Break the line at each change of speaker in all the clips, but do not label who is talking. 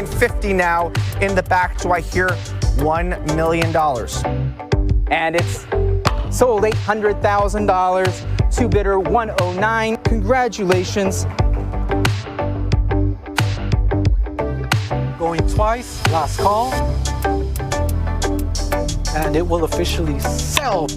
$50 now in the back. Do I hear $1 million?
And it's sold $800,000 to bidder 109. Congratulations.
Going twice, last call. And it will officially sell.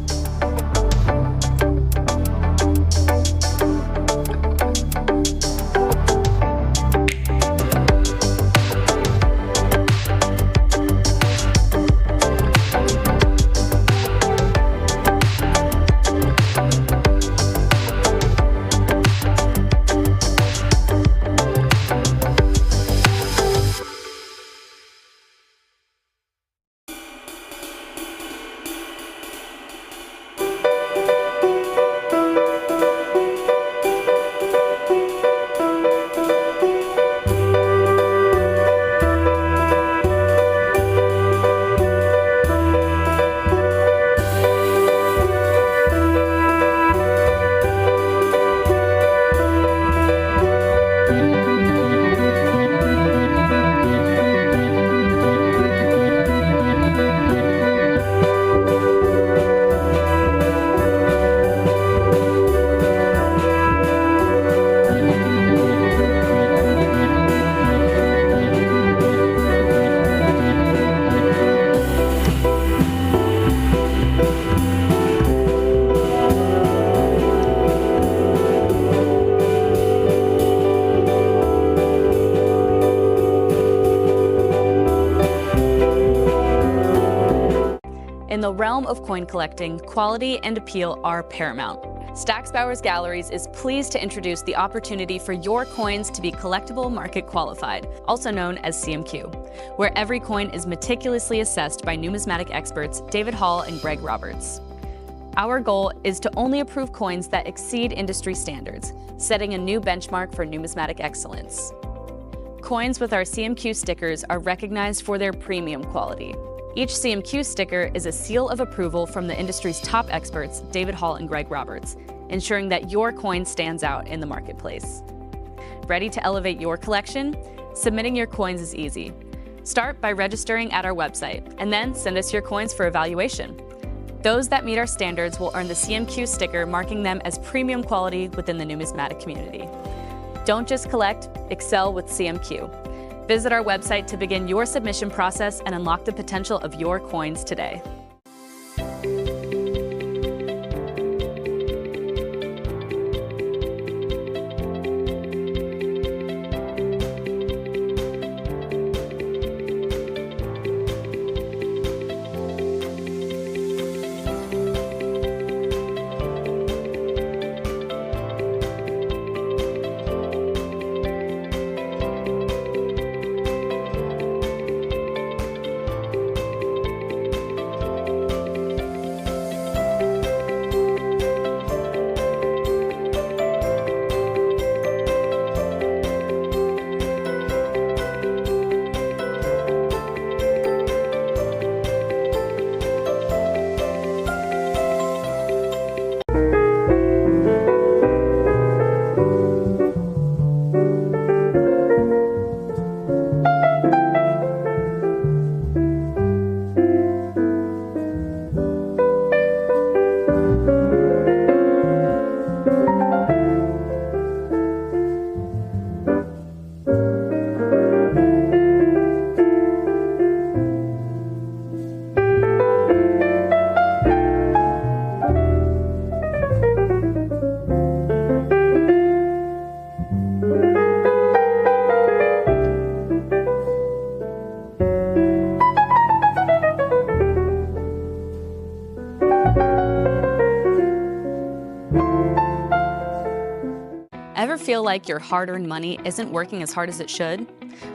In the realm of coin collecting, quality and appeal are paramount. Stack's Bowers Galleries is pleased to introduce the opportunity for your coins to be collectible market qualified, also known as CMQ, where every coin is meticulously assessed by numismatic experts David Hall and Greg Roberts. Our goal is to only approve coins that exceed industry standards, setting a new benchmark for numismatic excellence. Coins with our CMQ stickers are recognized for their premium quality. Each CMQ sticker is a seal of approval from the industry's top experts, David Hall and Greg Roberts, ensuring that your coin stands out in the marketplace. Ready to elevate your collection? Submitting your coins is easy. Start by registering at our website, and then send us your coins for evaluation. Those that meet our standards will earn the CMQ sticker, marking them as premium quality within the numismatic community. Don't just collect, excel with CMQ. Visit our website to begin your submission process and unlock the potential of your coins today. Ever feel like your hard-earned money isn't working as hard as it should?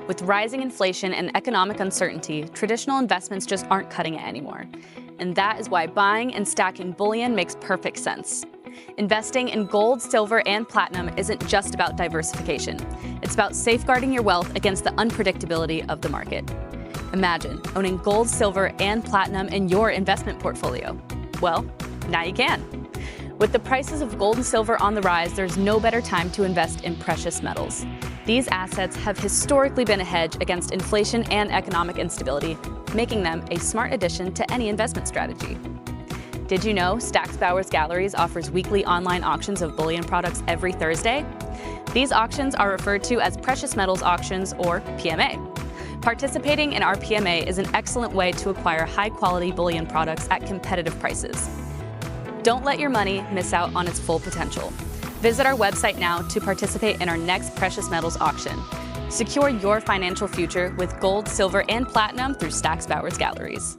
With rising inflation and economic uncertainty, traditional investments just aren't cutting it anymore. And that is why buying and stacking bullion makes perfect sense. Investing in gold, silver, and platinum isn't just about diversification. It's about safeguarding your wealth against the unpredictability of the market. Imagine owning gold, silver, and platinum in your investment portfolio. Well, now you can. With the prices of gold and silver on the rise, there's no better time to invest in precious metals. These assets have historically been a hedge against inflation and economic instability, making them a smart addition to any investment strategy. Did you know Stack's Bowers Galleries offers weekly online auctions of bullion products every Thursday? These auctions are referred to as precious metals auctions, or PMA. Participating in our PMA is an excellent way to acquire high-quality bullion products at competitive prices. Don't let your money miss out on its full potential. Visit our website now to participate in our next precious metals auction. Secure your financial future with gold, silver, and platinum through Stack's Bowers Galleries.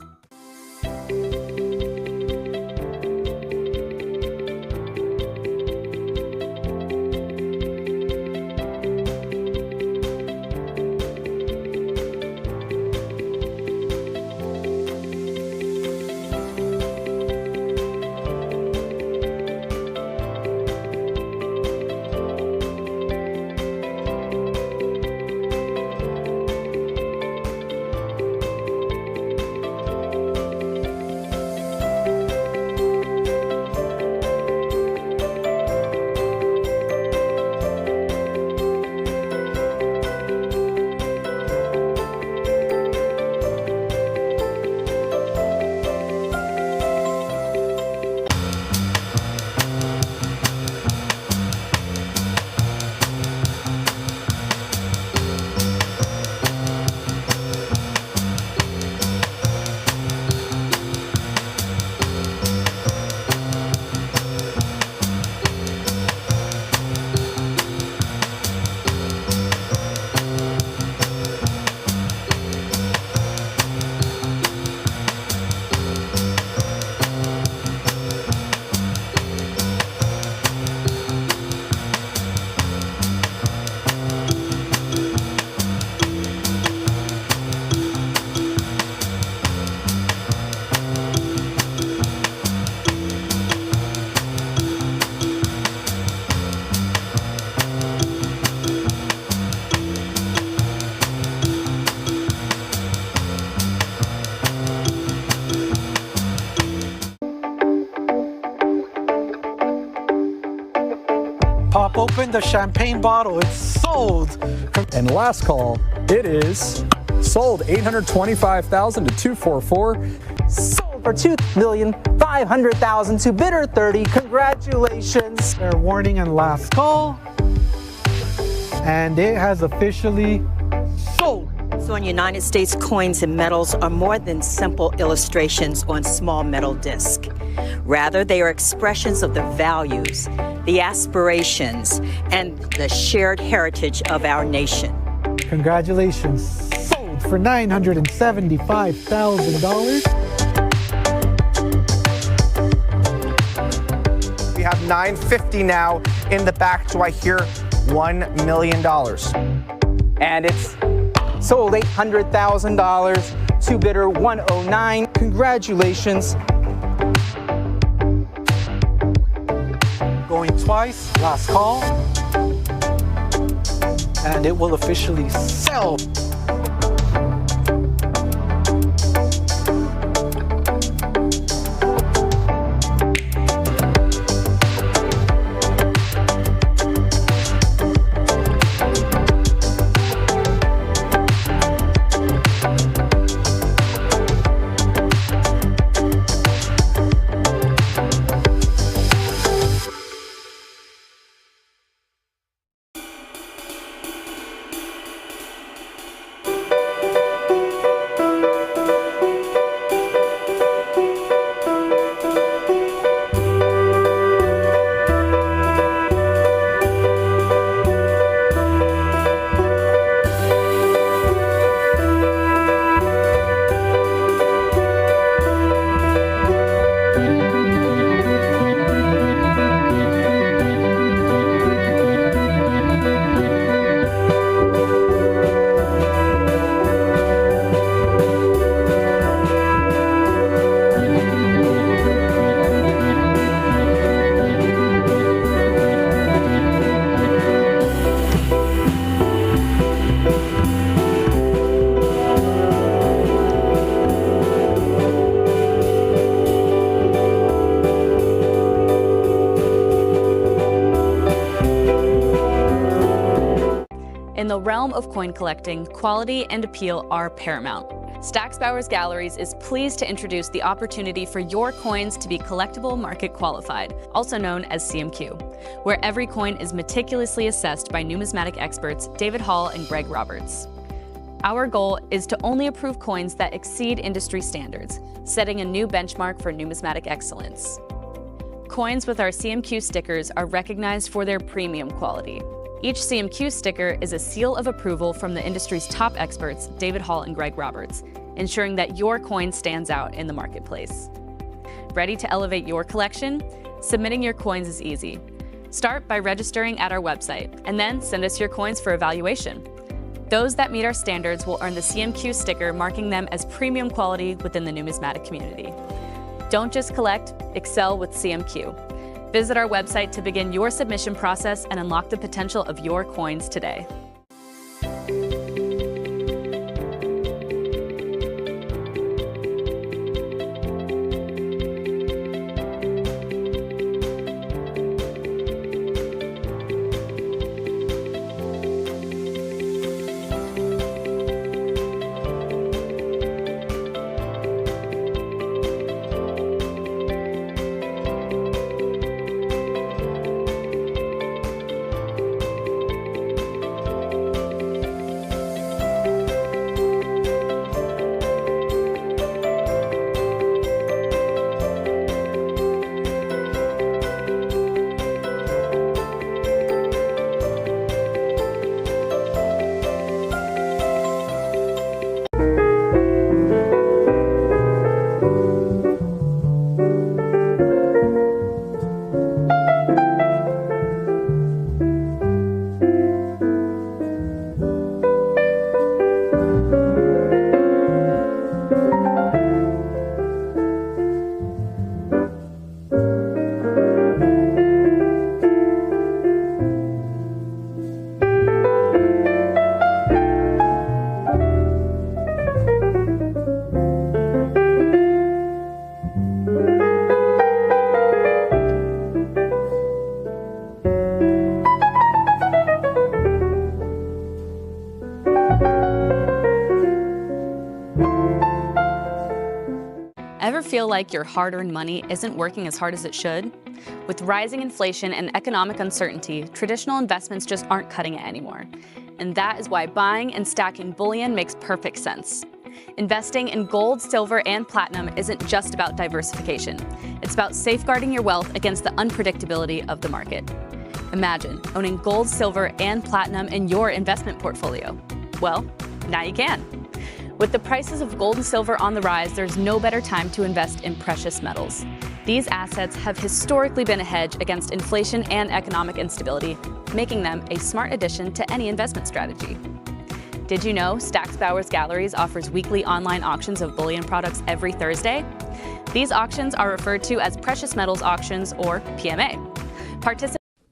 Pop open the champagne bottle. It's sold.
And last call, it is sold 825,000 to 244.
Sold for $2,500,000 to bidder 30. Congratulations.
Fair warning and last call. And it has officially sold.
So in United States, coins and medals are more than simple illustrations on small metal disc. Rather, they are expressions of the values, the aspirations, and the shared heritage of our nation.
Congratulations. Sold for $975,000.
We have 950 now in the back. Do I hear $1 million?
And it's sold $800,000 to bidder 109. Congratulations.
Going twice, last call. And it will officially sell.
In the realm of coin collecting, quality and appeal are paramount. Stack's Bowers Galleries is pleased to introduce the opportunity for your coins to be collectible market qualified, also known as CMQ, where every coin is meticulously assessed by numismatic experts David Hall and Greg Roberts. Our goal is to only approve coins that exceed industry standards, setting a new benchmark for numismatic excellence. Coins with our CMQ stickers are recognized for their premium quality. Each CMQ sticker is a seal of approval from the industry's top experts, David Hall and Greg Roberts, ensuring that your coin stands out in the marketplace. Ready to elevate your collection? Submitting your coins is easy. Start by registering at our website, and then send us your coins for evaluation. Those that meet our standards will earn the CMQ sticker, marking them as premium quality within the numismatic community. Don't just collect, excel with CMQ. Visit our website to begin your submission process and unlock the potential of your coins today. Ever feel like your hard-earned money isn't working as hard as it should? With rising inflation and economic uncertainty, traditional investments just aren't cutting it anymore. And that is why buying and stacking bullion makes perfect sense. Investing in gold, silver, and platinum isn't just about diversification. It's about safeguarding your wealth against the unpredictability of the market. Imagine owning gold, silver, and platinum in your investment portfolio. Well, now you can. With the prices of gold and silver on the rise, there's no better time to invest in precious metals. These assets have historically been a hedge against inflation and economic instability, making them a smart addition to any investment strategy. Did you know Stack's Bowers Galleries offers weekly online auctions of bullion products every Thursday? These auctions are referred to as Precious Metals Auctions, or PMA.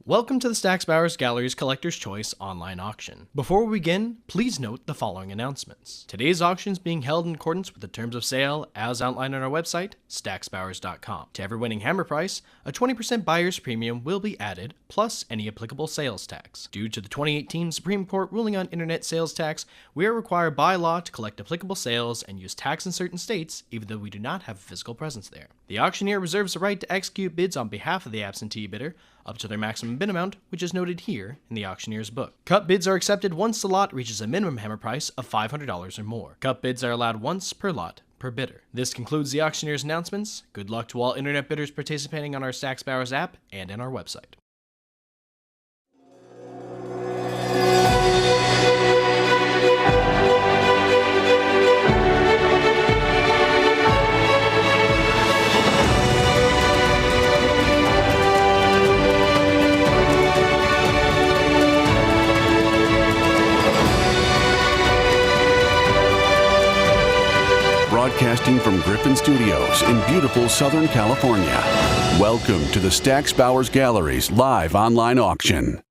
Welcome to the Stack's Bowers Galleries Collector's Choice online auction. Before we begin, please note the following announcements. Today's auction is being held in accordance with the terms of sale as outlined on our website, stacksbowers.com. To every winning hammer price, a 20% buyer's premium will be added, plus any applicable sales tax. Due to the 2018 Supreme Court ruling on internet sales tax, we are required by law to collect applicable sales and use tax in certain states, even though we do not have a physical presence there. The auctioneer reserves the right to execute bids on behalf of the absentee bidder, up to their maximum bid amount, which is noted here in the auctioneer's book. Cut bids are accepted once the lot reaches a minimum hammer price of $500 or more. Cut bids are allowed once per lot per bidder. This concludes the auctioneer's announcements. Good luck to all internet bidders participating on our Stack's Bowers app and in our website.
Broadcasting from Griffin Studios in beautiful Southern California. Welcome to the Stack's Bowers Galleries live online auction.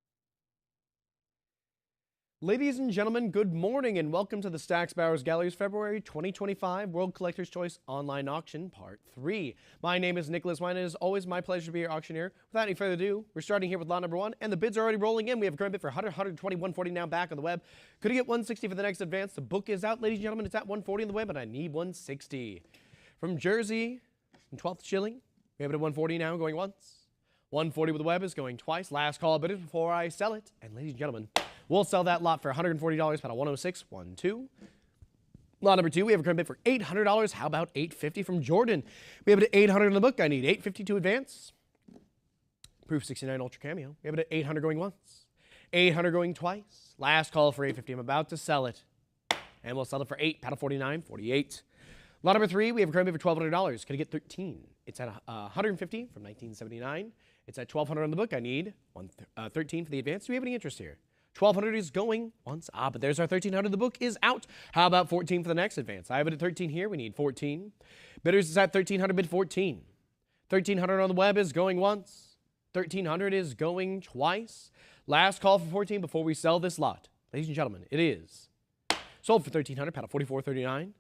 Ladies and gentlemen, good morning and welcome to the Stack's Bowers Gallery's February 2025 World Collector's Choice Online Auction Part 3. My name is Nicholas Wine, and it is always my pleasure to be your auctioneer. Without any further ado, we're starting here with lot number 1, and the bids are already rolling in. We have a current bid for 100, 120, 140 now back on the web. Could you get 160 for the next advance? The book is out, ladies and gentlemen. It's at 140 on the web, and I need 160. From Jersey, from 12th shilling, we have it at 140 now, going once. 140 with the web is going twice. Last call bidders before I sell it. And ladies and gentlemen, we'll sell that lot for $140, paddle 106, 1, 2. Lot number 2, we have a current bid for $800. How about $850 from Jordan? We have it at $800 in the book. I need $850 to advance. Proof 69 Ultra Cameo. We have it at $800 going once. $800 going twice. Last call for $850. I'm about to sell it. And we'll sell it for $8, paddle 49, 48. Lot number 3, we have a current bid for $1,200. Can I get 13? It's at $150 from 1979. It's at $1,200 on the book. I need 13 for the advance. Do we have any interest here? $1,200 is going once. But there's our $1,300. The book is out. How about 14 for the next advance? I have it at 13 here. We need 14. Bidders is at 1,300, bid 14. 1,300 on the web is going once. 1,300 is going twice. Last call for 14 before we sell this lot. Ladies and gentlemen, it is sold for 1,300, paddle 44.39.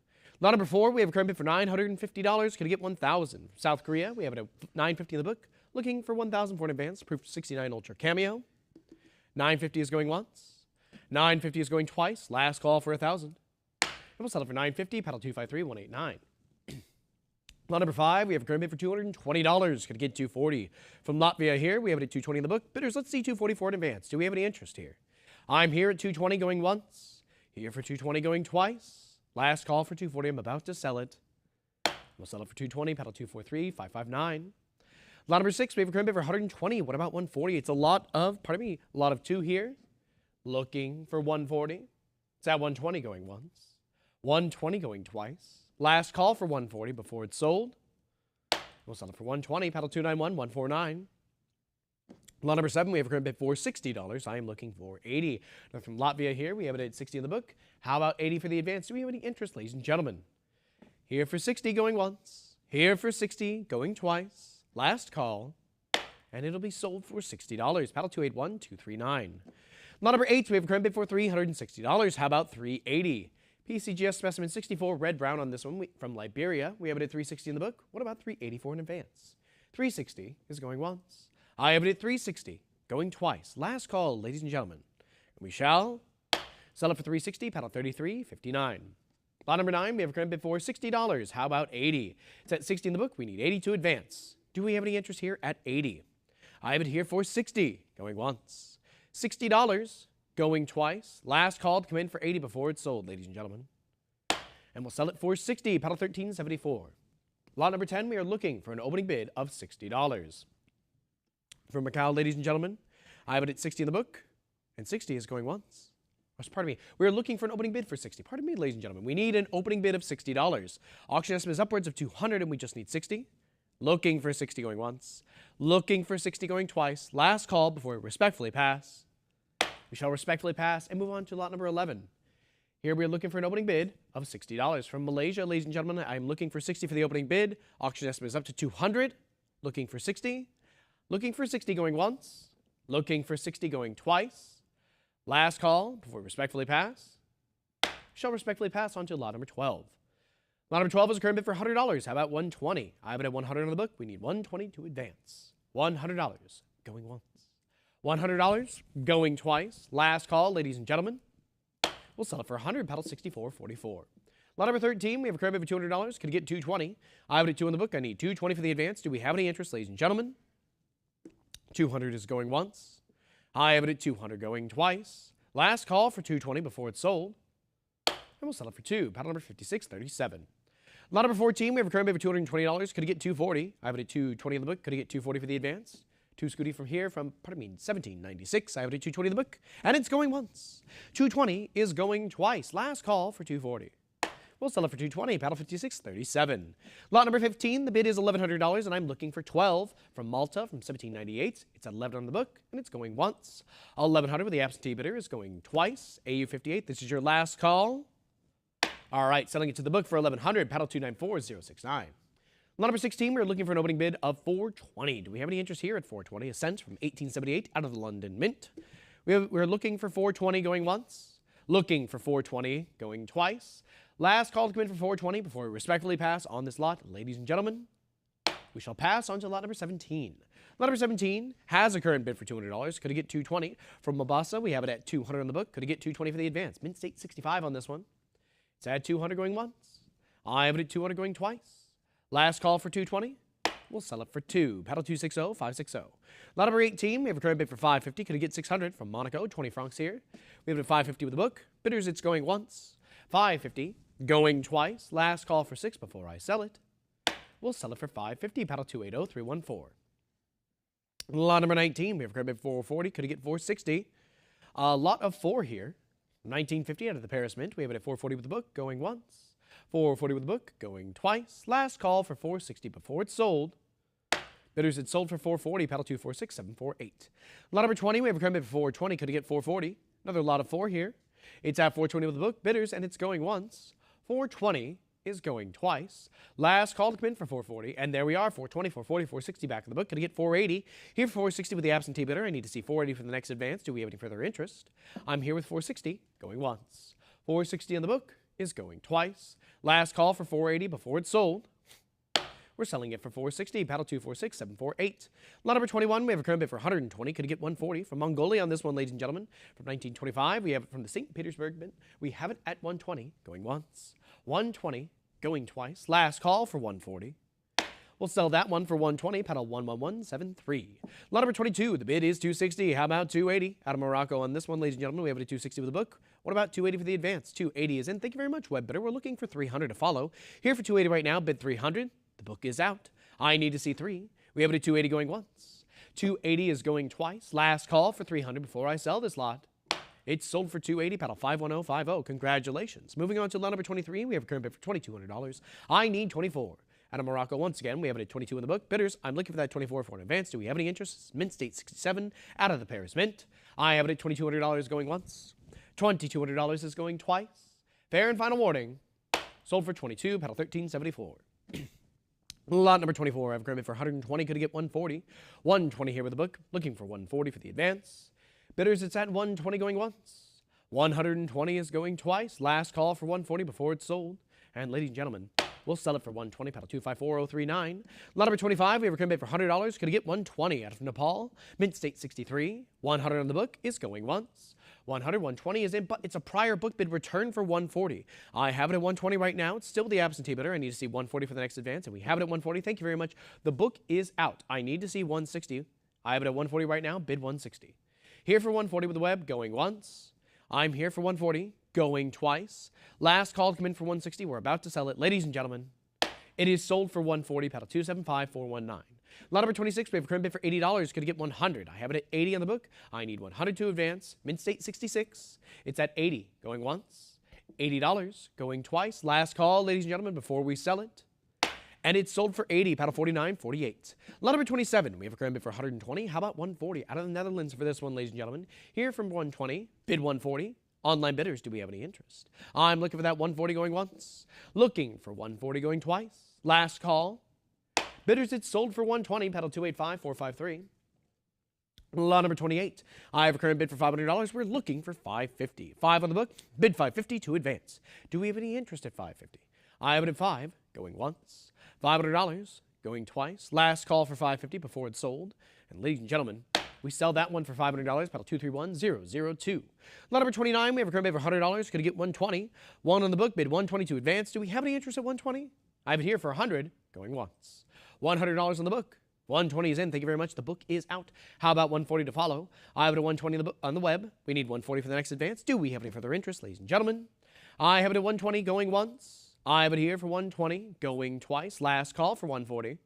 Lot number 4, we have a current bid for $950. Can I get 1,000? South Korea, we have it at $950 in the book. Looking for 1,000 for an advance. Proof 69 Ultra Cameo. $950 is going once. $950 is going twice. Last call for 1,000. And we'll sell it for $950. Paddle 253, 189. Lot number 5, we have a current bid for $220. Could get $240. From Latvia here, we have it at $220 in the book. Bidders, let's see $240 for an advance. Do we have any interest here? I'm here at $220 going once. Here for $220 going twice. Last call for $240. I'm about to sell it. We'll sell it for $220. Paddle 243, 559. Lot number 6, we have a current bid for $120. What about $140? It's a lot of 2 here. Looking for $140. It's at $120 going once. $120 going twice. Last call for $140 before it's sold. We'll sell it for $120. Paddle 291, 149. Lot number 7, we have a current bid for $60. I am looking for $80. Now from Latvia here, we have it at $60 in the book. How about $80 for the advance? Do we have any interest, ladies and gentlemen? Here for $60 going once. Here for $60 going twice. Last call, and it'll be sold for $60. Paddle 281, 239. Lot number 8, we have a current bid for $360. How about $380? PCGS specimen 64, red brown on this one from Liberia. We have it at $360 in the book. What about $380 for an advance? $360 is going once. I have it at $360, going twice. Last call, ladies and gentlemen. We shall sell it for $360, paddle 33, 59. Lot number 9, we have a current bid for $60. How about $80? It's at $60 in the book. We need $80 to advance. Do we have any interest here at $80? I have it here for $60, going once. $60, going twice. Last call to come in for $80 before it's sold, ladies and gentlemen. And we'll sell it for $60, paddle 1374. Lot number 10, we are looking for an opening bid of $60. From Macau, ladies and gentlemen, I have it at $60 in the book, and $60 is going once. Pardon me, we are looking for an opening bid for $60. Pardon me, ladies and gentlemen, we need an opening bid of $60. Auction estimate is upwards of $200, and we just need $60. Looking for $60 going once. Looking for $60 going twice. Last call before we respectfully pass. We shall respectfully pass and move on to lot number 11. Here we are looking for an opening bid of $60. From Malaysia, ladies and gentlemen, I am looking for $60 for the opening bid. Auction estimate is up to $200. Looking for $60. Looking for $60 going once. Looking for $60 going twice. Last call before we respectfully pass. We shall respectfully pass on to lot number 12. Lot number 12 is a current bid for $100. How about $120? I have it at $100 on the book. We need $120 to advance. $100 going once. $100 going twice. Last call, ladies and gentlemen. We'll sell it for $100, paddle 64.44. Lot number 13, we have a current bid for $200. Could get $220. I have it at $2 on the book. I need $220 for the advance. Do we have any interest, ladies and gentlemen? $200 is going once. I have it at $200 going twice. Last call for $220 before it's sold. And we'll sell it for $2, paddle number 56.37. Lot number 14, we have a current bid for $220. Could it get $240? I have it at $220 in the book. Could it get $240 for the advance? Two Scooty from here from, 1796. I have it at $220 in the book. And it's going once. $220 is going twice. Last call for $240. We'll sell it for $220, paddle 56.37. Lot number 15, the bid is $1,100, and I'm looking for 12 from Malta from 1798. It's at 11 on the book, and it's going once. 1,100 with the absentee bidder is going twice. AU 58, this is your last call. All right, selling it to the book for $1,100, paddle 294.069. Lot number 16, we're looking for an opening bid of $420. Do we have any interest here at $420? A cent from 1878 out of the London Mint. We We're looking for 420 going once. Looking for 420 going twice. Last call to come in for 420 before we respectfully pass on this lot. Ladies and gentlemen, we shall pass on to lot number 17. Lot number 17 has a current bid for $200. Could it get 220? From Mabasa, we have it at 200 on the book. Could it get 220 for the advance? Mint State 65 on this one. It's at 200 going once. I have it at 200 going twice. Last call for 220. We'll sell it for 2. Paddle 260, 560. Lot number 18, we have a current bid for 550. Could it get 600 from Monaco? 20 francs here. We have it at 550 with the book. Bidders, it's going once. 550 going twice. Last call for 6 before I sell it. We'll sell it for 550. Paddle 280, 314. Lot number 19, we have a current bid for 440. Could it get 460? A lot of 4 here. 1950 out of the Paris Mint. We have it at 440 with the book, going once. 440 with the book, going twice. Last call for 460 before it's sold. Bidders, it's sold for 440. Paddle 246, 748. Lot number 20, we have a current bid for 420. Could it get 440? Another lot of 4 here. It's at 420 with the book. Bidders, and it's going once. 420 is going twice. Last call to come in for 440. And there we are, 420, 440, 460 back in the book. Could it get 480? Here for 460 with the absentee bidder. I need to see 480 for the next advance. Do we have any further interest? I'm here with 460, going once. 460 on the book is going twice. Last call for 480 before it's sold. We're selling it for 460. Paddle 246, 748. Lot number 21, we have a current bid for 120. Could it get 140? From Mongolia on this one, ladies and gentlemen. From 1925, we have it from the St. Petersburg Mint. We have it at 120, going once. 120, going twice. Last call for 140. We'll sell that one for 120. Paddle 11173. Lot number 22, the bid is 260. How about 280? Out of Morocco on this one, ladies and gentlemen. We have it at 260 with the book. What about 280 for the advance? 280 is in. Thank you very much, web bidder. We're looking for 300 to follow. Here for 280 right now, bid 300. The book is out. I need to see 3. We have it at 280 going once. 280 is going twice. Last call for 300 before I sell this lot. It's sold for 280. Paddle 51050. Congratulations. Moving on to lot number 23, we have a current bid for $2,200. I need 24. Out of Morocco, once again, we have it at 22 in the book. Bidders, I'm looking for that 24 for an advance. Do we have any interest? Mint State 67 out of the Paris Mint. I have it at $2,200 going once. $2,200 is going twice. Fair and final warning. Sold for 22. Paddle 1374. Lot number 24, I have a current bid for 120. Could it get 140? 120 here with the book. Looking for 140 for the advance. Bidders, it's at 120 going once. 120 is going twice. Last call for 140 before it's sold. And ladies and gentlemen, we'll sell it for 120. Paddle 254039. Lot number 25, we have a current bid for $100. Could it get 120 out of Nepal? Mint State 63. 100 on the book is going once. 100, 120 is in, but it's a prior book bid return for 140. I have it at 120 right now. It's still the absentee bidder. I need to see 140 for the next advance, and we have it at 140. Thank you very much. The book is out. I need to see 160. I have it at 140 right now. Bid 160. Here for 140 with the web, going once. I'm here for 140, going twice. Last call to come in for 160. We're about to sell it. Ladies and gentlemen, it is sold for 140. Paddle 275419. Lot number 26, we have a current bid for $80. Could it get 100? I have it at 80 on the book. I need 100 to advance. Mint State 66. It's at 80, going once. $80, going twice. Last call, ladies and gentlemen, before we sell it. And it's sold for 80. Paddle 4948. Lot number 27, we have a current bid for 120. How about 140? Out of the Netherlands for this one, ladies and gentlemen. Here from 120, bid 140. Online bidders, do we have any interest? I'm looking for that 140 going once. Looking for 140 going twice. Last call. Bidders, it's sold for 120. Paddle 285453. Lot number 28. I have a current bid for $500. We're looking for 550. 5 on the book. Bid 550 to advance. Do we have any interest at 550? I have it at 5, going once. $500, going twice. Last call for 550 before it's sold. And ladies and gentlemen, we sell that one for $500. Paddle 231002. Lot number 29. We have a current bid for $100. Could it get 120? 1 on the book. Bid 120 to advance. Do we have any interest at 120? I have it here for 100, going once. $100 on the book. 120 is in. Thank you very much. The book is out. How about 140 to follow? I have it at 120 on the web. We need 140 for the next advance. Do we have any further interest, ladies and gentlemen? I have it at 120 going once. I have it here for 120 going twice. Last call for 140.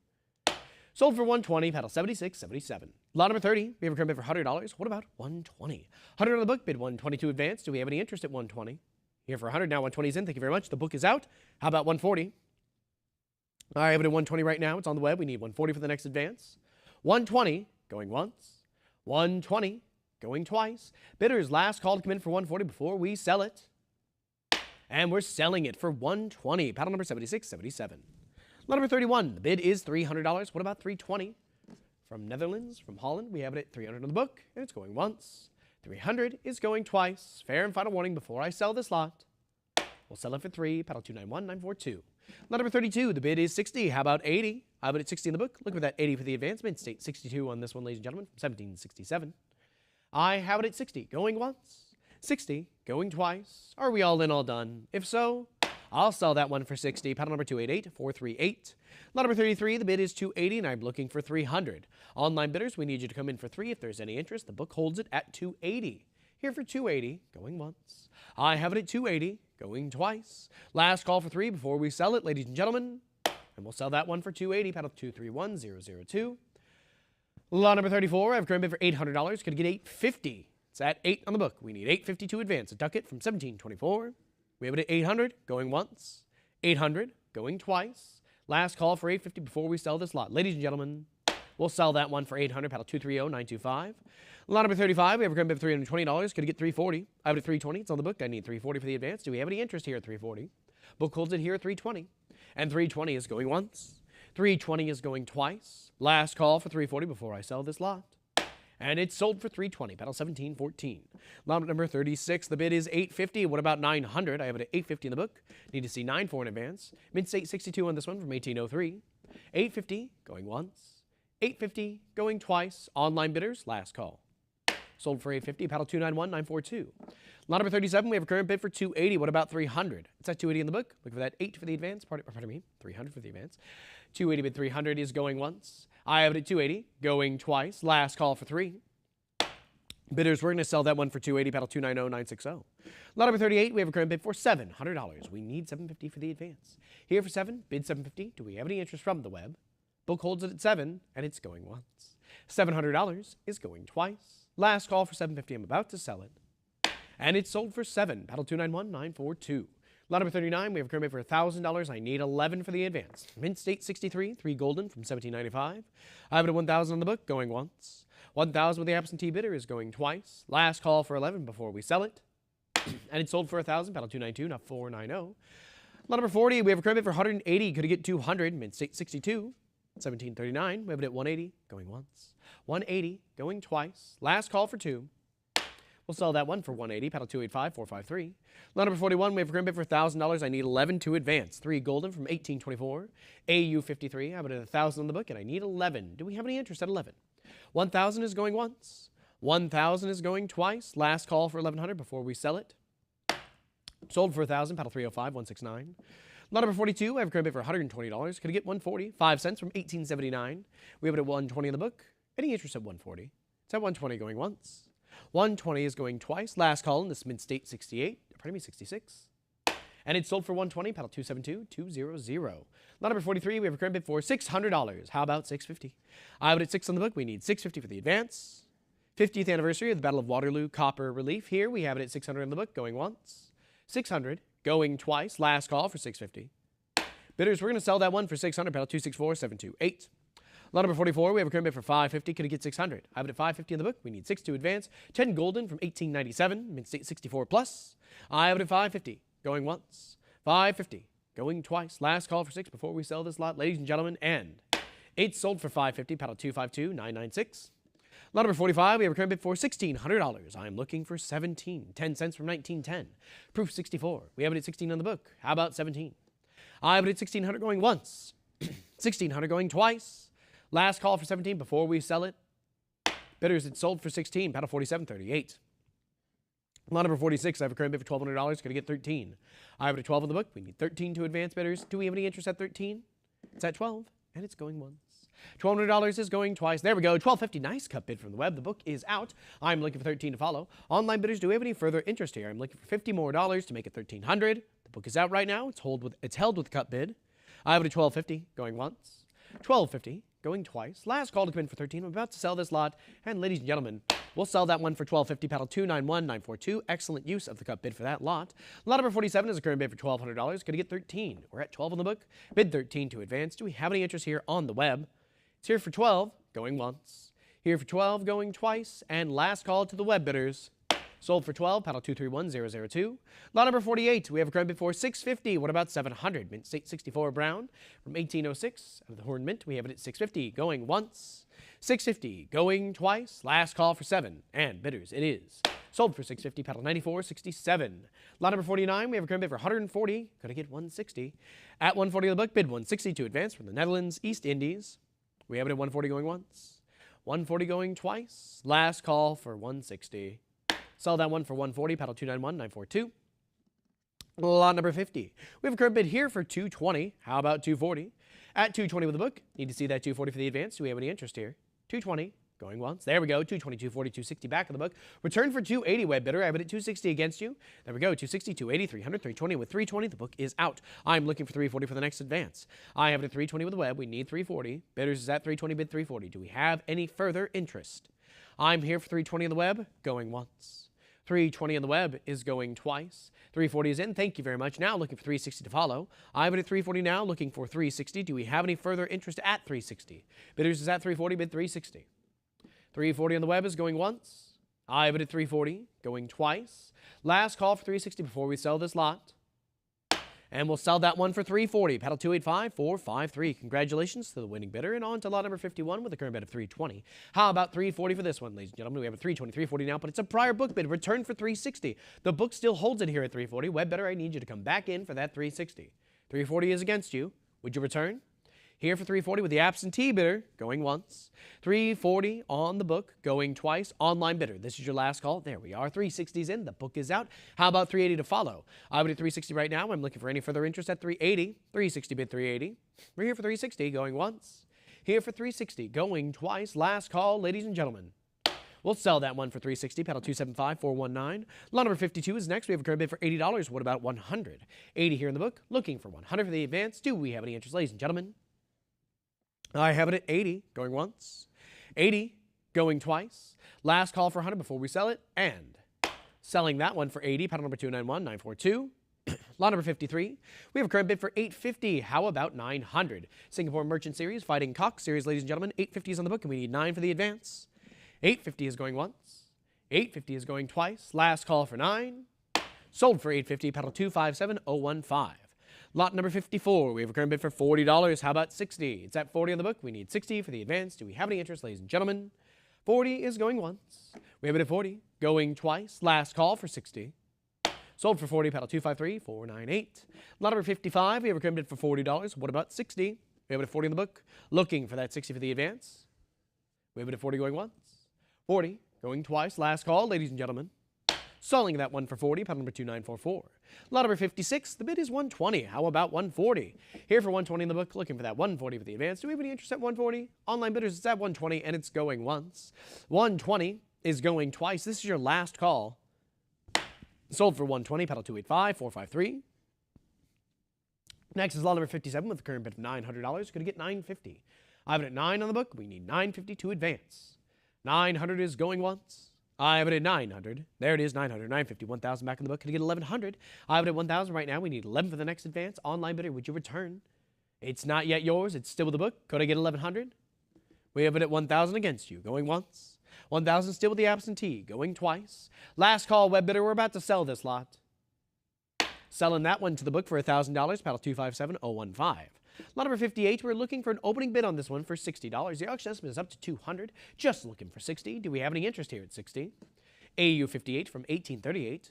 Sold for 120. Paddle 7677. Lot number 30. We have a current bid for $100. What about 120? 100 on the book. Bid 120 to advance. Do we have any interest at 120? Here for 100. Now 120 is in. Thank you very much. The book is out. How about 140? I have it at 120 right now. It's on the web. We need 140 for the next advance. 120 going once. 120 going twice. Bidders, last call to come in for 140 before we sell it. And we're selling it for 120. Paddle number 7677. Lot number 31. The bid is $300. What about 320? From Netherlands, from Holland, we have it at 300 on the book, and it's going once.
300 is going twice. Fair and final warning before I sell this lot. We'll sell it for 3, paddle 291942. Lot number 32, the bid is 60. How about 80? How about at 60 in the book? Look for that 80 for the advancement. State 62 on this one, ladies and gentlemen, from 1767. I have it at 60, going once. 60, going twice. Are we all in, all done? If so, I'll sell that one for 60. Paddle number 288438. Lot number 33, the bid is 280, and I'm looking for 300. Online bidders, we need you to come in for 3 if there's any interest. The book holds it at 280. Here for 280, going once. I have it at 280, going twice. Last call for 3 before we sell it, ladies and gentlemen. And we'll sell that one for 280, paddle 231002. Lot number 34, I've current bid for $800. Could get $850. It's at 8 on the book. We need $850 to advance. A ducat from 1724. We have it at 800, going once. 800, going twice. Last call for $850 before we sell this lot. Ladies and gentlemen, we'll sell that one for $800, paddle 230925. Lot number 35, we have a current bid for $320. Could get $340. I have it at $320. It's on the book. I need $340 for the advance. Do we have any interest here at $340? Book holds it here at $320. And $320 is going once. $320 is going twice. Last call for $340 before I sell this lot. And it's sold for $320, paddle 1714. Lot number 36, the bid is $850. What about $900? I have it at $850 in the book. Need to see 9 for in advance. Mid-state 62 on this one from 1803. $850, going once. $850, going twice. Online bidders, last call. Sold for $850, paddle 291942. Lot number 37, we have a current bid for $280. What about $300? It's at $280 in the book. Look for that 8 for the advance. Pardon me, $300 for the advance. $280 bid $300 is going once. I have it at $280, going twice. Last call for 3. Bidders, we're going to sell that one for $280, paddle 290960. Lot number 38, we have a current bid for $700. We need $750 for the advance. Here for 7, bid $750. Do we have any interest from the web? Book holds it at 7, and it's going once. $700 is going twice. Last call for $750. I'm about to sell it. And it's sold for 7, paddle 291942. Lot number 39, we have a current bid for $1,000. I need 11 for the advance. Mint state 63, 3 golden from 1795. I have it at 1,000 on the book, going once. 1,000 with the absentee bidder is going twice. Last call for 11 before we sell it. And it's sold for 1,000, paddle 292, not 490. Lot number 40, we have a current bid for 180. Could it get 200? Mint state 62, 1739. We have it at 180, going once. 180, going twice. Last call for 2. We'll sell that one for $180, paddle 285453. Lot number 41, we have a current bid for $1,000. I need 11 to advance. 3 golden from 1824. AU 53, I have it at 1,000 on the book, and I need 11. Do we have any interest at 11? 1,000 is going once. 1,000 is going twice. Last call for 1,100 before we sell it. Sold for 1,000, paddle 305169. Lot number 42, I have a current bid for $120. Could I get 140? 5 cents from 1879. We have it at 120 in the book. Any interest at 140? It's at 120 going once. 120 is going twice. Last call in this mid-state 66. And it's sold for 120, paddle 272200. Lot number 43, we have a current bid for $600. How about $650? I have it at 6 on the book. We need $650 for the advance. 50th anniversary of the Battle of Waterloo Copper Relief. Here we have it at $600 in the book, going once. $600, going twice. Last call for $650. Bidders, we're going to sell that one for $600, paddle 264728. Lot number 44, we have a current bid for $550. Could it get $600? I have it at $550 in the book. We need 6 to advance. 10 golden from 1897, mid-state 64 plus. I have it at $550, going once. $550, going twice. Last call for 6 before we sell this lot, ladies and gentlemen. And it's sold for $550, paddle 252996. Lot number 45, we have a current bid for $1,600. I'm looking for 17, 10 cents from 1910. Proof 64. We have it at 16 on the book. How about 17? I have it at 1,600 going once. 1,600 going twice. Last call for 17 before we sell it. Bidders, it's sold for 16, paddle 4738. Lot number 46, I have a current bid for $1,200. Going to get 13. I have it at 12 on the book. We need 13 to advance, bidders. Do we have any interest at 13? It's at 12, and it's going once. $1,200 is going twice. There we go. $1,250. Nice cut bid from the web. The book is out. I'm looking for 13 to follow. Online bidders, do we have any further interest here? I'm looking for $50 more to make it 1,300. The book is out right now. It's held with cut bid. I have it at $1,250 going once. $1,250 going twice. Last call to come in for 13. I'm about to sell this lot. And ladies and gentlemen, we'll sell that one for $1,250, paddle 291942. Excellent use of the cut bid for that lot. Lot number 47 is a current bid for $1,200. Going to get 13. We're at 12 on the book. Bid 13 to advance. Do we have any interest here on the web? It's here for 12, going once. Here for 12, going twice. And last call to the web bidders. Sold for 12, paddle 231002. Lot number 48, we have a current bid for $650. What about 700? Mint state 64 brown from 1806. Out of the Horn Mint, we have it at $650, going once. $650, going twice. Last call for 7. And bidders, it is Sold for $650, paddle 94.67. Lot number 49, we have a current bid for $140. Could I get $160? At $140 on the book, bid $160 to advance from the Netherlands, East Indies. We have it at $140 going once, $140 going twice. Last call for $160. Sell that one for $140, paddle 291-942. Lot number 50. We have a current bid here for $220. How about $240? At $220 with the book. Need to see that $240 for the advance. Do we have any interest here? $220 going once. There we go. $220, $240, $260 back of the book. Return for $280, web bidder. I have it at $260 against you. There we go. $260, $280, $300, $320. With $320, the book is out. I'm looking for $340 for the next advance. I have it at $320 with the web. We need $340. Bidders is at $320, bid $340. Do we have any further interest? I'm here for $320 on the web, going once. $320 on the web is going twice. $340 is in. Thank you very much. Now looking for $360 to follow. I have it at $340 now, looking for $360. Do we have any further interest at $360? Bidders is at $340, bid $360. $340 on the web is going once. I have it at $340, going twice. Last call for $360 before we sell this lot. And we'll sell that one for $340. Paddle 285-453. Congratulations to the winning bidder. And on to lot number 51 with a current bid of $320. How about $340 for this one, ladies and gentlemen? We have a $320, $340 now, but it's a prior book bid. Return for $360. The book still holds it here at $340. Web bidder, I need you to come back in for that $360. $340 is against you. Would you return? Here for $340 with the absentee bidder going once. $340 on the book going twice. Online bidder. This is your last call. There we are. $360's in. The book is out. How about $380 to follow? I would at $360 right now. I'm looking for any further interest at $380. $360 bid $380. We're here for $360 going once. Here for $360 going twice. Last call, ladies and gentlemen. We'll sell that one for $360. Paddle 275-419. Lot number 52 is next. We have a current bid for $80. What about $100? $80 here in the book. Looking for $100 for the advance. Do we have any interest, ladies and gentlemen? I have it at $80 going once, $80 going twice. Last call for $100 before we sell it, and selling that one for $80. Paddle number 291-942. Lot number 53. We have a current bid for $850. How about $900? Singapore Merchant Series, Fighting Cock Series, ladies and gentlemen. $850 is on the book, and we need $9 for the advance. $850 is going once. $850 is going twice. Last call for $9. Sold for $850. Paddle 257-015. Lot number 54, we have a current bid for $40. How about $60? It's at $40 on the book. We need $60 for the advance. Do we have any interest, ladies and gentlemen? $40 is going once. We have it at $40, going twice. Last call for $60. Sold for $40, paddle 253-498. Lot number 55, we have a current bid for $40. What about $60? We have it at $40 in the book. Looking for that $60 for the advance. We have it at $40 going once. $40 going twice. Last call, ladies and gentlemen. Selling that one for $40, paddle number 2944. Lot number 56, the bid is $120. How about $140? Here for $120 in the book, looking for that $140 for the advance. Do we have any interest at $140? Online bidders, it's at $120, and it's going once. $120 is going twice. This is your last call. Sold for $120, paddle 285-453. Next is lot number 57 with a current bid of $900. Going to get $950. I have it at $9 on the book. We need $950 to advance. $900 is going once. I have it at $900. There it is, $900, $950, $1,000 back in the book. Can you get $1,100? I have it at $1,000 right now. We need $11 for the next advance. Online bidder, would you return? It's not yet yours. It's still with the book. Could I get $1,100? We have it at $1,000 against you. Going once. $1,000 still with the absentee. Going twice. Last call, web bidder. We're about to sell this lot. Selling that one to the book for $1,000. Paddle 257-015. Lot number 58, we're looking for an opening bid on this one for $60. The auction estimate is up to $200. Just looking for $60. Do we have any interest here at $60? AU 58 from 1838.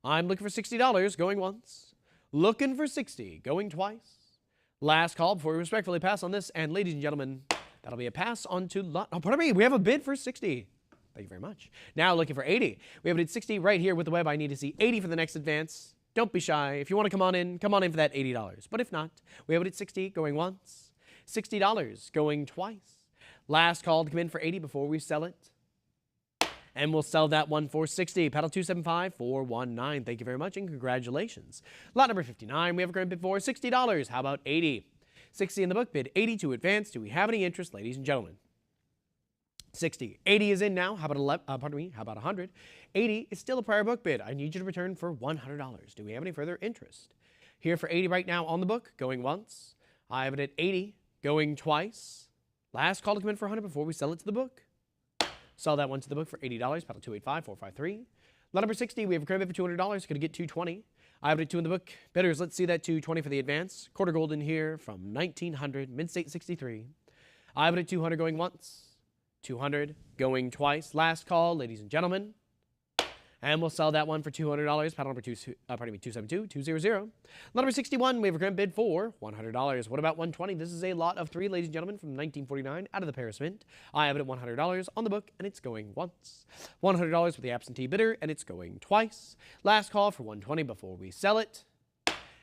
I'm looking for $60, going once. Looking for $60, going twice. Last call before we respectfully pass on this. And ladies and gentlemen, that'll be a pass on to lot. Oh, pardon me, we have a bid for $60. Thank you very much. Now looking for $80. We have it at $60 right here with the web. I need to see $80 for the next advance. Don't be shy. If you want to come on in for that $80. But if not, we have it at $60 going once, $60 going twice. Last call to come in for $80 before we sell it. And we'll sell that one for $60. Paddle 275-419. Thank you very much and congratulations. Lot number 59, we have a current bid for $60. How about $80? $60 in the book, bid $80 to advance. Do we have any interest, ladies and gentlemen? $60. $80 is in now. How about How about $100? $80 is still a prior book bid. I need you to return for $100. Do we have any further interest? Here for $80 right now on the book, going once. I have it at $80, going twice. Last call to come in for $100 before we sell it to the book. Sell that one to the book for $80. Paddle 285-453. Lot number 60, we have a credit bid for $200. Going to get $220. I have it at 2 in the book. Bidders, let's see that $220 for the advance. Quarter gold in here from 1900, mid-state 63. I have it at $200 going once. $200 going twice. Last call, ladies and gentlemen. And we'll sell that one for $200. Paddle number 272-200. Lot number 61, we have a current bid for $100. What about 120? This is a lot of 3, ladies and gentlemen, from 1949 out of the Paris Mint. I have it at $100 on the book, and it's going once. $100 for the absentee bidder, and it's going twice. Last call for 120 before we sell it.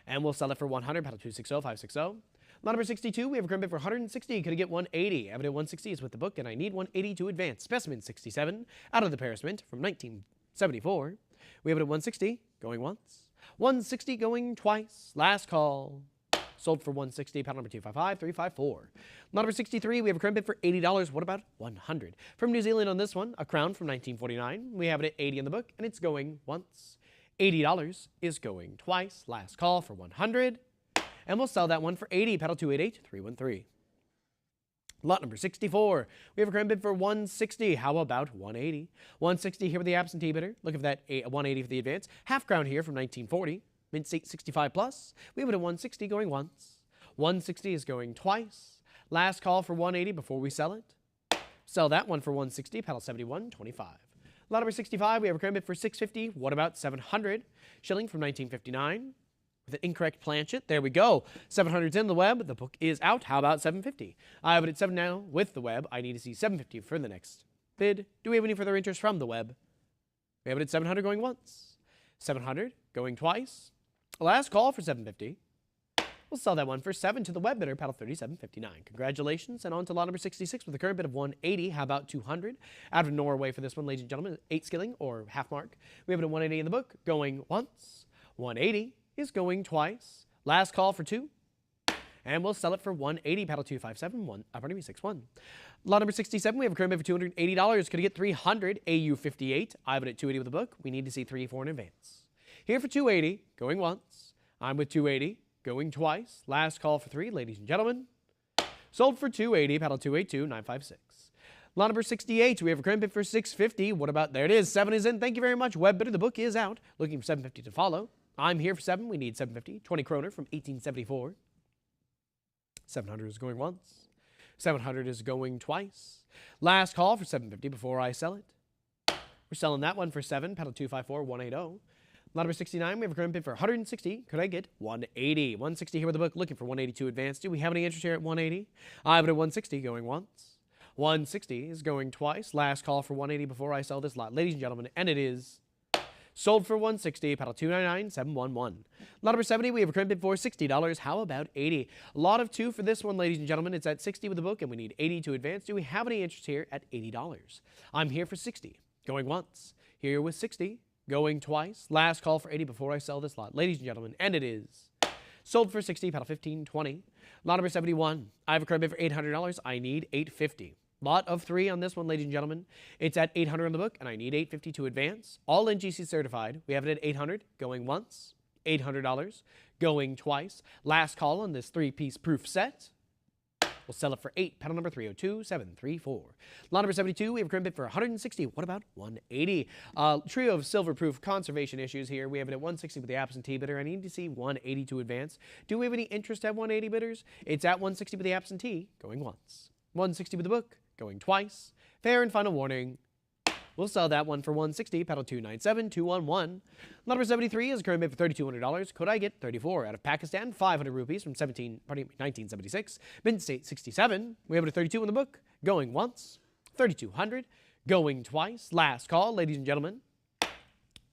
And we'll sell it for 100. Paddle 260-560. Lot number 62, we have a current bid for 160. Could I get 180? Evident 160 is with the book, and I need 180 to advance. Specimen 67 out of the Paris Mint from 1974. We have it at 160, going once. 160 going twice. Last call. Sold for 160. Paddle number 255-354. Lot number 63, we have a current bid for $80. What about 100? From New Zealand on this one, a crown from 1949. We have it at 80 in the book, and it's going once. $80 is going twice. Last call for 100. And we'll sell that one for 80. Paddle 288-313. Lot number 64. We have a current bid for 160. How about 180? 160 here with the absentee bidder. Look at that 180 for the advance. Half crown here from 1940. Mint state 65 plus. We have it at 160 going once. 160 is going twice. Last call for 180 before we sell it. Sell that one for 160. Paddle 71-25. Lot number 65. We have a current bid for 650. What about 700? Shilling from 1959. With an incorrect planchet. There we go. 700's in the web. The book is out. How about 750? I have it at 7 now with the web. I need to see 750 for the next bid. Do we have any further interest from the web? We have it at 700 going once. 700 going twice. Last call for 750. We'll sell that one for 7 to the web bidder. Paddle 37.59. Congratulations. And on to lot number 66 with a current bid of 180. How about 200? Out of Norway for this one, ladies and gentlemen. 8 skilling or half mark. We have it at 180 in the book. Going once. 180 is going twice. Last call for 2. And we'll sell it for 180. Paddle 257-61. Lot number 67, we have a current bid for $280. Could I get 300? AU 58. I have it at 280 with the book. We need to see 3 for an advance. Here for 280, going once. I'm with 280, going twice. Last call for 3, ladies and gentlemen. Sold for 280. Paddle 282-956. Lot number 68, we have a current bid for 650. What about, there it is. 7 is in. Thank you very much. Web bidder, the book is out. Looking for 750 to follow. I'm here for 7. We need 750. 20 kroner from 1874. 700 is going once. 700 is going twice. Last call for 750 before I sell it. We're selling that one for 7. Paddle 254-180. Lot number 69, we have a current bid for 160. Could I get 180? 160 here with the book. Looking for 182 advance. Do we have any interest here at 180? I have it at 160 going once. 160 is going twice. Last call for 180 before I sell this lot. Ladies and gentlemen, and it is sold for 160. Paddle 299-711. Lot number 70, we have a current bid for $60. How about 80? A lot of 2 for this one, ladies and gentlemen. It's at 60 with the book, and we need 80 to advance. Do we have any interest here at $80? I'm here for 60. Going once. Here with 60. Going twice. Last call for 80 before I sell this lot. Ladies and gentlemen, and it is sold for 60. Paddle 1520. Lot number 71. I have a current bid for $800. I need $850. Lot of 3 on this one, ladies and gentlemen. It's at $800 on the book, and I need $850 to advance. All NGC certified. We have it at $800, going once. $800, going twice. Last call on this 3-piece proof set. We'll sell it for 8. Paddle number 302-734. Lot number 72, we have a current bid for 160. What about 180? Trio of silver-proof conservation issues here. We have it at 160 with the absentee bidder. I need to see 180 to advance. Do we have any interest at 180 bidders? It's at 160 with the absentee, going once. 160 with the book, going twice. Fair and final warning. We'll sell that one for 160. Paddle 297-211. Lot number 73 is a current bid for $3,200. Could I get 34 out of Pakistan? 500 rupees from 1976. Mint state 67. We have it at 32 in the book. Going once. 3,200. Going twice. Last call, ladies and gentlemen.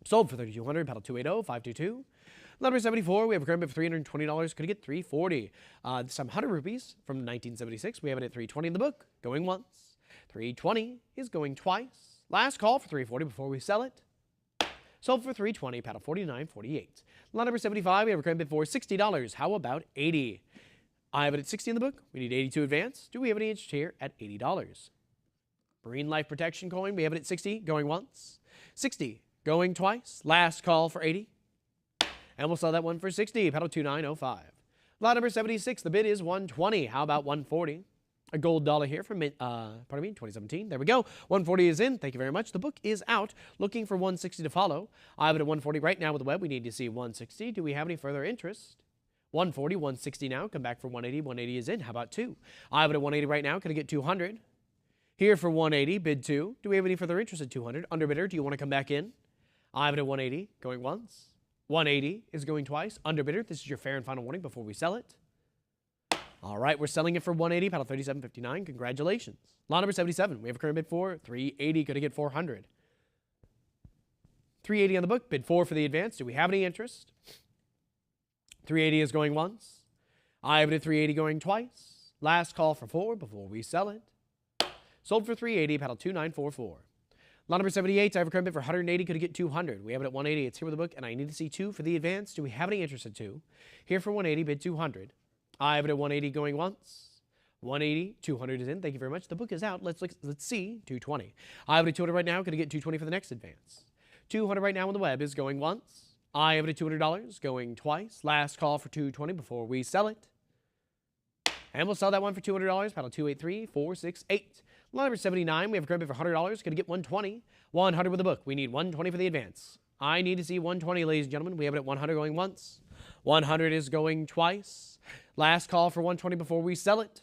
Sold for 3,200. Paddle 280-522. Lot number 74, we have a current bid for $320. Could I get 340? Some 100 rupees from 1976. We have it at 320 in the book. Going once. 320 is going twice. Last call for 340 before we sell it. Sold for 320. Paddle 49-48. Lot number 75, we have a current bid for $60. How about 80? I have it at 60 in the book. We need 80 to advance. Do we have any interest here at $80? Marine Life Protection coin, we have it at 60, going once. 60, going twice. Last call for 80. And we'll sell that one for 60. Paddle 2905. Lot number 76, the bid is 120. How about 140? A gold dollar here from 2017. There we go. 140 is in. Thank you very much. The book is out. Looking for 160 to follow. I have it at 140 right now with the web. We need to see 160. Do we have any further interest? 140, 160 now. Come back for 180. 180 is in. How about 2? I have it at 180 right now. Can I get 200? Here for 180. Bid 2. Do we have any further interest at 200? Underbidder, do you want to come back in? I have it at 180, going once. 180 is going twice. Underbidder, this is your fair and final warning before we sell it. All right, we're selling it for 180, paddle 37.59. Congratulations. Lot number 77, we have a current bid for 380, going to get 400. 380 on the book, bid 4 for the advance. Do we have any interest? 380 is going once. I have it at 380 going twice. Last call for 4 before we sell it. Sold for 380, paddle 2944. Lot number 78, I have a current bid for 180, could get 200. We have it at 180, it's here with the book, and I need to see 2 for the advance. Do we have any interest at 2? Here for 180, bid 200. I have it at 180 going once. 180, 200 is in. Thank you very much. The book is out. Let's see. 220. I have it at 200 right now. Could I get 220 for the next advance? 200 right now on the web is going once. I have it at $200 going twice. Last call for 220 before we sell it. And we'll sell that one for $200. Paddle 283, 468. Lot number 79. We have a credit for $100. Could I get 120? 100 with the book. We need 120 for the advance. I need to see 120, ladies and gentlemen. We have it at 100 going once. 100 is going twice. Last call for 120 before we sell it.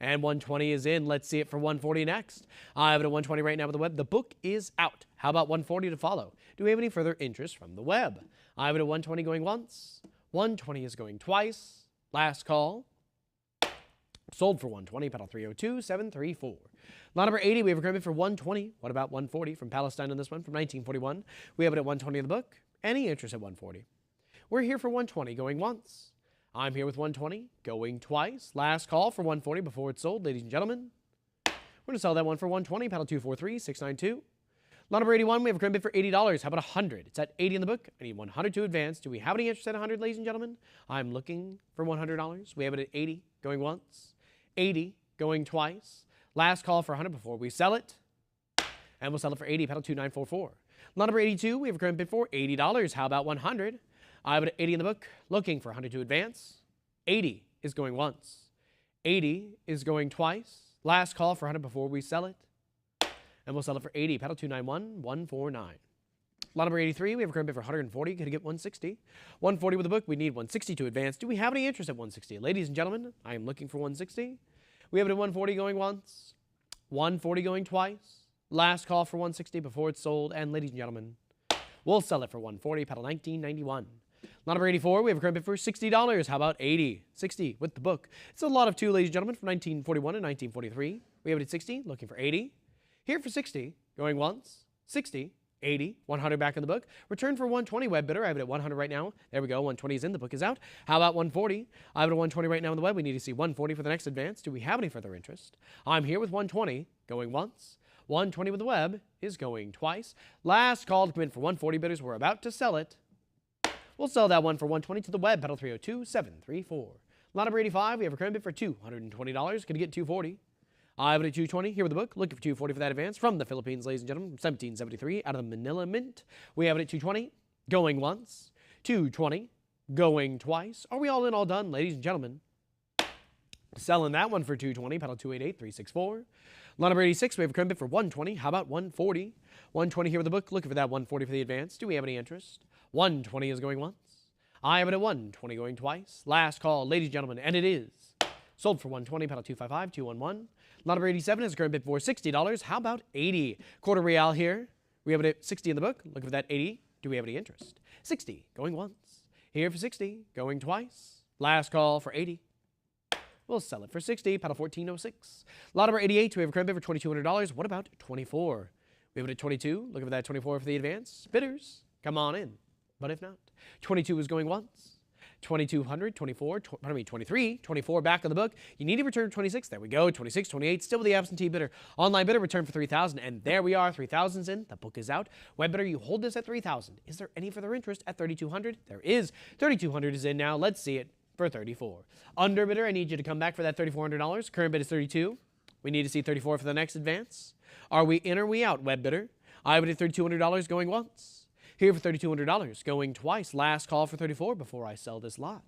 And 120 is in. Let's see it for 140 next. I have it at 120 right now with the web. The book is out. How about 140 to follow? Do we have any further interest from the web? I have it at 120 going once. 120 is going twice. Last call. Sold for 120. Paddle 302, 734. Lot number 80, we have a agreement for 120. What about 140 from Palestine on this one from 1941? We have it at 120 in the book. Any interest at 140? We're here for 120 going once. I'm here with 120 going twice. Last call for 140 before it's sold, ladies and gentlemen. We're going to sell that one for 120. Paddle 243, 692. Lot number 81, we have a current bid for $80. How about 100? It's at 80 in the book. I need 100 to advance. Do we have any interest at 100, ladies and gentlemen? I'm looking for $100. We have it at 80 going once. 80 going twice. Last call for 100 before we sell it. And we'll sell it for 80. Paddle 2944. Lot number 82, we have a current bid for $80. How about 100? I have it at 80 in the book. Looking for 100 to advance. 80 is going once. 80 is going twice. Last call for 100 before we sell it. And we'll sell it for 80. Paddle 291, 149. Lot number 83, we have a current bid for 140. Could I get 160? 140 with the book. We need 160 to advance. Do we have any interest at 160? Ladies and gentlemen, I am looking for 160. We have it at 140 going once. 140 going twice. Last call for 160 before it's sold. And ladies and gentlemen, we'll sell it for 140. Paddle 1991. Lot number 84, we have a current bid for $60. How about 80? 60 with the book. It's a lot of 2, ladies and gentlemen, from 1941 and 1943. We have it at 60, looking for 80. Here for 60, going once. 60, 80, 100 back in the book. Return for 120, web bidder. I have it at 100 right now. There we go. 120 is in. The book is out. How about 140? I have it at 120 right now on the web. We need to see 140 for the next advance. Do we have any further interest? I'm here with 120, going once. 120 with the web is going twice. Last call to come in for 140 bidders. We're about to sell it. We'll sell that one for 120 to the web. Paddle 302, 734. Lot number 85, we have a current bid for $220. Could you get 240? I have it at 220 here with the book. Looking for 240 for that advance from the Philippines, ladies and gentlemen, from 1773 out of the Manila Mint. We have it at 220, going once. 220, going twice. Are we all in, all done, ladies and gentlemen? Selling that one for 220, paddle 288, 364. Lot number 86, we have a current bid for 120. How about 140? 120 here with the book. Looking for that 140 for the advance. Do we have any interest? 120 is going once. I have it at 120 going twice. Last call, ladies and gentlemen, and it is sold for 120, paddle 255, 211. Lot number 87 is a current bid for $60. How about 80? Quarter real here. We have it at 60 in the book. Looking for that 80. Do we have any interest? 60 going once. Here for 60, going twice. Last call for 80. We'll sell it for 60, paddle 1406. Lot number 88, we have a current bid for $2,200. What about 24? We have it at 22. Looking for that 24 for the advance. Bidders, come on in. But if not, 22 is going once. 2200, 24, 23, 24 back on the book. You need to return 26. There we go. 26, 28, still with the absentee bidder. Online bidder, return for 3,000. And there we are. 3,000's in. The book is out. Web bidder, you hold this at 3,000. Is there any further interest at 3,200? There is. 3,200 is in now. Let's see it for 34. Under bidder, I need you to come back for that $3,400. Current bid is 32. We need to see 34 for the next advance. Are we in or are we out, web bidder? I have it at $3,200 going once. Here for $3,200, going twice. Last call for 34 before I sell this lot.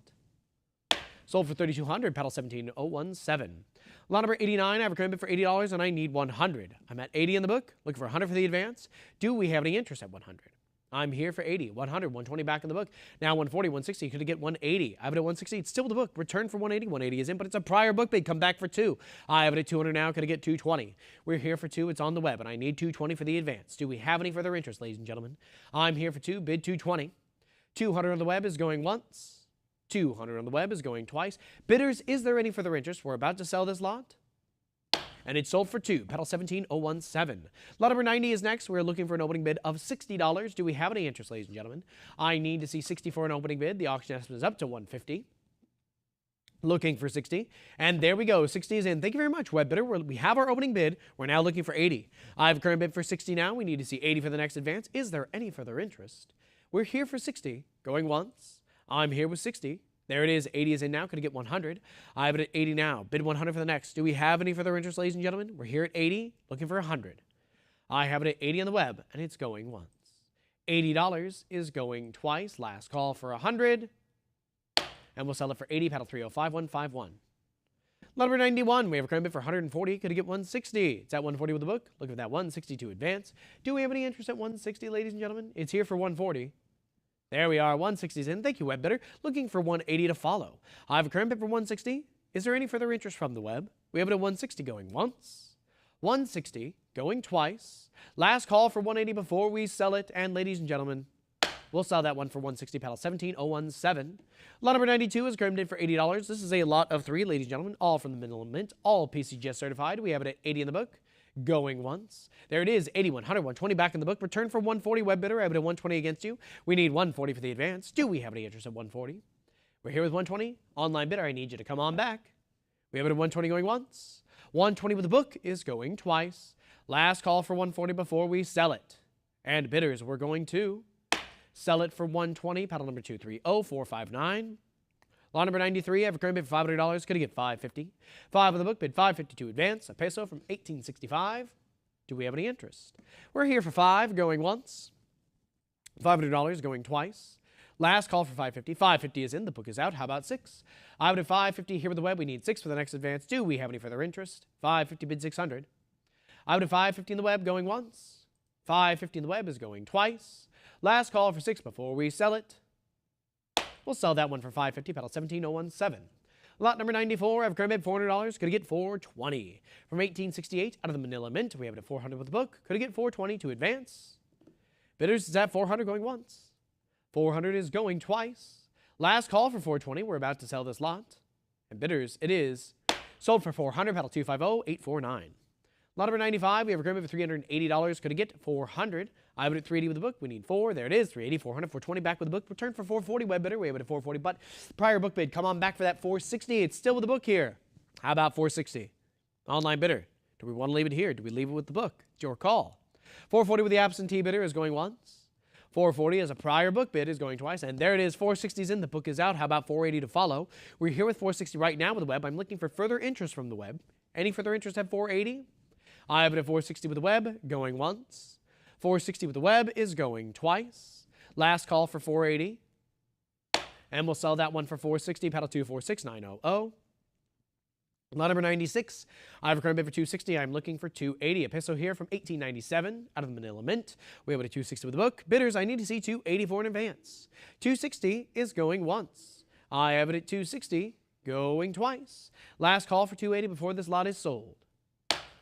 Sold for $3,200, paddle 17017. Lot number 89, I have a current bid for $80 and I need 100. I'm at 80 in the book, looking for 100 for the advance. Do we have any interest at 100? I'm here for 80, 100, 120 back in the book. Now 140, 160. Could it get 180? I have it at 160. It's still with the book. Return for 180. 180 is in, but it's a prior book bid. Come back for 2. I have it at 200 now. Could it get 220? We're here for 2. It's on the web, and I need 220 for the advance. Do we have any further interest, ladies and gentlemen? I'm here for 2. Bid 220. 200 on the web is going once. 200 on the web is going twice. Bidders, is there any further interest? We're about to sell this lot. And it's sold for 2. Pedal 17017. Lot number 90 is next. We're looking for an opening bid of $60. Do we have any interest, ladies and gentlemen? I need to see 60 for an opening bid. The auction estimate is up to 150. Looking for 60. And there we go. 60 is in. Thank you very much, web bidder. We have our opening bid. We're now looking for 80. I have a current bid for 60 now. We need to see 80 for the next advance. Is there any further interest? We're here for 60. Going once. I'm here with 60. There it is. 80 is in now. Could I get 100? I have it at 80 now. Bid 100 for the next. Do we have any further interest, ladies and gentlemen? We're here at 80, looking for 100. I have it at 80 on the web, and it's going once. $80 is going twice. Last call for 100. And we'll sell it for 80. Paddle 305151. Lot number 91. We have a current bid for 140. Could I get 160? It's at 140 with the book. Look at that 160 to advance. Do we have any interest at 160, ladies and gentlemen? It's here for 140. There we are, 160's in. Thank you, web bidder. Looking for 180 to follow. I have a current bid for 160. Is there any further interest from the web? We have it at 160 going once, 160 going twice. Last call for 180 before we sell it. And ladies and gentlemen, we'll sell that one for 160, paddle 17017. Lot number 92 is current bid for $80. This is a lot of 3, ladies and gentlemen, all from the minimum mint, all PCGS certified. We have it at 80 in the book. Going once. There it is, 80, 100, 120 back in the book. Return for 140, web bidder. I have it at 120 against you. We need 140 for the advance. Do we have any interest at 140? We're here with 120. Online bidder, I need you to come on back. We have it at 120 going once. 120 with the book is going twice. Last call for 140 before we sell it. And bidders, we're going to sell it for 120. Paddle number 230459. Lot number 93, I have a current bid for $500. Could I get 550? 5 on the book, bid 552 advance. A peso from 1865. Do we have any interest? We're here for 5, going once. $500 going twice. Last call for 550. 550 is in. The book is out. How about 6? I have it at 550 here with the web. We need 6 for the next advance. Do we have any further interest? 550 bid 600. I have it at 550 in the web going once. 550 in the web is going twice. Last call for 6 before we sell it. We'll sell that one for 550, paddle 17017. Lot number 94, I have a current bid $400. Could I get 420? From 1868 out of the Manila Mint, we have it at 400 with the book. Could I get 420 to advance? Bidders is at 400 going once. 400 is going twice. Last call for 420. We're about to sell this lot. And bidders, it is sold for 400, paddle 250849. Lot number 95, we have a current bid for $380. Could I get 400? I have it at 380 with the book. We need 4. There it is. 380, 400, 420 back with the book. Return for 440, web bidder. We have it at 440, but prior book bid. Come on back for that 460. It's still with the book here. How about 460? Online bidder. Do we want to leave it here? Do we leave it with the book? It's your call. 440 with the absentee bidder is going once. 440 as a prior book bid is going twice. And there it is. 460 is in. The book is out. How about 480 to follow? We're here with 460 right now with the web. I'm looking for further interest from the web. Any further interest at 480? I have it at 460 with the web, going once. 460 with the web is going twice. Last call for 480. And we'll sell that one for 460, paddle 246900. Lot number 96, I have a current bid for 260. I'm looking for 280. A peso here from 1897 out of the Manila Mint. We have it at 260 with the book. Bidders, I need to see 284 in advance. 260 is going once. I have it at 260, going twice. Last call for 280 before this lot is sold.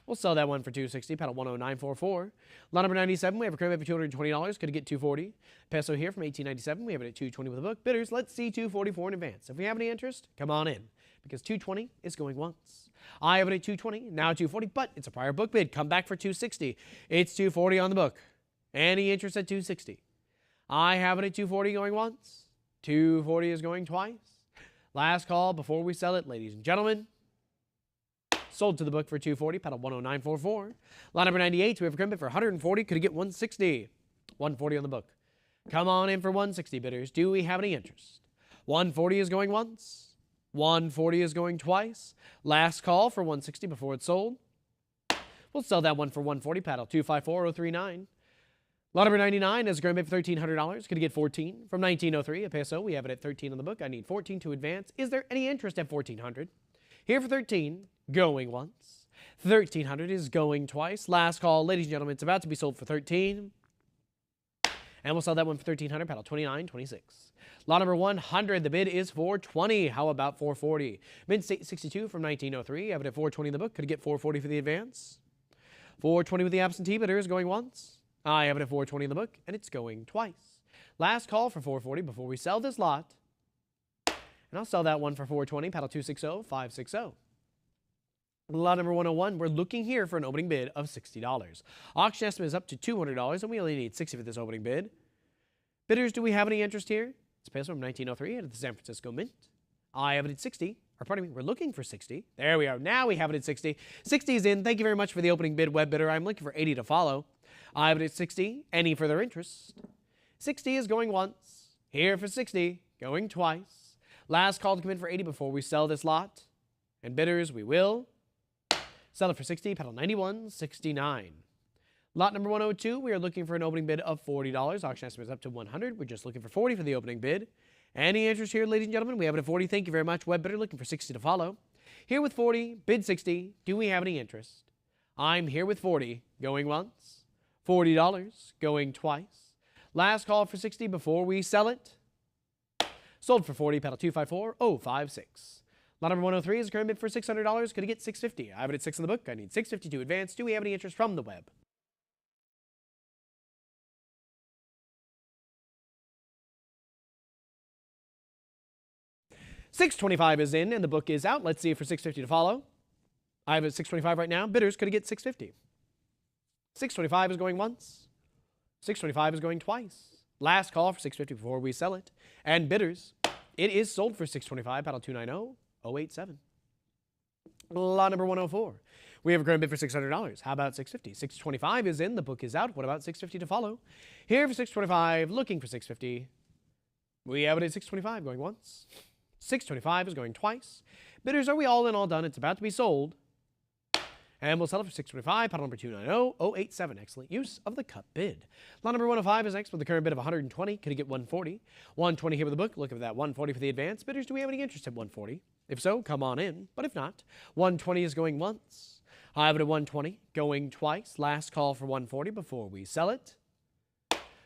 We'll sell that one for 260, paddle 10944. Lot number 97, we have a current bid for $220. Could it get 240? Peso here from 1897. We have it at 220 with the book. Bidders, let's see 244 in advance. If we have any interest, come on in, because 220 is going once. I have it at 220, now 240, but it's a prior book bid. Come back for 260. It's 240 on the book. Any interest at 260? I have it at 240 going once. 240 is going twice. Last call before we sell it, ladies and gentlemen. Sold to the book for 240, paddle 10944. Lot number 98, we have a current bid for 140. Could it get 160? 140 on the book. Come on in for 160, bidders. Do we have any interest? 140 is going once. 140 is going twice. Last call for 160 before it's sold. We'll sell that one for 140, paddle 254039. Lot number 99 is a current bid for $1,300. Could it get 14? From 1903, a peso. We have it at 13 on the book. I need 14 to advance. Is there any interest at 1400? Here for 13. Going once. 1300 is going twice. Last call, ladies and gentlemen, it's about to be sold for 13. And we'll sell that one for 1300, paddle 2926. Lot number 100, the bid is 420. How about 440? Mint State 62 from 1903. Have it at 420 in the book. Could it get 440 for the advance? 420 with the absentee bidders going once. I have it at 420 in the book, and it's going twice. Last call for 440 before we sell this lot. And I'll sell that one for 420, paddle 260, 560. Lot number 101, we're looking here for an opening bid of $60. Auction estimate is up to $200, and we only need 60 for this opening bid. Bidders, do we have any interest here? It's peso from 1903 at the San Francisco Mint. I have it at 60. Or pardon me, we're looking for 60. There we are. Now we have it at 60. 60 is in. Thank you very much for the opening bid, web bidder. I'm looking for 80 to follow. I have it at 60. Any further interest? 60 is going once. Here for 60, going twice. Last call to come in for 80 before we sell this lot. And bidders, we will sell it for 60, paddle 91.69. Lot number 102, we are looking for an opening bid of $40. Auction estimate is up to 100. We're just looking for 40 for the opening bid. Any interest here, ladies and gentlemen? We have it at 40. Thank you very much. Web bidder looking for 60 to follow. Here with 40, bid 60. Do we have any interest? I'm here with 40, going once. $40, going twice. Last call for 60 before we sell it. Sold for 40, paddle 254.056. Lot number 103 is a current bid for $600. Could it get $650? I have it at 6 in the book. I need $650 to advance. Do we have any interest from the web? $625 is in and the book is out. Let's see for $650 to follow. I have it at $625 right now. Bidders, could it get $650? $625 is going once. $625 is going twice. Last call for $650 before we sell it. And bidders, it is sold for $625, paddle 290.087. Lot number 104. We have a current bid for $600. How about $650? $625 is in. The book is out. What about $650 to follow? Here for $625, looking for $650. We have it at $625, going once. $625 is going twice. Bidders, are we all in, all done? It's about to be sold. And we'll sell it for $625, paddle number 290.087. Excellent use of the cut bid. Lot number 105 is next with a current bid of $120. Could he get $140? $120 here with the book. Looking for that $140 for the advance. Bidders, do we have any interest in $140? If so, come on in. But if not, $120 is going once. I have it at $120, going twice. Last call for $140 before we sell it.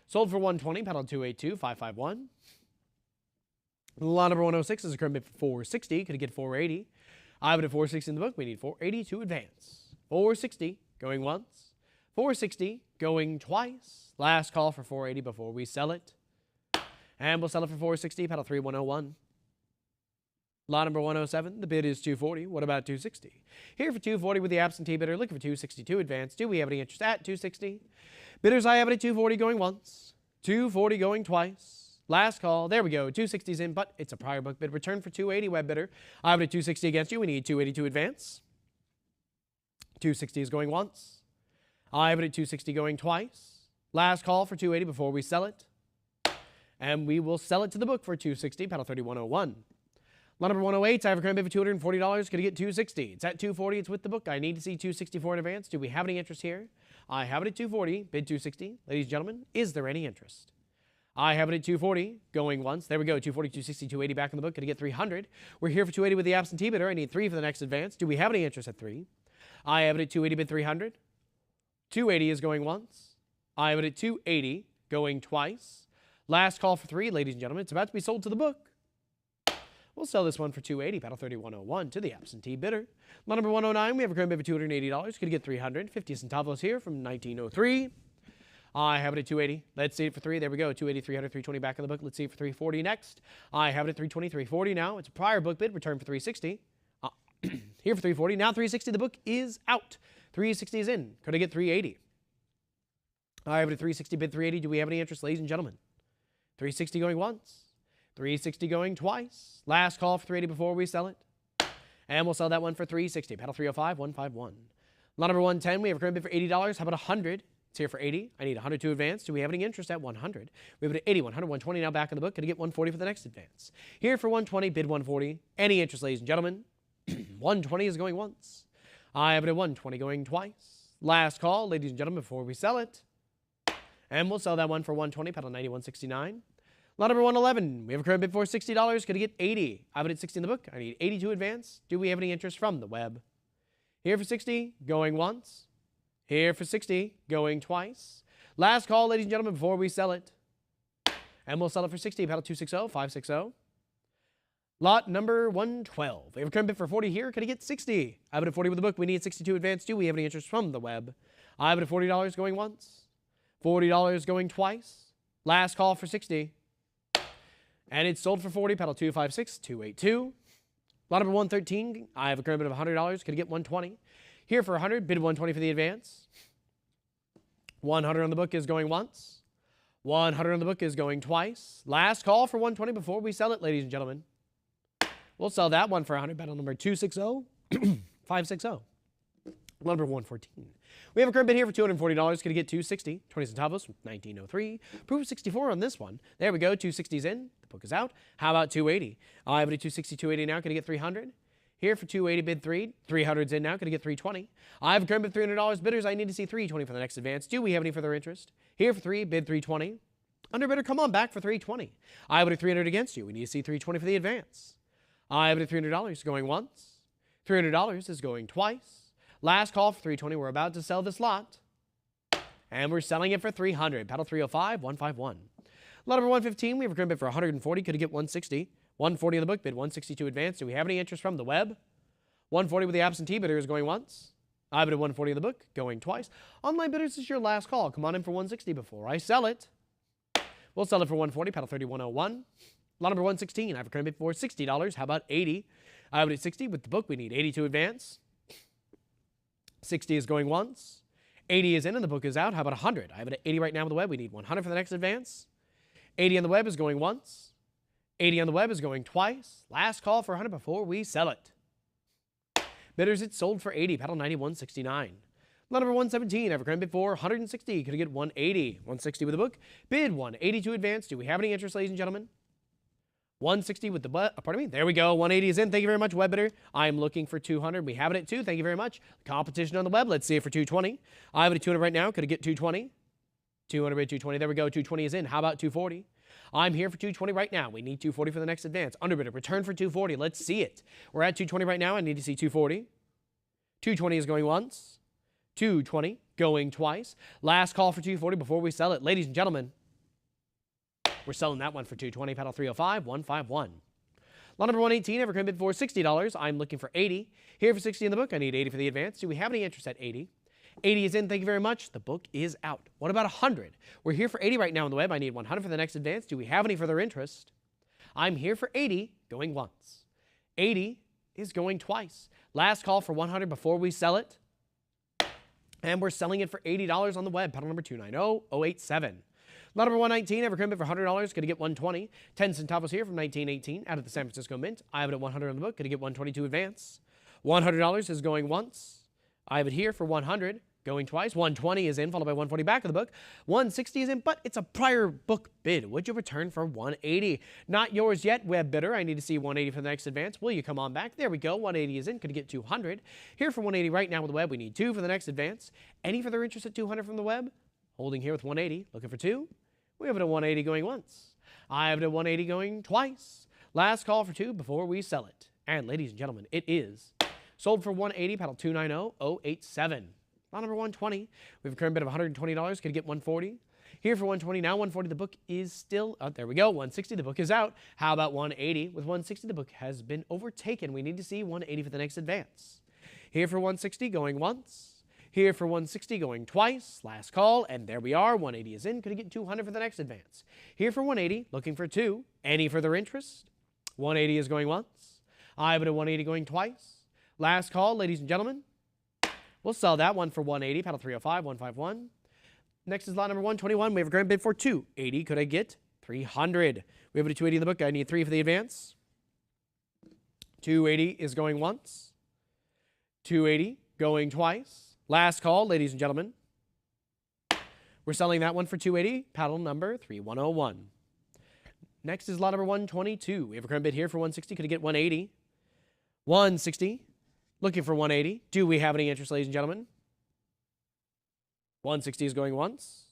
Sold for $120, paddle 282.551. Lot number 106 is a current bid for $460. Could it get $480? I have it at $460 in the book. We need $480 to advance. $460 going once. $460 going twice. Last call for $480 before we sell it. And we'll sell it for $460, paddle 3101. Lot number 107, the bid is $240. What about $260? Here for $240 with the absentee bidder, looking for $260 to advance. Do we have any interest at $260? Bidders, I have it at $240 going once. $240 going twice. Last call. There we go. 260's in, but it's a prior book bid. Return for $280, web bidder. I have it at $260 against you. We need $280 to advance. $260 is going once. I have it at $260 going twice. Last call for $280 before we sell it. And we will sell it to the book for $260, paddle 3101. Lot number 108, I have a current bid for $240. Could I get $260? It's at $240. It's with the book. I need to see $264 in advance. Do we have any interest here? I have it at $240, bid $260. Ladies and gentlemen, is there any interest? I have it at $240, going once. There we go, $240, $260, $280 back in the book. Could I get $300? We're here for $280 with the absentee bidder. I need $3 for the next advance. Do we have any interest at $3? I have it at $280, bid $300. $280 is going once. I have it at $280, going twice. Last call for $3, ladies and gentlemen. It's about to be sold to the book. We'll sell this one for $280, paddle 3101 to the absentee bidder. Lot number 109, we have a current bid for $280. Could you get $300? 50 centavos here from 1903. I have it at $280. Let's see it for $3. There we go. $280, $300, $320 back in the book. Let's see it for $340 next. I have it at $320, $340 now. It's a prior book bid. Return for $360. Here for $340. Now $360. The book is out. $360 is in. Could I get $380? I have it at $360, bid $380. Do we have any interest, ladies and gentlemen? $360 going once. $360 going twice. Last call for $380 before we sell it. And we'll sell that one for $360. Paddle 305.151. Lot number 110, we have a current bid for $80. How about $100? It's here for $80. I need $100 to advance. Do we have any interest at $100? We have it at $80, $100, $120 now back in the book. Can I get $140 for the next advance? Here for $120, bid $140. Any interest, ladies and gentlemen? $120 is going once. I have it at $120 going twice. Last call, ladies and gentlemen, before we sell it. And we'll sell that one for $120, paddle 91.69. Lot number 111, we have a current bid for $60. Could I get $80? I have it at $60 in the book. I need $80 to advance. Do we have any interest from the web? Here for $60, going once. Here for $60, going twice. Last call, ladies and gentlemen, before we sell it. And we'll sell it for 60, paddle 260, 560. Lot number 112. We have a current bid for 40 here. Can I get 60? I have it at 40 with the book. We need 62 advance. Do we have any interest from the web? I have it at $40 going once. $40 going twice. Last call for 60. And it's sold for 40. Paddle 256, 282. Lot number 113. I have a current bid of $100. Can I get 120? Here for 100. Bid 120 for the advance. 100 on the book is going once. 100 on the book is going twice. Last call for 120 before we sell it, ladies and gentlemen. We'll sell that one for 100. Battle number 260, 560. Number 114. We have a current bid here for $240. Can I get 260? 20 centavos, 1903. Proof of 64 on this one. There we go. 260's in. The book is out. How about 280? I have it at 260, 280 now. Can I get 300? Here for 280, bid 3. 300's in now. Can I get 320? I have a current bid $300. Bidders, I need to see 320 for the next advance. Do we have any further interest? Here for 3, bid 320. Underbidder, come on back for 320. I have it at 300 against you. We need to see 320 for the advance. I have it at $300 going once. $300 is going twice. Last call for 320. We're about to sell this lot. And we're selling it for 300. Paddle 305, 151. Lot number 115. We have a current bid for 140. Could it get 160? 140 on the book bid, 162 advance. Do we have any interest from the web? 140 with the absentee bidder is going once. I have it at 140 on the book, going twice. Online bidders, this is your last call. Come on in for 160 before I sell it. We'll sell it for 140. Paddle 3101. Lot number 116, I have a current bid for $60. How about 80? I have it at 60 with the book. We need 80 to advance. 60 is going once. 80 is in and the book is out. How about 100? I have it at 80 right now with the web. We need 100 for the next advance. 80 on the web is going once. 80 on the web is going twice. Last call for 100 before we sell it. Bidders, it's sold for 80. Paddle 9169. Lot number 117, I have a current bid for 160. Could I get 180? 160 with the book. Bid 180 to advance. Do we have any interest, ladies and gentlemen? 160 with the pardon me. There we go. 180 is in. Thank you very much, web bidder. I'm looking for 200. We have it at 2. Thank you very much. Competition on the web. Let's see it for 220. I have it at 200 right now. Could I get 220? 200 bid 220. There we go. 220 is in. How about 240? I'm here for 220 right now. We need 240 for the next advance. Underbidder, return for 240. Let's see it. We're at 220 right now. I need to see 240. 220 is going once. 220 going twice. Last call for 240 before we sell it. Ladies and gentlemen, we're selling that one for 220. Paddle 305, 151. Lot number 118, I have a current bid for $60. I'm looking for 80. Here for 60 in the book. I need 80 for the advance. Do we have any interest at 80? 80 is in. Thank you very much. The book is out. What about 100? We're here for 80 right now on the web. I need 100 for the next advance. Do we have any further interest? I'm here for 80 going once. 80 is going twice. Last call for 100 before we sell it. And we're selling it for $80 on the web. Paddle number 290087. Lot number 119, I have a current bid for $100. Going to get 120. 10 centavos here from 1918 out of the San Francisco Mint. I have it at 100 on the book. Going to get 122 advance. $100 is going once. I have it here for 100. Going twice. 120 is in, followed by 140 back of the book. 160 is in, but it's a prior book bid. Would you return for 180? Not yours yet, web bidder. I need to see 180 for the next advance. Will you come on back? There we go. 180 is in. Could get 200. Here for 180 right now with the web. We need 2 for the next advance. Any further interest at 200 from the web? Holding here with 180. Looking for 2. We have it at 180 going once. I have it at 180 going twice. Last call for 2 before we sell it. And ladies and gentlemen, it is sold for 180. Paddle 290087. Lot number 120. We have a current bid of $120. Could get 140. Here for 120. Now 140. The book is still out. There we go. 160. The book is out. How about 180? With 160, the book has been overtaken. We need to see 180 for the next advance. Here for 160 going once. Here for 160 going twice. Last call. And there we are. 180 is in. Could get 200 for the next advance. Here for 180. Looking for 2. Any further interest? 180 is going once. I have it at 180 going twice. Last call, ladies and gentlemen. We'll sell that one for 180. Paddle 305, 151. Next is lot number 121. We have a current bid for 280. Could I get 300? We have it at 280 in the book. I need 3 for the advance. 280 is going once. 280 going twice. Last call, ladies and gentlemen. We're selling that one for 280. Paddle number 3101. Next is lot number 122. We have a current bid here for 160. Could I get 180? 160. Looking for 180. Do we have any interest, ladies and gentlemen? 160 is going once.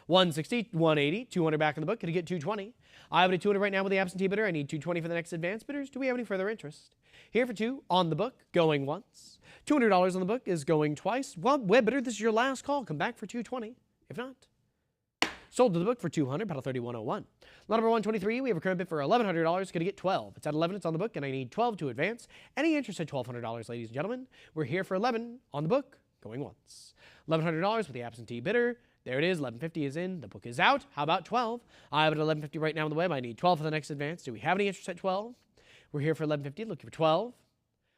160, 180, 200 back in the book. Could I get 220? I have it at 200 right now with the absentee bidder. I need 220 for the next advance. Bidders, do we have any further interest? Here for 2 on the book, going once. $200 on the book is going twice. Well, web bidder, this is your last call. Come back for 220. If not, Sold to the book for $200, paddle 3101. Lot number 123, we have a current bid for $1,100. Going to get 12. It's at 11, it's on the book, and I need 12 to advance. Any interest at $1,200, ladies and gentlemen? We're here for 11 on the book, going once. $1,100 with the absentee bidder. There it is, 1150 is in, the book is out. How about 12? I have it at 1150 right now on the web. I need 12 for the next advance. Do we have any interest at 12? We're here for 1150, looking for 12.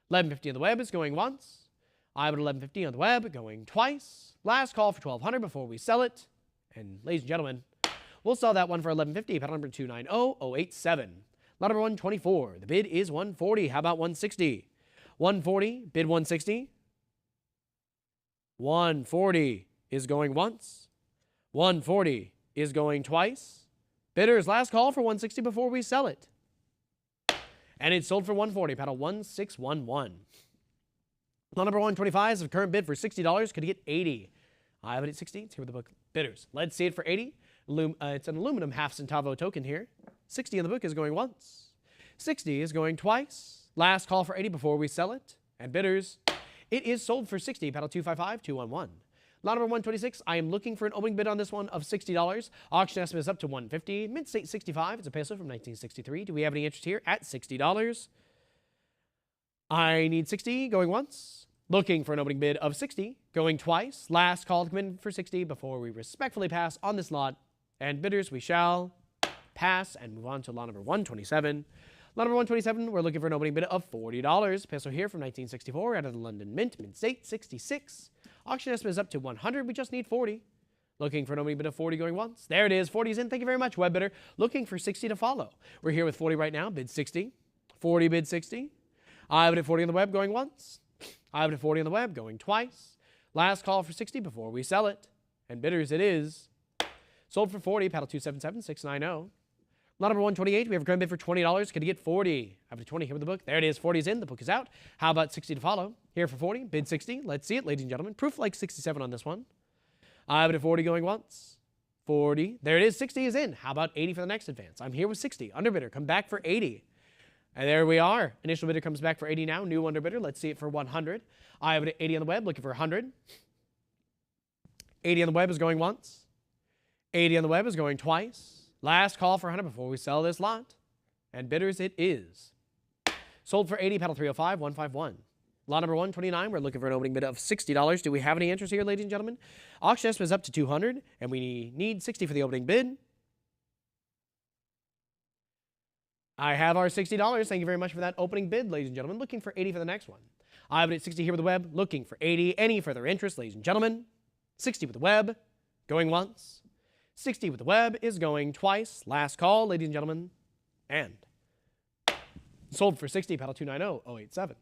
1150 on the web is going once. I have it at 1150 on the web, going twice. Last call for 1200 before we sell it. And ladies and gentlemen, we'll sell that one for 1150, paddle number 290087. Lot number 124, the bid is 140. How about 160? 140, bid 160. 140 is going once. 140 is going twice. Bidders, last call for 160 before we sell it. And it's sold for 140, paddle 1611. Lot number 125 is a current bid for $60. Could get 80. I have it at 60. It's here with the book. Bidders, let's see it for 80. It's an aluminum half centavo token here. 60 in the book is going once. 60 is going twice. Last call for 80 before we sell it. And bidders, it is sold for 60, paddle 255211. Lot number 126, I am looking for an opening bid on this one of $60. Auction estimate is up to $150. Mid-state 65. It's a peso from 1963. Do we have any interest here at $60? I need 60 going once. Looking for an opening bid of 60 going twice. Last call to come in for 60 before we respectfully pass on this lot. And bidders, we shall pass and move on to lot number 127. Lot number 127, we're looking for an opening bid of $40. Peso here from 1964 out of the London Mint, mid-state 66. Auction estimate is up to 100. We just need 40. Looking for an opening bid of 40 going once. There it is. 40 is in. Thank you very much, web bidder. Looking for 60 to follow. We're here with 40 right now. Bid 60. 40 bid 60. I have it at 40 on the web going once. I have it at 40 on the web going twice. Last call for 60 before we sell it. And bidders, it is sold for 40. Paddle 277690. Lot number 128, we have a current bid for $20. Could you get 40? I have a 20 here with the book. There it is. 40 is in. The book is out. How about 60 to follow? Here for 40. Bid 60. Let's see it, ladies and gentlemen. Proof like 67 on this one. I have it at 40 going once. 40. There it is. 60 is in. How about 80 for the next advance? I'm here with 60. Underbidder, come back for 80. And there we are. Initial bidder comes back for 80 now. New underbidder. Let's see it for 100. I have it at 80 on the web. Looking for 100. 80 on the web is going once. 80 on the web is going twice. Last call for 100 before we sell this lot. And bidders, it is sold for 80, paddle 305, 151. Lot number 129, we're looking for an opening bid of $60. Do we have any interest here, ladies and gentlemen? Auction estimate is up to 200, and we need 60 for the opening bid. I have our $60. Thank you very much for that opening bid, ladies and gentlemen. Looking for 80 for the next one. I have it at 60 here with the web. Looking for 80. Any further interest, ladies and gentlemen? 60 with the web. Going once. 60 with the web is going twice. Last call, ladies and gentlemen. And sold for 60, paddle 290087.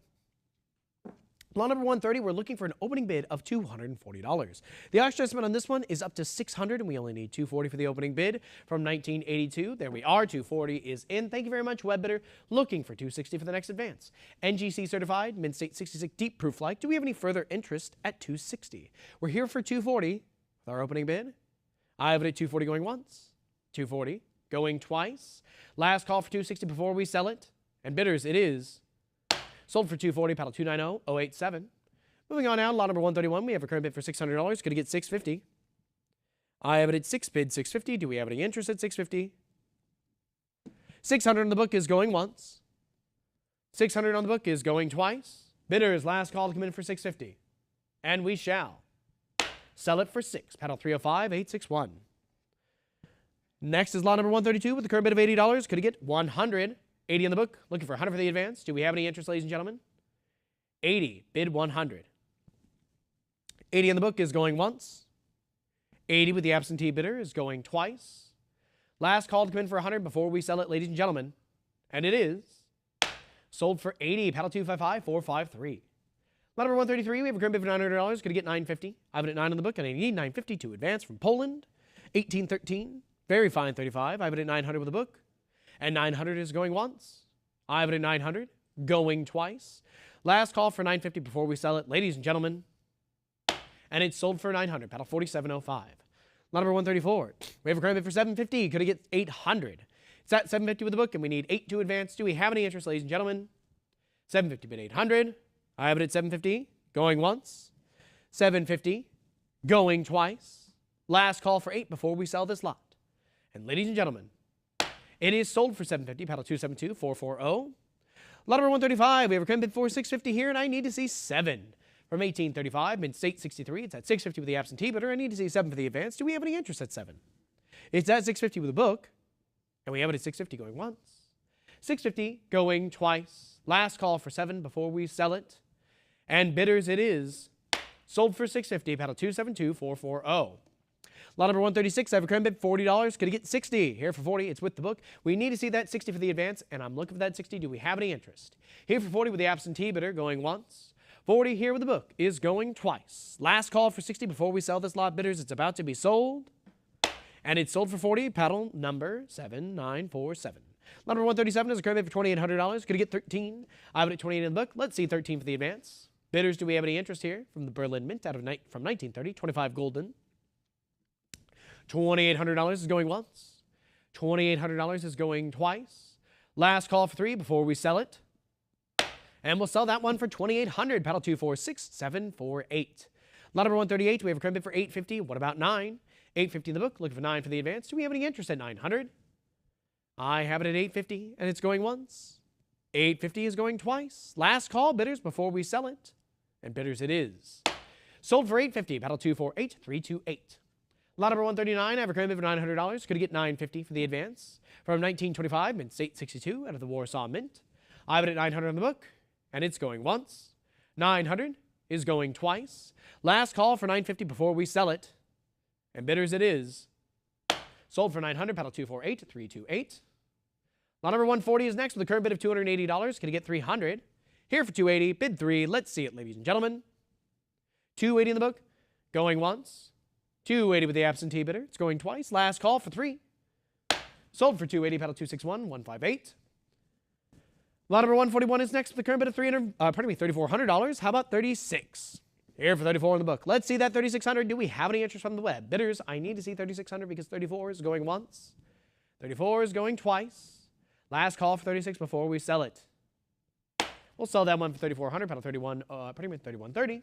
Lot number 130, we're looking for an opening bid of $240. The auction estimate on this one is up to $600, and we only need $240 for the opening bid from 1982. There we are. $240 is in. Thank you very much, web bidder. Looking for $260 for the next advance. NGC certified, mid-state 66 deep proof like. Do we have any further interest at $260? We're here for $240 with our opening bid. I have it at $240 going once. $240 going twice. Last call for $260 before we sell it. And bidders, it is sold for $240, paddle 290087. Moving on now, lot number 131, we have a current bid for $600. Going to get $650. I have it at 6 bid $650. Do we have any interest at $650? $600 on the book is going once. $600 on the book is going twice. Bidders, last call to come in for $650. And we shall sell it for 6, paddle 305861. Next is lot number 132 with a current bid of $80. Could you get 100? 80 in the book. Looking for 100 for the advance. Do we have any interest, ladies and gentlemen? 80, bid 100. 80 in the book is going once. 80 with the absentee bidder is going twice. Last call to come in for 100 before we sell it, ladies and gentlemen. And it is sold for 80, paddle 255453. Lot number 133, we have a current bid for $900. Could you get 950? I have it at 9 in the book, and I need 950 to advance from Poland. 1813, very fine 35. I have it at 900 with the book. And 900 is going once. I have it at 900, going twice. Last call for 950 before we sell it, ladies and gentlemen. And it's sold for 900, paddle 4705. Lot number 134, we have a current bid for 750. Could I get 800? It's at 750 with the book, and we need 8 to advance. Do we have any interest, ladies and gentlemen? 750 bid 800. I have it at 750, going once. 750, going twice. Last call for 8 before we sell this lot. And ladies and gentlemen, it is sold for $750, paddle 272440. Lot number 135, we have a current bid for $650 here, and I need to see 7. From 1835, mid-state 63, it's at $650 with the absentee bidder. I need to see 7 for the advance. Do we have any interest at 7? It's at $650 with a book, and we have it at $650 going once. $650 going twice. Last call for 7 before we sell it. And bidders it is. Sold for $650, paddle 272440. Lot number 136, I have a current bid $40. Could I get 60? Here for 40, it's with the book. We need to see that 60 for the advance, and I'm looking for that 60. Do we have any interest? Here for 40 with the absentee bidder going once. 40 here with the book is going twice. Last call for 60 before we sell this lot, bidders. It's about to be sold. And it's sold for 40, paddle number 7947. Lot number 137 is a current bid for $2,800. Could I get 13? I have it at 28 in the book. Let's see 13 for the advance. Bidders, do we have any interest here? From the Berlin Mint from 1930, 25 golden. $2,800 is going once. $2,800 is going twice. Last call for 3 before we sell it. And we'll sell that one for $2,800. Paddle 246748. Lot number 138, we have a current bid for $850. What about 9? $850 in the book. Looking for 9 for the advance. Do we have any interest at $900? I have it at $850, and it's going once. $850 is going twice. Last call, bidders, before we sell it. And bidders it is. Sold for $850. Paddle 248328. Lot number 139, I have a current bid for $900. Could I get $950 for the advance? From 1925, Mint State 62, out of the Warsaw Mint. I have it at $900 in the book, and it's going once. $900 is going twice. Last call for $950 before we sell it. And bidders it is. Sold for $900, paddle 248328. Lot number 140 is next with a current bid of $280. Can I get $300? Here for $280, bid 3. Let's see it, ladies and gentlemen. $280 in the book, going once. $280 with the absentee bidder. It's going twice. Last call for 3. Sold for $280, paddle 261158. Lot number 141 is next with the current bid of $3,400. How about 36? Here for 34 in the book. Let's see that 3,600. Do we have any interest from the web? Bidders, I need to see 3,600 because 34 is going once. 34 is going twice. Last call for 36 before we sell it. We'll sell that one for 3,400, paddle 3130.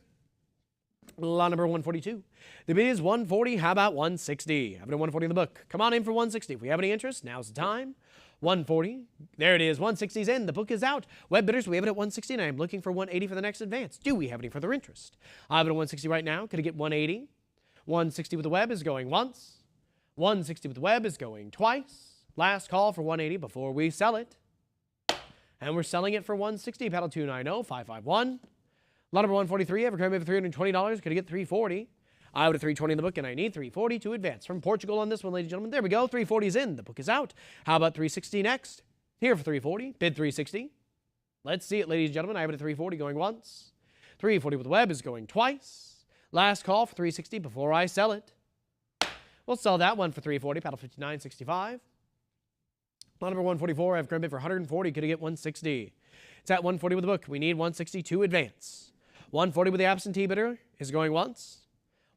Lot number 142. The bid is 140. How about 160? I have it at 140 in the book. Come on in for 160. If we have any interest, now's the time. 140. There it is. 160's in. The book is out. Web bidders, we have it at 160, and I'm looking for 180 for the next advance. Do we have any further interest? I have it at 160 right now. Could I get 180? 160 with the web is going once. 160 with the web is going twice. Last call for 180 before we sell it. And we're selling it for 160. Paddle 290551. Lot number 143, I have a current bid for $320. Could I get 340? I have it at 320 in the book, and I need 340 to advance. From Portugal on this one, ladies and gentlemen. There we go. 340 is in. The book is out. How about 360 next? Here for 340. Bid 360. Let's see it, ladies and gentlemen. I have it at 340 going once. 340 with the web is going twice. Last call for 360 before I sell it. We'll sell that one for 340. Paddle 5965. Lot number 144, I have a current bid for 140. Could I get 160? It's at 140 with the book. We need 160 to advance. 140 with the absentee bidder is going once.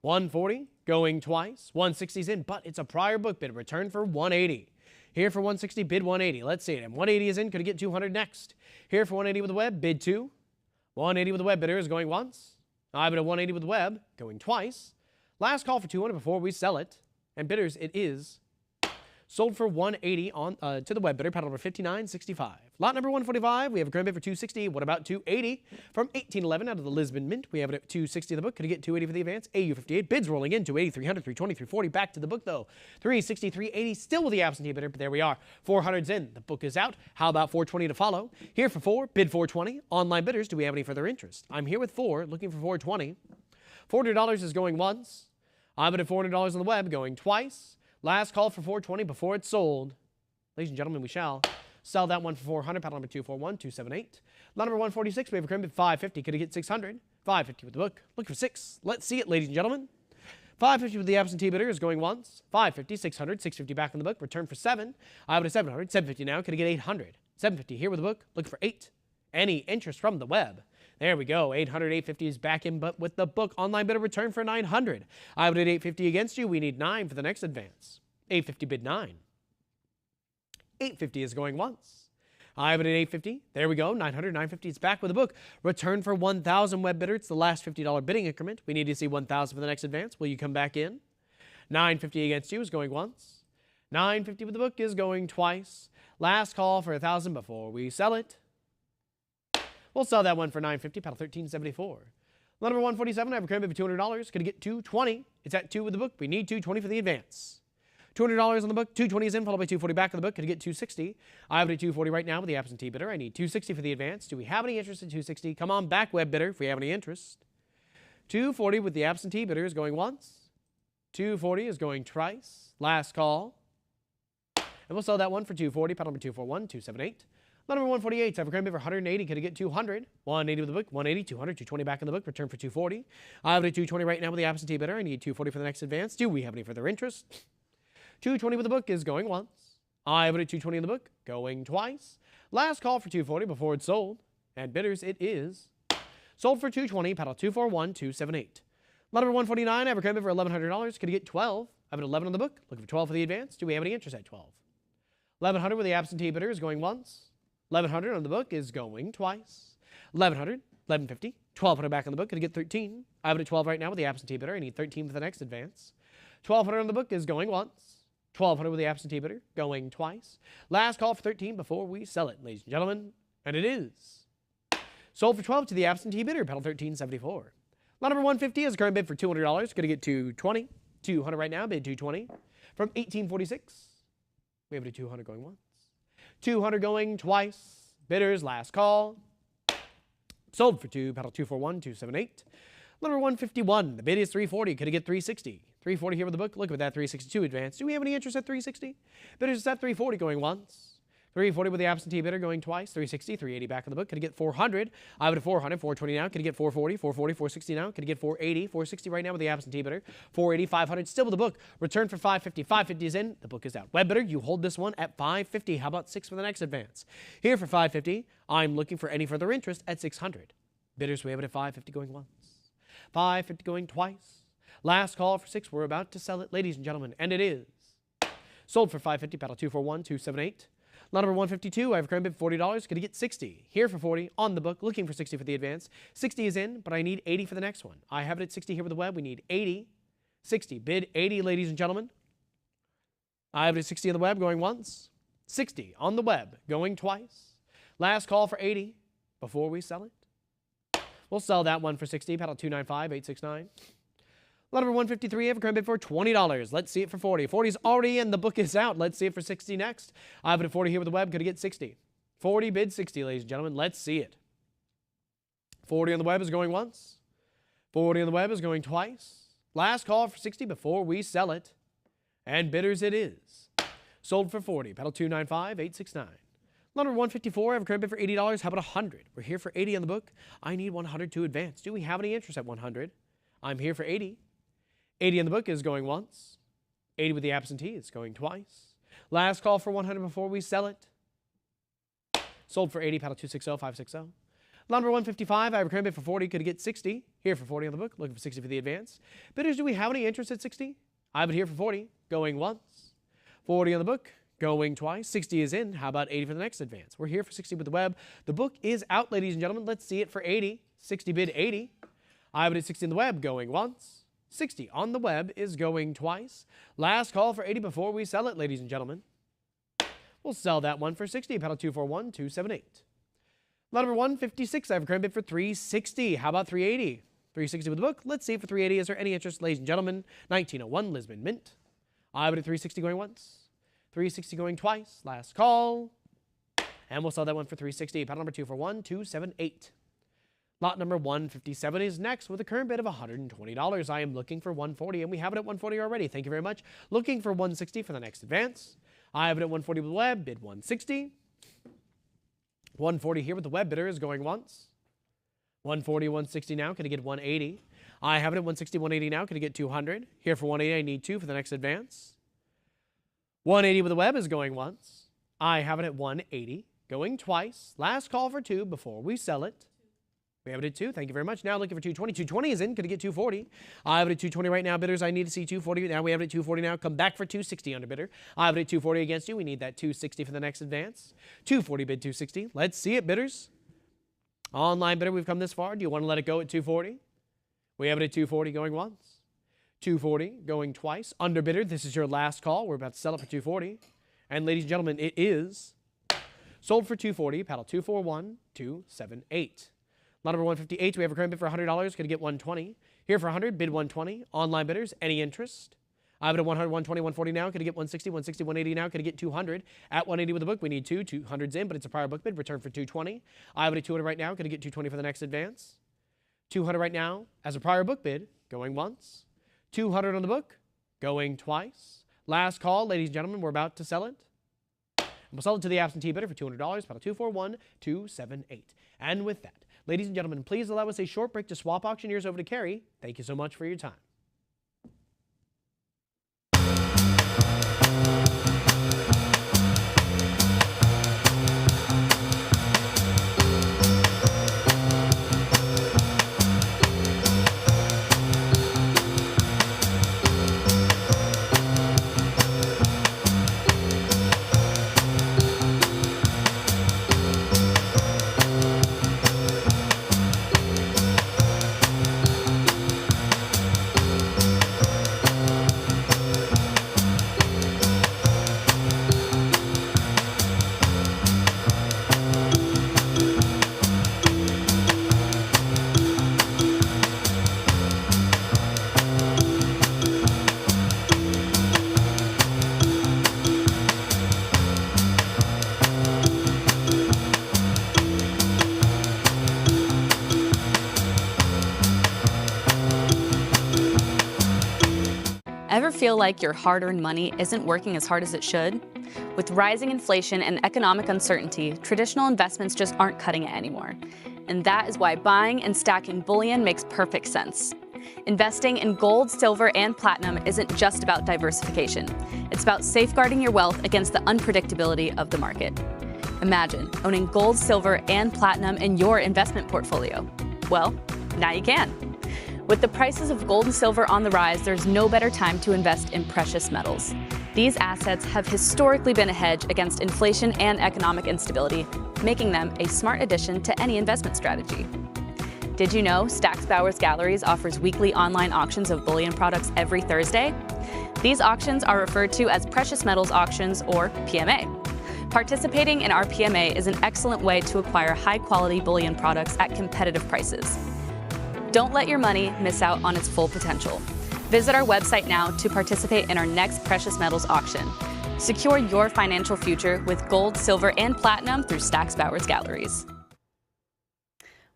140 going twice. 160's in, but it's a prior book bid. Return for 180. Here for 160, bid 180. Let's see it. And 180 is in. Could I get 200 next? Here for 180 with the web, bid 2. 180 with the web bidder is going once. I have it at 180 with the web, going twice. Last call for 200 before we sell it. And bidders, it is sold for 180 on to the web bidder, paddle number 5965. Lot number 145, we have a current bid for 260. What about 280? From 1811 out of the Lisbon Mint, we have it at 260 in the book. Could I get 280 for the advance? AU58, bids rolling in, 280, 300, 320, 340. Back to the book though. 360, 380, still with the absentee bidder, but there we are. 400's in, the book is out. How about 420 to follow? Here for 4, bid 420. Online bidders, do we have any further interest? I'm here with 4, looking for 420. $400 is going once. I'm at $400 on the web, going twice. Last call for 420 before it's sold. Ladies and gentlemen, we shall sell that one for 400. Paddle number 241278. Lot number 146, we have a current bid 550. Could I get 600? 550 with the book. Look for 6. Let's see it, ladies and gentlemen. 550 with the absentee bidder is going once. 550, 600, 650 back in the book. Return for 7. I have it at 700. 750 now. Could I get 800? 750 here with the book. Looking for 8. Any interest from the web? There we go. 800, 850 is back in, but with the book. Online bidder return for 900. I have it at 850 against you. We need 9 for the next advance. 850 bid 9. 850 is going once. I have it at 850. There we go. 900, 950. It's back with the book. Return for 1,000 web bidder. It's the last $50 bidding increment. We need to see 1,000 for the next advance. Will you come back in? 950 against you is going once. 950 with the book is going twice. Last call for 1,000 before we sell it. We'll sell that one for 950, paddle 1374. Lot number 147, I have a current bid for $200. Could get 220. It's at 2 with the book. We need 220 for the advance. $200 on the book, 220 is in, followed by 240 back on the book. Could get 260. I have it at 240 right now with the absentee bidder. I need 260 for the advance. Do we have any interest in 260? Come on back, web bidder, if we have any interest. 240 with the absentee bidder is going once. 240 is going twice. Last call. And we'll sell that one for 240, paddle number 241, 278. Lot number 148, I have a current bid for 180. Could it get 200? 180 with the book, 180, 200, 220 back in the book, return for 240. I have it at 220 right now with the absentee bidder. I need 240 for the next advance. Do we have any further interest? 220 with the book is going once. I have it at 220 in the book, going twice. Last call for 240 before it's sold. And bidders, it is sold for 220, paddle 241, 278. Lot number 149, I have a current bid for $1,100. Could it get 12? I have an 11 on the book, looking for 12 for the advance. Do we have any interest at 12? 1,100 with the absentee bidder is going once. 1,100 on the book is going twice. 1,100, 1,150, 1,200 back on the book. Could it get 13? I have it at 12 right now with the absentee bidder. I need 13 for the next advance. 1,200 on the book is going once. 1,200 with the absentee bidder, going twice. Last call for 13 before we sell it, ladies and gentlemen. And it is sold for 12 to the absentee bidder, paddle 1374. Lot number 150 is a current bid for $200. Going to get 220. 200 right now, bid 220. From 1846, we have it at 200 going once. 200 going twice. Bidders, last call. Sold for 2, paddle 241, 278. Number 151, the bid is 340. Could it get 360? 340 here with the book. Look at that 362 advance. Do we have any interest at 360? Bidders at 340 going once. 340 with the absentee bidder going twice. 360, 380 back on the book. Could it get 400? I have it at 400, 420 now. Could it get 440, 440, 460 now? Could it get 480, 460 right now with the absentee bidder? 480, 500 still with the book. Return for 550. 550 is in. The book is out. Web bidder, you hold this one at 550. How about 6 for the next advance? Here for 550. I'm looking for any further interest at 600. Bidders, we have it at 550 going once. 550 going twice. Last call for 6. We're about to sell it, ladies and gentlemen, and it is sold for 550. Paddle 241, 278. Lot number 152, I have a current bid for $40. Could it get 60? Here for 40, on the book, looking for 60 for the advance. 60 is in, but I need 80 for the next one. I have it at 60 here with the web. We need 80. 60, bid 80, ladies and gentlemen. I have it at 60 on the web, going once. 60 on the web, going twice. Last call for 80 before we sell it. We'll sell that one for 60, paddle 295, 869. Lot number 153, I have a current bid for $20. Let's see it for 40. 40 is already in. The book is out. Let's see it for 60 next. I have it at 40 here with the web. Could it get 60? 40, bid 60, ladies and gentlemen. Let's see it. 40 on the web is going once. 40 on the web is going twice. Last call for 60 before we sell it. And bidders, it is sold for 40. Paddle 295, 869. Lot number 154, I have a current bid for $80. How about 100? We're here for 80 on the book. I need 100 to advance. Do we have any interest at 100? I'm here for 80. 80 in the book is going once. 80 with the absentee is going twice. Last call for 100 before we sell it. Sold for 80, paddle 260, 560. Lot number 155, I have a current bid for 40. Could it get 60? Here for 40 on the book. Looking for 60 for the advance. Bidders, do we have any interest at 60? I have it here for 40. Going once. 40 on the book. Going twice. 60 is in. How about 80 for the next advance? We're here for 60 with the web. The book is out, ladies and gentlemen. Let's see it for 80. 60 bid 80. I have it at 60 in the web. Going once. 60 on the web is going twice. Last call for 80 before we sell it, ladies and gentlemen. We'll sell that one for 60. Paddle 241, 278. Lot number 156, I have a current bid for 360. How about 380? 360 with the book. Let's see for 380. Is there any interest, ladies and gentlemen? 1901 Lisbon Mint. I have it at 360 going once. 360 going twice. Last call. And we'll sell that one for 360. Paddle number 241, 278. Lot number 157 is next with a current bid of $120. I am looking for 140, and we have it at 140 already. Thank you very much. Looking for 160 for the next advance. I have it at 140 with the web, bid 160. 140 here with the web bidder is going once. 140, 160 now. Can I get 180? I have it at 160, 180 now. Can I get 200? Here for 180, I need 2 for the next advance. 180 with the web is going once. I have it at 180, going twice. Last call for 2 before we sell it. We have it at 2. Thank you very much. Now looking for 220. 220 is in. Could it get 240? I have it at 220 right now, bidders. I need to see 240. Now we have it at 240 now. Come back for 260 under bidder. I have it at 240 against you. We need that 260 for the next advance. 240 bid 260. Let's see it, bidders. Online bidder, we've come this far. Do you want to let it go at 240? We have it at 240 going once. 240 going twice. Underbidder, this is your last call. We're about to sell it for 240. And ladies and gentlemen, it is sold for 240. Paddle 241278. Lot number 158. We have a current bid for $100. Going to get 120. Here for 100, bid 120. Online bidders, any interest? I have it at 100, 120, 140 now. Could it get 160, 160, 180 now? Could it get 200? At 180 with the book, we need 200's in, but it's a prior book bid. Return for 220. I have it at 200 right now. Could it get 220 for the next advance? 200 right now as a prior book bid, going once. 200 on the book, going twice. Last call, ladies and gentlemen, we're about to sell it. And we'll sell it to the absentee bidder for $200, paddle 241278. And with that, ladies and gentlemen, please allow us a short break to swap auctioneers over to Carrie. Thank you so much for your time.
Ever feel like your hard-earned money isn't working as hard as it should? With rising inflation and economic uncertainty, traditional investments just aren't cutting it anymore. And that is why buying and stacking bullion makes perfect sense. Investing in gold, silver, and platinum isn't just about diversification. It's about safeguarding your wealth against the unpredictability of the market. Imagine owning gold, silver, and platinum in your investment portfolio. Well, now you can. With the prices of gold and silver on the rise, there's no better time to invest in precious metals. These assets have historically been a hedge against inflation and economic instability, making them a smart addition to any investment strategy. Did you know Stack's Bowers Galleries offers weekly online auctions of bullion products every Thursday? These auctions are referred to as precious metals auctions, or PMA. Participating in our PMA is an excellent way to acquire high-quality bullion products at competitive prices. Don't let your money miss out on its full potential. Visit our website now to participate in our next precious metals auction. Secure your financial future with gold, silver, and platinum through Stack's Bowers Galleries.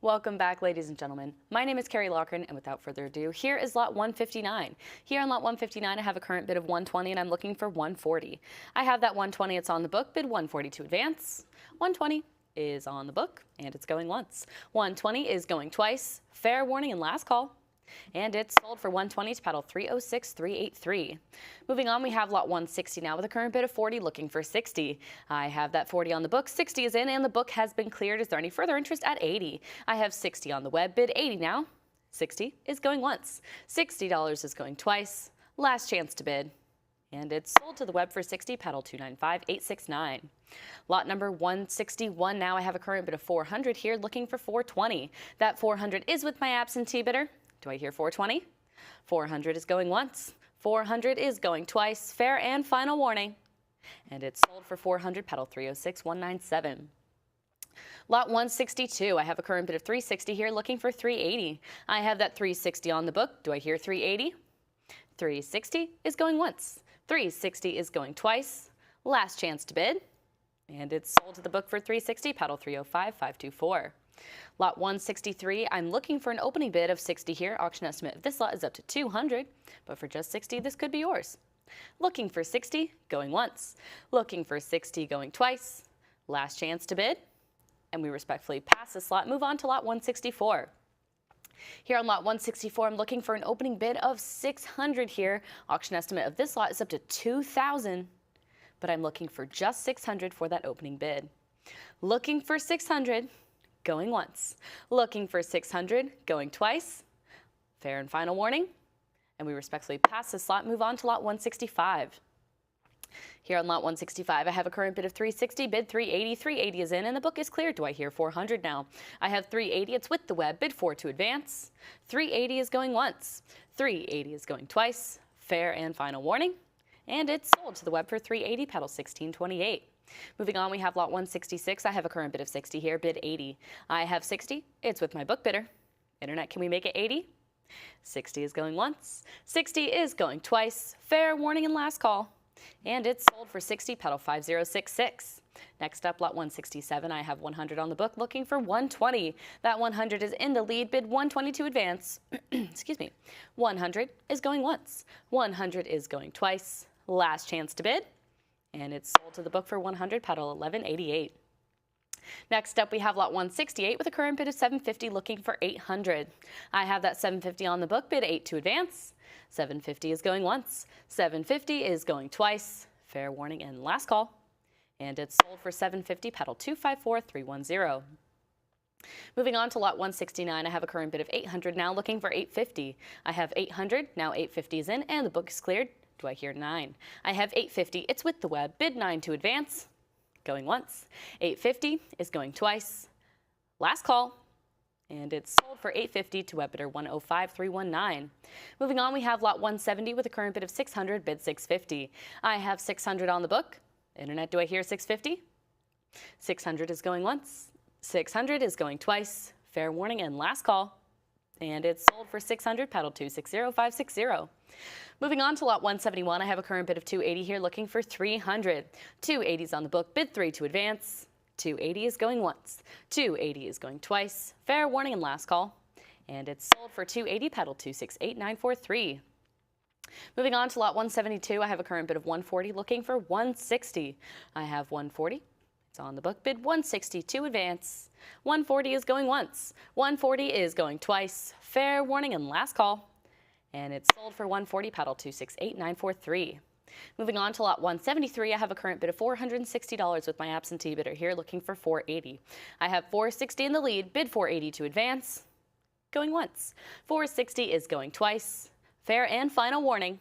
Welcome back, ladies and gentlemen. My name is Carrie Loughran, and without further ado, here is lot 159. Here on lot 159, I have a current bid of 120, and I'm looking for 140. I have that 120, it's on the book, bid 140 to advance. 120 is on the book, and it's going once. 120 is going twice. Fair warning and last call. And it's sold for 120 to paddle 306383. Moving on, we have lot 160 now with a current bid of 40, looking for 60. I have that 40 on the book, 60 is in, and the book has been cleared. Is there any further interest at 80? I have 60 on the web, bid 80 now. 60 is going once. $60 is going twice. Last chance to bid. And it's sold to the web for 60, paddle 295869. Lot number 161 now. I have a current bid of 400 here, looking for 420. That 400 is with my absentee bidder. Do I hear 420? 400 is going once. 400 is going twice. Fair and final warning. And it's sold for 400, paddle 306197. Lot 162, I have a current bid of 360 here, looking for 380. I have that 360 on the book. Do I hear 380? 360 is going once. 360 is going twice. Last chance to bid. And it's sold to the book for 360, paddle 305524. Lot 163, I'm looking for an opening bid of 60 here. Auction estimate of this lot is up to 200, but for just 60, this could be yours. Looking for 60, going once. Looking for 60, going twice. Last chance to bid. And we respectfully pass this lot, move on to lot 164. Here on lot 164, I'm looking for an opening bid of 600 here. Auction estimate of this lot is up to 2,000, but I'm looking for just 600 for that opening bid. Looking for 600, going once. Looking for 600, going twice. Fair and final warning. And we respectfully pass this lot, move on to lot 165. Here on lot 165, I have a current bid of 360, bid 380. 380 is in, and the book is clear. Do I hear 400 now? I have 380. It's with the web. Bid 4 to advance. 380 is going once. 380 is going twice. Fair and final warning. And it's sold to the web for 380, pedal 1628. Moving on, we have lot 166. I have a current bid of 60 here, bid 80. I have 60. It's with my book bidder. Internet, can we make it 80? 60 is going once. 60 is going twice. Fair warning and last call. And it's sold for 60, pedal 5066. Next up, lot 167. I have 100 on the book, looking for 120. That 100 is in the lead, bid 120 to advance. Excuse me. 100 is going once. 100 is going twice. Last chance to bid. And it's sold to the book for 100, pedal 1188. Next up, we have lot 168 with a current bid of 750, looking for 800. I have that 750 on the book, bid 8 to advance. 750 is going once. 750 is going twice. Fair warning and last call. And it's sold for 750, pedal 254310. Moving on to lot 169, I have a current bid of 800 now, looking for 850. I have 800, now 850 is in, and the book is cleared. Do I hear 9? I have 850, it's with the web, bid 9 to advance. Going once. 850 is going twice. Last call. And it's sold for 850 to web bidder 105319. Moving on, we have lot 170 with a current bid of 600, bid 650. I have 600 on the book. Internet, do I hear 650? 600 is going once. 600 is going twice. Fair warning and last call. And it's sold for 600, pedal 260560. Moving on to lot 171, I have a current bid of 280 here, looking for 300. 280 is on the book, bid 3 to advance. 280 is going once. 280 is going twice. Fair warning and last call. And it's sold for 280, pedal 268943. Moving on to lot 172, I have a current bid of 140, looking for 160. I have 140. It's on the book, bid 160 to advance. 140 is going once. 140 is going twice. Fair warning and last call. And it's sold for 140, pedal 268943. Moving on to lot 173, I have a current bid of $460 with my absentee bidder here, looking for 480. I have 460 in the lead, bid 480 to advance. Going once. 460 is going twice. Fair and final warning.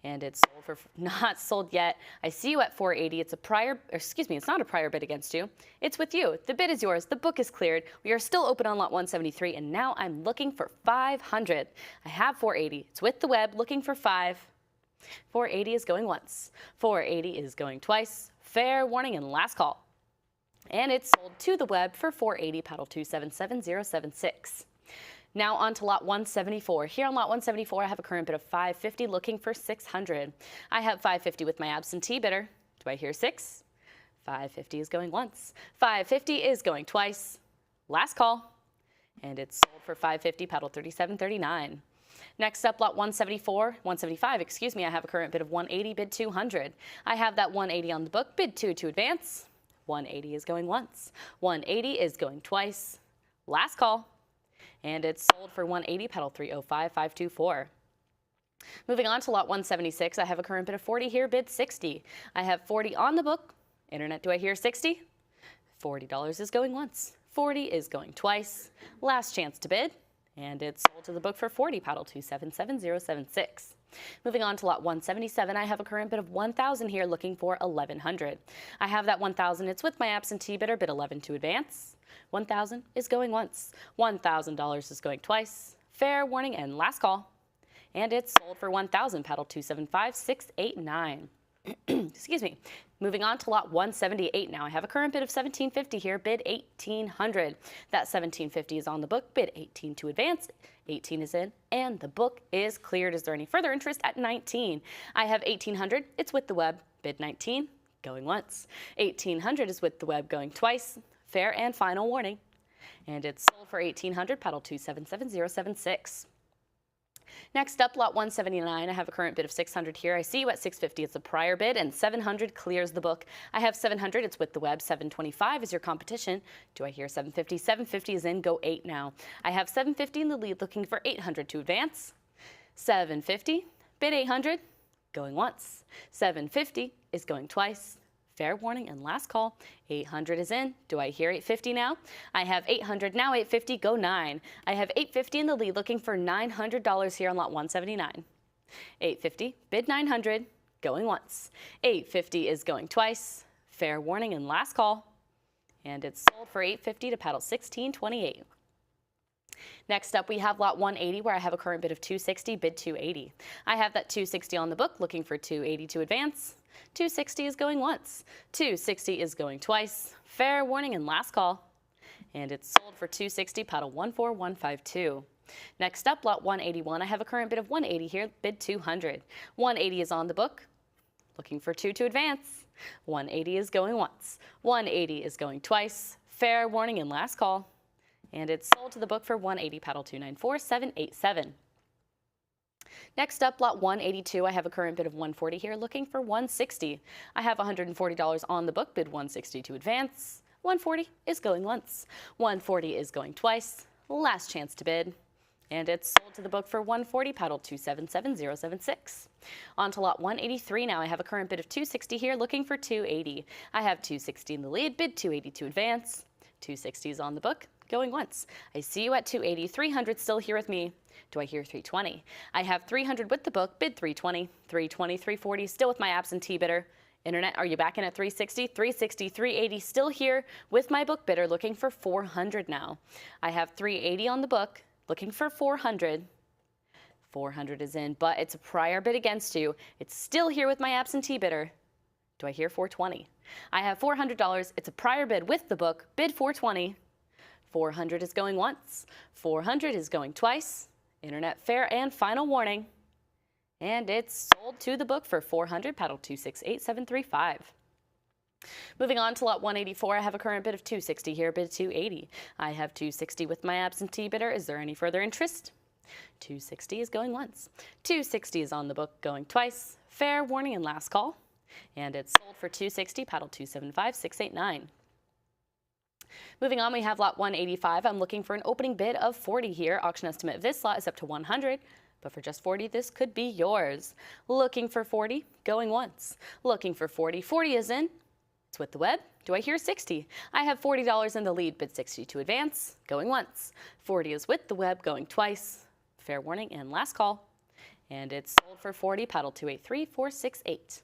And it's sold for, not sold yet. I see you at 480. It's a prior, excuse me, it's not a prior bid against you. It's with you. The bid is yours. The book is cleared. We are still open on lot 173, and now I'm looking for 500. I have 480. It's with the web, looking for 5. 480 is going once. 480 is going twice. Fair warning and last call. And it's sold to the web for 480, pedal 277076. Now on to lot 174. Here on lot 174, I have a current bid of 550, looking for 600. I have 550 with my absentee bidder. Do I hear 6? 550 is going once. 550 is going twice. Last call. And it's sold for 550, pedal 3739. Next up, lot 175, excuse me, I have a current bid of 180, bid 200. I have that 180 on the book, bid 2 to advance. 180 is going once. 180 is going twice. Last call. And it's sold for 180, pedal 305524. Moving on to lot 176, I have a current bid of 40 here, bid 60. I have 40 on the book. Internet, do I hear 60? $40 is going once. 40 is going twice. Last chance to bid. And it's sold to the book for 40, pedal 277076. Moving on to lot 177, I have a current bid of 1,000 here, looking for 1,100. I have that 1,000. It's with my absentee bidder, bid 11 to advance. 1,000 is going once. $1,000 is going twice. Fair warning and last call. And it's sold for 1,000, pedal 275689. Excuse me. Moving on to lot 178 now. I have a current bid of 1,750 here, bid 1,800. That 1,750 is on the book, bid 18 to advance. 18 is in, and the book is cleared. Is there any further interest at 19? I have 1,800. It's with the web, bid 19, going once. 1,800 is with the web, going twice. Fair and final warning. And it's sold for 1,800, pedal 277076. Next up, lot 179, I have a current bid of 600 here. I see you at 650. It's a prior bid, and 700 clears the book. I have 700. It's with the web. 725 is your competition. Do I hear 750? 750 is in. Go 8 now. I have 750 in the lead, looking for 800 to advance. 750, bid 800, going once. 750 is going twice. Fair warning and last call. 800 is in. Do I hear 850 now? I have 800 now. 850, go 9. I have 850 in the lead, looking for $900 here on lot 179. 850, bid 900, going once. 850 is going twice. Fair warning and last call. And it's sold for 850 to pedal 1628. Next up, we have lot 180, where I have a current bid of 260, bid 280. I have that 260 on the book, looking for 280 to advance. 260 is going once. 260 is going twice. Fair warning and last call. And it's sold for 260, paddle 14152. Next up, lot 181. I have a current bid of 180 here, bid 200. 180 is on the book, looking for 2 to advance. 180 is going once. 180 is going twice. Fair warning and last call. And it's sold to the book for 180, paddle 294787. Next up, lot 182, I have a current bid of 140 here, looking for 160. I have $140 on the book, bid 160 to advance. 140 is going once. 140 is going twice. Last chance to bid. And it's sold to the book for 140, paddle 277076. On to lot 183 now. I have a current bid of 260 here, looking for 280. I have 260 in the lead, bid 280 to advance. 260 is on the book, going once. I see you at 280, 300 still here with me. Do I hear 320? I have 300 with the book, bid 320, 320, 340, still with my absentee bidder. Internet, are you back in at 360? 360, 380, still here with my book bidder, looking for 400 now. I have 380 on the book, looking for 400. 400 is in, but it's a prior bid against you. It's still here with my absentee bidder. Do I hear 420? I have $400. It's a prior bid with the book, bid 420. 400 is going once. 400 is going twice. Internet fair and final warning. And it's sold to the book for 400, paddle 268735. Moving on to lot 184, I have a current bid of 260 here, bid 280. I have 260 with my absentee bidder. Is there any further interest? 260 is going once. 260 is on the book, going twice. Fair warning and last call. And it's sold for 260, paddle 275689. Moving on, we have lot 185. I'm looking for an opening bid of 40 here. Auction estimate of this lot is up to 100. But for just 40, this could be yours. Looking for 40, going once. Looking for 40, 40 is in. It's with the web. Do I hear 60? I have $40 in the lead, bid 60 to advance, going once. 40 is with the web, going twice. Fair warning and last call. And it's sold for 40, paddle 283468.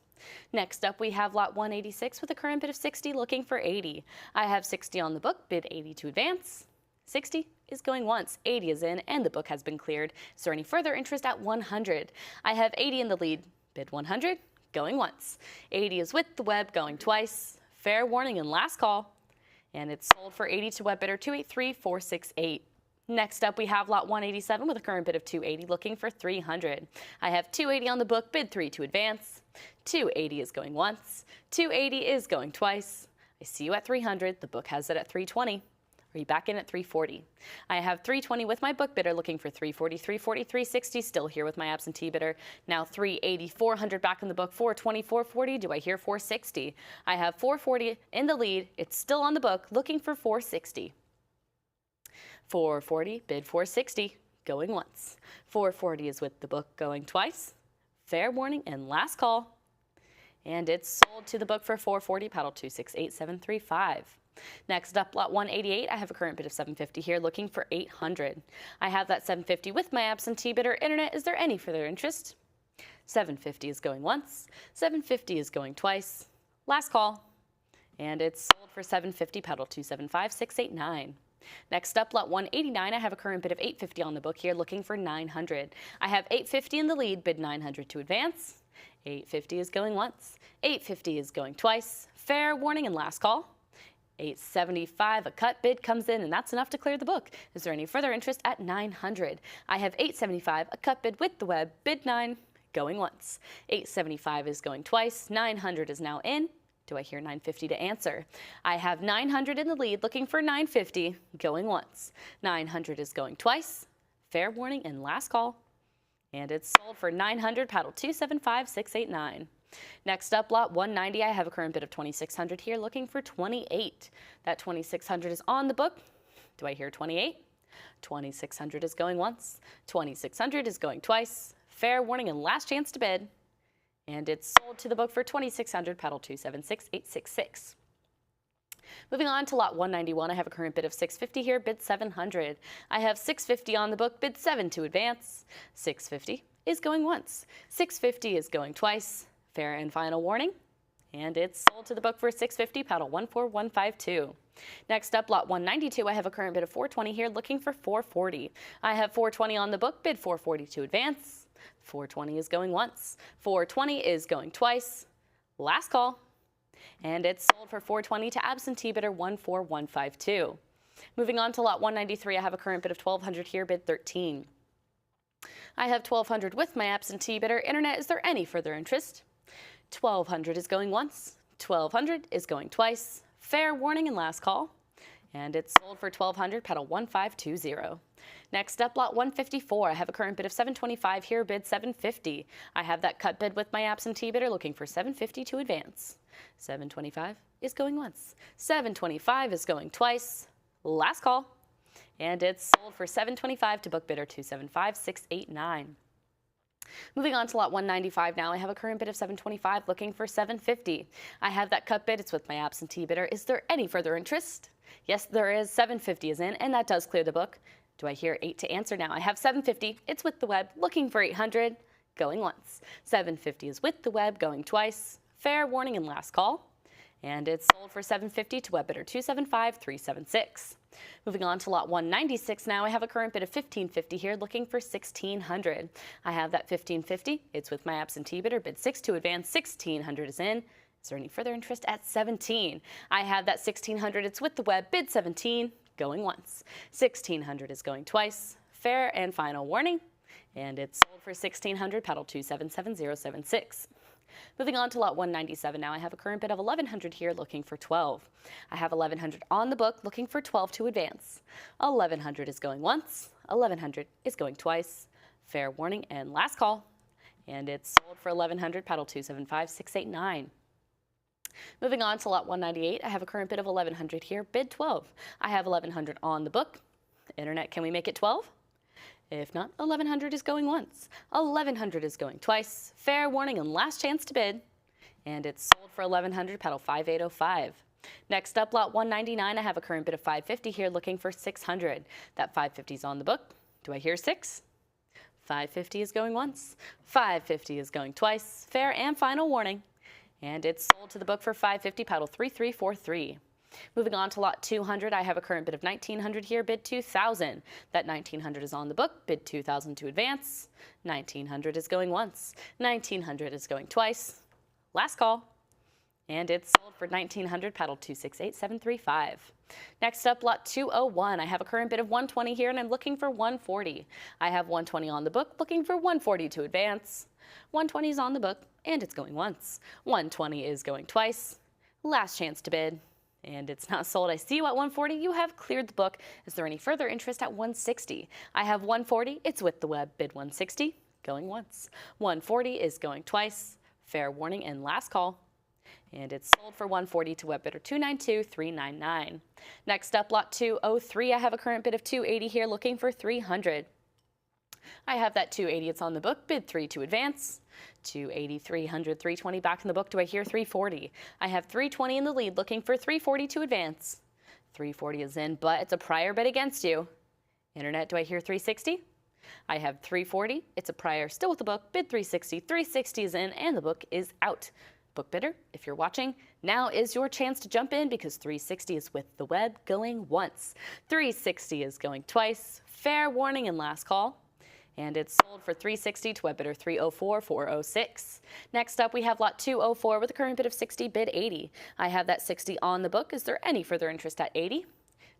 Next up, we have lot 186 with a current bid of 60, looking for 80. I have 60 on the book, bid 80 to advance. 60 is going once, 80 is in, and the book has been cleared. Is there any further interest at 100? I have 80 in the lead, bid 100, going once. 80 is with the web, going twice. Fair warning and last call. And it's sold for 80 to web bidder 283468. Next up, we have lot 187 with a current bid of 280, looking for 300. I have 280 on the book, bid 3 to advance. 280 is going once. 280 is going twice. I see you at 300. The book has it at 320. Are you back in at 340? I have 320 with my book bidder, looking for 340, 340, 360, still here with my absentee bidder. Now 380, 400 back in the book, 420, 440. Do I hear 460? I have 440 in the lead. It's still on the book, looking for 460. 440, bid 460, going once. 440 is with the book, going twice. Fair warning and last call. And it's sold to the book for 440, paddle 268735. Next up, lot 188, I have a current bid of 750 here, looking for 800. I have that 750 with my absentee bidder. Internet, is there any further interest? 750 is going once. 750 is going twice. Last call. And it's sold for 750, paddle 275689. Next up, lot 189, I have a current bid of 850 on the book here, looking for 900. I have 850 in the lead, bid 900 to advance. 850 is going once. 850 is going twice. Fair warning and last call. 875, a cut bid comes in, and that's enough to clear the book. Is there any further interest at 900? I have 875, a cut bid with the web, bid 9, going once. 875 is going twice. 900 is now in. Do I hear 950 to answer? I have 900 in the lead, looking for 950, going once. 900 is going twice. Fair warning and last call. And it's sold for 900, paddle 275689. Next up, lot 190, I have a current bid of 2600 here, looking for 28. That 2600 is on the book. Do I hear 28? 2600 is going once. 2600 is going twice. Fair warning and last chance to bid. And it's sold to the book for 2600, paddle 276866. Moving on to lot 191, I have a current bid of 650 here, bid 700. I have 650 on the book, bid 7 to advance. 650 is going once. 650 is going twice. Fair and final warning. and it's sold to the book for $650, paddle 14152. Next up, lot 192, I have a current bid of $420 here, looking for $440. I have $420 on the book, bid $440 to advance. $420 is going once. $420 is going twice. Last call. And it's sold for $420 to absentee bidder 14152. Moving on to lot 193, I have a current bid of $1,200 here, bid $13. I have $1,200 with my absentee bidder. Internet, is there any further interest? $1,200 is going once. $1,200 is going twice. Fair warning and last call. And it's sold for $1,200, pedal 1520. Next up, lot 154. I have a current bid of $725 here, bid $750. I have that cut bid with my absentee bidder looking for $750 to advance. $725 is going once. $725 is going twice. Last call. And it's sold for $725 to book bidder 275689. Moving on to lot 195 now, I have a current bid of $725 looking for $750. I have that cut bid, it's with my absentee bidder. Is there any further interest? Yes, there is. $750 is in, and that does clear the book. Do I hear 8 to answer now? I have $750, it's with the web, looking for $800, going once. $750 is with the web, going twice. Fair warning and last call. And it's sold for $750 to web bidder 275376. Moving on to lot 196 now, I have a current bid of $1,550 here, looking for $1,600. I have that $1,550. It's with my absentee bidder, bid 6 to advance. $1,600 is in. Is there any further interest at $17? I have that $1,600. It's with the web, bid $17, going once. $1,600 is going twice. Fair and final warning. And it's sold for $1,600, pedal 277076. Moving on to lot 197 now, I have a current bid of $1,100 here, looking for $12. I have $1,100 on the book, looking for $12 to advance. $1,100 is going once. $1,100 is going twice. Fair warning and last call. And it's sold for $1,100, paddle 275689. Moving on to lot 198, I have a current bid of $1,100 here, bid $12. I have $1,100 on the book. Internet, can we make it $12? If not, $1,100 is going once. $1,100 is going twice. Fair warning and last chance to bid. And it's sold for $1,100, paddle 5805. Next up, lot 199, I have a current bid of $550 here, looking for $600. That $550 is on the book. Do I hear 6? $550 is going once. $550 is going twice. Fair and final warning. And it's sold to the book for $550, paddle 3343. Moving on to lot 200, I have a current bid of $1,900 here, bid $2,000. That $1,900 is on the book, bid $2,000 to advance. $1,900 is going once. $1,900 is going twice. Last call. And it's sold for $1,900, paddle 268735. Next up, lot 201. I have a current bid of $120 here, and I'm looking for $140. I have $120 on the book, looking for $140 to advance. $120 is on the book, and it's going once. $120 is going twice. Last chance to bid. And it's not sold. I see you at $140. You have cleared the book. Is there any further interest at $160? I have $140. It's with the web, bid $160, going once. $140 is going twice. Fair warning and last call. And it's sold for $140 to web bidder 292399. Next up, lot 203. I have a current bid of $280 here, looking for $300. I have that $280. It's on the book, bid 3 to advance. $280, $300, $320 back in the book. Do I hear $340? I have $320 in the lead, looking for $340 to advance. $340 is in, but it's a prior bid against you. Internet, do I hear $360? I have $340. It's a prior, still with the book, bid $360. $360 is in, and the book is out. Book bidder, if you're watching, now is your chance to jump in because $360 is with the web, going once. $360 is going twice. Fair warning and last call. And it's sold for $360 to web bidder 304406. Next up, we have lot 204 with a current bid of $60, bid $80. I have that $60 on the book. Is there any further interest at $80?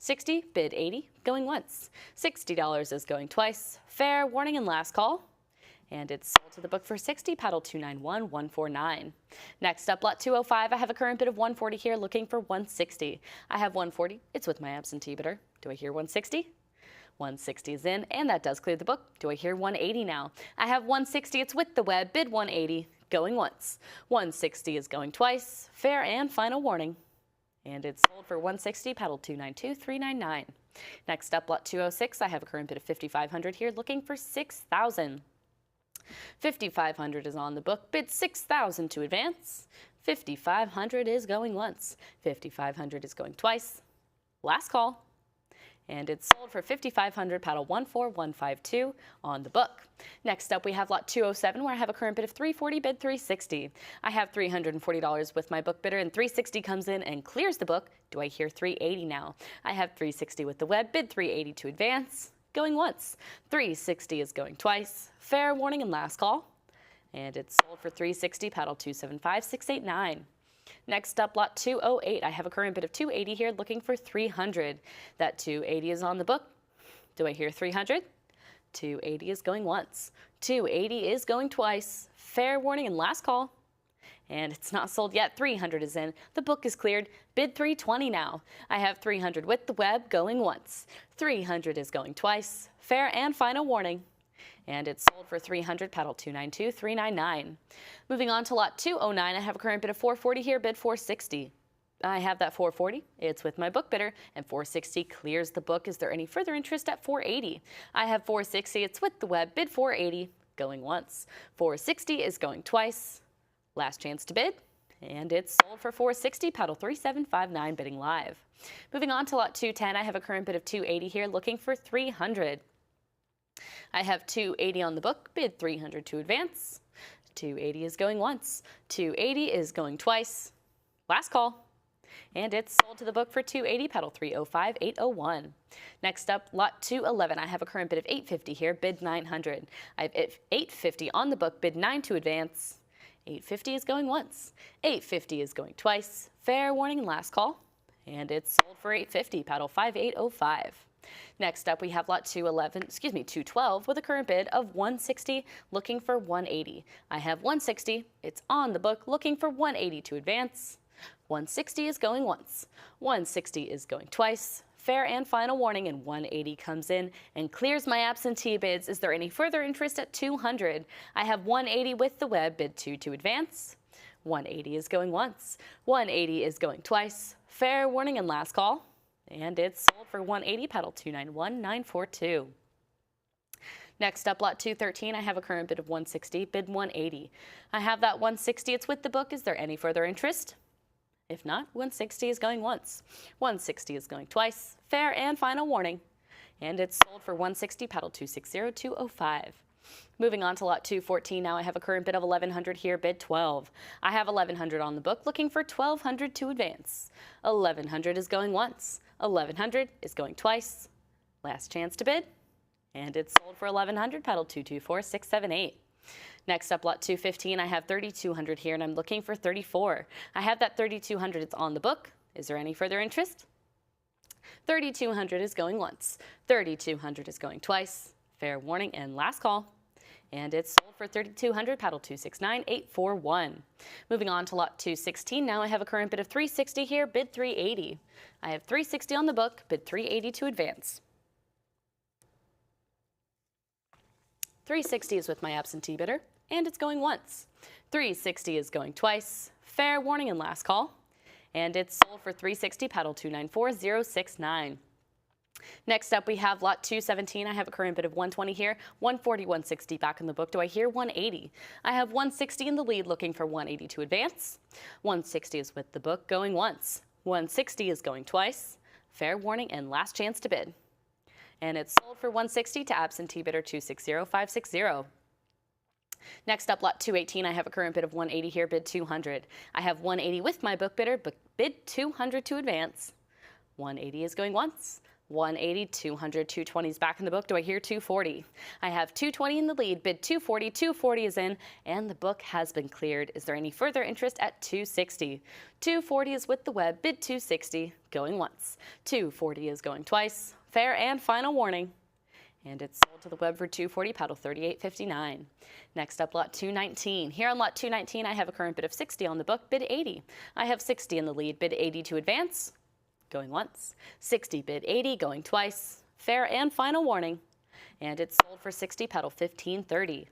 $60, bid $80, going once. $60 is going twice. Fair warning and last call. And it's sold to the book for $60, paddle 291149. Next up, lot 205. I have a current bid of $140 here, looking for $160. I have $140. It's with my absentee bidder. Do I hear $160? $160 is in, and that does clear the book. Do I hear $180 now? I have $160. It's with the web, bid $180, going once. $160 is going twice. Fair and final warning. And it's sold for $160, paddle 292399. Next up, lot 206. I have a current bid of $5,500 here, looking for $6,000. $5,500 is on the book, bid $6,000 to advance. $5,500 is going once. $5,500 is going twice. Last call. and it's sold for $5,500, paddle 14152 on the book. Next up, we have lot 207, where I have a current bid of $340, bid $360. I have $340 with my book bidder, and $360 comes in and clears the book. Do I hear $380 now? I have $360 with the web, bid $380 to advance. Going once. $360 is going twice. Fair warning and last call. And it's sold for $360, paddle 275689. Next up, lot 208. I have a current bid of $280 here, looking for $300. That $280 is on the book. Do I hear $300? $280 is going once. $280 is going twice. Fair warning and last call. And it's not sold yet. $300 is in. The book is cleared. Bid $320 now. I have $300 with the web going once. $300 is going twice. Fair and final warning. And it's sold for $300, paddle 292399. Moving on to lot 209, I have a current bid of $440 here, bid $460. I have that $440. It's with my book bidder, and $460 clears the book. Is there any further interest at $480? I have $460. It's with the web, bid $480, going once. $460 is going twice. Last chance to bid, and it's sold for $460, paddle 3759, bidding live. Moving on to lot 210, I have a current bid of $280 here, looking for $300. I have $280 on the book, bid $300 to advance. $280 is going once. $280 is going twice. Last call. And it's sold to the book for $280, paddle 305801. Next up, lot 211. I have a current bid of $850 here, bid $900. I have $850 on the book, bid $9 to advance. $850 is going once. $850 is going twice. Fair warning and last call. And it's sold for $850, paddle 5805. Next up, we have lot 212 with a current bid of $160, looking for $180. I have $160. It's on the book, looking for $180 to advance. $160 is going once. $160 is going twice. Fair and final warning, and $180 comes in and clears my absentee bids. Is there any further interest at $200? I have $180 with the web, bid $2 to advance. $180 is going once. $180 is going twice. Fair warning and last call. And it's sold for $180, paddle 291942. Next up, lot 213, I have a current bid of $160, bid $180. I have that $160, it's with the book. Is there any further interest? If not, $160 is going once. $160 is going twice. Fair and final warning. And it's sold for $160, paddle 260205. Moving on to lot 214, now I have a current bid of $1,100 here, bid $12. I have $1,100 on the book, looking for $1,200 to advance. $1,100 is going once. $1,100 is going twice. Last chance to bid. And it's sold for $1,100, paddle 224678. Next up, lot 215, I have $3,200 here, and I'm looking for $34. I have that $3,200, it's on the book. Is there any further interest? $3,200 is going once. $3,200 is going twice. Fair warning and last call. And it's sold for $3,200, paddle 269841. Moving on to lot 216, now I have a current bid of $360 here, bid $380. I have $360 on the book, bid $380 to advance. $360 is with my absentee bidder, and it's going once. $360 is going twice. Fair warning and last call. And it's sold for $360, paddle 294069. Next up, we have lot 217. I have a current bid of $120 here, $140, $160 back in the book. Do I hear $180? I have $160 in the lead, looking for $180 to advance. $160 is with the book, going once. $160 is going twice. Fair warning and last chance to bid. And it's sold for $160 to absentee bidder 260560. Next up, lot 218. I have a current bid of $180 here, bid $200. I have $180 with my book bidder, but bid $200 to advance. $180 is going once. $180, $200, $220 is back in the book. Do I hear $240? I have $220 in the lead, bid $240, $240 is in, and the book has been cleared. Is there any further interest at $260? $240 is with the web, bid $260, going once. $240 is going twice. Fair and final warning. And it's sold to the web for $240, paddle 3859. Next up, lot 219. Here on lot 219, I have a current bid of $60 on the book, bid $80. I have $60 in the lead, bid $80 to advance. Going once. $60, bid $80, going twice. Fair and final warning. And it's sold for $60, paddle 1530.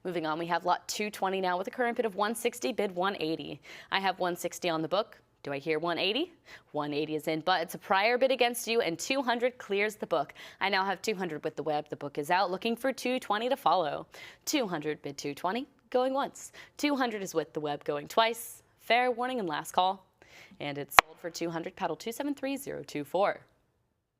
Moving on, we have lot 220 now with a current bid of $160, bid $180. I have $160 on the book. Do I hear $180? $180 is in, but it's a prior bid against you, and $200 clears the book. I now have $200 with the web. The book is out, looking for $220 to follow. $200, bid $220, going once. $200 is with the web, going twice. Fair warning and last call. And it's sold for $200, paddle 273024.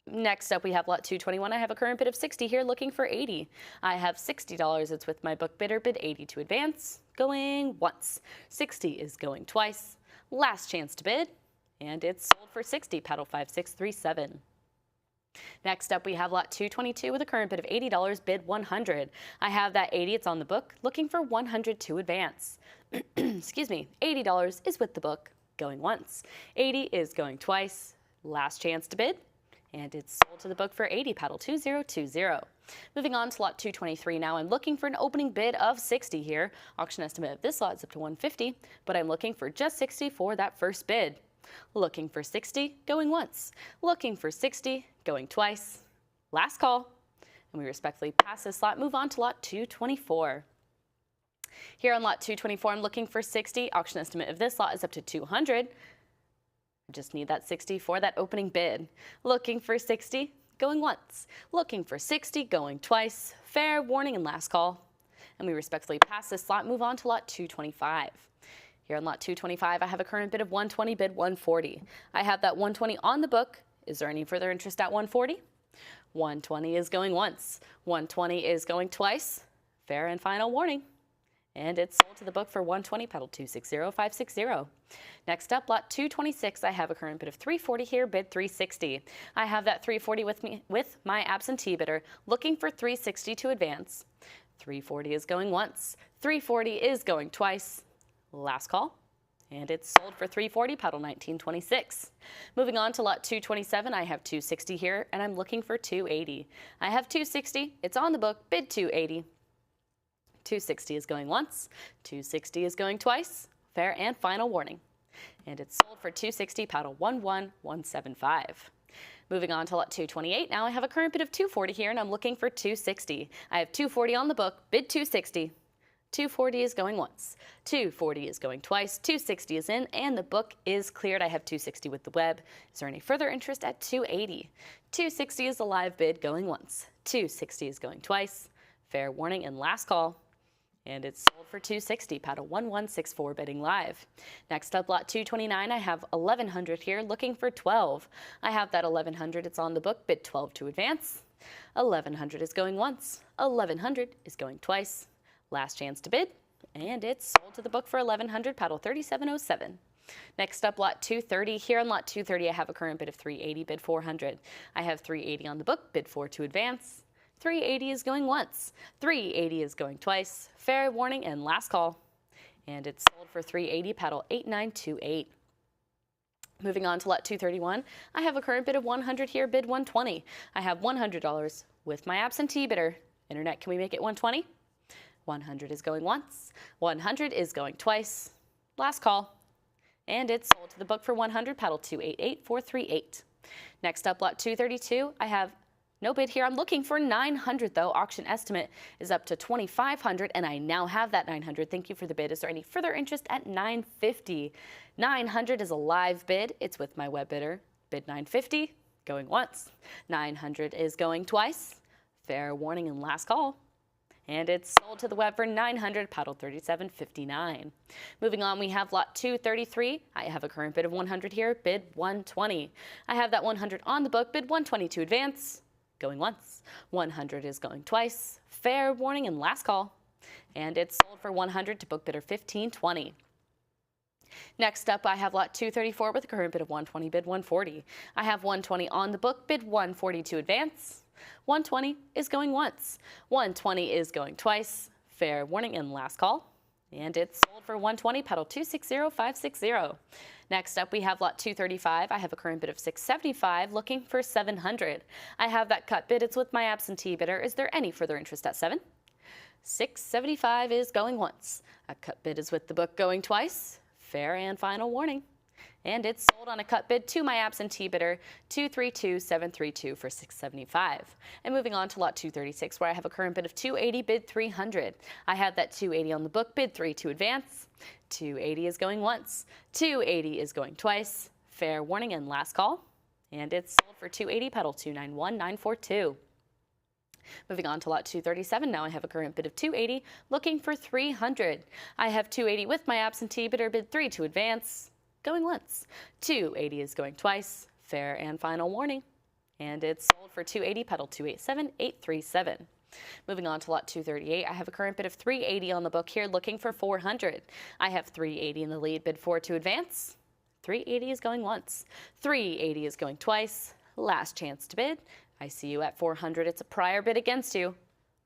Next up, we have lot 221. I have a current bid of 60 here, looking for 80. I have $60. It's with my book bidder, bid 80 to advance. Going once. 60 is going twice. Last chance to bid, and it's sold for 60, paddle 5637. Next up, we have lot 222 with a current bid of $80, bid 100. I have that 80, it's on the book, looking for 100 to advance. Excuse me, $80 is with the book, going once. 80 is going twice. Last chance to bid, and it's sold to the book for 80, paddle 2020. Moving on to lot 223 now. I'm looking for an opening bid of 60 here. Auction estimate of this lot is up to 150, but I'm looking for just 60 for that first bid. Looking for 60, going once. Looking for 60, going twice. Last call. And we respectfully pass this lot, move on to lot 224. Here on lot 224, I'm looking for 60. Auction estimate of this lot is up to 200. I just need that 60 for that opening bid. Looking for 60, going once. Looking for 60, going twice. Fair warning and last call. And we respectfully pass this lot, move on to lot 225. Here on lot 225, I have a current bid of 120, bid 140. I have that 120 on the book. Is there any further interest at 140? 120 is going once. 120 is going twice. Fair and final warning. And it's sold to the book for 120, paddle 260560. Next up, lot 226, I have a current bid of 340 here, bid 360. I have that 340 with my absentee bidder, looking for 360 to advance. 340 is going once. 340 is going twice. Last call, and it's sold for 340, paddle 1926. Moving on to lot 227, I have 260 here, and I'm looking for 280. I have 260, it's on the book, bid 280. 260 is going once, 260 is going twice, fair and final warning. And it's sold for 260, paddle 11175. Moving on to lot 228, now I have a current bid of 240 here, and I'm looking for 260. I have 240 on the book, bid 260. 240 is going once, 240 is going twice, 260 is in, and the book is cleared. I have 260 with the web. Is there any further interest at 280? 260 is a live bid going once, 260 is going twice. Fair warning and last call. And it's sold for 260, paddle 1164, bidding live. Next up, lot 229, I have 1100 here, looking for 12. I have that 1100, it's on the book, bid 12 to advance. 1100 is going once, 1100 is going twice. Last chance to bid, and it's sold to the book for 1100, paddle 3707. Next up, lot 230. Here on lot 230, I have a current bid of 380, bid 400. I have 380 on the book, bid 4 to advance. 380 is going once, 380 is going twice. Fair warning and last call. And it's sold for 380, paddle 8928. Moving on to lot 231, I have a current bid of 100 here, bid 120. I have $100 with my absentee bidder. Internet, can we make it 120? 100 is going once, 100 is going twice. Last call. And it's sold to the book for 100, paddle 288438. Next up, lot 232, I have no bid here. I'm looking for 900 though. Auction estimate is up to 2,500, and I now have that 900. Thank you for the bid. Is there any further interest at 950? 900 is a live bid. It's with my web bidder. Bid 950, going once. 900 is going twice. Fair warning and last call. And it's sold to the web for 900, paddle 3759. Moving on, we have lot 233. I have a current bid of 100 here, bid 120. I have that 100 on the book, bid 120 to advance. Going once. 100 is going twice. Fair warning and last call. And it's sold for 100 to book bidder 1520. Next up, I have lot 234 with a current bid of 120, bid 140. I have 120 on the book, bid 140 to advance. 120 is going once. 120 is going twice. Fair warning and last call. And it's sold for 120, paddle 260560. Next up, we have lot 235. I have a current bid of 675, looking for 700. I have that cut bid. It's with my absentee bidder. Is there any further interest at 7? 675 is going once. A cut bid is with the book going twice. Fair and final warning. And it's sold on a cut bid to my absentee bidder, 232732 for 675. And moving on to lot 236, where I have a current bid of 280, bid 300. I have that 280 on the book, bid 3 to advance. 280 is going once. 280 is going twice. Fair warning and last call. And it's sold for 280, pedal 291942. Moving on to lot 237, now I have a current bid of 280, looking for 300. I have 280 with my absentee bidder, bid 3 to advance. Going once. 280 is going twice. Fair and final warning. and it's sold for 280, pedal 287837. Moving on to lot 238, I have a current bid of 380 on the book here, looking for 400. I have 380 in the lead, bid 4 to advance. 380 is going once. 380 is going twice. Last chance to bid. I see you at 400. It's a prior bid against you.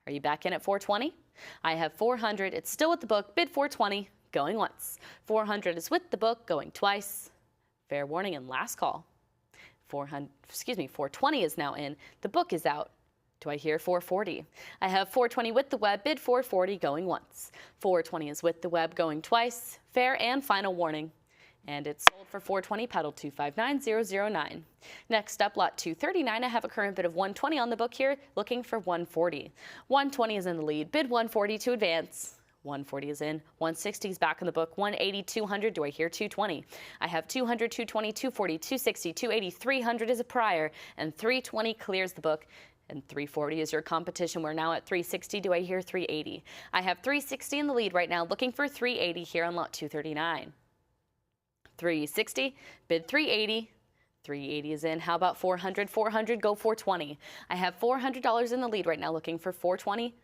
Are you back in at 420? I have 400. It's still with the book, bid 420, going once. 400 is with the book, going twice. Fair warning and last call. 420 is now in. The book is out. Do I hear 440? I have 420 with the web, bid 440, going once. 420 is with the web, going twice. Fair and final warning. And it's sold for 420, pedal 259009. Next up, lot 239, I have a current bid of 120 on the book here, looking for 140. 120 is in the lead, bid 140 to advance. 140 is in, 160 is back in the book, 180, 200, do I hear 220? I have 200, 220, 240, 260, 280, 300 is a prior, and 320 clears the book. And 340 is your competition. We're now at 360. Do I hear 380? I have 360 in the lead right now, looking for 380 here on lot 239. 360, bid 380. 380 is in. How about 400? 400, go 420. I have $400 in the lead right now, looking for 420.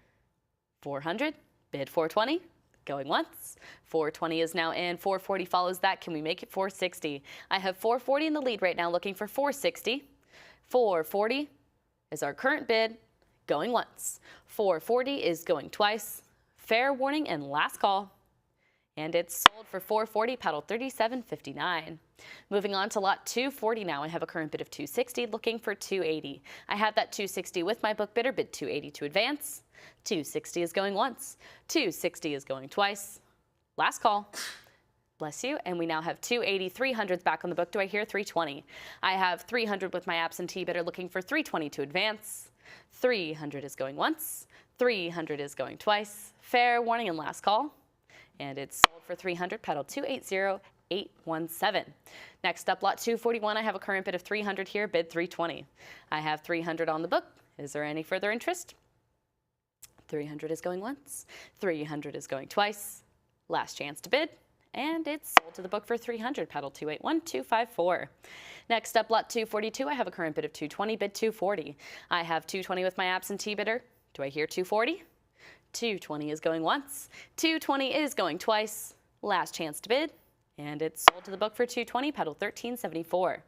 400, bid 420. Going once. 420 is now in. 440 follows that. Can we make it 460? I have 440 in the lead right now, looking for 460. 440 is our current bid, going once. 440 is going twice. Fair warning and last call. And it's sold for 440, pedal 3759. Moving on to lot 240 now. I have a current bid of 260, looking for 280. I have that 260 with my book bidder, bid 280 to advance. 260 is going once. 260 is going twice. Last call. Bless you. And we now have 280, 300's back on the book. Do I hear 320? I have 300 with my absentee bidder, looking for 320 to advance. 300 is going once. 300 is going twice. Fair warning and last call. And it's sold for 300, pedal 280817. Next up, lot 241, I have a current bid of 300 here, bid 320. I have 300 on the book. Is there any further interest? 300 is going once. 300 is going twice. Last chance to bid. And it's sold to the book for 300, pedal 281254. Next up, lot 242, I have a current bid of 220, bid 240. I have 220 with my absentee bidder. Do I hear 240? 220 is going once. 220 is going twice. Last chance to bid. And it's sold to the book for 220, pedal 1374.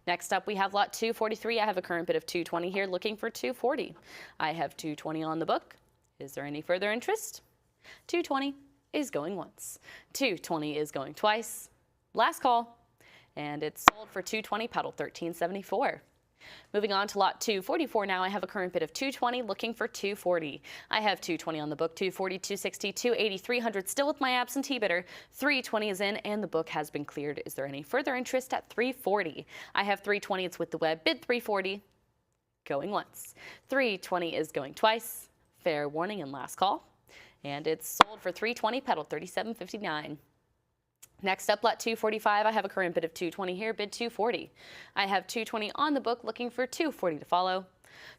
Next up, we have lot 243. I have a current bid of 220 here, looking for 240. I have 220 on the book. Is there any further interest? 220 is going once. 220 is going twice. Last call. And it's sold for 220, pedal 1374. Moving on to lot 244 now. I have a current bid of 220, looking for 240. I have 220 on the book, 240, 260, 280, 300 still with my absentee bidder. 320 is in and the book has been cleared. Is there any further interest at 340? I have 320, it's with the web, bid 340, going once. 320 is going twice. Fair warning and last call. And it's sold for 320, pedal 3759. Next up, lot 245, I have a current bid of 220 here, bid 240. I have 220 on the book, looking for 240 to follow.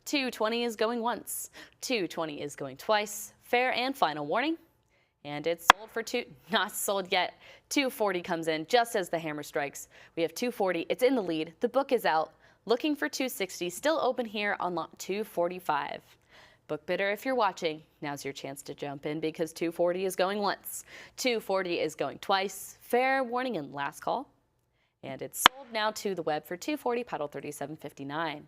220 is going once. 220 is going twice. Fair and final warning. And it's sold for not sold yet. 240 comes in just as the hammer strikes. We have 240, it's in the lead. The book is out, looking for 260, still open here on lot 245. Book bidder, if you're watching, now's your chance to jump in because 240 is going once. 240 is going twice. Fair warning and last call. And it's sold now to the web for 240, pedal 3759.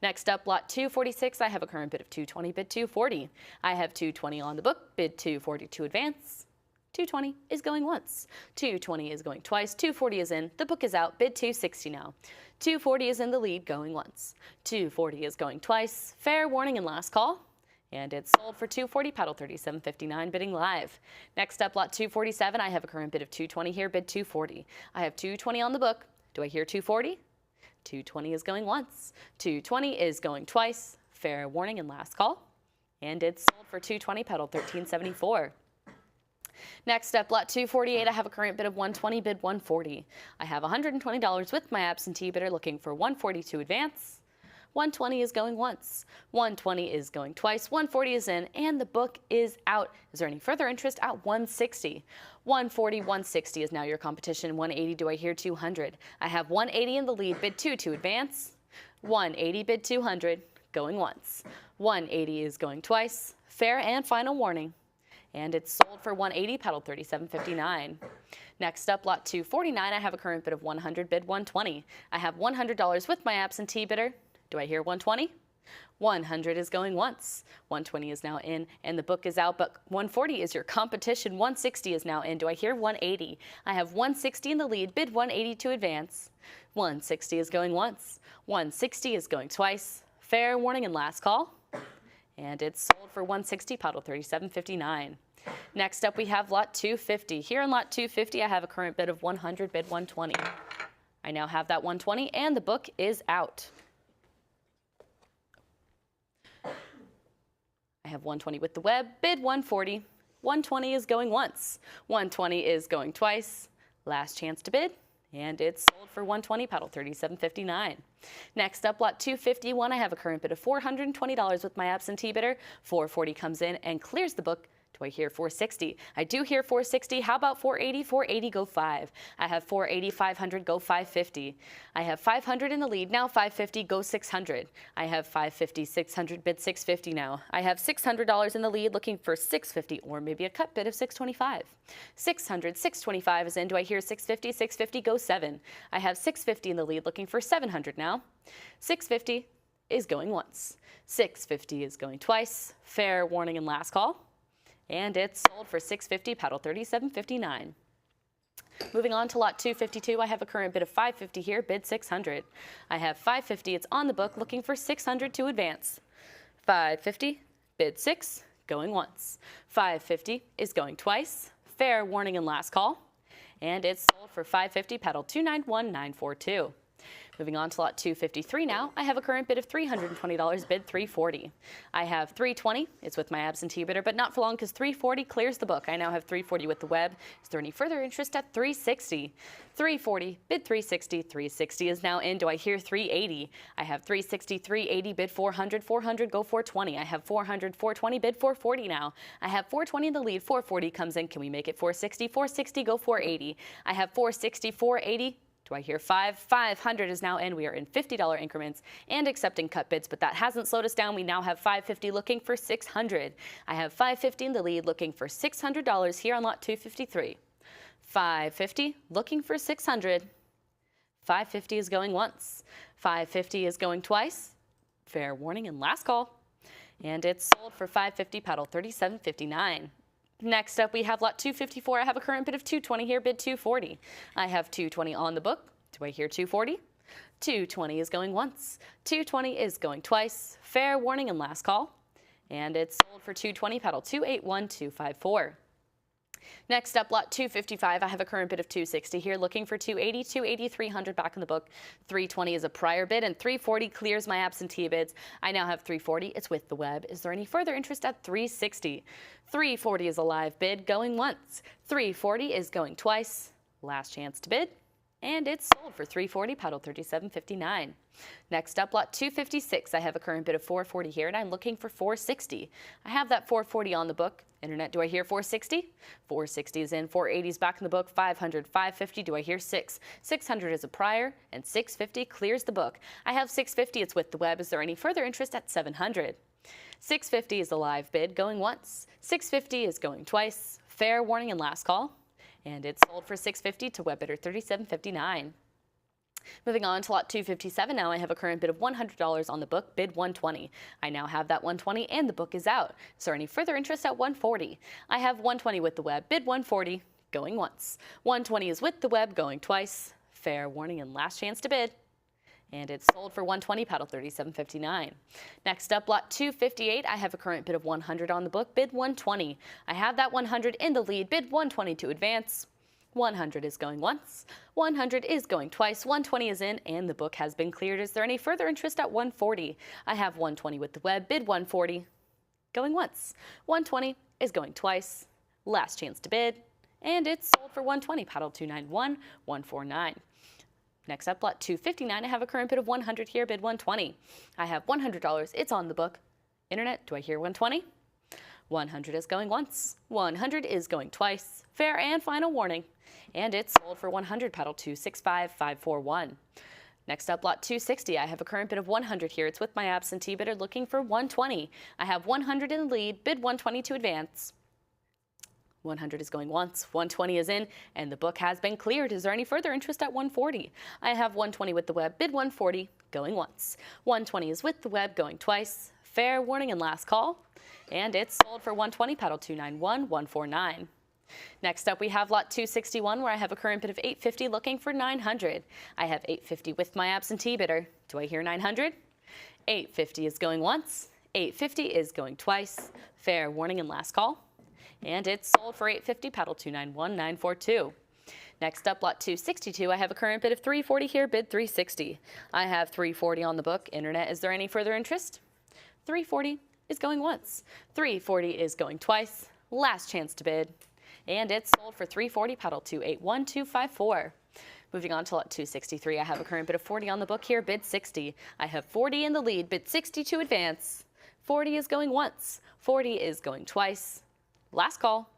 Next up, lot 246, I have a current bid of 220, bid 240. I have 220 on the book, bid 240 to advance. 220 is going once. 220 is going twice. 240 is in. The book is out. Bid 260 now. 240 is in the lead, going once. 240 is going twice. Fair warning and last call. And it's sold for 240, pedal 3759, bidding live. Next up, lot 247, I have a current bid of 220 here, bid 240. I have 220 on the book. Do I hear 240? 220 is going once. 220 is going twice. Fair warning and last call. And it's sold for 220, pedal 1374. Next up, lot 248, I have a current bid of 120, bid 140. I have $120 with my absentee bidder, looking for 140 to advance. 120 is going once. 120 is going twice. 140 is in, and the book is out. Is there any further interest at 160? 140, 160 is now your competition. 180, do I hear 200? I have 180 in the lead, bid 2 to advance. 180 bid 200, going once. 180 is going twice. Fair and final warning. And it's sold for 180, paddle 37.59. Next up, lot 249, I have a current bid of 100, bid 120. I have $100 with my absentee bidder. Do I hear 120? 100 is going once. 120 is now in, and the book is out, but 140 is your competition. 160 is now in. Do I hear 180? I have 160 in the lead, bid 180 to advance. 160 is going once. 160 is going twice. Fair warning and last call. And it's sold for 160, paddle 37.59. Next up, we have lot 250. Here in lot 250, I have a current bid of 100, bid 120. I now have that 120, and the book is out. I have 120 with the web, bid 140. 120 is going once. 120 is going twice. Last chance to bid, and it's sold for 120, paddle 37.59. Next up, lot 251, I have a current bid of $420 with my absentee bidder. 440 comes in and clears the book. Do I hear 460? I do hear 460. How about 480? 480, go 5. I have 480, 500, go 550. I have 500 in the lead. Now 550, go 600. I have 550, 600, bid 650 now. I have $600 in the lead, looking for 650, or maybe a cut bid of 625. 600, 625 is in. Do I hear 650? 650, go 7. I have 650 in the lead, looking for 700 now. 650 is going once. 650 is going twice. Fair warning and last call. And it's sold for 650, paddle 37.59. Moving on to lot 252, I have a current bid of 550 here, bid 600. I have 550, it's on the book, looking for 600 to advance. 550, bid 6, going once. 550 is going twice. Fair warning and last call. And it's sold for 550, paddle 291942. Moving on to lot 253 now, I have a current bid of $320, bid 340. I have 320, it's with my absentee bidder, but not for long because 340 clears the book. I now have 340 with the web. Is there any further interest at 360? 340, bid 360, 360 is now in. Do I hear 380? I have 360, 380, bid 400, 400, go 420. I have 400, 420, bid 440 now. I have 420 in the lead, 440 comes in. Can we make it 460? 460, go 480. I have 460, 480. Do I hear 500 is now in. We are in $50 increments and accepting cut bids, but that hasn't slowed us down. We now have 550 looking for 600. I have 550 in the lead looking for $600 here on lot 253. 550 looking for 600. 550 is going once. 550 is going twice. Fair warning and last call. And it's sold for 550, paddle 37.59. Next up, we have lot 254. I have a current bid of 220 here, bid 240. I have 220 on the book. Do I hear 240? 220 is going once. 220 is going twice. Fair warning and last call. And it's sold for 220, paddle 281254. Next up, lot 255, I have a current bid of 260 here, looking for 280, 280, 300 back in the book. 320 is a prior bid, and 340 clears my absentee bids. I now have 340. It's with the web. Is there any further interest at 360? 340 is a live bid, going once. 340 is going twice. Last chance to bid. And it's sold for 340, paddle 37.59. Next up, lot 256. I have a current bid of 440 here, and I'm looking for 460. I have that 440 on the book. Internet, do I hear 460? 460 is in. 480 is back in the book. 500, 550. Do I hear 6? 600 is a prior, and 650 clears the book. I have 650. It's with the web. Is there any further interest at 700? 650 is a live bid, going once. 650 is going twice. Fair warning and last call. And it's sold for 650 to web bidder 37.59. Moving on to lot 257 now, I have a current bid of $100 on the book, bid 120. I now have that 120 and the book is out. Is there any further interest at 140? I have 120 with the web, bid 140, going once. 120 is with the web, going twice. Fair warning and last chance to bid. And it's sold for 120, paddle 37.59. Next up, lot 258, I have a current bid of 100 on the book, bid 120. I have that 100 in the lead, bid 120 to advance. 100 is going once. 100 is going twice. 120 is in, and the book has been cleared. Is there any further interest at 140? I have 120 with the web, bid 140, going once. 120 is going twice. Last chance to bid, and it's sold for 120, paddle 291149. Next up, lot 259, I have a current bid of 100 here, bid 120. I have $100, it's on the book. Internet, do I hear 120? 100 is going once. 100 is going twice. Fair and final warning. And it's sold for 100, paddle 265541. Next up, lot 260. I have a current bid of 100 here. It's with my absentee bidder looking for 120. I have 100 in the lead, bid 120 to advance. 100 is going once, 120 is in, and the book has been cleared. Is there any further interest at 140? I have 120 with the web, bid 140, going once. 120 is with the web, going twice. Fair warning and last call. And it's sold for 120, paddle 291, 149. Next up, we have lot 261, where I have a current bid of 850 looking for 900. I have 850 with my absentee bidder. Do I hear 900? 850 is going once. 850 is going twice. Fair warning and last call. And it's sold for 850, paddle 291, 942. Next up, lot 262, I have a current bid of 340 here, bid 360. I have 340 on the book. Internet, is there any further interest? 340 is going once. 340 is going twice. Last chance to bid. And it's sold for 340, paddle 281, 254. Moving on to lot 263, I have a current bid of 40 on the book here, bid 60. I have 40 in the lead, bid 60 to advance. 40 is going once. 40 is going twice. Last call.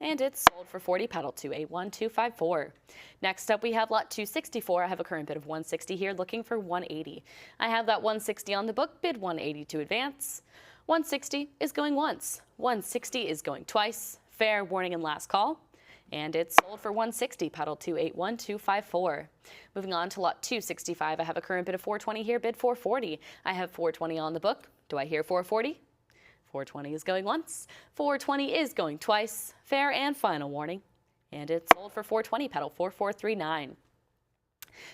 And it's sold for 40, paddle 281, 254. Next up, we have lot 264. I have a current bid of 160 here, looking for 180. I have that 160 on the book, bid 180 to advance. 160 is going once. 160 is going twice. Fair warning and last call. And it's sold for 160, paddle 281, 254. Moving on to lot 265, I have a current bid of 420 here, bid 440. I have 420 on the book. Do I hear 440? 420 is going once. 420 is going twice. Fair and final warning. And it's sold for 420, paddle 4439.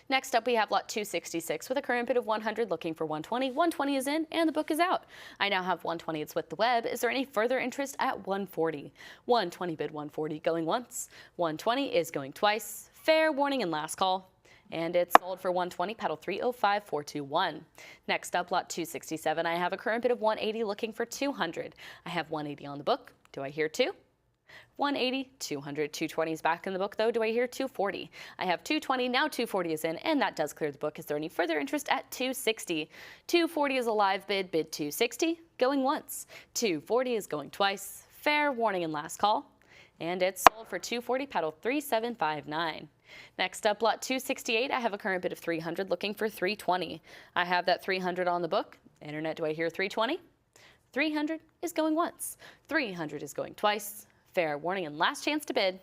Next up, we have lot 266 with a current bid of 100 looking for 120. 120 is in and the book is out. I now have 120. It's with the web. Is there any further interest at 140? 120 bid 140 going once. 120 is going twice. Fair warning and last call. And it's sold for 120, paddle 305, 421. Next up, lot 267. I have a current bid of 180 looking for 200. I have 180 on the book. Do I hear 2? 180, 200, 220 is back in the book though. Do I hear 240? I have 220, now 240 is in, and that does clear the book. Is there any further interest at 260? 240 is a live bid, bid 260, going once. 240 is going twice. Fair warning and last call. And it's sold for 240, paddle 3759. Next up, lot 268, I have a current bid of 300 looking for 320. I have that 300 on the book. Internet, do I hear 320? 300 is going once. 300 is going twice. Fair warning and last chance to bid.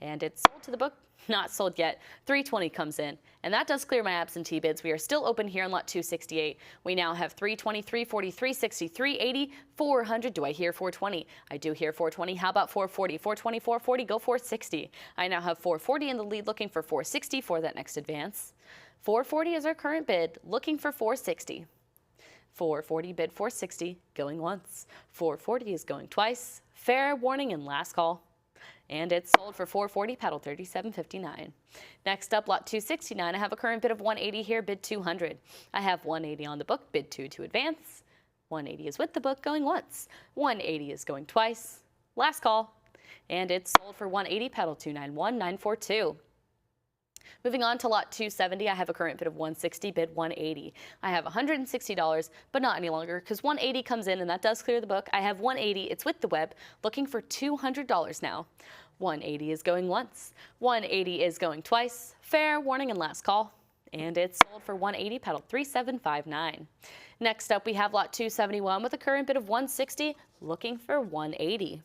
And it's sold to the book. Not sold yet. 320 comes in. And that does clear my absentee bids. We are still open here on lot 268. We now have 320, 340, 360, 380, 400. Do I hear 420? I do hear 420. How about 440? 420, 440, go 460. I now have 440 in the lead looking for 460 for that next advance. 440 is our current bid, looking for 460. 440 bid 460, going once. 440 is going twice. Fair warning and last call. And it's sold for 440, paddle 3759. Next up, lot 269. I have a current bid of 180 here, bid 200. I have 180 on the book, bid 2 to advance. 180 is with the book, going once. 180 is going twice. Last call. And it's sold for 180, paddle 291, 942. Moving on to lot 270, I have a current bid of 160, bid 180. I have $160, but not any longer because 180 comes in and that does clear the book. I have 180, it's with the web, looking for $200 now. 180 is going once. 180 is going twice. Fair warning and last call. And it's sold for 180, paddle 3759. Next up, we have lot 271 with a current bid of 160, looking for 180.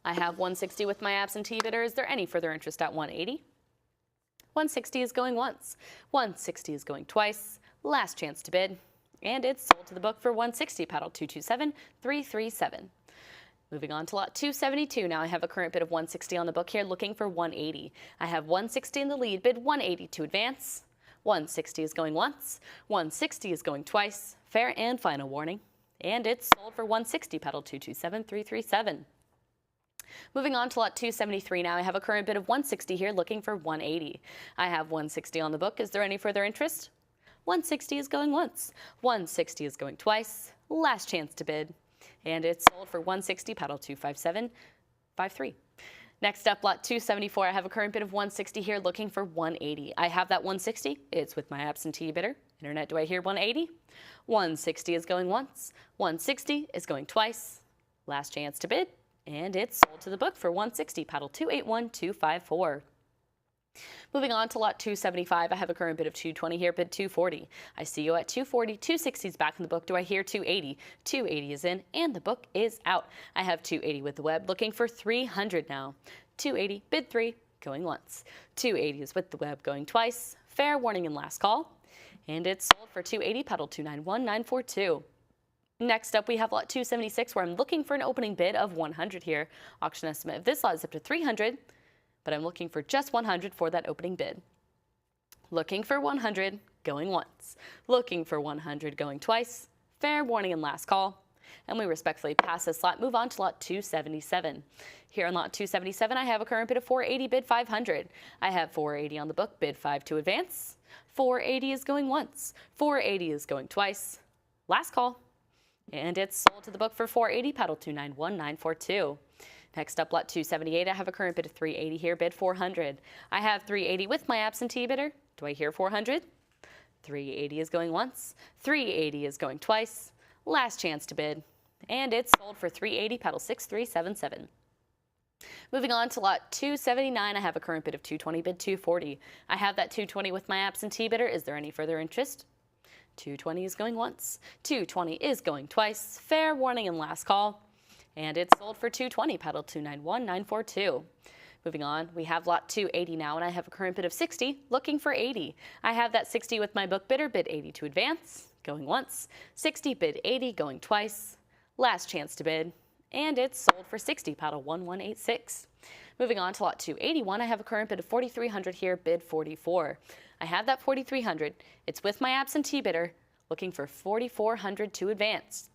I have 160 with my absentee bidder. Is there any further interest at 180? 160 is going once. 160 is going twice. Last chance to bid. And it's sold to the book for 160, paddle 227, 337. Moving on to lot 272. Now I have a current bid of 160 on the book here, looking for 180. I have 160 in the lead, bid 180 to advance. 160 is going once. 160 is going twice. Fair and final warning. And it's sold for 160, paddle 227, 337. Moving on to lot 273 now, I have a current bid of 160 here, looking for 180. I have 160 on the book. Is there any further interest? 160 is going once. 160 is going twice. Last chance to bid. And it's sold for 160, paddle 25753. Next up, lot 274, I have a current bid of 160 here, looking for 180. I have that 160. It's with my absentee bidder. Internet, do I hear 180? 160 is going once. 160 is going twice. Last chance to bid. And it's sold to the book for 160, paddle 281254. Moving on to lot 275, I have a current bid of 220 here, bid 240. I see you at 240, 260 is back in the book. Do I hear 280? 280 is in, and the book is out. I have 280 with the web, looking for 300 now. 280, bid 3, going once. 280 is with the web, going twice. Fair warning and last call. And it's sold for 280, pedal 291942. Next up, we have lot 276, where I'm looking for an opening bid of 100 here. Auction estimate of this lot is up to 300. But I'm looking for just 100 for that opening bid. Looking for 100, going once. Looking for 100, going twice. Fair warning and last call. And we respectfully pass this lot, move on to lot 277. Here on lot 277, I have a current bid of 480, bid 500. I have 480 on the book, bid 5 to advance. 480 is going once. 480 is going twice. Last call. And it's sold to the book for 480, pedal 291942. Next up, lot 278, I have a current bid of 380 here, bid 400. I have 380 with my absentee bidder. Do I hear 400? 380 is going once. 380 is going twice. Last chance to bid. And it's sold for 380, pedal 6377. Moving on to lot 279, I have a current bid of 220, bid 240. I have that 220 with my absentee bidder. Is there any further interest? 220 is going once. 220 is going twice. Fair warning and last call. And it's sold for 220, pedal 291942. Moving on, we have lot 280 now, and I have a current bid of 60, looking for 80. I have that 60 with my book bidder, bid 80 to advance, going once. 60, bid 80, going twice. Last chance to bid, and it's sold for 60, pedal 1186. Moving on to lot 281, I have a current bid of 4,300 here, bid 44. I have that 4,300. It's with my absentee bidder, looking for 4,400 to advance.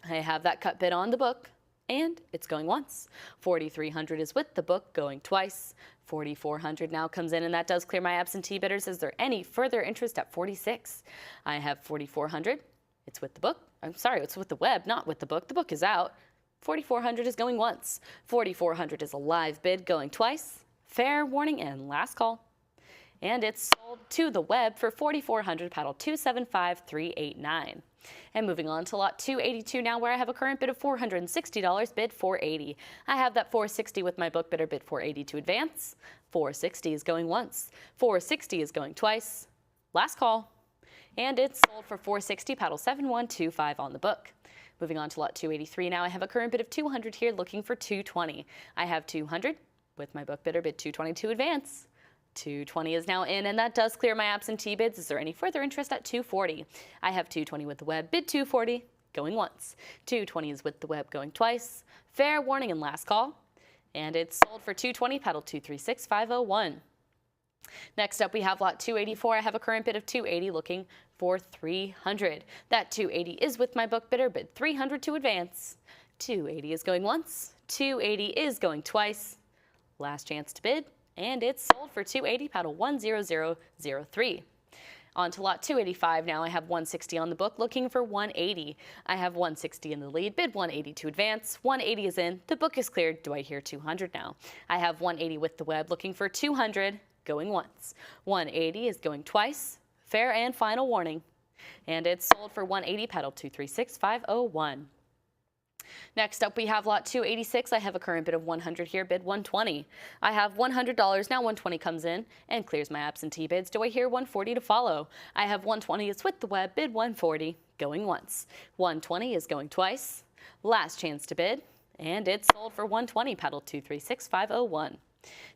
I have that cut bid on the book, and it's going once. 4,300 is with the book, going twice. 4,400 now comes in, and that does clear my absentee bidders. Is there any further interest at 46? I have 4,400. It's with the book. I'm sorry, it's with the web, not with the book. The book is out. 4,400 is going once. 4,400 is a live bid, going twice. Fair warning and last call. And it's sold to the web for 4,400, paddle 275389. And moving on to lot 282 now, where I have a current bid of $460, bid 480. I have that 460 with my book bidder, bid 480 to advance. 460 is going once. 460 is going twice. Last call. And it's sold for 460, paddle 7125 on the book. Moving on to lot 283 now, I have a current bid of 200 here, looking for 220. I have 200 with my book bidder, bid 220 to advance. 220 is now in, and that does clear my absentee bids. Is there any further interest at 240? I have 220 with the web, bid 240, going once. 220 is with the web, going twice. Fair warning and last call. And it's sold for 220, paddle 236501. Next up, we have lot 284. I have a current bid of 280, looking for 300. That 280 is with my book bidder, bid 300 to advance. 280 is going once. 280 is going twice. Last chance to bid. And it's sold for 280, paddle 10003. On to lot 285 now. I have 160 on the book, looking for 180. I have 160 in the lead, bid 180 to advance. 180 is in. The book is cleared. Do I hear 200 now? I have 180 with the web, looking for 200, going once. 180 is going twice. Fair and final warning. And it's sold for 180, paddle 236501. Next up, we have lot 286. I have a current bid of 100 here, bid 120. I have $100. Now 120 comes in and clears my absentee bids. Do I hear 140 to follow? I have 120. It's with the web, bid 140, going once. 120 is going twice. Last chance to bid, and it's sold for 120, paddle 236501.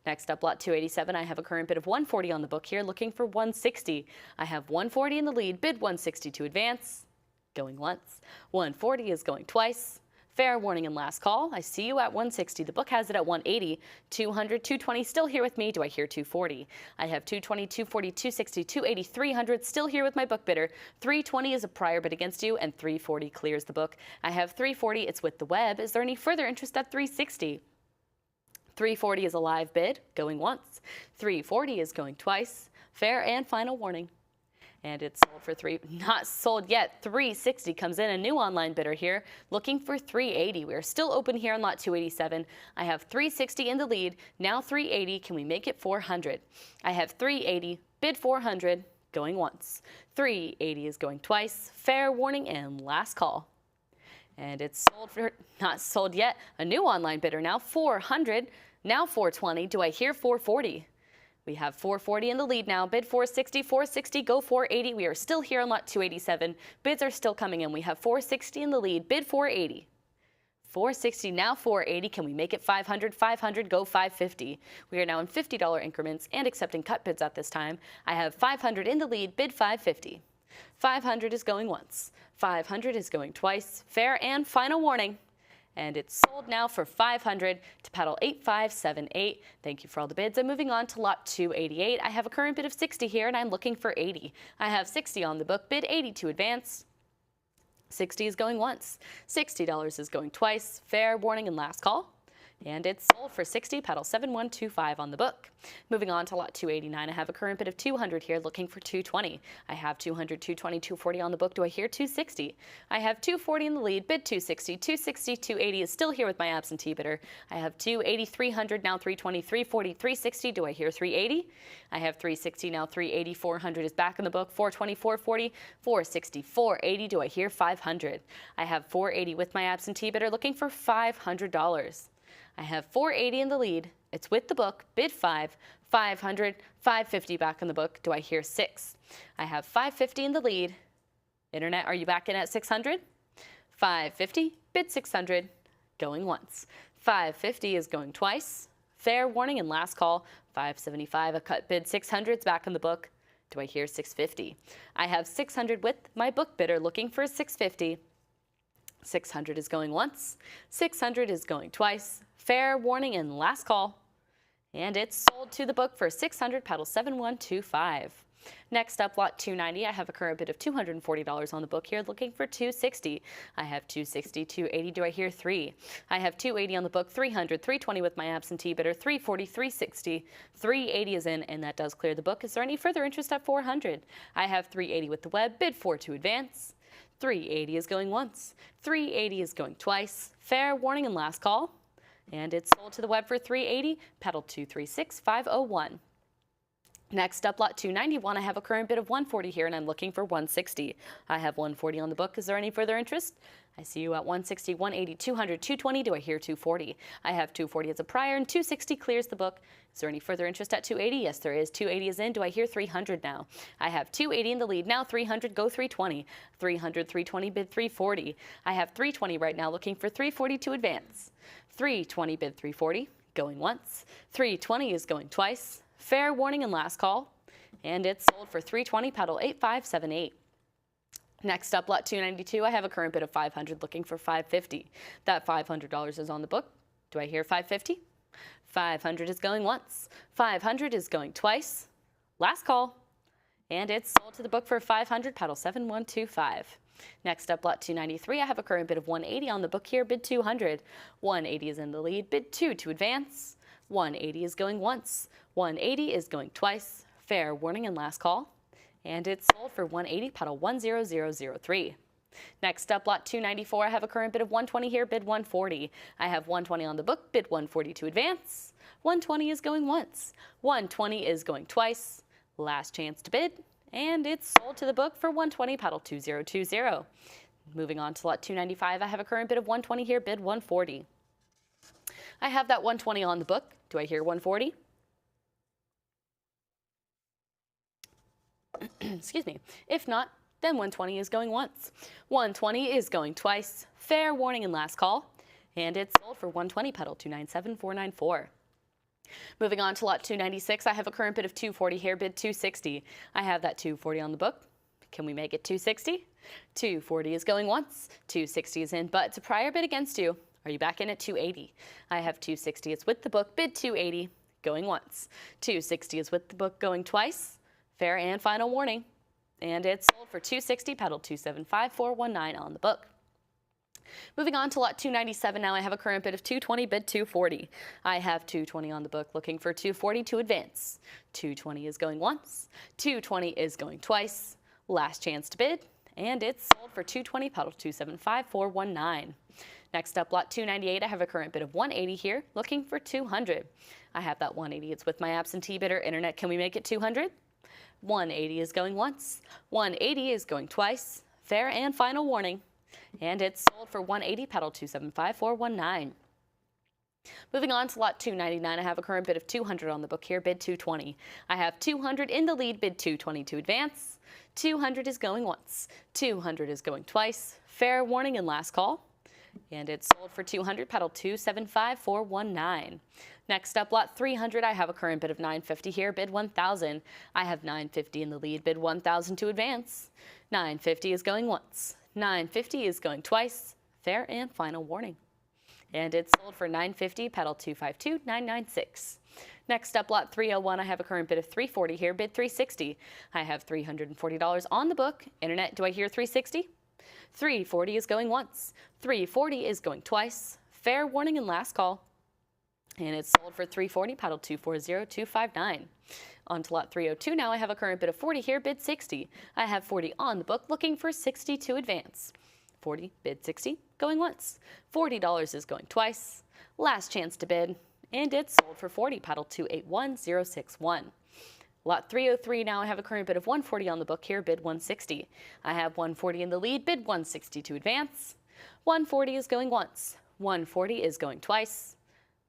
Next up, lot 287. I have a current bid of 140 on the book here, looking for 160. I have 140 in the lead, bid 160 to advance, going once. 140 is going twice. Fair warning and last call. I see you at 160. The book has it at 180. 200, 220 still here with me. Do I hear 240? I have 220, 240, 260, 280, 300 still here with my book bidder. 320 is a prior bid against you, and 340 clears the book. I have 340. It's with the web. Is there any further interest at 360? 340 is a live bid, going once. 340 is going twice. Fair and final warning. And it's sold for not sold yet. 360 comes in, a new online bidder here, looking for 380. We are still open here on lot 287. I have 360 in the lead, now 380. Can we make it 400? I have 380, bid 400, going once. 380 is going twice. Fair warning and last call. And it's sold for not sold yet. A new online bidder now, 400, now 420. Do I hear 440? We have 440 in the lead now. Bid 460, 460, go 480. We are still here on lot 287. Bids are still coming in. We have 460 in the lead. Bid 480. 460, now 480. Can we make it 500? 500, go 550. We are now in $50 increments and accepting cut bids at this time. I have 500 in the lead. Bid 550. 500 is going once. 500 is going twice. Fair and final warning. And it's sold now for 500 to paddle 8578. Thank you for all the bids. I'm moving on to lot 288. I have a current bid of 60 here, and I'm looking for 80. I have 60 on the book. Bid 80 to advance. 60 is going once. $60 is going twice. Fair warning and last call. And it's sold for 60, paddle 7125 on the book. Moving on to lot 289, I have a current bid of 200 here, looking for 220. I have 200, 220, 240 on the book. Do I hear 260? I have 240 in the lead, bid 260, 260, 280 is still here with my absentee bidder. I have 280, 300, now 320, 340, 360. Do I hear 380? I have 360, now 380, 400 is back in the book, 420, 440, 460, 480. Do I hear 500? I have 480 with my absentee bidder, looking for $500. I have 480 in the lead. It's with the book. Bid 5, 500, 550 back in the book. Do I hear 6? I have 550 in the lead. Internet, are you back in at 600? 550, bid 600, going once. 550 is going twice. Fair warning and last call. 575, a cut bid 600 is back in the book. Do I hear 650? I have 600 with my book bidder looking for 650. 600 is going once. 600 is going twice. Fair warning and last call. And it's sold to the book for 600, paddle 7125. Next up, lot 290, I have a current bid of $240 on the book here, looking for 260. I have 260, 280, do I hear 3? I have 280 on the book, 300, 320 with my absentee bidder, 340, 360, 380 is in, and that does clear the book. Is there any further interest at 400? I have 380 with the web, bid 4 to advance. 380 is going once. 380 is going twice. Fair warning and last call. And it's sold to the web for 380, paddle 236501. Next up, lot 291, I have a current bid of 140 here, and I'm looking for 160. I have 140 on the book. Is there any further interest? I see you at 160, 180, 200, 220. Do I hear 240? I have 240 as a prior, and 260 clears the book. Is there any further interest at 280? Yes, there is. 280 is in. Do I hear 300 now? I have 280 in the lead. Now 300, go 320. 300, 320, bid 340. I have 320 right now, looking for 340 to advance. 320, bid 340, going once. 320 is going twice. Fair warning and last call. And it's sold for 320, paddle 8578. Next up, lot 292, I have a current bid of 500, looking for 550. That $500 is on the book. Do I hear 550? 500 is going once. 500 is going twice. Last call. And it's sold to the book for 500, paddle 7125. Next up, lot 293, I have a current bid of 180 on the book here, bid 200. 180 is in the lead, bid 2 to advance. 180 is going once. 180 is going twice. Fair warning and last call. And it's sold for 180, paddle 10003. Next up, lot 294, I have a current bid of 120 here, bid 140. I have 120 on the book, bid 140 to advance. 120 is going once. 120 is going twice. Last chance to bid. And it's sold to the book for 120, paddle 2020. Moving on to lot 295, I have a current bid of 120 here, bid 140. I have that 120 on the book. Do I hear 140? Excuse me. If not, then 120 is going once. 120 is going twice. Fair warning and last call. And it's sold for 120, paddle 297494. Moving on to lot 296, I have a current bid of 240 here, bid 260. I have that 240 on the book. Can we make it 260? 240 is going once. 260 is in, but it's a prior bid against you. Are you back in at 280? I have 260. It's with the book, bid 280, going once. 260 is with the book, going twice. Fair and final warning. And it's sold for 260, paddle 275419 on the book. Moving on to lot 297 now, I have a current bid of 220, bid 240. I have 220 on the book, looking for 240 to advance. 220 is going once. 220 is going twice. Last chance to bid. And it's sold for 220, paddle 275419. Next up, lot 298, I have a current bid of 180 here, looking for 200. I have that 180. It's with my absentee bidder. Internet, can we make it 200? 180 is going once. 180 is going twice. Fair and final warning. And it's sold for 180, paddle 275419. Moving on to lot 299, I have a current bid of 200 on the book here, bid 220. I have 200 in the lead, bid 220 to advance. 200 is going once. 200 is going twice. Fair warning and last call. And it's sold for 200, pedal 275419. Next up, lot 300, I have a current bid of 950 here, bid 1,000. I have 950 in the lead, bid 1,000 to advance. 950 is going once. 950 is going twice. Fair and final warning. And it's sold for 950, pedal 252996. Next up, lot 301, I have a current bid of 340 here, bid 360. I have $340 on the book. Internet, do I hear 360? 340 is going once. 340 is going twice. Fair warning and last call. And it's sold for 340, pedal 240259. On to lot 302 now, I have a current bid of 40 here, bid 60. I have 40 on the book, looking for 60 to advance. 40, bid 60, going once. $40 is going twice. Last chance to bid, and it's sold for 40, pedal 281061. Lot 303 now, I have a current bid of 140 on the book here, bid 160. I have 140 in the lead, bid 160 to advance. 140 is going once. 140 is going twice.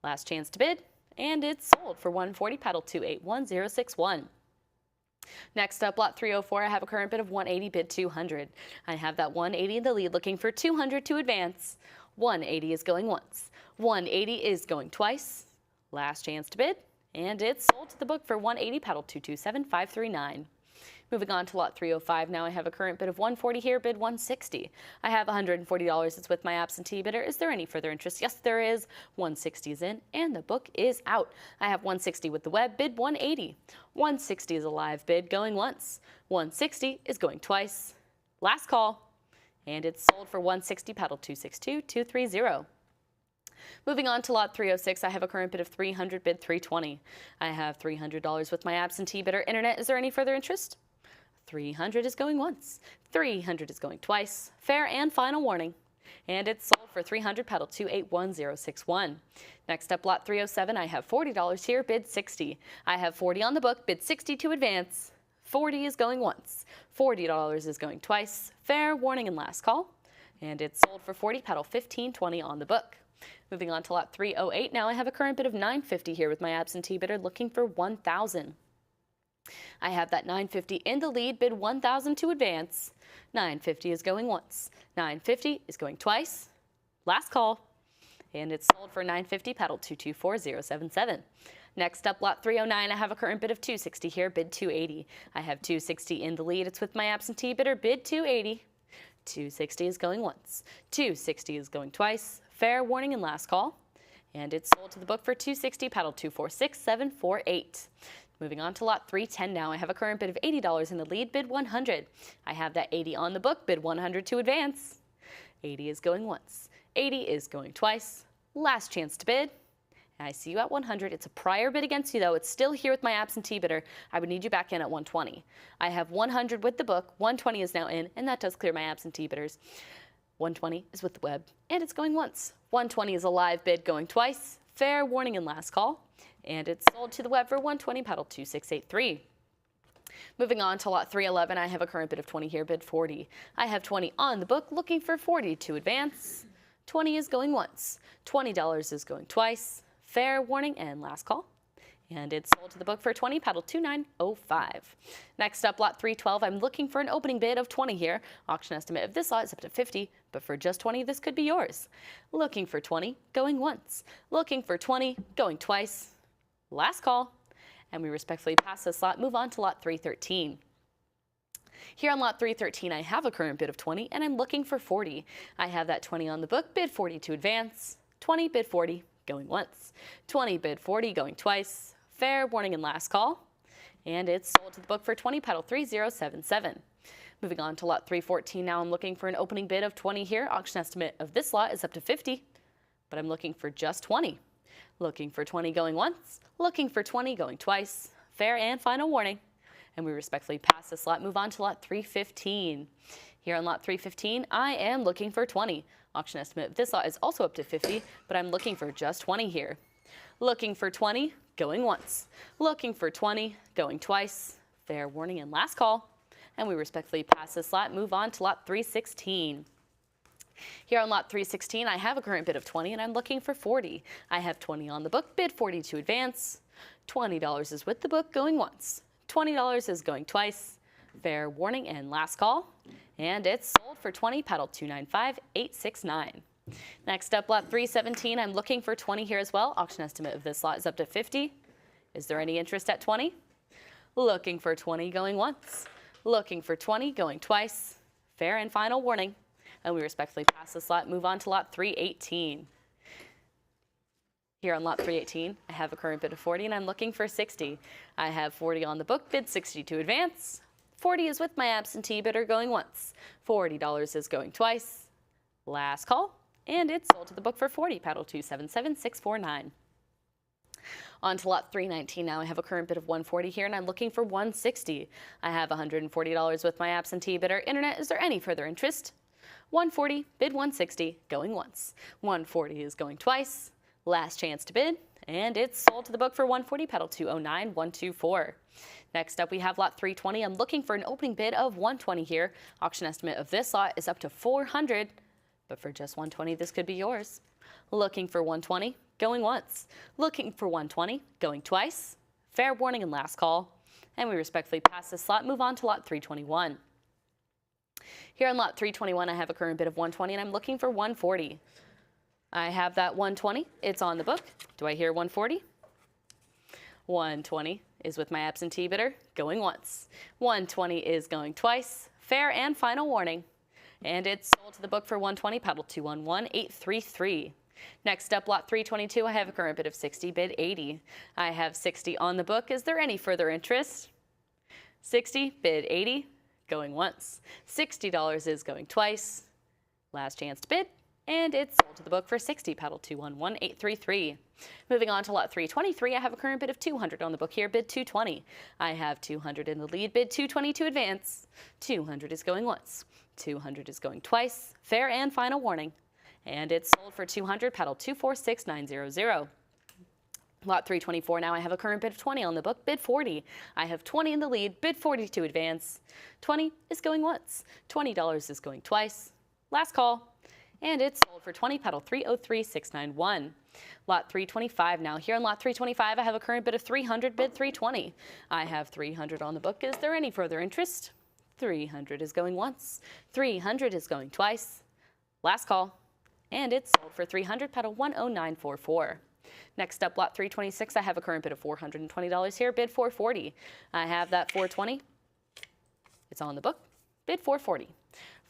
Last chance to bid, and it's sold for 140, pedal 281061. Next up, lot 304, I have a current bid of 180, bid 200. I have that 180 in the lead, looking for 200 to advance. 180 is going once. 180 is going twice. Last chance to bid, and it's sold to the book for 180, pedal 227539. Moving on to lot 305 now, I have a current bid of 140 here, bid 160. I have $140. It's with my absentee bidder. Is there any further interest? Yes, there is. 160 is in, and the book is out. I have 160 with the web, bid 180. 160 is a live bid going once. 160 is going twice. Last call, and it's sold for 160, pedal 262230. Moving on to lot 306, I have a current bid of 300, bid 320. I have $300 with my absentee bidder. Internet, is there any further interest? 300 is going once. 300 is going twice. Fair and final warning. And it's sold for 300, pedal 281061. Next up, lot 307, I have $40 here, bid 60. I have 40 on the book, bid 60 to advance. 40 is going once. $40 is going twice. Fair warning and last call. And it's sold for 40, pedal 1520 on the book. Moving on to lot 308, now I have a current bid of 950 here with my absentee bidder, looking for 1,000. I have that 950 in the lead, bid 1,000 to advance. 950 is going once. 950 is going twice. Last call. And it's sold for 950, pedal 224077. Next up, lot 309, I have a current bid of 260 here, bid 280. I have 260 in the lead. It's with my absentee bidder, bid 280. 260 is going once. 260 is going twice. Fair warning and last call. And it's sold to the book for 260, pedal 246748. Moving on to lot 310 now. I have a current bid of $80 in the lead, bid 100. I have that 80 on the book, bid 100 to advance. 80 is going once. 80 is going twice. Last chance to bid. And I see you at 100. It's a prior bid against you, though. It's still here with my absentee bidder. I would need you back in at 120. I have 100 with the book. 120 is now in, and that does clear my absentee bidders. 120 is with the web, and it's going once. 120 is a live bid going twice. Fair warning and last call. And it's sold to the web for 120, pedal 2683. Moving on to lot 311, I have a current bid of 20 here, bid 40. I have 20 on the book, looking for 40 to advance. 20 is going once. $20 is going twice. Fair warning and last call. And it's sold to the book for 20, pedal 2905. Next up, lot 312, I'm looking for an opening bid of 20 here. Auction estimate of this lot is up to 50, but for just 20, this could be yours. Looking for 20, going once. Looking for 20, going twice. Last call. And we respectfully pass this lot, move on to lot 313. Here on lot 313, I have a current bid of 20, and I'm looking for 40. I have that 20 on the book, bid 40 to advance. 20, bid 40, going once. 20, bid 40, going twice. Fair warning and last call. And it's sold to the book for 20, pedal 3077. Moving on to lot 314 now, I'm looking for an opening bid of 20 here. Auction estimate of this lot is up to 50, but I'm looking for just 20. Looking for 20 going once, looking for 20 going twice. Fair and final warning. And we respectfully pass this lot, move on to lot 315. Here on lot 315, I am looking for 20. Auction estimate of this lot is also up to 50, but I'm looking for just 20 here. Looking for 20, going once. Looking for 20, going twice. Fair warning and last call. And we respectfully pass this lot, move on to lot 316. Here on lot 316, I have a current bid of 20 and I'm looking for 40. I have 20 on the book, bid 40 to advance. $20 is with the book, going once. $20 is going twice. Fair warning and last call. And it's sold for 20, paddle 295869. Next up, lot 317, I'm looking for 20 here as well. Auction estimate of this lot is up to 50. Is there any interest at 20? Looking for 20, going once. Looking for 20, going twice. Fair and final warning. And we respectfully pass this lot, move on to lot 318. Here on lot 318, I have a current bid of 40 and I'm looking for 60. I have 40 on the book, bid 60 to advance. 40 is with my absentee bidder, going once. $40 is going twice. Last call, and it's sold to the book for 40, paddle 277649. On to lot 319 now. I have a current bid of 140 here and I'm looking for 160. I have $140 with my absentee bidder. Internet, is there any further interest? 140, bid 160, going once. 140 is going twice. Last chance to bid, and it's sold to the book for 140, paddle 209124. Next up, we have lot 320. I'm looking for an opening bid of 120 here. Auction estimate of this lot is up to 400, but for just 120, this could be yours. Looking for 120, going once. Looking for 120, going twice. Fair warning and last call. And we respectfully pass this lot, move on to lot 321. Here on lot 321, I have a current bid of 120 and I'm looking for 140. I have that 120. It's on the book. Do I hear 140? 120 is with my absentee bidder, going once. 120 is going twice. Fair and final warning. And it's sold to the book for 120, paddle 211833. Next up, lot 322, I have a current bid of 60, bid 80. I have 60 on the book. Is there any further interest? 60, bid 80. Going once. $60 is going twice. Last chance to bid, and it's sold to the book for 60, paddle 211833. Moving on to lot 323, I have a current bid of 200 on the book here, bid 220. I have 200 in the lead, bid 220 to advance. 200 is going once. 200 is going twice. Fair and final warning. And it's sold for 200, paddle 246900. Lot 324 now, I have a current bid of 20 on the book, bid 40. I have 20 in the lead, bid 40 to advance. 20 is going once. $20 is going twice. Last call. And it's sold for 20, paddle 303691. Lot 325 now. Here on lot 325, I have a current bid of 300, bid 320. I have 300 on the book. Is there any further interest? 300 is going once. 300 is going twice. Last call. And it's sold for 300, paddle 10944. Next up, lot 326, I have a current bid of $420 here, bid 440. I have that 420. It's on the book, bid 440.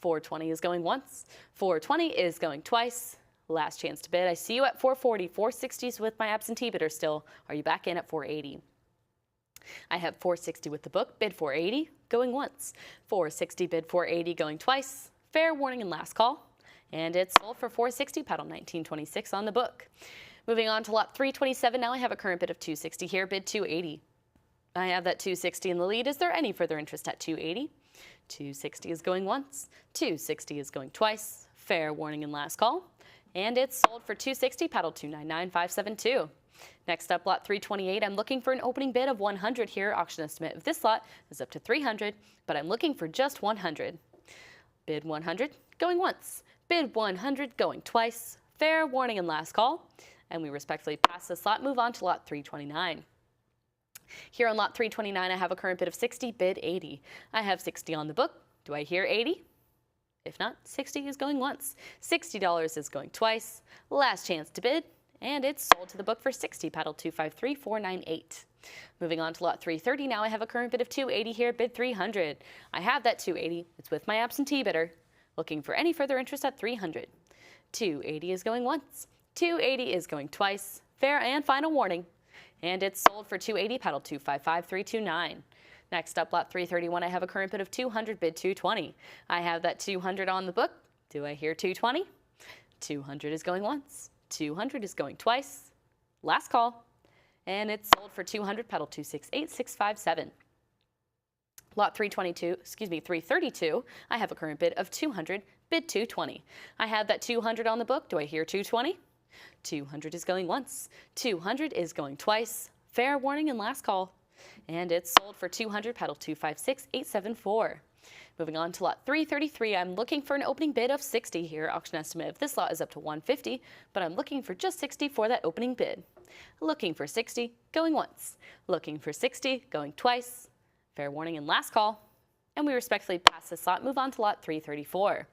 420 is going once. 420 is going twice. Last chance to bid. I see you at 440. 460 is with my absentee bidder still. Are you back in at 480? I have 460 with the book, bid 480, going once. 460, bid 480, going twice. Fair warning and last call. And it's sold for 460, paddle 1926 on the book. Moving on to lot 327, now I have a current bid of 260 here, bid 280. I have that 260 in the lead. Is there any further interest at 280? 260 is going once. 260 is going twice. Fair warning and last call. And it's sold for 260, paddle 299572. Next up, lot 328. I'm looking for an opening bid of 100 here. Auction estimate of this lot is up to 300, but I'm looking for just 100. Bid 100, going once. Bid 100, going twice. Fair warning and last call. And we respectfully pass this lot, move on to lot 329. Here on lot 329, I have a current bid of 60, bid 80. I have 60 on the book. Do I hear 80? If not, 60 is going once. $60 is going twice. Last chance to bid, and it's sold to the book for 60, paddle 253498. Moving on to lot 330, now I have a current bid of 280 here, bid 300. I have that 280. It's with my absentee bidder. Looking for any further interest at 300. 280 is going once. 280 is going twice. Fair and final warning. And it's sold for 280, paddle 255329. Next up, lot 331, I have a current bid of 200, bid 220. I have that 200 on the book. Do I hear 220? 200 is going once. 200 is going twice. Last call. And it's sold for 200, paddle 268657. Lot 332, I have a current bid of 200, bid 220. I have that 200 on the book. Do I hear 220? 200 is going once. 200 is going twice. Fair warning and last call. And it's sold for 200, paddle 256874. Moving on to lot 333, I'm looking for an opening bid of 60 here. Auction estimate of this lot is up to 150, but I'm looking for just 60 for that opening bid. Looking for 60, going once. Looking for 60, going twice. Fair warning and last call. And we respectfully pass this lot, move on to lot 334.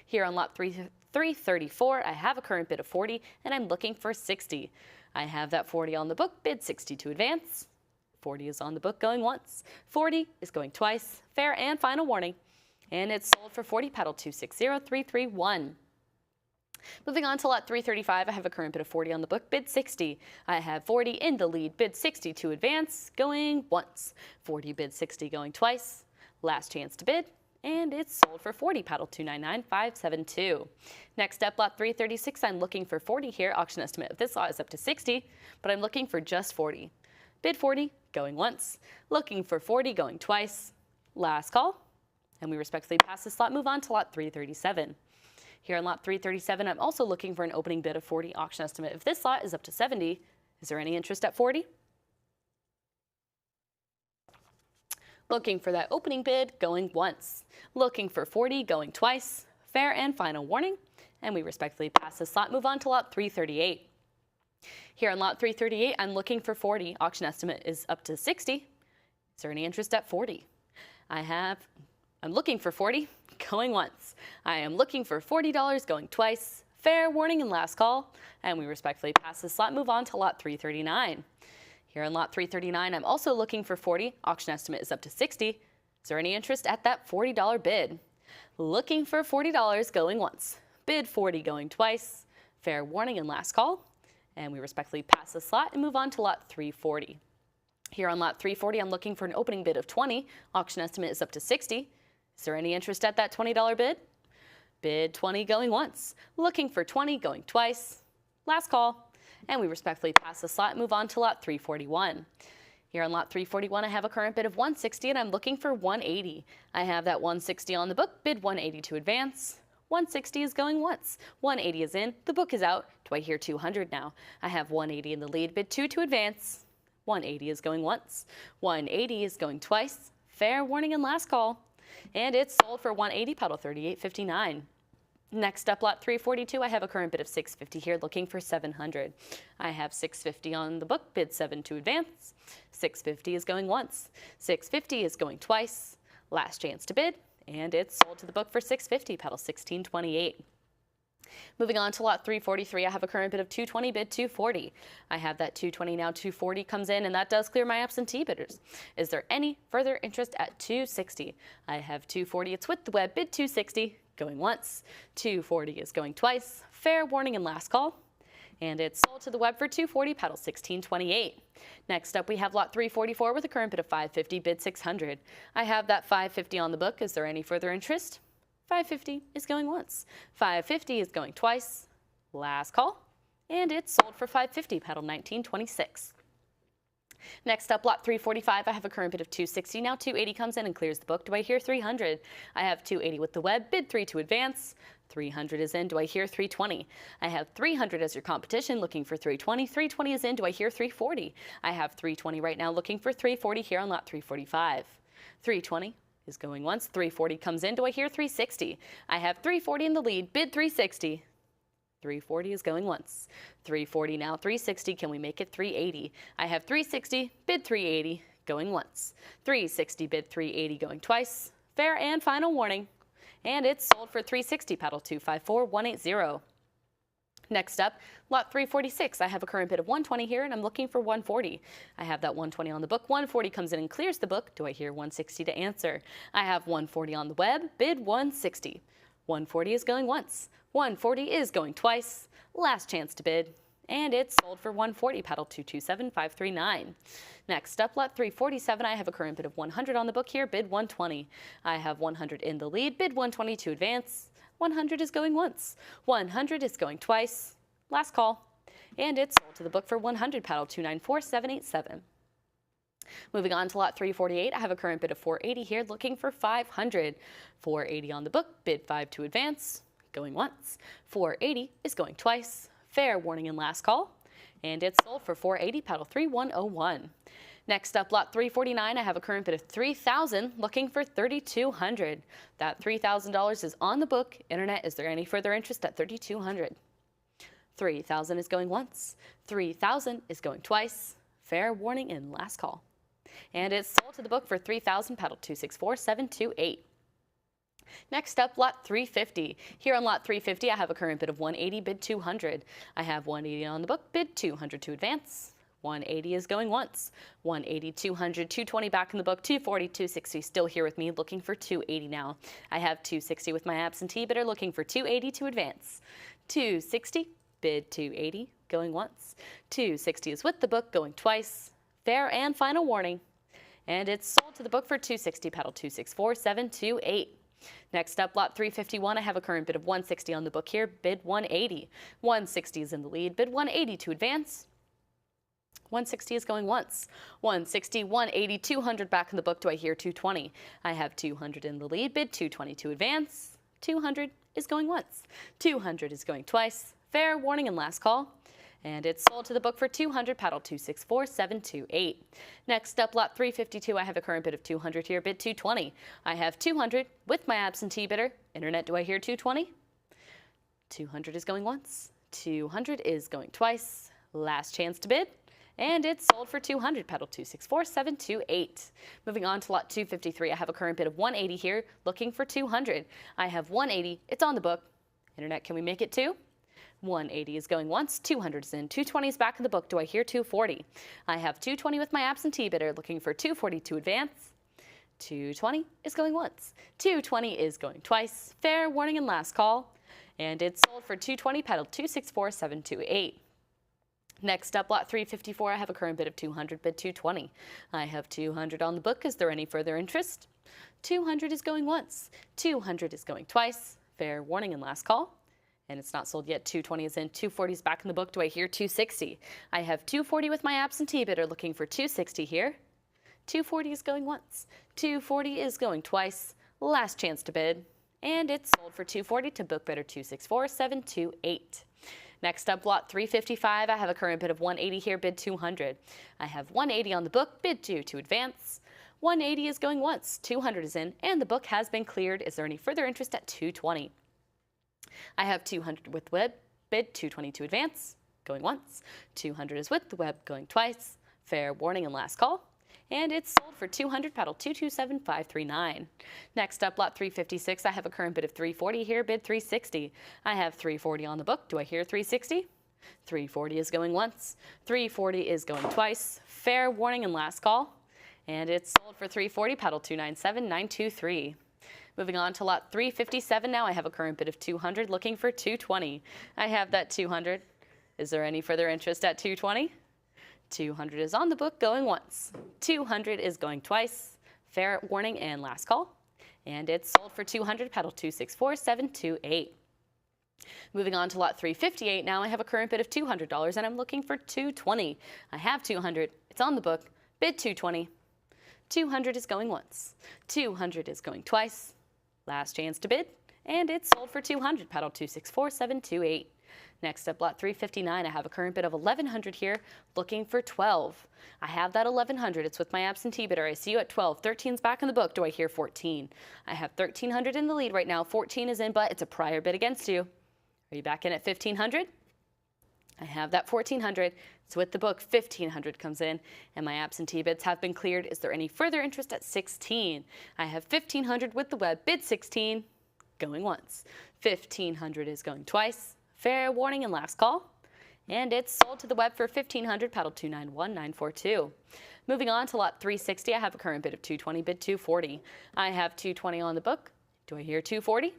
Here on lot 334, I have a current bid of 40, and I'm looking for 60. I have that 40 on the book, bid 60 to advance. 40 is on the book, going once. 40 is going twice. Fair and final warning. And it's sold for 40, paddle 260331. Moving on to lot 335, I have a current bid of 40 on the book, bid 60. I have 40 in the lead, bid 60 to advance, going once. 40 bid 60, going twice. Last chance to bid, and it's sold for 40, paddle 299572. Next up, lot 336, I'm looking for 40 here. Auction estimate of this lot is up to 60, but I'm looking for just 40. Bid 40, going once. Looking for 40, going twice. Last call. And we respectfully pass this lot, move on to lot 337. Here on lot 337, I'm also looking for an opening bid of 40. Auction estimate if this lot is up to 70. Is there any interest at 40? Looking for that opening bid, going once. Looking for 40, going twice. Fair and final warning. And we respectfully pass this lot, move on to lot 338. Here on lot 338, I'm looking for 40. Auction estimate is up to 60. Is there any interest at 40? I'm looking for 40, going once. I am looking for $40, going twice. Fair warning and last call. And we respectfully pass this lot, move on to lot 339. Here on lot 339, I'm also looking for 40. Auction estimate is up to 60. Is there any interest at that $40 bid? Looking for $40, going once. Bid 40, going twice. Fair warning and last call. And we respectfully pass this lot and move on to lot 340. Here on lot 340, I'm looking for an opening bid of 20. Auction estimate is up to 60. Is there any interest at that $20 bid? Bid 20, going once. Looking for 20, going twice. Last call. And we respectfully pass this lot and move on to lot 341. Here on lot 341, I have a current bid of 160, and I'm looking for 180. I have that 160 on the book, bid 180 to advance. 160 is going once. 180 is in. The book is out. Do I hear 200 now? I have 180 in the lead, bid 2 to advance. 180 is going once. 180 is going twice. Fair warning and last call. And it's sold for 180, paddle 3859. Next up, lot 342, I have a current bid of 650 here, looking for 700. I have 650 on the book, bid 7 to advance. 650 is going once. 650 is going twice. Last chance to bid, and it's sold to the book for 650, paddle 1628. Moving on to lot 343, I have a current bid of 220, bid 240. I have that 220 now, 240 comes in, and that does clear my absentee bidders. Is there any further interest at 260? I have 240, it's with the web, bid 260, going once. 240 is going twice. Fair warning and last call. And it's sold to the web for 240, paddle 1628. Next up, we have lot 344 with a current bid of 550, bid 600. I have that 550 on the book. Is there any further interest? 550 is going once. 550 is going twice. Last call. And it's sold for 550, paddle 1926. Next up, lot 345, I have a current bid of 260. Now 280 comes in and clears the book. Do I hear 300? I have 280 with the web, bid 3 to advance. 300 is in. Do I hear 320? I have 300 as your competition, looking for 320. 320 is in. Do I hear 340? I have 320 right now, looking for 340 here on lot 345. 320 is going once. 340 comes in. Do I hear 360? I have 340 in the lead, bid 360. 340 is going once. 340 now, 360. Can we make it 380? I have 360, bid 380, going once. 360, bid 380, going twice. Fair and final warning. And it's sold for 360, paddle 254180. Next up, lot 346. I have a current bid of 120 here, and I'm looking for 140. I have that 120 on the book. 140 comes in and clears the book. Do I hear 160 to answer? I have 140 on the web, bid 160. 140 is going once. 140 is going twice. Last chance to bid. And it's sold for 140, paddle 227539. Next up, lot 347, I have a current bid of 100 on the book here, bid 120. I have 100 in the lead, bid 120 to advance. 100 is going once. 100 is going twice. Last call. And it's sold to the book for 100, paddle 294787. Moving on to lot 348, I have a current bid of 480 here, looking for 500. 480 on the book, bid 5 to advance, going once. 480 is going twice. Fair warning and last call. And it's sold for 480, paddle 3101. Next up, lot 349, I have a current bid of $3,000, looking for $3,200. That $3,000 is on the book. Internet, is there any further interest at $3,200? $3,000 is going once. $3,000 is going twice. Fair warning and last call. And it's sold to the book for $3,000, paddle 264728. Next up, lot 350. Here on lot 350, I have a current bid of $180, bid $200. I have $180 on the book, bid $200 to advance. $180 is going once. $180, $200, $220 back in the book, $240, $260 still here with me, looking for $280 now. I have $260 with my absentee bidder, looking for $280 to advance. $260, bid $280, going once. $260 is with the book, going twice. Fair and final warning. And it's sold to the book for $260, paddle 264728. Next up, lot 351, I have a current bid of $160 on the book here, bid $180. $160 is in the lead, bid $180 to advance. $160 is going once. $160, $180, $200 back in the book. Do I hear $220? I have $200 in the lead, bid $220 to advance. $200 is going once. $200 is going twice. Fair warning and last call. And it's sold to the book for $200, paddle 264728. Next up, lot 352, I have a current bid of $200 here, bid $220. I have $200 with my absentee bidder. Internet, do I hear $220? $200 is going once. $200 is going twice. Last chance to bid. And it's sold for $200, paddle 264728. Moving on to lot 253, I have a current bid of $180 here, looking for $200. I have $180, it's on the book. Internet, can we make it $2? $180 is going once, $200 is in, $220 is back in the book. Do I hear $240? I have $220 with my absentee bidder, looking for $240 to advance. $220 is going once. $220 is going twice. Fair warning and last call. And it's sold for $220, paddle 264728. Next up, lot 354, I have a current bid of $200, bid $220. I have $200 on the book. Is there any further interest? $200 is going once. $200 is going twice. Fair warning and last call. And it's not sold yet. $220 is in. $240 is back in the book. Do I hear $260? I have $240 with my absentee bidder, looking for $260 here. $240 is going once. $240 is going twice. Last chance to bid. And it's sold for $240 to book bidder 264728. Next up, lot 355, I have a current bid of $180 here, bid $200. I have $180 on the book, bid $2 to advance. $180 is going once, $200 is in, and the book has been cleared. Is there any further interest at $220? I have $200 with the web, bid $220 to advance, going once. $200 is with the web, going twice. Fair warning and last call. And it's sold for $200, paddle 227539. Next up, lot 356, I have a current bid of $340 here, bid $360. I have $340 on the book. Do I hear $360? $340 is going once. $340 is going twice. Fair warning and last call. And it's sold for $340, paddle 297923. Moving on to lot 357 now, I have a current bid of $200, looking for $220. I have that $200. Is there any further interest at $220? $200 is on the book, going once. $200 is going twice. Fair warning and last call. And it's sold for $200, paddle 264728. Moving on to lot 358 now, I have a current bid of $200 and I'm looking for $220. I have $200. It's on the book. Bid $220. $200 is going once. $200 is going twice. Last chance to bid. And it's sold for $200, paddle 264728. Next up, lot 359, I have a current bid of $1,100 here, looking for $12. I have that $1,100. It's with my absentee bidder. I see you at $12. $13's back in the book. Do I hear $14? I have $1,300 in the lead right now. $14 is in, but it's a prior bid against you. Are you back in at $1,500? I have that $1,400. It's with the book. $1,500 comes in, and my absentee bids have been cleared. Is there any further interest at $16? I have $1,500 with the web. Bid $16, going once. $1,500 is going twice. Fair warning and last call. And it's sold to the web for $1,500, paddle 291942. Moving on to lot 360, I have a current bid of $220, bid $240. I have $220 on the book. Do I hear $240?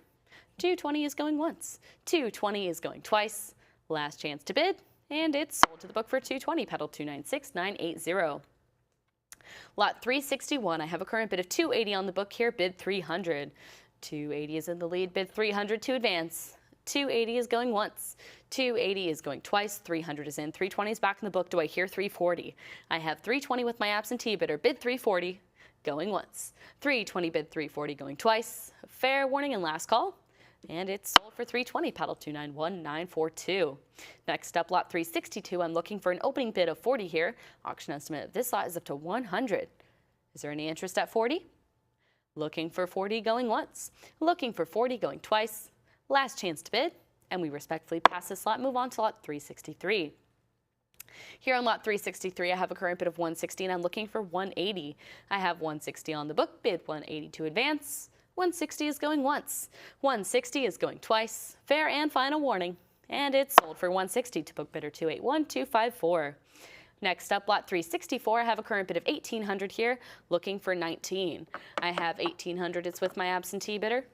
$220 is going once. $220 is going twice. Last chance to bid. And it's sold to the book for $220, paddle 296980. Lot 361, I have a current bid of $280 on the book here, bid $300. $280 is in the lead, bid $300 to advance. $280 is going once. $280 is going twice. $300 is in. $320 is back in the book. Do I hear $340? I have $320 with my absentee bidder. Bid $340, going once. $320 bid $340, going twice. Fair warning and last call. and it's sold for 320, paddle 291942. Next up, lot 362. I'm looking for an opening bid of 40 here. Auction estimate of this lot is up to 100. Is there any interest at 40? Looking for 40 going once. Looking for 40 going twice. Last chance to bid, and we respectfully pass this lot. Move on to lot 363. Here on lot 363, I have a current bid of 160, and I'm looking for 180. I have 160 on the book, bid 180 to advance. 160 is going once. 160 is going twice. Fair and final warning. And it's sold for 160 to book bidder 281254. Next up, lot 364, I have a current bid of 1800 here, looking for 19. I have 1800, it's with my absentee bidder.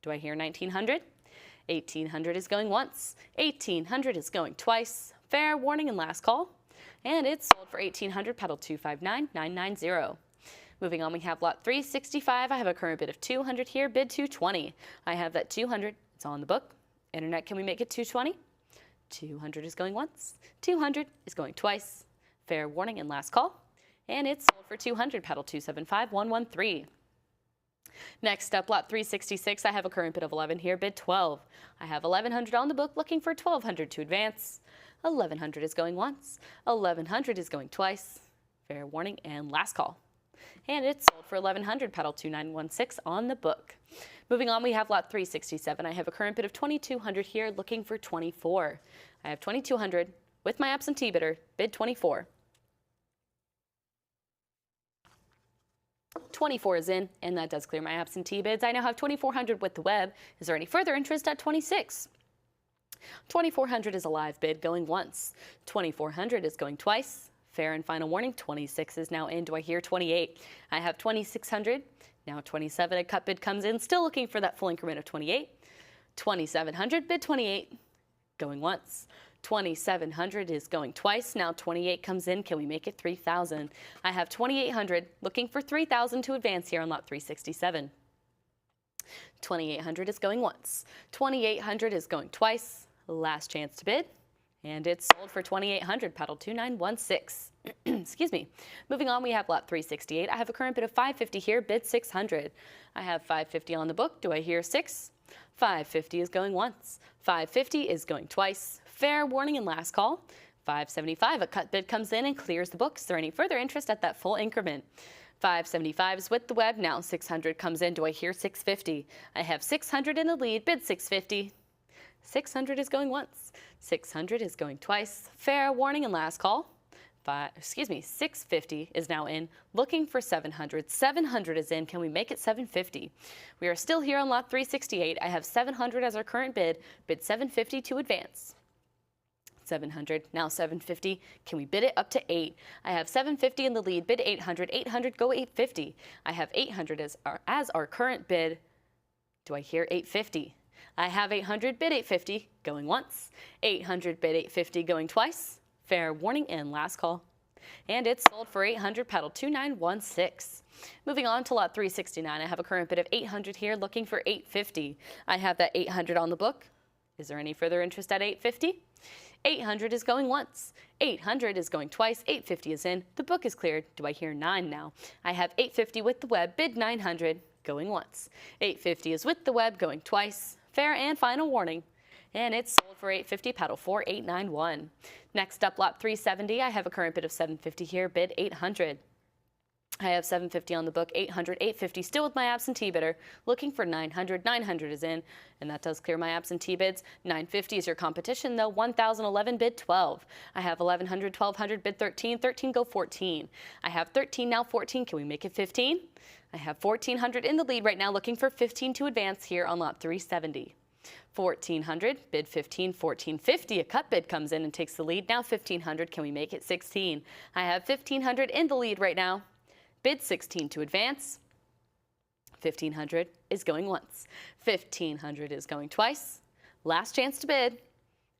Do I hear 1900? 1800 is going once. 1800 is going twice. Fair warning and last call. And it's sold for 1800, paddle 259990. Moving on, we have lot 365. I have a current bid of 200 here, bid 220. I have that 200, it's on the book. Internet, can we make it 220? 200 is going once. 200 is going twice. Fair warning and last call. And it's sold for 200, paddle 275113. Next up, lot 366. I have a current bid of 11 here, bid 12. I have 1100 on the book, looking for 1200 to advance. 1100 is going once. 1100 is going twice. Fair warning and last call. And it's sold for 1100, paddle 2916 on the book. Moving on, we have lot 367. I have a current bid of 2200 here, looking for 24. I have 2200 with my absentee bidder, bid 24. 24 is in, and that does clear my absentee bids. I now have 2400 with the web. Is there any further interest at 26? 2400 is a live bid going once. 2400 is going twice. Fair and final warning, 26 is now in. Do I hear 28? I have 2600. Now 27, a cut bid comes in. Still looking for that full increment of 28. 2700, bid 28, going once. 2700 is going twice. Now 28 comes in. Can we make it 3000? I have 2800, looking for 3000 to advance here on lot 367. 2800 is going once. 2800 is going twice. Last chance to bid. And it's sold for 2800, paddle 2916. Excuse me. Moving on, we have lot 368. I have a current bid of 550 here, bid 600. I have 550 on the book. Do I hear 6? 550 is going once. 550 is going twice. Fair warning and last call. 575, a cut bid comes in and clears the books. Is there any further interest at that full increment? 575 is with the web. Now 600 comes in. Do I hear 650? I have 600 in the lead, bid 650. 600 is going once. 600 is going twice. Fair warning and last call. 650 is now in, looking for 700. 700 is in. Can we make it 750? We are still here on lot 368. I have 700 as our current bid, bid 750 to advance. 700, now 750. Can we bid it up to 8? I have 750 in the lead, bid 800. 800, go 850. I have 800 as our current bid. Do I hear 850? I have 800, bid 850, going once. 800, bid 850, going twice. Fair warning and last call. And it's sold for 800, paddle 2916. Moving on to lot 369, I have a current bid of 800 here, looking for 850. I have that 800 on the book. Is there any further interest at 850? 800 is going once. 800 is going twice. 850 is in. The book is cleared. Do I hear 9 now? I have 850 with the web, bid 900, going once. 850 is with the web, going twice. Fair and final warning. And it's sold for 850, paddle 4891. Next up, lot 370. I have a current bid of 750 here, bid 800. I have 750 on the book, 800, 850, still with my absentee bidder, looking for 900. 900 is in, and that does clear my absentee bids. 950 is your competition, though. 1,011, bid 12. I have 1,100, 1,200, bid 13. 13, go 14. I have 13, now 14. Can we make it 15? I have 1,400 in the lead right now, looking for 15 to advance here on lot 370. 1,400, bid 15, 1,450. A cut bid comes in and takes the lead. Now 1,500. Can we make it 16? I have 1,500 in the lead right now. Bid 16 to advance. 1,500 is going once. 1,500 is going twice. Last chance to bid.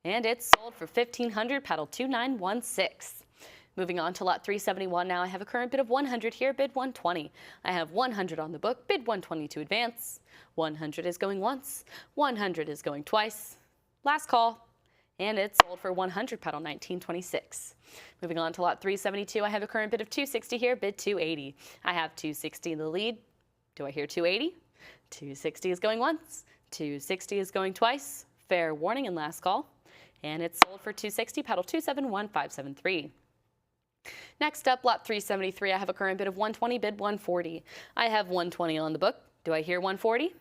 And it's sold for 1,500, paddle 2916. Moving on to lot 371 now. I have a current bid of 100 here, bid 120. I have 100 on the book, bid 120 to advance. 100 is going once. 100 is going twice. Last call. And it's sold for 100, paddle 1926. Moving on to lot 372, I have a current bid of 260 here, bid 280. I have 260 in the lead. Do I hear 280? 260 is going once. 260 is going twice. Fair warning and last call. And it's sold for 260, paddle 271573. Next up, lot 373, I have a current bid of 120, bid 140. I have 120 on the book. Do I hear 140?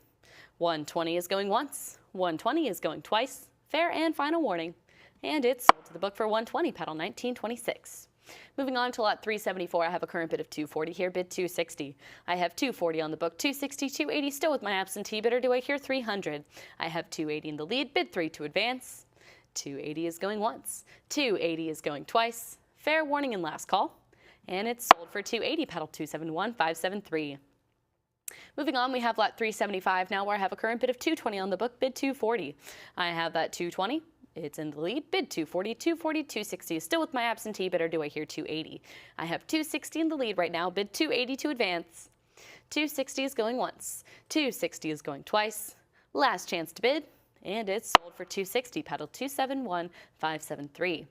120 is going once. 120 is going twice. Fair and final warning. And it's sold to the book for 120, paddle 1926. Moving on to lot 374, I have a current bid of 240 here, bid 260. I have 240 on the book, 260, 280 still with my absentee bidder. Do I hear 300? I have 280 in the lead, bid 3 to advance. 280 is going once. 280 is going twice. Fair warning and last call. And it's sold for 280, paddle 271573. Moving on, we have lot 375 now, where I have a current bid of 220 on the book, bid 240. I have that 220. It's in the lead, bid 240, 240, 260 is still with my absentee bidder. Do I hear 280? I have 260 in the lead right now, bid 280 to advance. 260 is going once. 260 is going twice. Last chance to bid, and it's sold for 260, paddle 271573.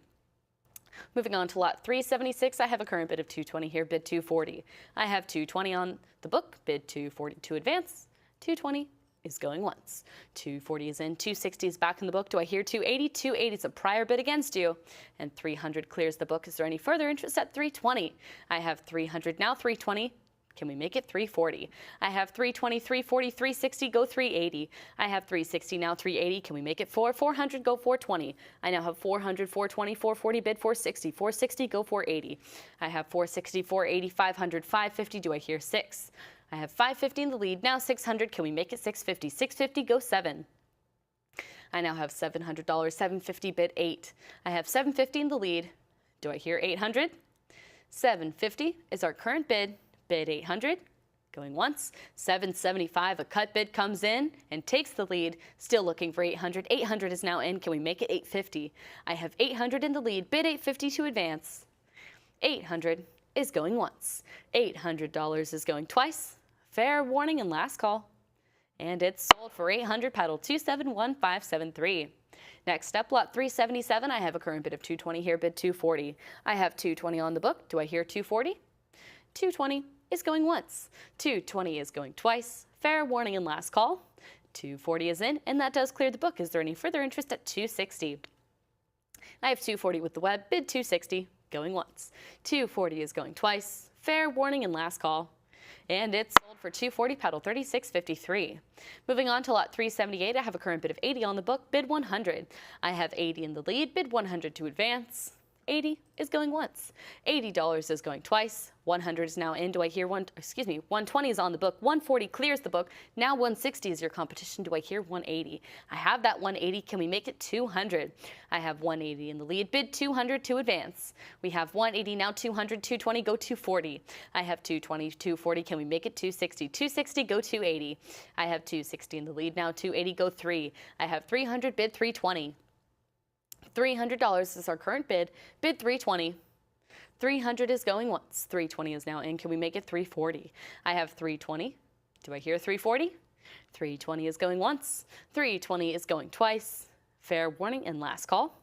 Moving on to lot 376, I have a current bid of 220 here, bid 240. I have 220 on the book, bid 240 to advance. 220 is going once. 240 is in, 260 is back in the book. Do I hear 280? 280 is a prior bid against you, and 300 clears the book. Is there any further interest at 320? I have 300 now, 320. Can we make it 340? I have 320, 340, 360, go 380. I have 360 now, 380. Can we make it 400, go 420. I now have 400, 420, 440, bid 460. 460, go 480. I have 460, 480, 500, 550. Do I hear 6? I have 550 in the lead. Now 600. Can we make it 650? 650, go 7. I now have $700, 750, bid 8. I have 750 in the lead. Do I hear 800? 750 is our current bid. Bid 800, going once. 775, a cut bid comes in and takes the lead. Still looking for 800. 800 is now in. Can we make it 850? I have 800 in the lead. Bid 850 to advance. 800 is going once. $800 is going twice. Fair warning and last call. And it's sold for 800, paddle 271573. Next up, lot 377, I have a current bid of 220 here, bid 240. I have 220 on the book. Do I hear 240? 220 is going once. 220 is going twice. Fair warning and last call. 240 is in, and that does clear the book. Is there any further interest at 260? I have 240 with the web, bid 260, going once. 240 is going twice. Fair warning and last call. And it's sold for 240, paddle 3653. Moving on to lot 378, I have a current bid of 80 on the book, bid 100. I have 80 in the lead, bid 100 to advance. 80 is going once. $80 is going twice. 100 is now in. Do I hear 120 is on the book. 140 clears the book. Now 160 is your competition. Do I hear 180? I have that 180. Can we make it 200? I have 180 in the lead. Bid 200 to advance. We have 180 now, 200, 220, go 240. I have 220, 240. Can we make it 260? 260, go 280. I have 260 in the lead now, 280, go 3. I have 300, bid 320. $300 is our current bid. Bid 320. 300 is going once. 320 is now in. Can we make it 340? I have 320. Do I hear 340? 320 is going once. 320 is going twice. Fair warning and last call.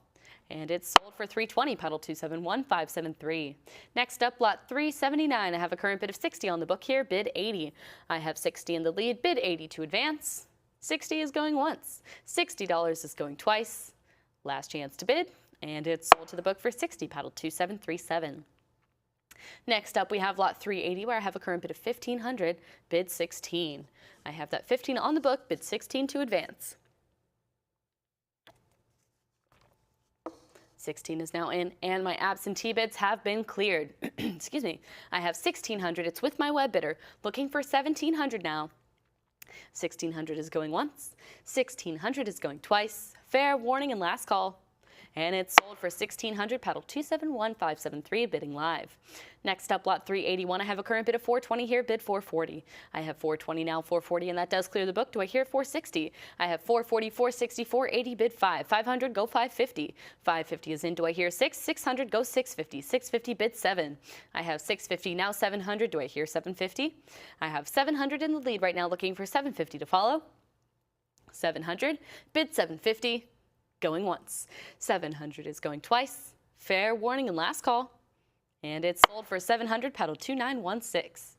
And it's sold for 320, paddle 271573. Next up, lot 379. I have a current bid of 60 on the book here, bid 80. I have 60 in the lead, bid 80 to advance. 60 is going once. $60 is going twice. Last chance to bid, and it's sold to the book for 60, paddle 2737. Next up, we have lot 380, where I have a current bid of 1500, bid 16. I have that 15 on the book, bid 16 to advance. 16 is now in, and my absentee bids have been cleared. Excuse me. I have 1600. It's with my web bidder, looking for 1700 now. 1600 is going once. 1600 is going twice. Fair warning and last call. And it's sold for 1600, paddle 271573, bidding live. Next up, lot 381. I have a current bid of 420 here, bid 440. I have 420 now, 440, and that does clear the book. Do I hear 460? I have 440, 460, 480, bid 5. 500, go 550. 550 is in. Do I hear 6? 600, go 650. 650, bid 7. I have 650 now, 700. Do I hear 750? I have 700 in the lead right now, looking for 750 to follow. 700, bid 750. Going once. 700 is going twice. Fair warning and last call. And it's sold for 700, paddle 2916.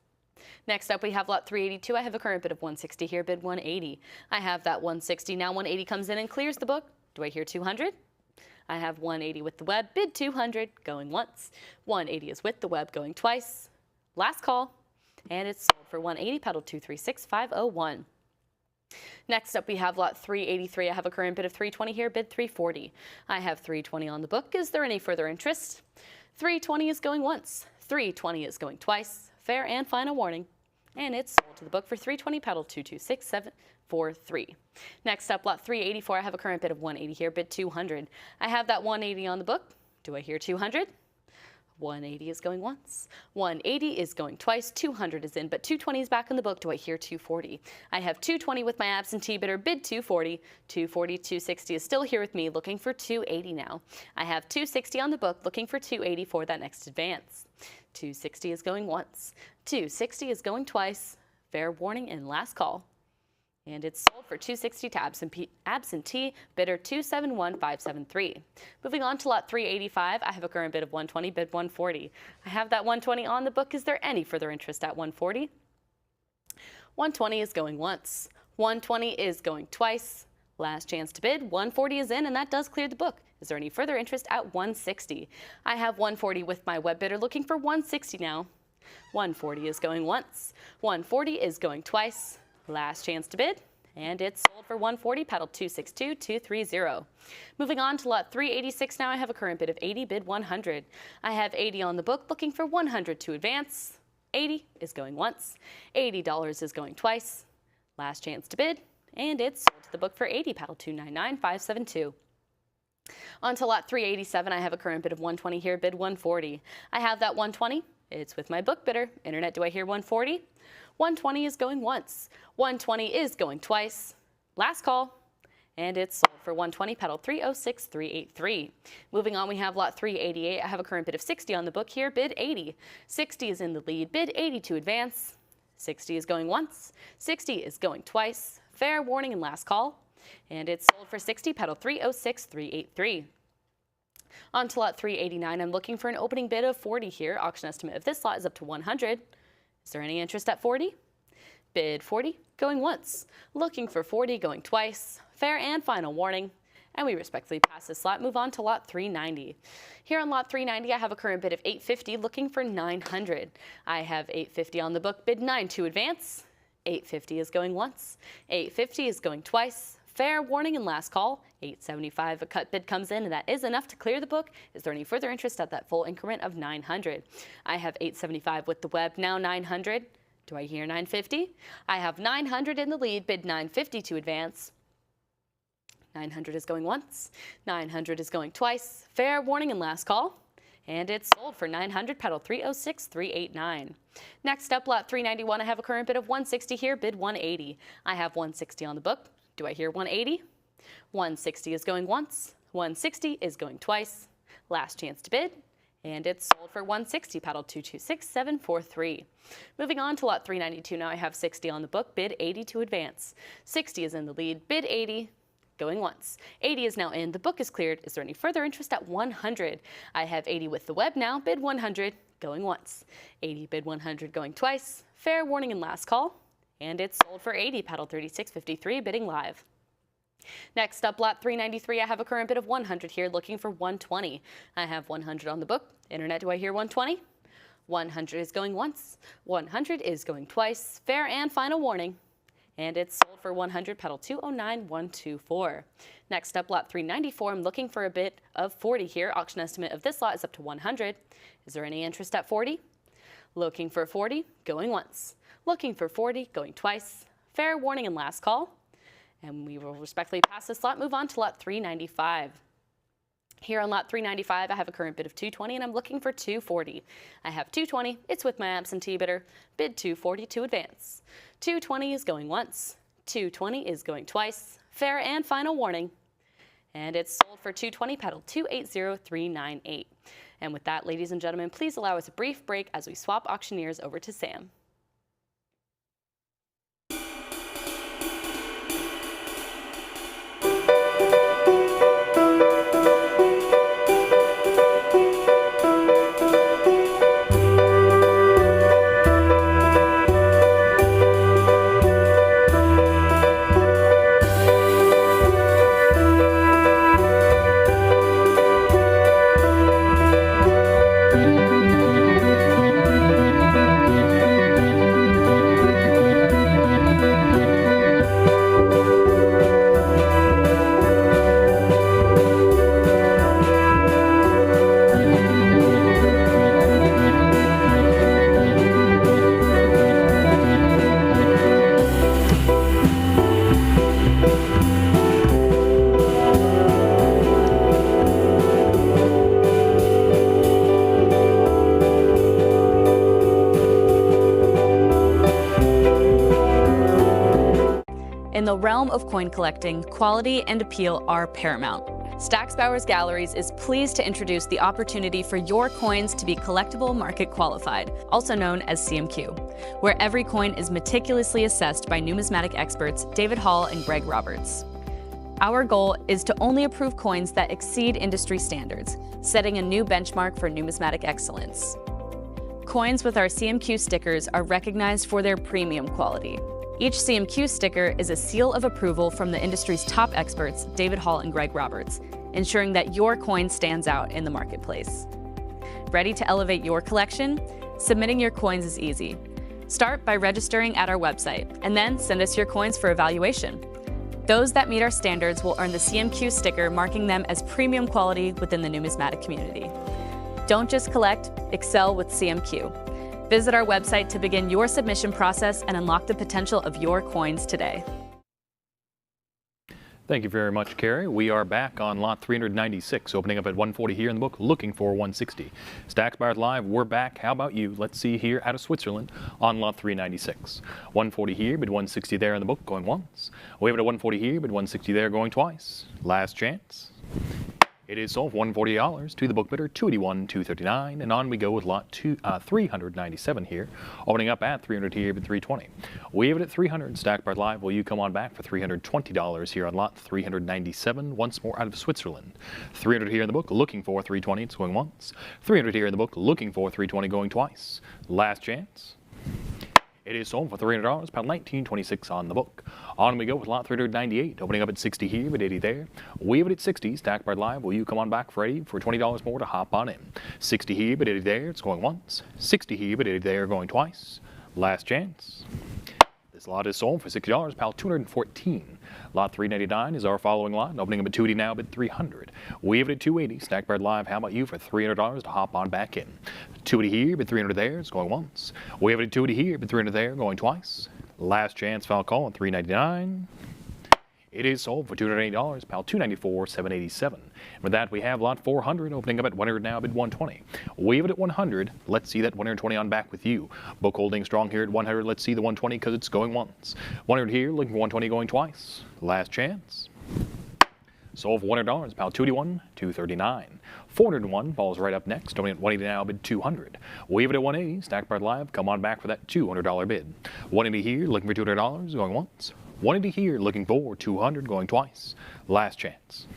Next up, we have lot 382. I have a current bid of 160 here, bid 180. I have that 160. Now 180 comes in and clears the book. Do I hear 200? I have 180 with the web, bid 200, going once. 180 is with the web, going twice. Last call, and it's sold for 180, pedal 236501. Next up, we have lot 383. I have a current bid of 320 here, bid 340. I have 320 on the book. Is there any further interest? 320 is going once. 320 is going twice. Fair and final warning. And it's sold to the book for 320, pedal 226743. Next up, lot 384. I have a current bid of 180 here, bid 200. I have that 180 on the book. Do I hear 200? 180 is going once. 180 is going twice. 200 is in, but 220 is back in the book. Do I hear 240? I have 220 with my absentee bidder, bid 240. 240, 260 is still here with me, looking for 280 now. I have 260 on the book, looking for 280 for that next advance. 260 is going once. 260 is going twice. Fair warning and last call. And it's sold for 260 to absentee bidder 271573. Moving on to lot 385, I have a current bid of 120, bid 140. I have that 120 on the book. Is there any further interest at 140? 120 is going once. 120 is going twice. Last chance to bid. 140 is in, and that does clear the book. Is there any further interest at 160? I have 140 with my web bidder, looking for 160 now. 140 is going once. 140 is going twice. Last chance to bid, and it's sold for 140, pedal 262230. Moving on to lot 386 now, I have a current bid of 80, bid 100. I have 80 on the book, looking for 100 to advance. 80 is going once. $80 is going twice. Last chance to bid, and it's sold to the book for 80, pedal 299572. On to lot 387, I have a current bid of 120 here, bid 140. I have that 120. It's with my book bidder. Internet, do I hear 140? 120 is going once. 120 is going twice. Last call. And it's sold for 120, pedal 306383. Moving on, we have lot 388. I have a current bid of 60 on the book here, bid 80. 60 is in the lead, bid 80 to advance. 60 is going once. 60 is going twice. Fair warning and last call. And it's sold for 60, pedal 306383. On to lot 389, I'm looking for an opening bid of 40 here. Auction estimate of this lot is up to 100. Is there any interest at 40? Bid 40, going once. Looking for 40, going twice. Fair and final warning. And we respectfully pass this lot, move on to lot 390. Here on lot 390, I have a current bid of 850, looking for 900. I have 850 on the book, bid 9 to advance. 850 is going once. 850 is going twice. Fair warning and last call. 875, a cut bid comes in, and that is enough to clear the book. Is there any further interest at that full increment of 900? I have 875 with the web, now 900. Do I hear 950? I have 900 in the lead, bid 950 to advance. 900 is going once. 900 is going twice. Fair warning and last call. And it's sold for 900, pedal 306389. Next up, lot 391, I have a current bid of 160 here, bid 180. I have 160 on the book. Do I hear 180? 160 is going once. 160 is going twice. Last chance to bid. And it's sold for 160, pedal 226743. Moving on to lot 392 now, I have 60 on the book, bid 80 to advance. 60 is in the lead, bid 80, going once. 80 is now in, the book is cleared. Is there any further interest at 100? I have 80 with the web now, bid 100, going once. 80, bid 100, going twice. Fair warning and last call. And it's sold for 80, pedal 3653, bidding live. Next up, lot 393, I have a current bid of 100 here, looking for 120. I have 100 on the book. Internet, do I hear 120? 100 is going once. 100 is going twice. Fair and final warning. And it's sold for 100, pedal 209124. Next up, lot 394, I'm looking for a bid of 40 here. Auction estimate of this lot is up to 100. Is there any interest at 40? Looking for 40, going once. Looking for 40, going twice. Fair warning and last call. And we will respectfully pass this lot, move on to lot 395. Here on lot 395, I have a current bid of 220, and I'm looking for 240. I have 220, it's with my absentee bidder, bid 240 to advance. 220 is going once. 220 is going twice. Fair and final warning. And it's sold for 220, pedal 280398. And with that, ladies and gentlemen, please allow us a brief break as we swap auctioneers over to Sam. In the realm of coin collecting, quality and appeal are paramount. Stack's Bowers Galleries is pleased to introduce the opportunity for your coins to be collectible market qualified, also known as CMQ, where every coin is meticulously assessed by numismatic experts David Hall and Greg Roberts. Our goal is to only approve coins that exceed industry standards, setting a new benchmark for numismatic excellence. Coins with our CMQ stickers are recognized for their premium quality. Each CMQ sticker is a seal of approval from the industry's top experts, David Hall and Greg Roberts, ensuring that your coin stands out in the marketplace. Ready to elevate your collection? Submitting your coins is easy. Start by registering at our website, and then send us your coins for evaluation. Those that meet our standards will earn the CMQ sticker, marking them as premium quality within the numismatic community. Don't just collect, excel with CMQ. Visit our website to begin your submission process and unlock the potential of your coins today.
Thank you very much, Carrie. We are back on lot 396, opening up at 140 here in the book, looking for 160. Stack's Bowers Live, we're back. How about you? Let's see here out of Switzerland on lot 396. 140 here, bid 160 there in the book, going once. We have it at 140 here, bid 160 there, going twice. Last chance. It is sold for $140 to the book bidder, $281,239, and on we go with lot 397 here, opening up at 300 here, but 320. We have it at 300. Stack's Bowers Live, will you come on back for $320 here on lot 397? Once more out of Switzerland. 300 here in the book, looking for 320. It's going once. 300 here in the book, looking for 320, going twice. Last chance. It is sold for $300, pound $19.26 on the book. On we go with lot 398, opening up at 60 here, but 80 there. We have it at 60. Stack's Bowers Live, will you come on back for 80 for $20 more to hop on in? 60 here, but 80 there. It's going once. 60 here, but 80 there, going twice. Last chance. This lot is sold for $60, pal $214. Lot 399 is our following lot, opening up at 280 now, but 300. We have it at 280. Stack's Bowers Live, how about you for $300 to hop on back in? 280 here, but 300 there. It's going once. We have it at 280 here, but 300 there, going twice. Last chance, foul call on 399. It is sold for $280, pal $294, $787. And with that, we have lot 400 opening up at 100 now, bid 120. We have it at 100. Let's see that 120 on back with you. Book holding strong here at 100. Let's see the 120 because it's going once. 100 here, looking for 120 going twice. Last chance. Sold for $100, pal $281, $239. 401 falls right up next, opening at 180 now, bid 200. We have it at 180. Stack's Bowers Live, come on back for that $200 bid. 180 here, looking for $200, going once. 180 here, looking for 200, going twice. Last chance.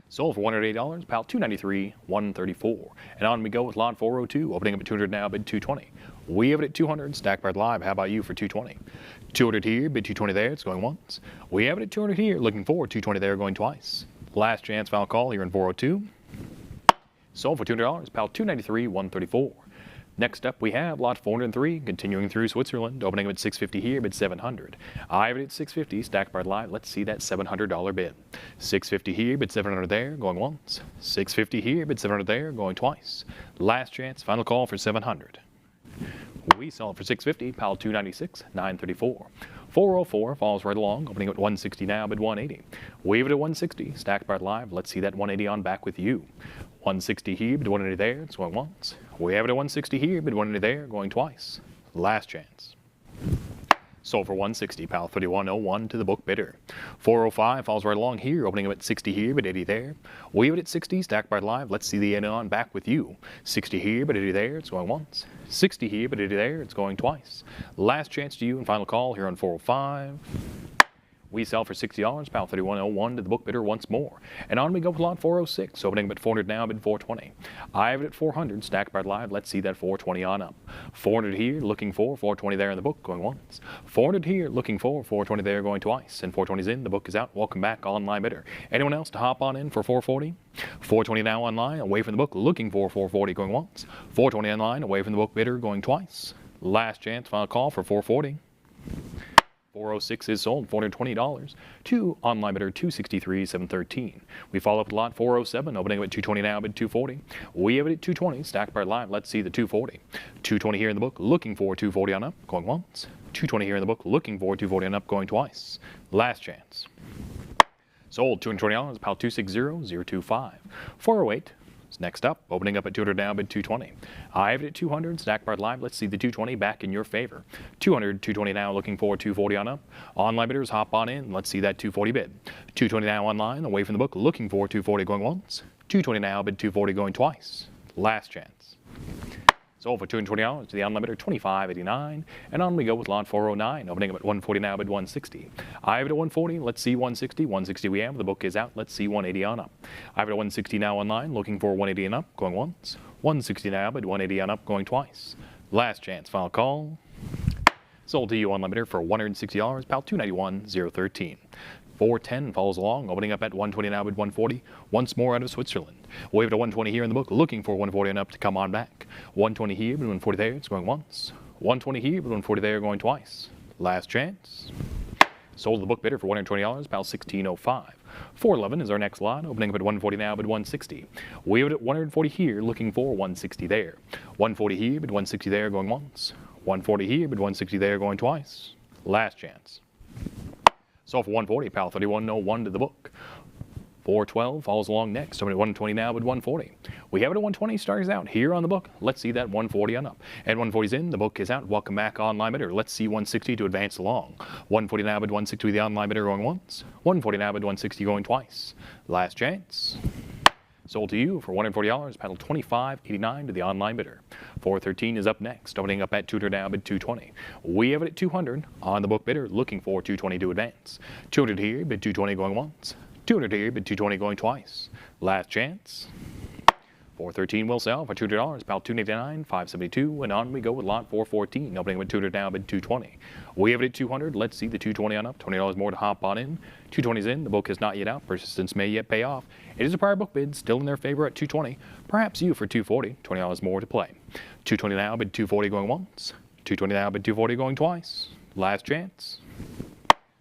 Sold for $180, pal $293, $134. And on we go with lot 402, opening up at 200 now, bid 220. We have it at 200. Stack's Bowers Live, how about you for 220? 200 here, bid 220 there, it's going once. We have it at 200 here, looking for 220 there, going twice. Last chance foul call here in 402. Sold for $200, pal $293, $134. Next up, we have lot 403, continuing through Switzerland, opening up at 650 here, bid 700. I have it at 650, Stack's Bowers Live. Let's see that $700 bid. 650 here, bid 700 there, going once. 650 here, bid 700 there, going twice. Last chance, final call for 700. We sell it for 650, pal 296, 934. 404 falls right along, opening at 160 now, bid 180. We have it at 160, Stack's Bowers Live. Let's see that 180 on back with you. 160 here, bid 180 there, it's going once. We have it at 160 here, bid 180 there, going twice. Last chance. Sold for 160, pal 3101 to the book bidder. 405 falls right along here, opening up at 60 here, but 80 there. We have it at 60, Stack's Bowers Live. Let's see the end on back with you. 60 here, but 80 there, it's going once. 60 here, but 80 there, it's going twice. Last chance to you and final call here on 405. We sell for $60, pal 3101 to the book bidder once more. And on we go with lot 406, opening up at 400 now, bid 420. I have it at 400, Stack's Bowers Live. Let's see that 420 on up. 400 here, looking for 420 there in the book, going once. 400 here, looking for 420 there, going twice. And 420's in, the book is out. Welcome back, online bidder. Anyone else to hop on in for 440? 420 now online, away from the book, looking for 440, going once. 420 online, away from the book bidder, going twice. Last chance, final call for 440. 406 is sold, $420 to online bidder 263, 713. We follow up with lot 407, opening up at 220 now, bid 240. We have it at 220, Stack's Bowers Live. Let's see the 240. 220 here in the book, looking for 240 on up, going once. 220 here in the book, looking for 240 on up, going twice. Last chance. Sold $220, pal 260, 025. 408. Next up, opening up at 200 now, bid 220. I have it at 200, stack bar live. Let's see the 220 back in your favor. 200, 220 now, looking for 240 on up. Online bidders, hop on in. Let's see that 240 bid. 220 now online, away from the book, looking for 240 going once. 220 now, bid 240 going twice. Last chance. Sold for $220 to the online bidder, $25.89. And on we go with lot 409, opening up at 140 now, bid 160. I have it at 140. Let's see 160. 160 we have. The book is out. Let's see 180 on up. I have it at 160 now online, looking for 180 and up, going once. 160 now, bid 180 on up, going twice. Last chance, final call. Sold to you online bidder for $160, pal, $291,013. 410 follows along, opening up at 120 now, bid 140. Once more out of Switzerland. Wave to 120 here in the book, looking for 140 and up to come on back. 120 here, bid 140 there, it's going once. 120 here, bid 140 there, going twice. Last chance. Sold to the book bidder for $120, pal, $16.05. 411 is our next lot, opening up at 140 now, bid 160. Wave it at 140 here, looking for 160 there. 140 here, bid 160 there, going once. 140 here, bid 160 there, going twice. Last chance. Sold for 140, pal, 31.01 to the book. 412 follows along next. Opening at 120 now, bid 140. We have it at 120, starts out here on the book. Let's see that 140 on up. And 140's in, the book is out. Welcome back, online bidder. Let's see 160 to advance along. 140 now, bid 160 with the online bidder going once. 140 now, bid 160 going twice. Last chance. Sold to you for $140, paddle $25.89 to the online bidder. 413 is up next, opening up at 200 now, bid 220. We have it at 200 on the book bidder, looking for 220 to advance. 200 here, bid 220 going once. 200 here, bid 220 going twice. Last chance. 413 will sell for $200, about $289, $572, and on we go with lot 414, opening with 200 now, bid 220. We have it at 200. Let's see the 220 on up. $20 more to hop on in. 220's in. The book is not yet out. Persistence may yet pay off. It is a prior book bid, still in their favor at 220. Perhaps you for 240. $20 more to play. 220 now, bid 240 going once. 220 now, bid 240 going twice. Last chance.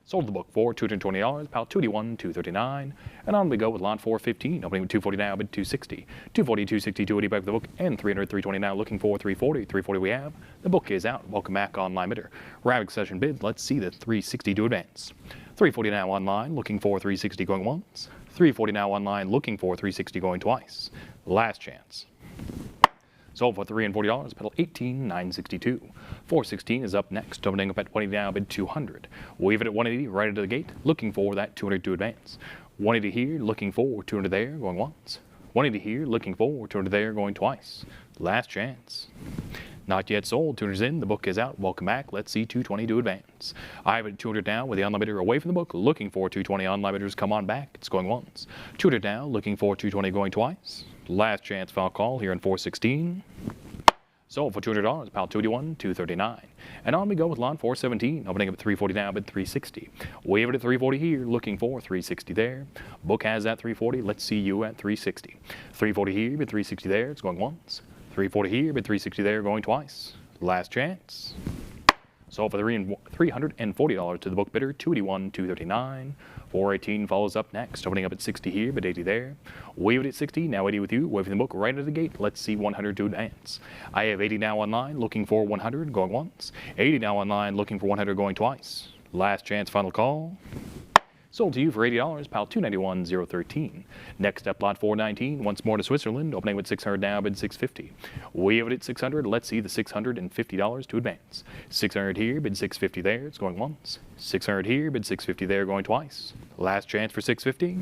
Sold the book for $220, about $281, $239, and on we go with lot 415, opening with 240 now, bid 260. 240, 260, 280 back with the book, and 300, 320 now, looking for 340. 340 we have. The book is out. Welcome back, online bidder. Rapid session bid. Let's see the 360 to advance. 340 now online, looking for 360 going once. 340 now online, looking for 360 going twice. Last chance. Sold for $340, pedal $18,962. 416 is up next, opening up at 180 now, bid 200. Wave it at 180 right into the gate, looking for that 200 to advance. 180 here, looking for 200 there, going once. 180 here, looking for 200 there, going twice. Last chance. Not yet sold. 200's in. The book is out. Welcome back. Let's see 220 to advance. I have it at 200 now with the online bidder away from the book, looking for 220. Online bidders come on back. It's going once. 200 now, looking for 220 going twice. Last chance foul call here in 416. Sold for $200, pal $281, $239. And on we go with lot 417, opening up at 340 now, bid 360. We have it at 340 here, looking for 360 there. Book has that 340. Let's see you at 360. 340 here, bid 360 there. It's going once. 340 here, bid 360 there, going twice. Last chance. Sold for $340 to the book bidder, $281, $239. 418 follows up next, opening up at 60 here, but 80 there. Wave it at 60, now 80 with you, waving the book right out of the gate. Let's see 100 to advance. I have 80 now online, looking for 100, going once. 80 now online, looking for 100, going twice. Last chance, final call. Sold to you for $80, pal $291, $013. Next up, lot 419, once more to Switzerland, opening with 600 now, bid 650. We have it at 600. Let's see the $650 to advance. 600 here, bid 650 there. It's going once. 600 here, bid 650 there, going twice. Last chance for 650.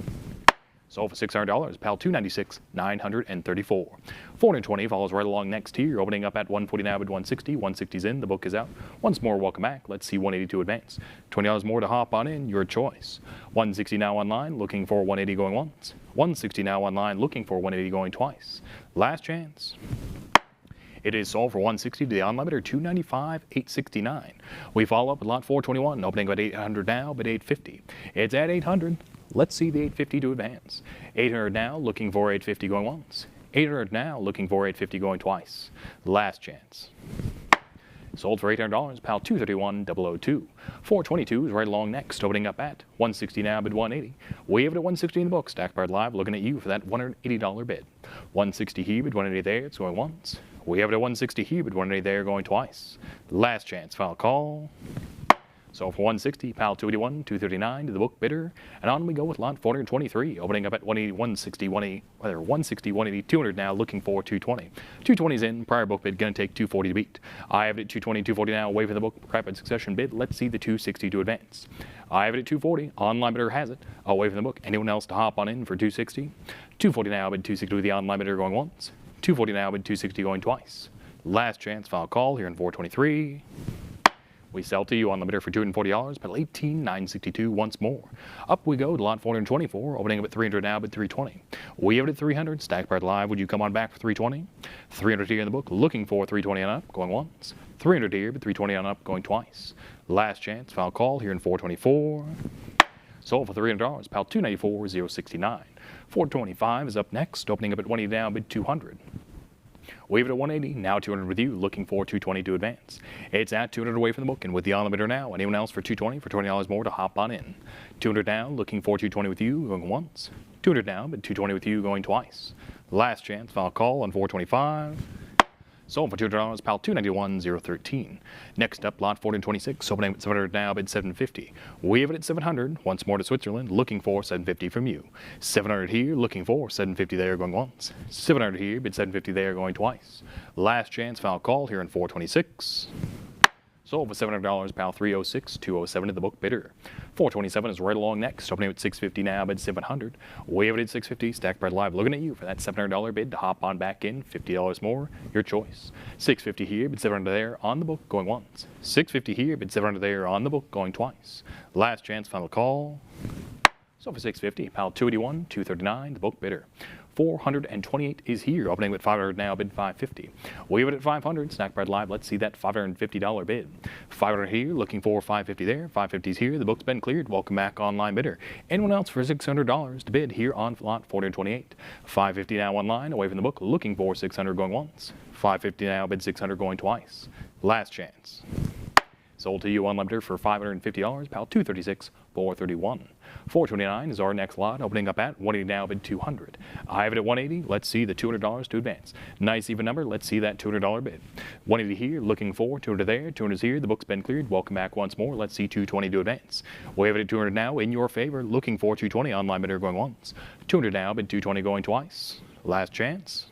Sold for $600, pal $296, $934. 420 follows right along next here, opening up at 140 now, bid 160. 160's in, the book is out. Once more, welcome back. Let's see 180 to advance. $20 more to hop on in, your choice. 160 now online, looking for 180 going once. 160 now online, looking for 180 going twice. Last chance. It is sold for $160 to the online bidder, $295, $869. We follow up with lot 421, opening at 800 now, but $850. It's at 800. Let's see the 850 to advance. 800 now, looking for 850 going once. 800 now, looking for 850 going twice. Last chance. Sold for $800, pal $231, $002. 422 is right along next, opening up at 160 now, bid 180. We have it at 160 in the book, stack bar live, looking at you for that $180 bid. 160 here, bid 180 there, it's going once. We have it at 160 here, bid 180 there, going twice. Last chance, final call. So for 160, pal 281, 239 to the book bidder. And on we go with lot 423, opening up at 180, 160, 180, whether 160, 180, 200 now, looking for 220. 220's in, prior book bid, gonna take 240 to beat. I have it at 220, 240 now, away from the book, rapid succession bid. Let's see the 260 to advance. I have it at 240, online bidder has it, away from the book. Anyone else to hop on in for 260? 240 now, bid 260 with the online bidder going once. 240 now, bid 260 going twice. Last chance, final call here in 423. We sell to you on the bidder for $240, pedal 18,962 once more. Up we go to lot 424, opening up at 300 now, bid 320. We have it at 300, stack part live. Would you come on back for 320? 300 here in the book, looking for 320 on up, going once. 300 here, bid 320 on up, going twice. Last chance, final call here in 424. Sold for $300, pal 294,069. 425 is up next, opening up at 180 now, bid 200. We have it at 180, now 200 with you, looking for 220 to advance. It's at 200 away from the book, and with the on the bidder now. Anyone else for 220 for $20 more to hop on in. 200 now, looking for 220 with you, going once. 200 now, but 220 with you, going twice. Last chance, final call on 425. Sold for $200, pal 291,013. Next up, lot 426, opening at 700 now, bid 750. We have it at 700, once more to Switzerland, looking for 750 from you. 700 here, looking for 750 there, going once. 700 here, bid 750 there, going twice. Last chance, final call here in 426. Sold for $700, pal 306,207 to the book bidder. 427 is right along next, opening at 650 now, bid 700. We have it at 650, stack part live, looking at you for that $700 bid to hop on back in, $50 more, your choice. 650 here, bid 700 there, on the book, going once. 650 here, bid 700 there, on the book, going twice. Last chance, final call. So for 650, pal 281, 239, the book bidder. 428 is here, opening with 500 now, bid 550. We have it at 500, stack part live. Let's see that $550 bid. 500 here, looking for 550 there. 550 is here. The book's been cleared. Welcome back, online bidder. Anyone else for $600 to bid here on lot 428? 550 now online, away from the book, looking for 600 going once. 550 now, bid 600 going twice. Last chance. Sold to you on bidder for $550, pal 236, 431. 429 is our next lot, opening up at 180 now, bid 200. I have it at 180. Let's see the $200 to advance. Nice even number. Let's see that $200 bid. 180 here, looking for 200 there, 200 is here. The book's been cleared. Welcome back once more. Let's see 220 to advance. We have it at 200 now, in your favor, looking for 220. Online bidder going once. 200 now, bid 220 going twice. Last chance.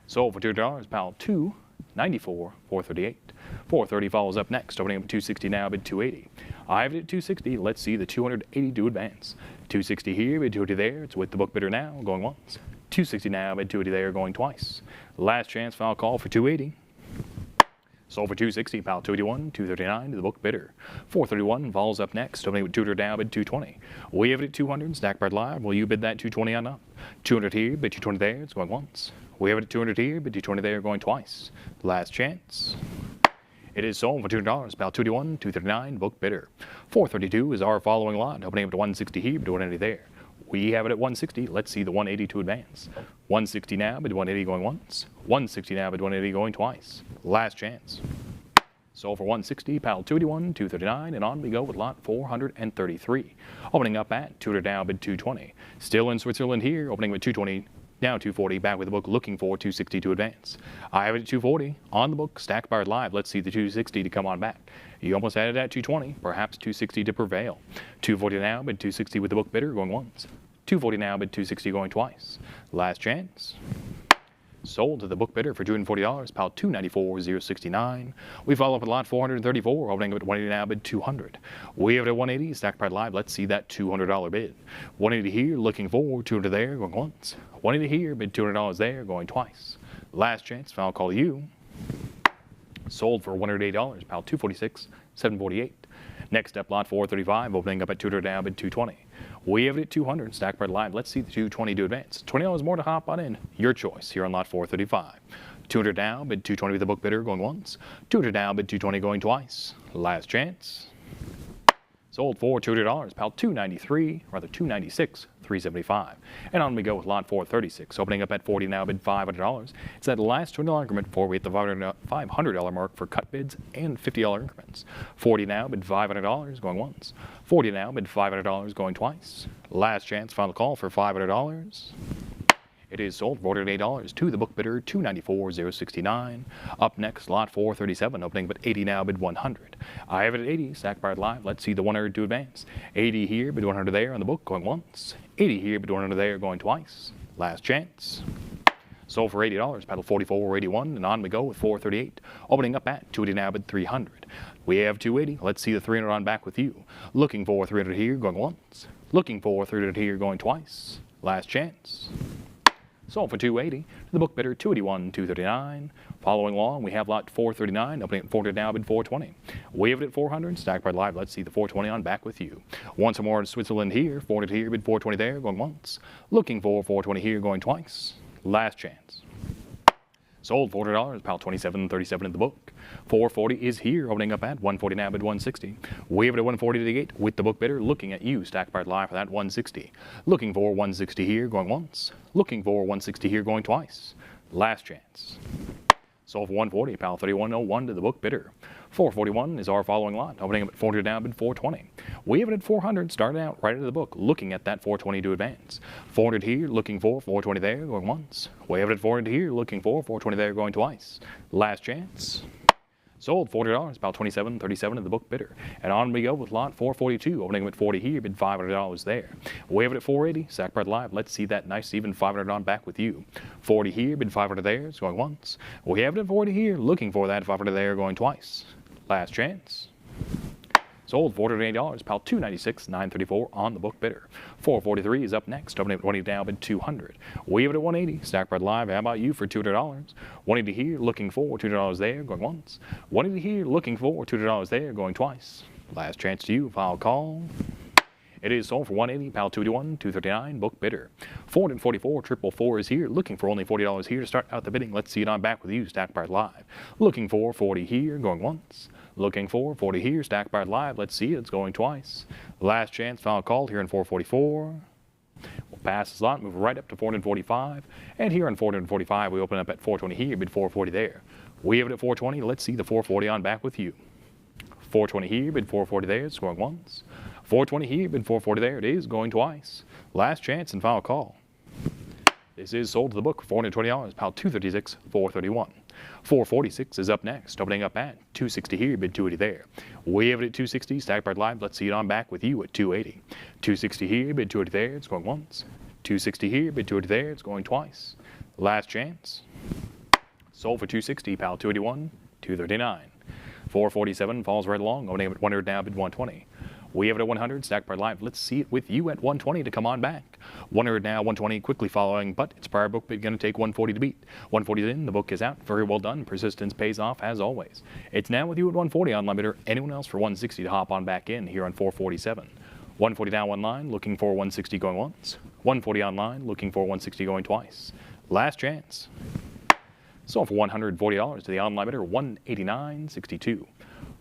Sold for $200, pal 294, 438. 430 follows up next, opening up at 260 now, bid 280. I have it at 260. Let's see the 280 to advance. 260 here, bid 280 there. It's with the book bidder now, going once. 260 now, bid 280 there, going twice. Last chance, final call for 280. Sold for 260, pal 281, 239 to the book bidder. 431 follows up next, opening with 200 now, bid 220. We have it at 200, stack part live. Will you bid that 220 on up? 200 here, bid 220 there. It's going once. We have it at 200 here, bid 220 there, going twice. Last chance. It is sold for $200, about 281, 239, book bidder. 432 is our following lot, opening up to 160 here, but 180 there. We have it at 160. Let's see the 180 to advance. 160 now, but 180 going once. 160 now, but 180 going twice. Last chance. Sold for 160, pal 281, 239, and on we go with lot 433. Opening up at 200 now, bid 220. Still in Switzerland here, opening with 220. Now 240, back with the book, looking for 260 to advance. I have it at 240, on the book, stack bar live. Let's see the 260 to come on back. You almost had it at 220, perhaps 260 to prevail. 240 now, bid 260 with the book bidder, going once. 240 now, bid 260 going twice. Last chance. Sold to the book bidder for $240, pal 294,069. We follow up with lot 434, opening up at 180 now, bid 200. We have it at 180, stack part live. Let's see that $200 bid. 180 here, looking for 200 there, going once. 180 here, bid $200 there, going twice. Last chance, final call to you. Sold for $108, pal 246, 748. Next up, lot 435, opening up at 200 now, bid 220. We have it at 200, stack part live. Let's see the 220 to advance. $20 more to hop on in. Your choice here on lot 435. 200 now, bid 220 with the book bidder, going once. 200 now, bid 220 going twice. Last chance. Sold for $200, pal 293, rather 296, 375. And on we go with lot 436, opening up at 40 now, bid $500. It's that last $20 increment before we hit the $500 mark for cut bids and $50 increments. 40 now, bid $500, going once. 40 now, bid $500, going twice. Last chance, final call for $500. It is sold for $48 to the book bidder, $294,069. Up next, lot 437, opening but 80 now, bid 100. I have it at 80, stack bar live. Let's see the 100 to advance. 80 here, bid 100 there on the book, going once. 80 here, bid 100 there, going twice. Last chance. Sold for $80, paddle 44.81, and on we go with 438. Opening up at 280 now, bid 300. We have 280. Let's see the 300 on back with you. Looking for 300 here, going once. Looking for 300 here, going twice. Last chance. Sold for 280 to the book bidder, 281, 239. Following along, we have lot 439, opening at 400 now, bid 420. We have it at 400, stack bar live. Let's see the 420 on back with you. Once more in Switzerland here, 400 here, bid 420 there, going once. Looking for 420 here, going twice. Last chance. Sold $400, pal 27.37 in the book. 440 is here, opening up at 140 now, bid 160. We have it at 140 to the gate with the book bidder looking at you, stack bar live for that 160. Looking for 160 here, going once. Looking for 160 here, going twice. Last chance. Sold for 140, pal 31.01 to the book bidder. 441 is our following lot, opening up at 400 now, bid 420. We have it at 400, started out right into the book, looking at that 420 to advance. 400 here, looking for 420 there, going once. We have it at 400 here, looking for 420 there, going twice. Last chance. Sold $400, about $27.37 in the book bidder. And on we go with lot 442, opening up at 40 here, bid $500 there. We have it at 480, stack bar live. Let's see that nice even 500 on back with you. 40 here, bid 500 there, it's going once. We have it at 40 here, looking for that 500 there, going twice. Last chance. Sold $480, pal 296, 934 on the book bidder. 443 is up next, opening at 20 down, bid 200. We have it at 180, stack bar live. How about you for $200? 180 here, looking for $200 there, going once. 180 here, looking for $200 there, going twice. Last chance to you, file call. It is sold for 180, pal 281, 239, book bidder. 444, 444 is here, looking for only $40 here to start out the bidding. Let's see it on back with you, stack bar live. Looking for 40 here, going once. Looking for 40 here, stack bar live. Let's see it, it's going twice. Last chance, final call here in 444. We'll pass the slot, move right up to 445. And here on 445, we open up at 420 here, bid 440 there. We have it at 420. Let's see the 440 on back with you. 420 here, bid 440 there, it's going once. 420 here, bid 440 there, it is going twice. Last chance and final call. This is sold to the book for $420, pal 236, 431. 446 is up next, opening up at 260 here, bid 280 there. We have it at 260, stack bar live. Let's see it on back with you at 280. 260 here, bid 280 there, it's going once. 260 here, bid 280 there, it's going twice. Last chance. Sold for 260, pal 281, 239. 447 falls right along, opening up at 100 now, bid 120. We have it at 100, stack bar live. Let's see it with you at 120 to come on back. 100 now, 120 quickly following, but it's prior book bid going to take 140 to beat. 140 is in, the book is out. Very well done. Persistence pays off as always. It's now with you at 140 on limiter. Anyone else for 160 to hop on back in here on 447. 140 now online, looking for 160 going once. 140 online, looking for 160 going twice. Last chance. Sold for $140 to the online bidder, 189.62.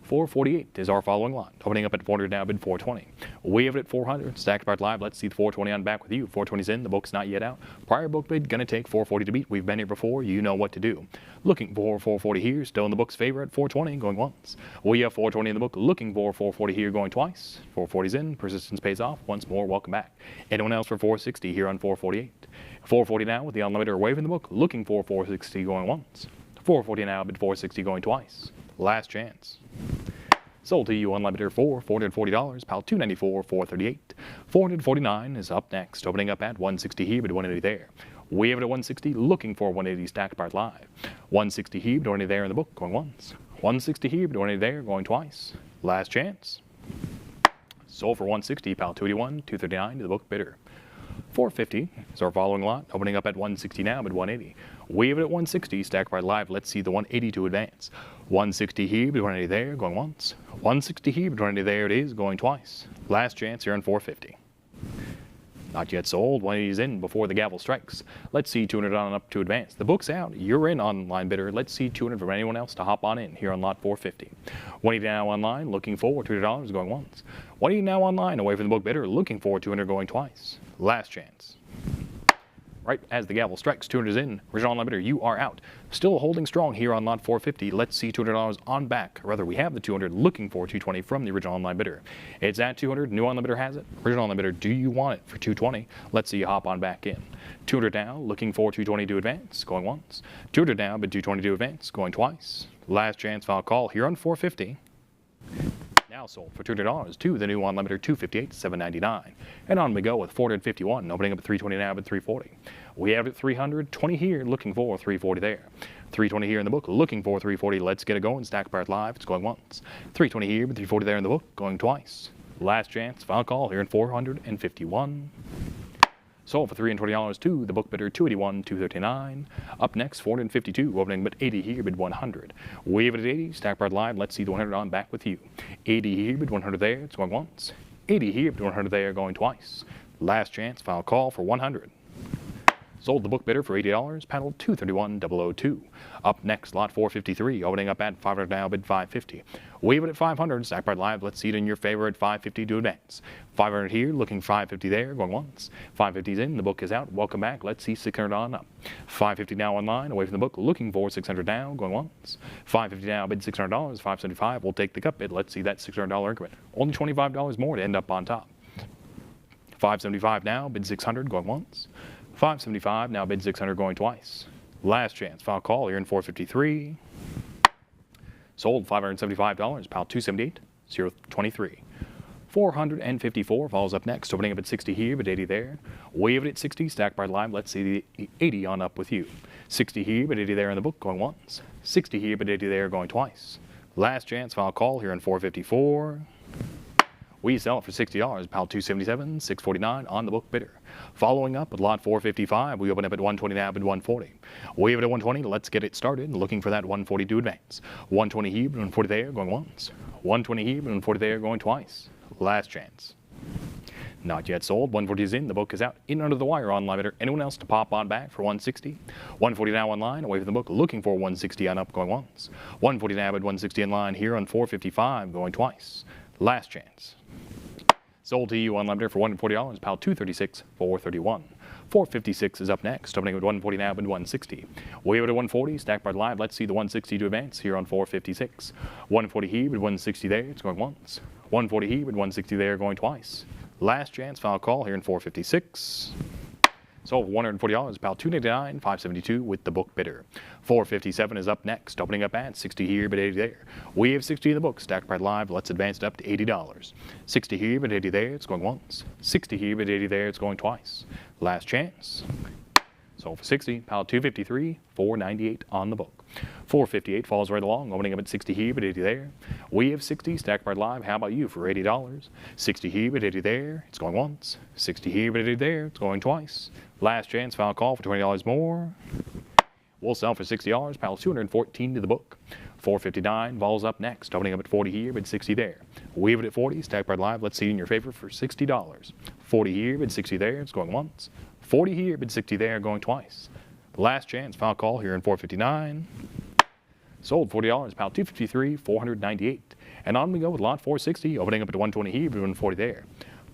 448 is our following lot, opening up at 400 now, bid 420. We have it at 400, stacked bar live. Let's see the 420 on back with you. 420's in, the book's not yet out. Prior book bid, gonna take 440 to beat. We've been here before, you know what to do. Looking for 440 here, still in the book's favor at 420, going once. We have 420 in the book, looking for 440 here, going twice. 440's in, persistence pays off. Once more, welcome back. Anyone else for 460 here on 448? 440 now with the unlimited wave in the book, looking for 460 going once. 440 now, bid 460 going twice. Last chance. Sold to you unlimited for $440, pal 294, 438. 449 is up next, opening up at 160 here, bid 180 there. We have it at 160, looking for 180 stacked bar live. 160 here, bid 180 there in the book, going once. 160 here, bid 180 there, going twice. Last chance. Sold for 160, pal 281, 239 to the book bidder. 450 is our following lot, opening up at 160 now, bid 180. We have it at 160, stacked bar live. Let's see the 180 to advance. 160 here, bid 180 there, going once. 160 here, bid 180 there, it is going twice. Last chance here on 450. Not yet sold, 180 is in before the gavel strikes. Let's see 200 on up to advance. The book's out, you're in online bidder. Let's see 200 from anyone else to hop on in here on lot 450. 180 now online, looking for $200 going once. 180 now online, away from the book bidder, looking for 200 going twice. Last chance. Right as the gavel strikes, 200 is in. Original online bidder, you are out. Still holding strong here on lot 450. Let's see $200 on back. Or rather, we have the 200 looking for 220 from the original online bidder. It's at 200. New online bidder has it. Original online bidder, do you want it for 220? Let's see you hop on back in. 200 now, looking for 220 to advance. Going once. 200 now, bid 220 to advance. Going twice. Last chance final call here on 450. Now sold for $200 to the new online bidder, 258, 799. And on we go with 451, opening up at 320 now, but 340. We have it at 320 here, looking for 340 there. 320 here in the book, looking for 340. Let's get it going. Stack bar live. It's going once. 320 here, but 340 there in the book, going twice. Last chance, final call here in 451. Sold for $320 to the book bidder, 281, 239. Up next, 452, opening but 80 here, bid 100. We have it at 80, stack bar live. Let's see the 100 on back with you. 80 here, bid 100 there, it's going once. 80 here, bid 100 there, going twice. Last chance, final call for 100. Sold the book bidder for $80, panel 231002. Up next, lot 453, opening up at 500 now, bid 550. Wave it at 500, stack bar live. Let's see it in your favor at 550 to advance. 500 here, looking 550 there, going once. 550's in, the book is out. Welcome back. Let's see 600 on up. 550 now online, away from the book, looking for 600 now, going once. 550 now, bid $600, 575. We'll take the cup bid. Let's see that $600 increment. Only $25 more to end up on top. 575 now, bid 600, going once. 575, now bid 600, going twice. Last chance, final call here in 453. Sold $575, pal 278, 023. 454 follows up next, opening up at 60 here, but 80 there. Wave it at 60, stack bar live. Let's see the 80 on up with you. 60 here, but 80 there in the book, going once. 60 here, but 80 there, going twice. Last chance, final call here in 454. We sell it for $60, pal 277, 649 on the book bidder. Following up with lot 455, we open up at 120 now, bid 140. We have it at 120, let's get it started. Looking for that 140 to advance. 120 here, but 140 there, going once. 120 here, but 140 there, going twice. Last chance. Not yet sold. 140 is in. The book is out. In under the wire online bidder. Anyone else to pop on back for 160? 140 now online. Away from the book. Looking for 160 on up. Going once. 140 now at 160 in line here on 455. Going twice. Last chance. Sold to you online bidder for $140. Pal 236, 431. 456 is up next. Opening with 140 now, but 160. We have it at 140. Stack bar live. Let's see the 160 to advance here on 456. 140 here, but 160 there. It's going once. 140 here, but 160 there, going twice. Last chance, final call here in 456. Sold $140, pal 299, 572 with the book bidder. 457 is up next, opening up at 60 here, but 80 there. We have 60 in the book, stack price live. Let's advance it up to $80. 60 here, but 80 there. It's going once. 60 here, but 80 there. It's going twice. Last chance. Sold for 60, pal 253, 498 on the book. 458 falls right along, opening up at 60 here, but 80 there. We have 60, stack price live. How about you for $80? 60 here, but 80 there. It's going once. 60 here, but 80 there. It's going twice. Last chance, final call for $20 more. We'll sell for $60, pal 214 to the book. 459 falls up next, opening up at 40 here, but 60 there. Weave it at 40, stack price live. Let's see in your favor for $60. 40 here, but 60 there. It's going once. 40 here, but 60 there, going twice. Last chance, final call here in 459. Sold $40, pal 253, 498. And on we go with lot 460, opening up at 120 here, but 140 there.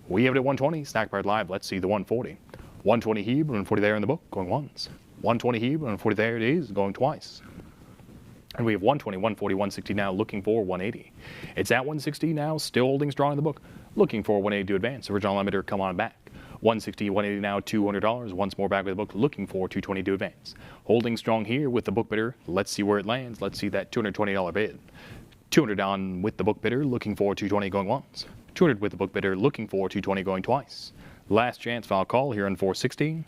We have it at 120, stack price live. Let's see the 140. 120 here, but 140 there in the book, going once. 120 here, but 140 there it is, going twice. And we have 120, 140, 160 now, looking for 180. It's at 160 now, still holding strong in the book, looking for 180 to advance. Original limiter, come on back. 160, 180 now, $200. Once more back with the book, looking for 220 to advance. Holding strong here with the book bidder. Let's see where it lands. Let's see that $220 bid. 200 on with the book bidder, looking for 220 going once. 200 with the book bidder, looking for 220 going twice. Last chance, final call here on 460.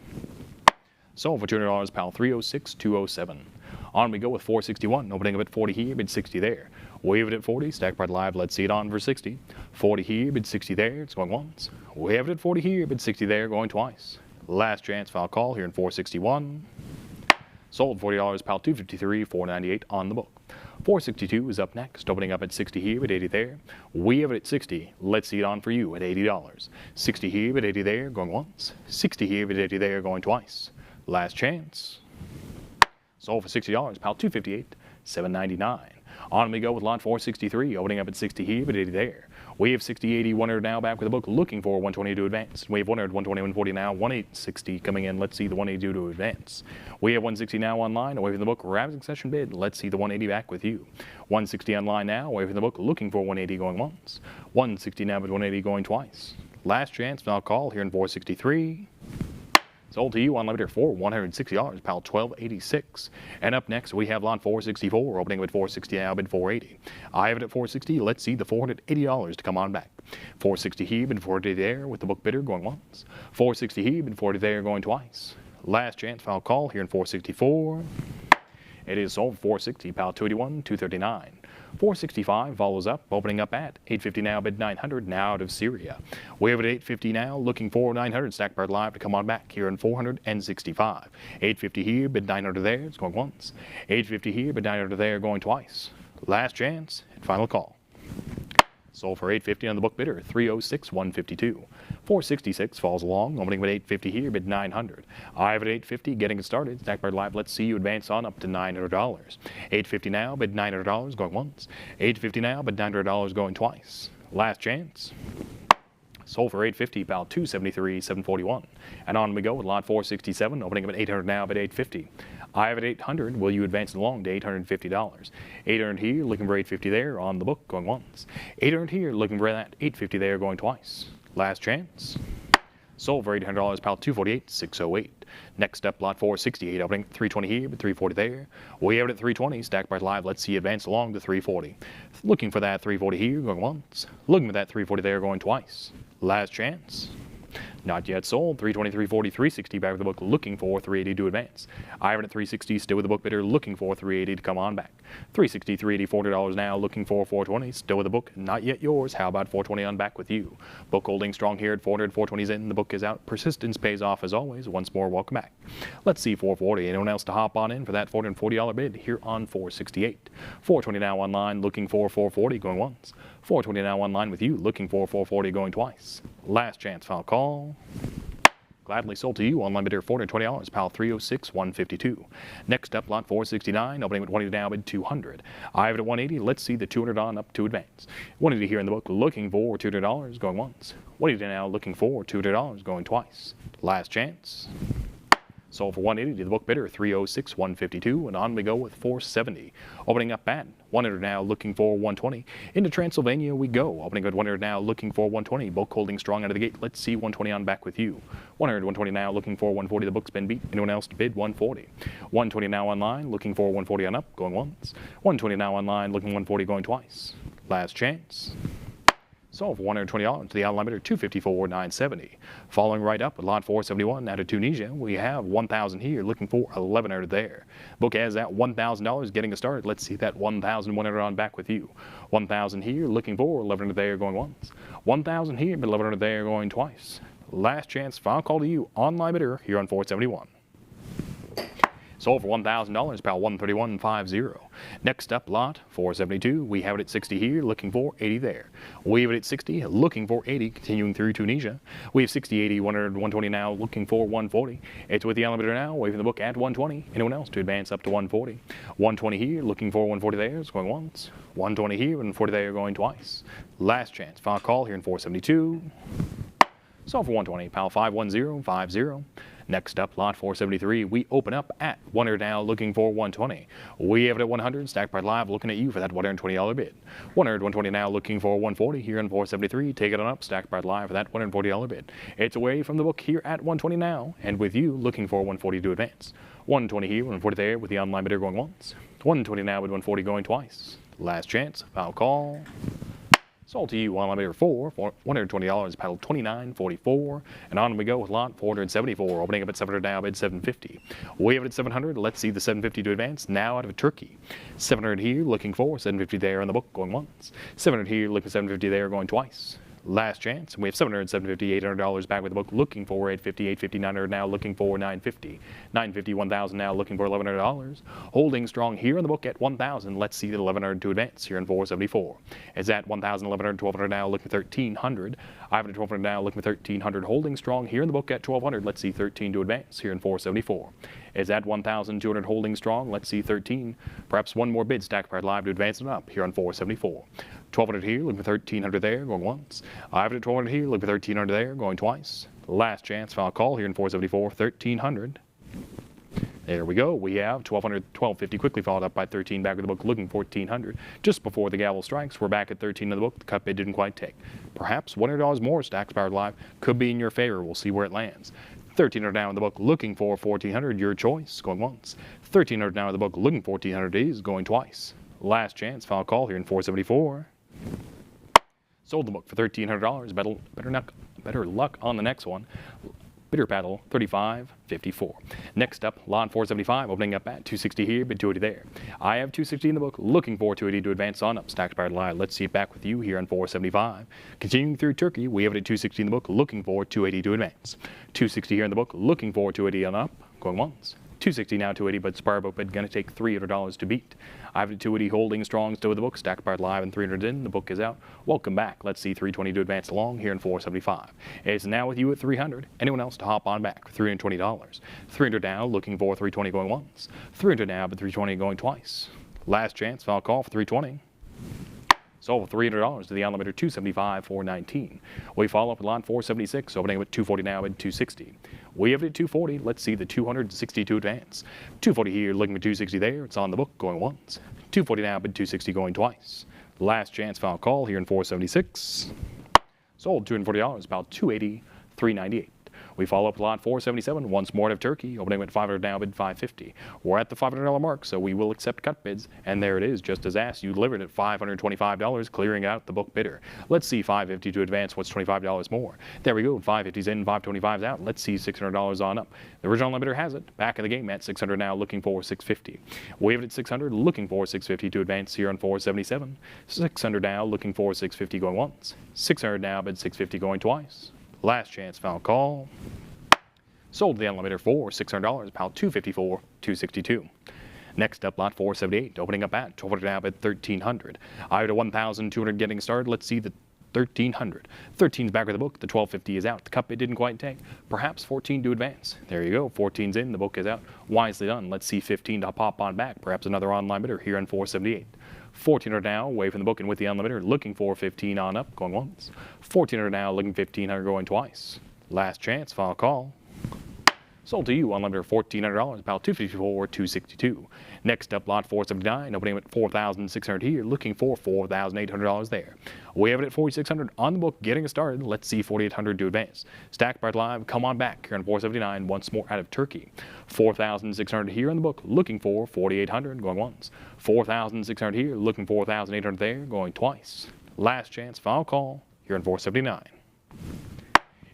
Sold for $200, pal 306, 207. On we go with 461, opening up at 40 here, bid 60 there. Wave it at 40, stack price live, let's see it on for 60. 40 here, bid 60 there, it's going once. Wave it at 40 here, bid 60 there, going twice. Last chance, final call here in 461. Sold $40, pal 253, 498 on the book. 462 is up next, opening up at 60 here, but 80 there. We have it at 60. Let's see it on for you at $80. 60 here, but 80 there, going once. 60 here, but 80 there, going twice. Last chance. Sold for $60, pal 258, 799. On we go with lot 463, opening up at 60 here, but 80 there. We have 60, 80, 100 now back with the book looking for 120 to advance. We have 100, 120, 140 now, 1860 coming in. Let's see the 182 to advance. We have 160 now online, away from the book, rising session bid. Let's see the 180 back with you. 160 online now, away from the book, looking for 180 going once. 160 now, but 180 going twice. Last chance, final call here in 463. Sold to you on limiter for $160, pal 1286. And up next we have lot 464, opening with 460 now, bid 480. I have it at 460. Let's see the $480 to come on back. 460 here, bid 480 there, with the book bidder going once. 460 here, bid 480 there, going twice. Last chance, final call here in 464. It is sold for 460, pal 281, 239. 465 follows up, opening up at 850 now, bid 900, now out of Syria. We have it at 850 now, looking for 900, stack part live to come on back here in 465. 850 here, bid 900 there, it's going once. 850 here, bid 900 there, going twice. Last chance, and final call. Sold for 850 on the book bidder, 306, 152. 466 falls along, opening with 850 here, bid 900. I have it at 850, getting it started. Stack bar live, let's see you advance on up to $900. 850 now, bid $900, going once. 850 now, bid $900, going twice. Last chance. Sold for 850, pal 273, 741. And on we go with lot 467, opening up at 800 now, bid 850. I have it 800. Will you advance along to $850? 800 here, looking for 850 there, on the book, going once. 800 here, looking for that 850 there, going twice. Last chance. Sold for $800, pal 248, 608. Next up, lot 468, opening 320 here, but 340 there. We have it at 320, stack price live. Let's see advance along to 340. Looking for that 340 here, going once. Looking for that 340 there, going twice. Last chance. Not yet sold. 320, 340, 360 back with the book, looking for 380 to advance. I have it at 360, still with the book bidder, looking for 380 to come on back. 360, 380, $40 now, looking for 420, still with the book, not yet yours. How about 420 on back with you? Book holding strong here at 400, 420's in, the book is out. Persistence pays off as always. Once more, welcome back. Let's see 440. Anyone else to hop on in for that $440 bid here on 468? 420 now online, looking for 440, going once. 420 now online with you, looking for 440, going twice. Last chance, final call. Gladly sold to you on line bidder $420, pal 306, 152. Next up, lot 469, opening with 180 now, bid 200. I have it at 180. Let's see the 200 on up to advance. 180 here in the book, looking for $200, going once. 180 now, looking for $200, going twice. Last chance. Sold for 180 to the book bidder, 306, 152, and on we go with 470. Opening up at 100 now, looking for 120. Into Transylvania we go. Opening at 100 now, looking for 120. Book holding strong out of the gate. Let's see 120 on back with you. 100, 120 now, looking for 140. The book's been beat. Anyone else to bid? 140. 120 now online, looking for 140 on up, going once. 120 now online, looking 140, going twice. Last chance. Sold for $120 to the outline bidder, 254, 970. Following right up with lot 471 out of Tunisia, we have 1,000 here, looking for 1,100 there. Book has that $1,000 getting us started. Let's see that 1,100 on back with you. 1,000 here, looking for 1,100 there, going once. 1,000 here, but 1,100 there, going twice. Last chance, final call to you, online bidder here on 471. Sold for $1,000, pal 131.50. Next up, lot 472. We have it at 60 here, looking for 80 there. We have it at 60, looking for 80, continuing through Tunisia. We have 60, 80, 100, 120 now, looking for 140. It's with the elevator now, waving the book at 120. Anyone else to advance up to 140? 120 here, looking for 140 there, it's going once. 120 here, and 40 there, going twice. Last chance, final call here in 472. Sold for 120, pal 510.50. Next up, lot 473, we open up at 100 now, looking for 120. We have it at 100, stack part live, looking at you for that $120 bid. 100, 120 now, looking for 140 here in 473. Take it on up, stack part live for that $140 bid. It's away from the book here at 120 now, and with you looking for 140 to advance. 120 here, 140 there, with the online bidder going once. 120 now with 140 going twice. Last chance, foul call. Sold to you on bidder for $120, paddle 29.44, and on we go with lot 474, opening up at 700 now, bid 750. We have it at 700. Let's see the 750 to advance now out of Turkey. 700 here, looking for 750 there on the book, going once. 700 here, looking for 750 there, going twice. Last chance, and we have 700, 750, $800 back with the book, looking for 850, 850, 900 now, looking for 950, 950, 1,000 now, looking for $1,100. Holding strong here in the book at 1,000. Let's see the 1,100 to advance here in 474. It's at 1,000, 1,100, 1,200 now, looking for 1,300. I have it at 1,200 now, looking for 1,300. Holding strong here in the book at 1,200. Let's see 13 to advance here in 474. Is at 1,200 holding strong. Let's see 13. Perhaps one more bid, stack part live to advance it up here on 474. 1,200 here, looking for 1,300 there, going once. I have it at 1,200 here, looking for 1,300 there, going twice. Last chance, final call here in 474, 1,300. There we go. We have 1,200, 1,250 quickly followed up by 13 back of the book, looking for 1,400. Just before the gavel strikes, we're back at 13 of the book. The cut bid didn't quite take. Perhaps $100 more Stacks Powered Live could be in your favor. We'll see where it lands. 1,300 down in the book, looking for 1,400. Your choice, going once. 1,300 down in the book, looking for 1,400 is going twice. Last chance, final call here in 474. Sold the book for $1,300. Better luck on the next one. Bidder paddle 35.54. Next up, lawn 475, opening up at 260 here, bid 280 there. I have 260 in the book, looking for 280 to advance on up. Stacks Powered Live. Let's see it back with you here on 475. Continuing through Turkey, we have it at 260 in the book, looking for 280 to advance. 260 here in the book, looking for 280 on up, going once. 260 now, 280, but Spire book bid gonna take $300 to beat. I have it at 280 holding strong, still with the book. Stacks Powered Live and 300 in. The book is out. Welcome back. Let's see 320 to advance along here in 475. It's now with you at 300. Anyone else to hop on back for $320. 300 now, looking for 320 going once. 300 now, but 320 going twice. Last chance, final call for 320. So $300 to the unlimited 275, 419. We follow up with lot 476, opening with 240 now at 260. We have it at 240. Let's see the 262 advance. 240 here, looking for 260 there. It's on the book, going once. 240 now, but 260 going twice. Last chance, final call here in 476. Sold $240, about 280, 398. We follow up with lot 477, once more out of Turkey, opening with 500 now, bid 550. We're at the $500 mark, so we will accept cut bids, and there it is, just as asked. You delivered at $525, clearing out the book bidder. Let's see 550 to advance. What's $25 more? There we go. 550's in, 525's out. Let's see $600 on up. The original limiter has it. Back of the game at 600 now, looking for 650. We have it at 600, looking for 650 to advance here on 477. 600 now, looking for 650 going once. 600 now, bid 650 going twice. Last chance, final call. Sold the unlimiter for $600, pound 254, 262. Next up, lot 478, opening up at 1,200 now at 1,300. I have a 1,200 getting started. Let's see the 1,300. 13's back of the book. The 1,250 is out. The cut bid didn't quite take. Perhaps 14 to advance. There you go. 14's in. The book is out. Wisely done. Let's see 15 to pop on back. Perhaps another online bidder here on 478. 1,400 now, away from the book and with the unlimiter, looking for 15 on up, going once. 1,400 now, looking 1,500 going twice. Last chance, final call. Sold to you, unlimiter $1,400, about 254, 262. Next up, lot 479, opening at 4,600 here, looking for $4,800 there. We have it at 4,600 on the book, getting us started. Let's see 4,800 to advance. Stacks Powered Live, come on back here on 479, once more out of Turkey. 4,600 here on the book, looking for 4,800, going once. 4,600 here, looking for 4,800 there, going twice. Last chance, final call here on 479.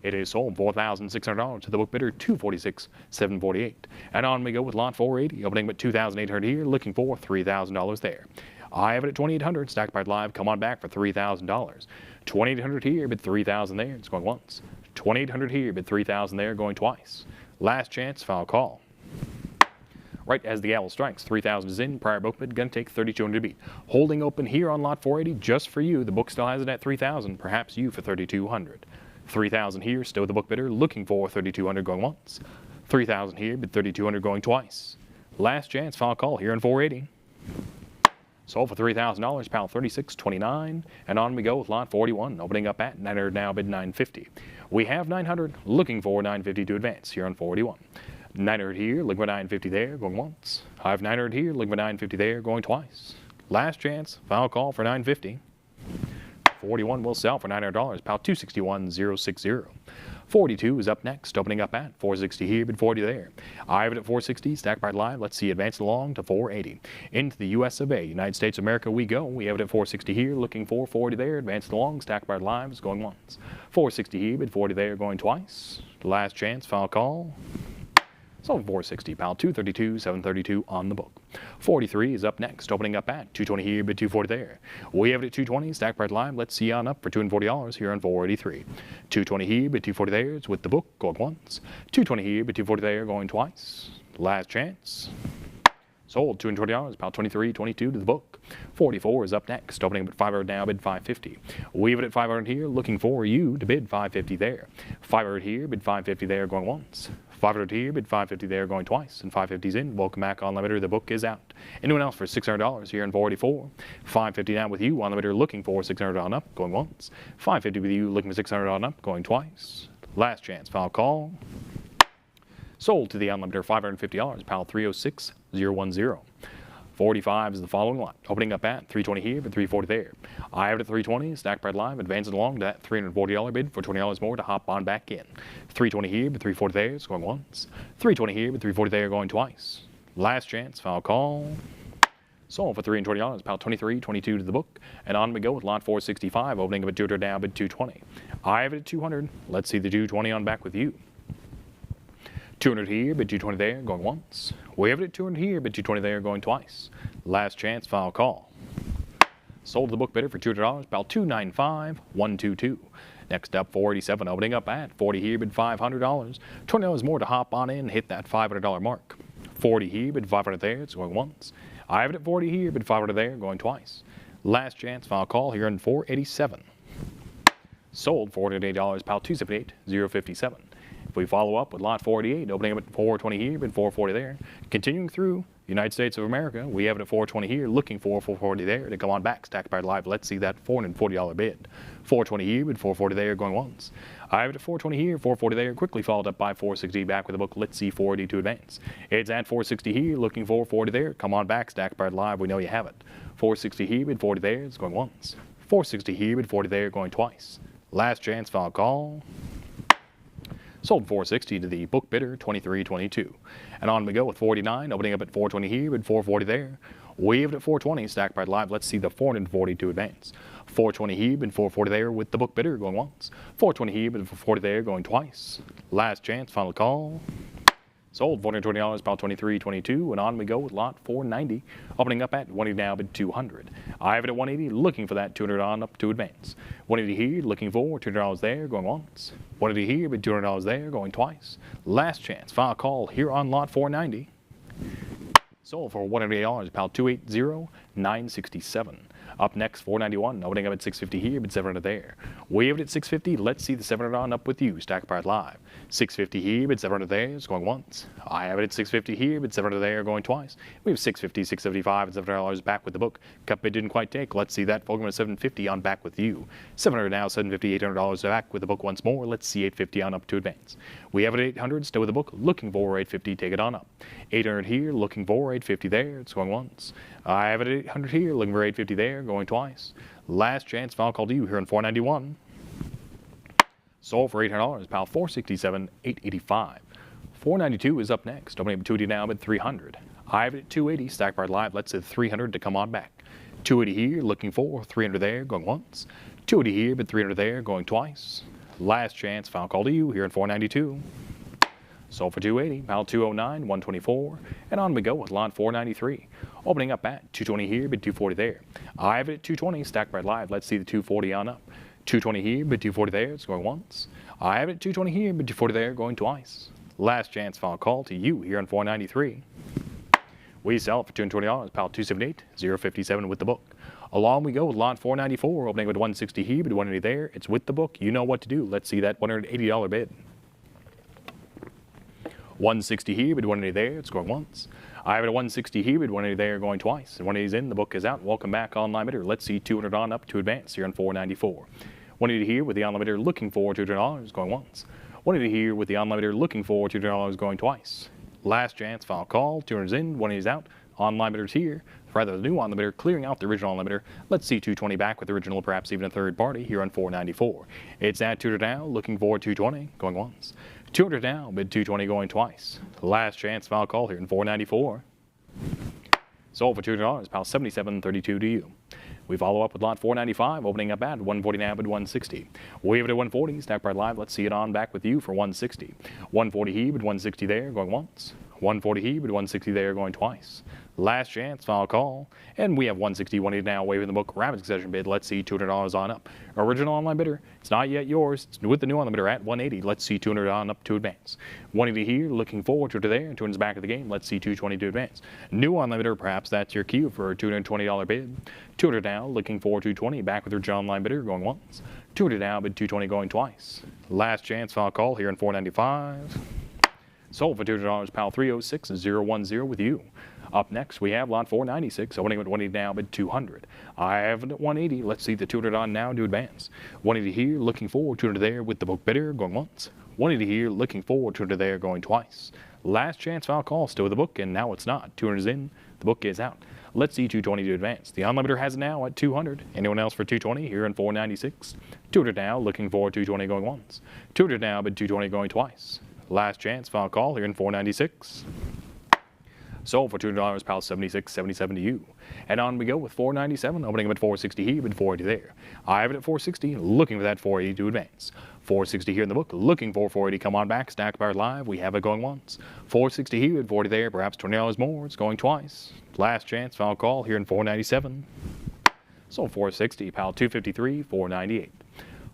It is sold $4,600 to the book bidder, 246, 748. And on we go with lot 480, opening at 2,800 here, looking for $3,000 there. I have it at 2,800, Stacks Powered Live, come on back for $3,000. 2,800 here, bid 3,000 there, it's going once. 2,800 here, bid 3,000 there, going twice. Last chance, final call. Right as the gavel strikes, 3,000 is in, prior book bid, gonna take 3,200 to beat. Holding open here on lot 480, just for you, the book still has it at 3,000, perhaps you for 3,200. 3,000 here, still the book bidder, looking for 3,200 going once. 3,000 here, bid 3,200 going twice. Last chance, final call here on 480. Sold for $3,000, pound 36.29, and on we go with lot 41, opening up at 900 now, bid 950. We have 900, looking for 950 to advance here on 481. 900 here, looking for 950 there, going once. I have 900 here, looking for 950 there, going twice. Last chance, final call for 950. 41 will sell for $900, pound 261,060. 42 is up next, opening up at 460 here, bid 40 there. I have it at 460, Stacks Powered Live. Let's see, advance along to 480. Into the US of A, United States of America we go. We have it at 460 here, looking for 40 there, advanced along, Stacks Powered Live is going once. 460 here, bid 40 there, going twice. Last chance, final call. Sold 460, pound 232, 732 on the book. 43 is up next, opening up at 220 here, bid 240 there. We have it at 220, Stacks Powered Live. Let's see on up for $240 here on 483. 220 here, bid 240 there. It's with the book, going once. 220 here, bid 240 there, going twice. Last chance. Sold $220, about 23.22 to the book. 44 is up next, opening up at 500 now, bid 550. We have it at 500 here, looking for you to bid 550 there. 500 here, bid 550 there, going once. 500 here, bid 550 there, going twice, and 550's in. Welcome back on limiter. The book is out. Anyone else for $600 here in 484? 550 down with you on limiter, looking for 600 on up, going once. 550 with you, looking for 600 on up, going twice. Last chance, final call. Sold to the unlimiter, $550, pal 306010. 45 is the following lot. Opening up at 320 here, but 340 there. I have it at 320, stack price live, advancing along to that $340 bid for $20 more to hop on back in. 320 here, but 340 there, it's going once. 320 here, but 340 there, going twice. Last chance, final call. Sold for $320, about 23.22 to the book. And on we go with lot 465, opening up at 200 down, bid 220. I have it at 200. Let's see the 220 on back with you. 200 here, bid 220 there, going once. We have it at 200 here, bid 220 there, going twice. Last chance, final call. Sold to the book bidder for $200, about 295,122. Next up, 487, opening up at 40 here, bid $500. $20 more to hop on in and hit that $500 mark. 40 here, bid 500 there, it's going once. I have it at 40 here, bid 500 there, going twice. Last chance, final call here in 487. Sold $408, about 278,057. If we follow up with lot 488, opening up at 420 here, bid 440 there. Continuing through the United States of America, we have it at 420 here, looking for 440 there to come on back, stacked by live. Let's see that $440 bid. 420 here, bid 440 there, going once. I have it at 420 here, 440 there, quickly followed up by 460 back with the book. Let's see 480 to advance. It's at 460 here, looking for 440 there. Come on back, stacked by live. We know you have it. 460 here, bid 40 there, it's going once. 460 here, bid 40 there, going twice. Last chance, final call. Sold 460 to the book bidder, 23.22. And on we go with 49, opening up at 420 here, bid 440 there. We have it at 420, stack price live. Let's see the 440 to advance. 420 here, bid 440 there with the book bidder, going once. 420 here, bid 440 there, going twice. Last chance, final call. Sold $420, about 23.22, and on we go with lot 490, opening up at 180 now, bid 200. I have it at 180, looking for that 200 on up to advance. 180 here, looking for $200 there, going once. 180 here, bid $200 there, going twice. Last chance, final call here on lot 490. Sold for $180, about 280,967. Up next, 491, opening up at 650 here, bid 700 there. We have it at 650. Let's see the 700 on up with you, stack price live. 650 here, bid 700 there, it's going once. I have it at 650 here, bid 700 there, going twice. We have 650, 675, and $700 back with the book. Cup bid didn't quite take. Let's see that fulcrum at 750 on back with you. 700 now, 750, $800 back with the book once more. Let's see 850 on up to advance. We have it at 800, still with the book, looking for 850, take it on up. 800 here, looking for 850 there, it's going once. I have it at 800 here, looking for 850 there, going twice. Last chance, final call to you here in 491. Sold for $800, pal 467, 885. 492 is up next, opening up 280 now, bid 300. I have it at 280, stack price live. Let's say 300 to come on back. 280 here, looking for 300 there, going once. 280 here, bid 300 there, going twice. Last chance, final call to you here in 492. Sold for 280, pal 209, 124, and on we go with lot 493. Opening up at 220 here, bid 240 there. I have it at 220, stack right live. Let's see the 240 on up. 220 here, bid 240 there, it's going once. I have it at 220 here, bid 240 there, going twice. Last chance, final call to you here on 493. We sell it for $220, pal 278, 057 with the book. Along we go with lot 494, opening with 160 here, bid 180 there. It's with the book. You know what to do. Let's see that $180 bid. 160 here, bid 180 there, it's going once. I have it at 160 here, bid 180 there, going twice. And 180's in, the book is out. Welcome back online bidder. Let's see 200 on up to advance here on 494. 180 here with the online bidder looking for $200, going once. 180 here with the online bidder looking for $200, going twice. Last chance, final call. 200's in, 180's out. Online bidder's here. Rather, the new online bidder clearing out the original online bidder. Let's see 220 back with the original, perhaps even a third party here on 494. It's at 200 now, looking for 220, going once. 200 now, bid 220, going twice. Last chance, final call here in 494. Sold for $200, pal 77.32 to you. We follow up with lot 495, opening up at 140 now, bid 160. We have it at 140, stack price live. Let's see it on back with you for 160. 140 here, bid 160 there, going once. 140 here, bid 160 there, going twice. Last chance, final call. And we have 160, 180 now, waving the book, rapid succession bid. Let's see $200 on up. Original online bidder, it's not yet yours. It's with the new online bidder at 180. Let's see 200 on up to advance. 180 here, looking forward to there. 200's back of the game. Let's see 220 to advance. New online bidder, perhaps that's your cue for a $220 bid. 200 now, looking forward to 220, back with original online bidder, going once. 200 now, bid 220, going twice. Last chance, final call here in 495. Sold for $200, pal 306010 with you. Up next, we have lot 496, opening at 180 now, bid 200. I have it at 180. Let's see the 200 on now to advance. 180 here, looking forward, 200 there with the book bidder, going once. 180 here, looking forward, 200 there, going twice. Last chance foul call, still with the book, and now it's not. 200 is in, the book is out. Let's see 220 to advance. The unlimiter has it now at 200. Anyone else for 220 here in 496? 200 now, looking forward, 220 going once. 200 now, bid 220 going twice. Last chance foul call here in 496. Sold for $200, pal 76.77 to you. And on we go with 497, opening up at 460 here, bid 480 there. I have it at 460, looking for that 480 to advance. 460 here in the book, looking for 480, come on back, stack bar live, we have it going once. 460 here, bid 40 there, perhaps $20 more, it's going twice. Last chance, foul call here in 497. Sold 460, pal 253, 498.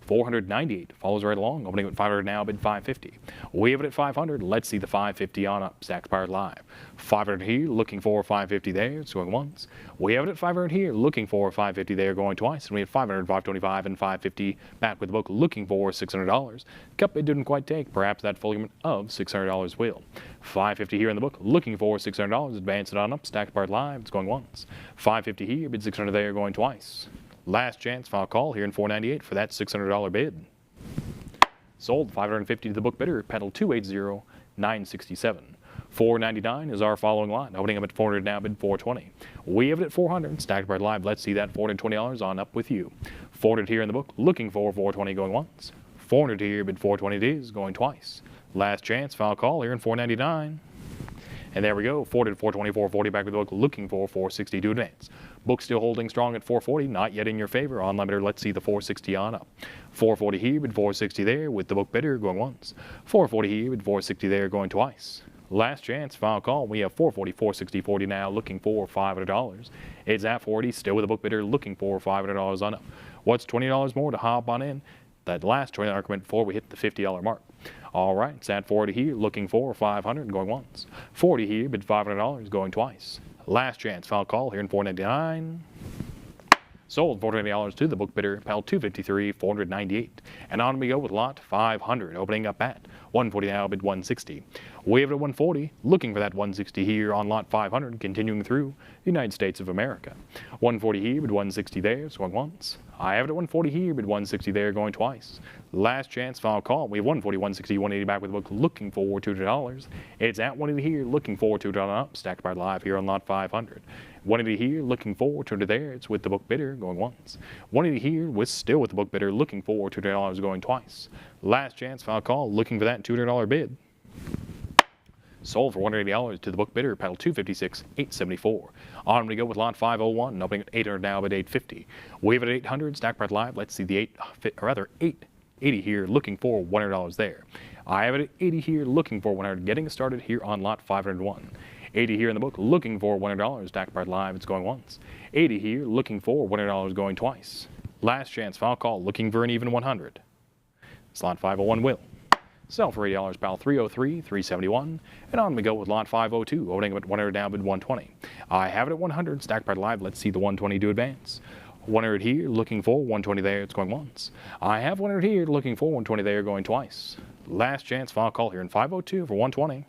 498 follows right along, opening at 500 now, bid 550. We have it at 500. Let's see the 550 on up. Stacks Powered live. 500 here, looking for 550 there. It's going once. We have it at 500 here, looking for 550 there, going twice. And we have 500, 525, and 550 back with the book, looking for $600. Cup bid didn't quite take. Perhaps that full limit of $600 will. 550 here in the book, looking for $600. Advance it on up. Stacks Powered live. It's going once. 550 here, bid 600 there, going twice. Last chance, final call here in 498 for that $600 bid. Sold 550 to the book bidder, pedal 280, 967. 499 is our following lot, opening up at 400 now, bid 420. We have it at 400, stacked right live. Let's see that $420 on up with you. 400 here in the book, looking for 420 going once. 400 here, bid 420 it is, going twice. Last chance, final call here in 499. And there we go, 400, 420, 440 back with the book, looking for 460 to advance. Book still holding strong at 440, not yet in your favor. On limiter, let's see the 460 on up. 440 here, bid 460 there, with the book bidder going once. 440 here, bid 460 there, going twice. Last chance, final call. We have 440, 460, 40 now, looking for $500. It's at 40, still with the book bidder, looking for $500 on up. What's $20 more to hop on in? That last $20 increment before we hit the $50 mark. All right, it's at 40 here, looking for 500, going once. 40 here, bid $500, going twice. Last chance, final call here in 499. Sold $420 to the book bidder, pal 253, 498. And on we go with lot 500, opening up at 140 now, bid 160. We have it at 140, looking for that 160 here on lot 500, continuing through the United States of America. 140 here, bid 160 there, swung once. I have it at 140 here, bid 160 there, going twice. Last chance, final call. We have 140, 160, 180 back with the book, looking for $200. It's at 180 here, looking for $200 up, stacked by live here on lot 500. 180 here, looking for $200 there. It's with the book bidder, going once. 180 here, still with the book bidder, looking for $200, going twice. Last chance, final call, looking for that $200 bid. Sold for $180 to the book bidder, pedal 256, 874. On we go with lot 501, opening at 800 now, bid 850. We have it at 800, stack part live. Let's see the 880 here, looking for $100 there. I have it at 80 here, looking for 100, getting started here on lot 501. 80 here in the book, looking for $100, stack part live. It's going once. 80 here, looking for $100, going twice. Last chance, final call, looking for an even 100. Slot 501 will. Sell for $80, pal 303, 371. And on we go with lot 502, opening up at 100 now, bid 120. I have it at 100, stack part live. Let's see the 120 to advance. 100 here, looking for 120 there, it's going once. I have 100 here, looking for 120 there, going twice. Last chance, final call here in 502 for 120.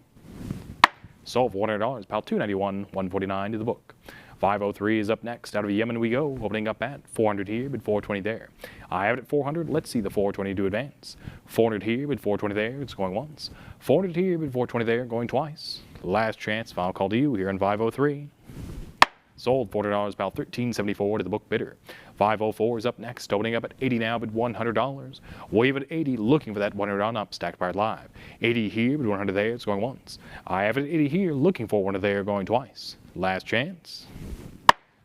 Sold for $100, pal 291, 149 to the book. 503 is up next. Out of Yemen we go, opening up at 400 here, bid 420 there. I have it at 400. Let's see the 420 to advance. 400 here, bid 420 there. It's going once. 400 here, bid 420 there, going twice. Last chance, final call to you here in 503. Sold $400, about $13.74 to the book bidder. 504 is up next, opening up at 80 now, bid $100. Wave at 80, looking for that 100 on up, stacked by live. 80 here, bid 100 there, it's going once. I have it at 80 here, looking for 100 there, going twice. Last chance.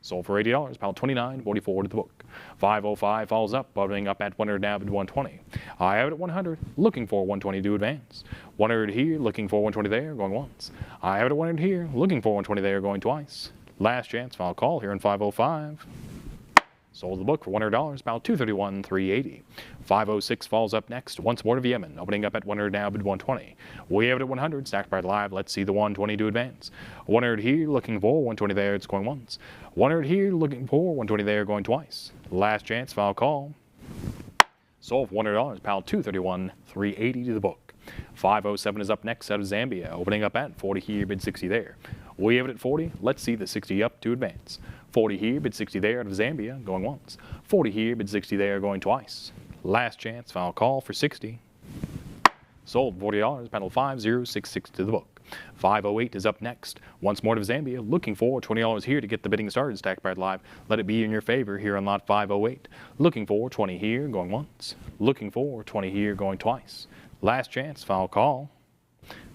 Sold for $80, about $29.44 to the book. 505 falls up, opening up at 100 now, bid 120. I have it at 100, looking for 120 to advance. 100 here, looking for 120 there, going once. I have it at 100 here, looking for 120 there, going twice. Last chance, final call here in 505. Sold the book for $100, about $231, $380. 506 falls up next, once more to Yemen, opening up at 100 now, bid 120. We have it at 100, stacked by live. Let's see the 120 to advance. 100 here, looking for 120 there, it's going once. 100 here, looking for 120 there, going twice. Last chance, final call. Sold for $100, pal 231, $380 to the book. 507 is up next out of Zambia, opening up at 40 here, bid 60 there. We have it at 40. Let's see the 60 up to advance. 40 here, bid 60 there out of Zambia, going once. 40 here, bid 60 there, going twice. Last chance, final call for 60. Sold $40, panel 5066 to the book. 508 is up next. Once more to Zambia, looking for $20 here to get the bidding started. Stack Price Live, let it be in your favor here on lot 508. Looking for 20 here, going once. Looking for 20 here, going twice. Last chance, final call.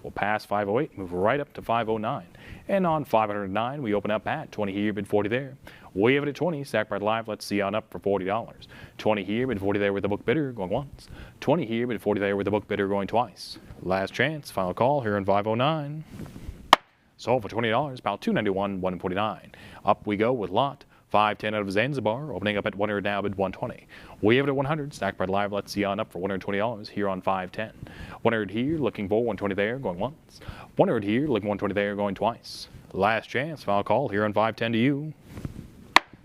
We'll pass 508, move right up to 509. And on 509, we open up at 20 here, bid 40 there. We have it at 20, Stack Price Live, let's see on up for $40. 20 here, bid 40 there with the book bidder, going once. 20 here, bid 40 there with the book bidder, going twice. Last chance, final call here on 509. Sold for $20, about $291, $149. Up we go with lot 510 out of Zanzibar, opening up at 100 now, bid 120. We have it at 100, Stack Price Live, let's see on up for $120 here on 510. 100 here, looking for 120 there, going once. 100 here, looking 120 there, going twice. Last chance, final call here on 510 to you.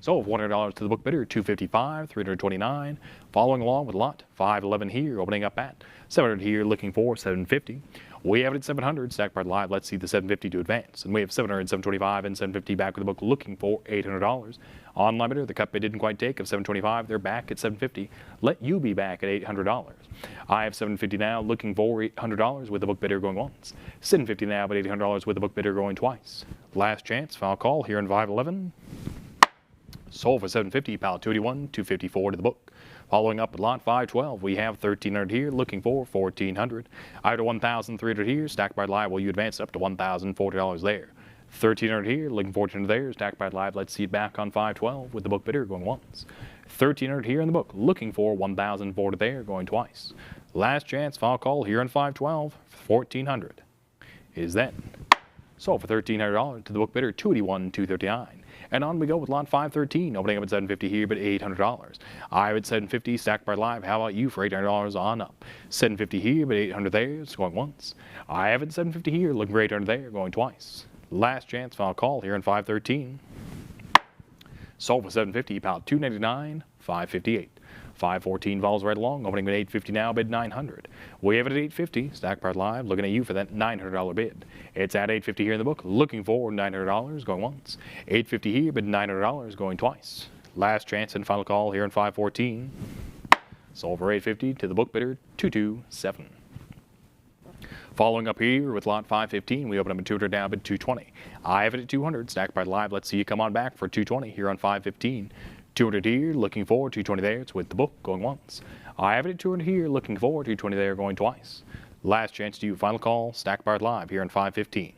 So $100 to the book bidder, 255, 329. Following along with lot 511 here, opening up at 700 here, looking for 750. We have it at 700, Stack Price Live, let's see the 750 to advance. And we have 700, 725, and 750 back with the book, looking for $800. Online bidder, the cut bid didn't quite take of 725, they're back at 750. Let you be back at $800. I have 750 now, looking for $800 with the book bidder going once. 750 now, but $800 with the book bidder going twice. Last chance, final call here in 511. Sold for $750, pal 281, 254 to the book. Following up with lot 512, we have 1,300 here, looking for 1,400. I have 1,300 here, Stack Price Live, will you advance up to $1,040 there. 1,300 here, looking for 1,400 there, Stack Price Live, let's see it back on 512 with the book bidder going once. 1,300 here in the book, looking for 1,040 there, going twice. Last chance, final call here on 512, 1,400 is that. Sold for $1,300 to the book bidder, 281, 239. And on we go with lot 513, opening up at 750 here, but $800. I have at 750, Stack Price Live. How about you for $800 on up? 750 here, but 800 there, it's going once. I have it at 750 here, looking for 800 there, going twice. Last chance, final call here in 513. Sold for 750, pound 299, 558. 514 follows right along, opening at 850 now, bid 900. We have it at 850, Stack Price Live, looking at you for that $900 bid. It's at 850 here in the book, looking for $900, going once. 850 here, bid $900, going twice. Last chance and final call here in 514. Sold for 850 to the book bidder, 227. Following up here with lot 515, we open up at 200 now, bid 220. I have it at 200, Stack Price Live, let's see you come on back for 220 here on 515. 200 here, looking forward, 220 there, it's with the book, going once. I have it at 200 here, looking forward, 220 there, going twice. Last chance to you, final call, Stack Price Live here in 515.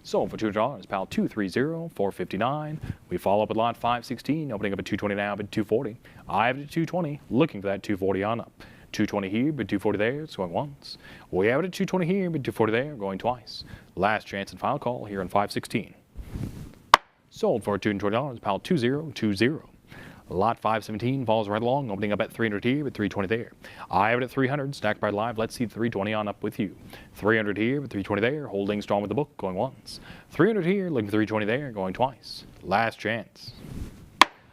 Sold for $200, pal 230, 459. We follow up with lot 516, opening up at 220 now, bid 240. I have it at 220, looking for that 240 on up. 220 here, bid 240 there, it's going once. We have it at 220 here, bid 240 there, going twice. Last chance and final call here in 516. Sold for $220, pal 2020. Lot 517 falls right along, opening up at 300 here, but 320 there. I have it at 300, Stack Price Live, let's see 320 on up with you. 300 here, but 320 there, holding strong with the book, going once. 300 here, looking for 320 there, going twice. Last chance.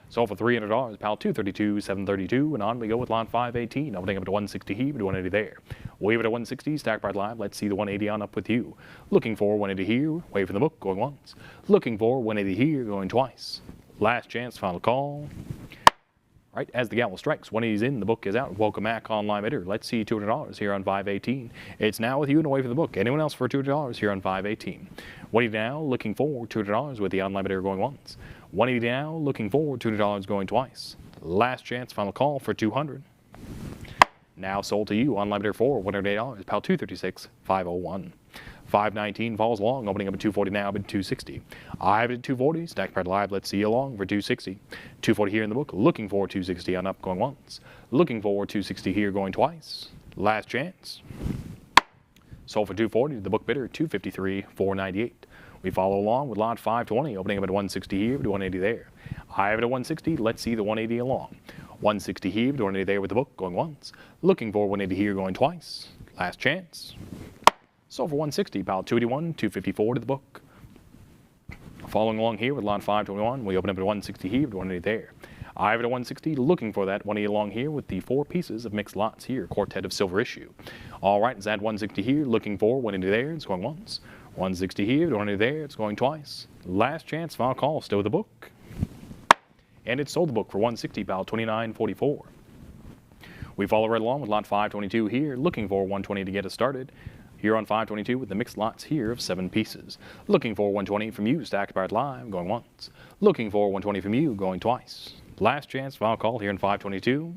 Sold for $300, pal 232, 732, and on we go with lot 518, opening up to 160 here, but 180 there. Wave it at 160, Stack Price Live, let's see the 180 on up with you. Looking for 180 here, wave from the book, going once. Looking for 180 here, going twice. Last chance, final call. Right, as the gavel strikes, 180's in, the book is out. Welcome back, online bidder. Let's see $200 here on 518. It's now with you and away from the book. Anyone else for $200 here on 518? 180 now, looking for $200 with the online bidder going once. 180 now, looking for $200 going twice. Last chance, final call for 200. Now sold to you, online bidder for $108, pal 236, 501. 519 falls along, opening up at 240 now, bid 260. I have it at 240, Stack Price Live, let's see you along for 260. 240 here in the book, looking for 260 on up, going once. Looking for 260 here, going twice. Last chance. Sold for 240 to the book bidder, 253, 498. We follow along with lot 520, opening up at 160 here, but 180 there. I have it at 160, let's see the 180 along. 160 here, but 180 there with the book, going once. Looking for 180 here, going twice. Last chance. Sold for 160, pal 281, 254 to the book. Following along here with lot 521, we open up at 160 here, but 180 there. I have it at 160, looking for that 180 along here with the 4 pieces of mixed lots here, quartet of silver issue. All right, it's at 160 here, looking for 180 there, it's going once. 160 here, 180 there, it's going twice. Last chance, final call, stow the book. And it sold the book for 160, pal, 29.44. We follow right along with lot 522 here, looking for 120 to get us started. Here on 522 with the mixed lots here of 7 pieces. Looking for 120 from you, stacked by live, going once. Looking for 120 from you, going twice. Last chance, final call here in 522.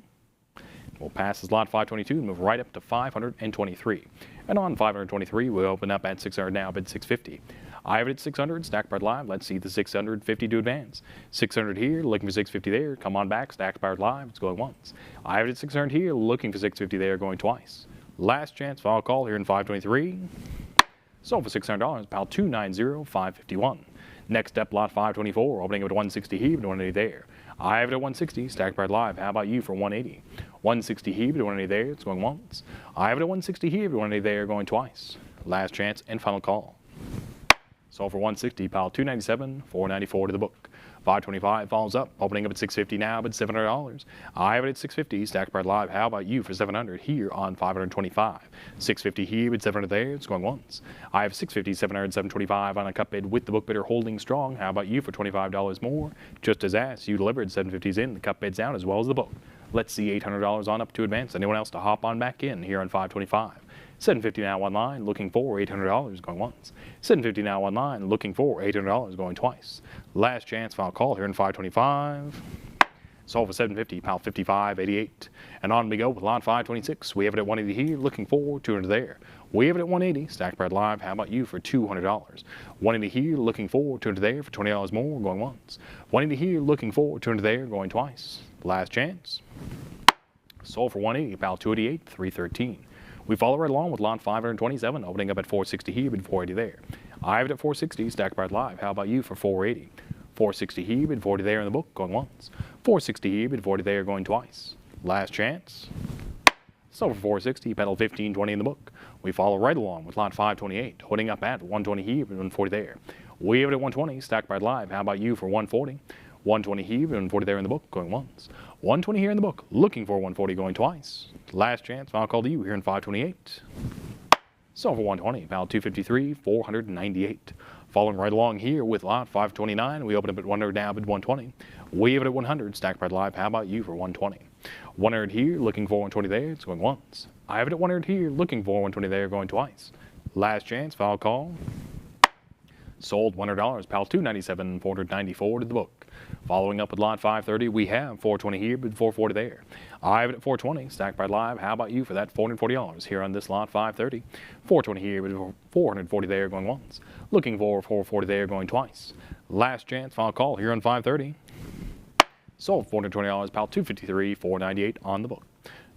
We'll pass this lot 522 and move right up to 523. And on 523, we'll open up at 600 now, bid 650. I have it at 600, stacked by live. Let's see the 650 to advance. 600 here, looking for 650 there. Come on back, stacked by live. It's going once. I have it at 600 here, looking for 650 there, going twice. Last chance, final call here in 523. Sold for $600, pal, 290,551. Next up, lot 524, opening up at 160 here, but 180 there. I have it at 160, stacked by live. How about you for 180? 160 here, but 180 there, it's going once. I have it at 160 here, but 180 there, going twice. Last chance and final call. Sold for 160, pal, 297, 494 to the book. 525 follows up, opening up at 650 now, but $700. I have it at 650, stacked by live. How about you for 700 here on 525? 650 here, but 700 there, it's going once. I have 650, 700, 725 on a cut bid with the book bidder holding strong. How about you for $25 more? Just as asked, you delivered. 750's in, the cut bid's out as well as the book. Let's see $800 on up to advance. Anyone else to hop on back in here on 525? 750 now online, looking for $800 going once. 750 now online, looking for $800 going twice. Last chance, final call here in 525. Sold for 750, pal, 55.88. And on we go with lot 526. We have it at 180 here, looking for 200 there. We have it at 180, stacked by live. How about you for $200? 180 here, looking for 200 there for $20 more, going once. 180 here, looking for 200 there, going twice. Last chance. Sold for 180, pal, 288, 313. We follow right along with lot 527, opening up at 460 here, bid 480 there. I have it at 460, stacked by live. How about you for 480? 460 here, bid 40 there in the book, going once. 460 here, bid 40 there, going twice. Last chance. Sold for 460, pedal 1520 in the book. We follow right along with lot 528, holding up at 120 here, bid 140 there. We have it at 120, stacked by live. How about you for 140? 120 here, bid 140 there in the book, going once. 120 here in the book, looking for 140, going twice. Last chance, final call to you here in 528. Sold for 120, pal, 253, 498. Following right along here with lot 529, we open up at 100 now, bid 120. We have it at 100, stacked by live. How about you for 120? 100 here, looking for 120 there, it's going once. I have it at 100 here, looking for 120 there, going twice. Last chance, final call. Sold $100, pal, 297, 494 to the book. Following up with lot 530, we have 420 here, but 440 there. I have it at 420, stacked by live. How about you for that $440 here on this lot 530? 420 here, but 440 there, going once. Looking for 440 there, going twice. Last chance, final call here on 530. Sold $420, pal, 253, 498 on the book.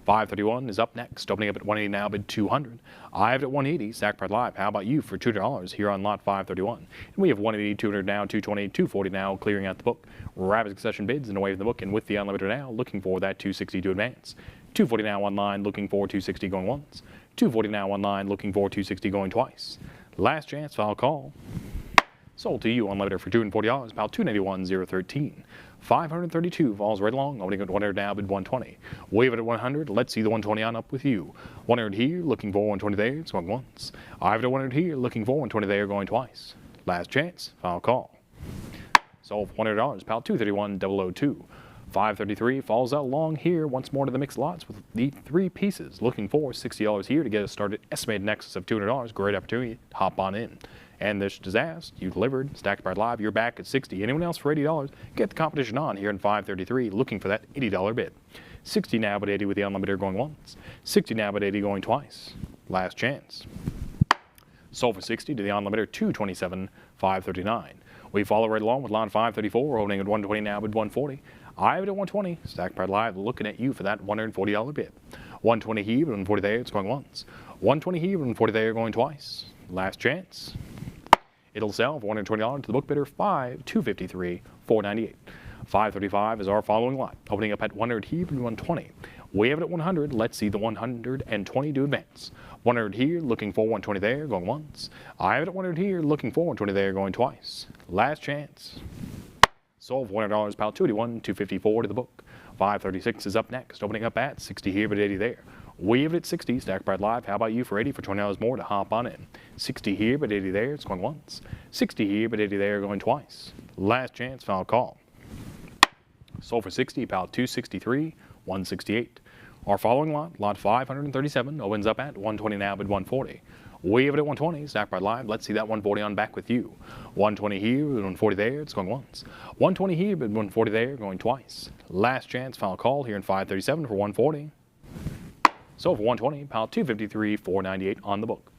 531 is up next, opening up at 180 now, bid 200. I have it at 180, stacked by live. How about you for $200 here on lot 531? And we have 180, 200 now, 220, 240 now, clearing out the book. Rapid succession bids and away from the book, and with the unlimited now, looking for that 260 to advance. 240 now online, looking for 260 going once. 240 now online, looking for 260 going twice. Last chance, final call. Sold to you unlimited for $240, about $291,013. 532 falls right along, opening at 100 now, bid 120. Wave it at 100, let's see the 120 on up with you. 100 here, looking for 120 there, it's going once. I have it at 100 here, looking for 120 there, going twice. Last chance, final call. Sold for $100, pal, 231,002. 533 falls out long here, once more to the mixed lots with the 3 pieces. Looking for $60 here to get us started, estimated in excess of $200. Great opportunity to hop on in. And this disaster, you delivered, stacked by live, you're back at 60. Anyone else for $80? Get the competition on here in 533, looking for that $80 bid. 60 now, but 80 with the unlimited going once. 60 now, but 80 going twice. Last chance. Sold for 60 to the unlimited, 227, 539. We follow right along with lot 534, opening at 120 now, but 140. I have it at 120, stacked by live, looking at you for that $140 bid. 120 here, but 140 there, it's going once. 120 here, but 140 there, going twice. Last chance. It'll sell for $120 to the book bidder, 253, 498. 535 is our following lot, opening up at 100 here and 120. We have it at 100. Let's see the 120 to advance. 100 here, looking for 120 there, going once. I have it at 100 here, looking for 120 there, going twice. Last chance. Sold for $100, pal 281, 254 to the book. 536 is up next, opening up at 60 here, but 80 there. We have it at 60, Stack Pride Live. How about you for 80 for $20 more to hop on in? 60 here, but 80 there. It's going once. 60 here, but 80 there, going twice. Last chance, final call. Sold for 60, pal 263, 168. Our following lot, lot 537, opens up at 120 now, but 140. We have it at 120, Stack Pride Live. Let's see that 140 on back with you. 120 here, 140 there, it's going once. 120 here, but 140 there, going twice. Last chance, final call here in 537 for 140. So for 120, pal 253, 498 on the book.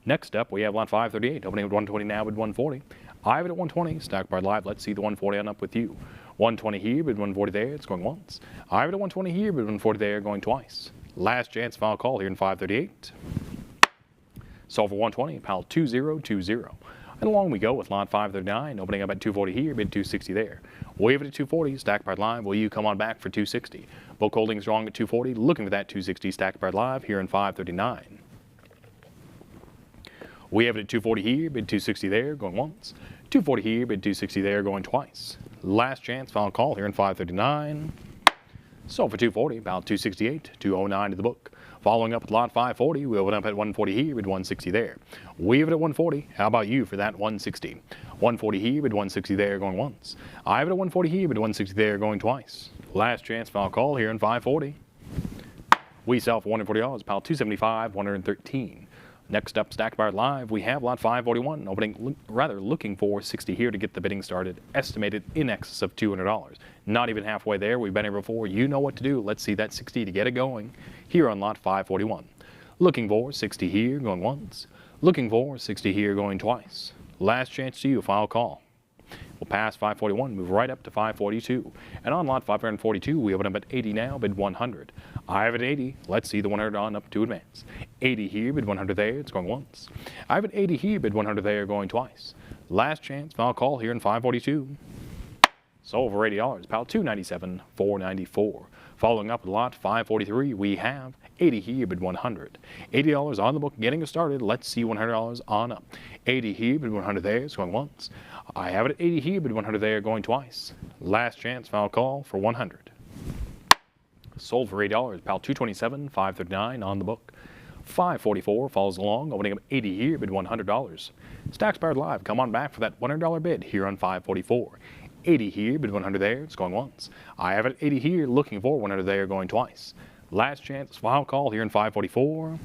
Next up, we have lot 538, opening at 120 now with 140. I have it at 120, Stack Pride Live. Let's see the 140 on up with you. 120 here, but 140 there, it's going once. I have it at 120 here, but 140 there, going twice. Last chance, final call here in 538. So for 120, pal 2020. And along we go with lot 539, opening up at 240 here, bid 260 there. We have it at 240, Stack Pride Live. Will you come on back for 260? Book holding strong at 240, looking for that 260 Stack Pride Live here in 539. We have it at 240 here, bid 260 there, going once. 240 here, bid 260 there, going twice. Last chance, final call here in 539. So for 240, about 268, 209 to the book. Following up with lot 540, we open up at 140 here, bid 160 there. We have it at 140. How about you for that 160? 140 here, bid 160 there, going once. I have it at 140 here, bid 160 there, going twice. Last chance, final call here in 540. We sell for $140, pal 275, 113. Next up, Stack Pride Live, we have lot 541, looking for 60 here to get the bidding started, estimated in excess of $200. Not even halfway there. We've been here before. You know what to do. Let's see that 60 to get it going here on lot 541. Looking for 60 here, going once. Looking for 60 here, going twice. Last chance to you, final call. We'll pass 541, move right up to 542. And on lot 542, we open up at 80 now, bid 100. I have it at 80. Let's see the 100 on up to advance. 80 here, bid 100 there, it's going once. I have it 80 here, bid 100 there, going twice. Last chance, final call here in 542. Sold for $80, pal 297, 494. Following up with lot 543, we have 80 here, bid 100. $80 on the book, getting us started. Let's see $100 on up. 80 here, bid 100 there, it's going once. I have it at 80 here, bid 100 there, going twice. Last chance, final call for 100. Sold for $80, pal 227, 539 on the book. 544 follows along, opening up 80 here, bid $100. Stack Pride Live, come on back for that $100 bid here on 544. 80 here, bid 100 there, it's going once. I have it at 80 here, looking for 100 there, going twice. Last chance, final call here in 544.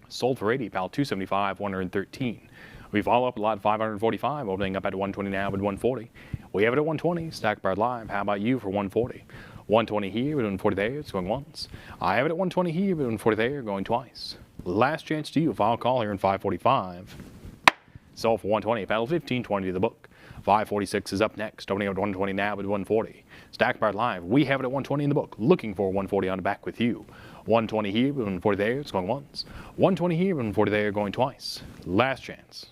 Sold for 80, pal 275, 113. We follow up a lot 545, opening up at 120 now, bid 140. We have it at 120, Stack Pride Live. How about you for 140? 120 here, bid 140 there, it's going once. I have it at 120 here, bid 140 there, going twice. Last chance to you, final call here in 545. Sold for 120, pal 1520 to the book. 546 is up next, opening up at 120 now, bid 140. Stack Pride Live, we have it at 120 in the book, looking for 140 on the back with you. 120 here, bid 140 there, it's going once. 120 here, bid 140 there, going twice. Last chance.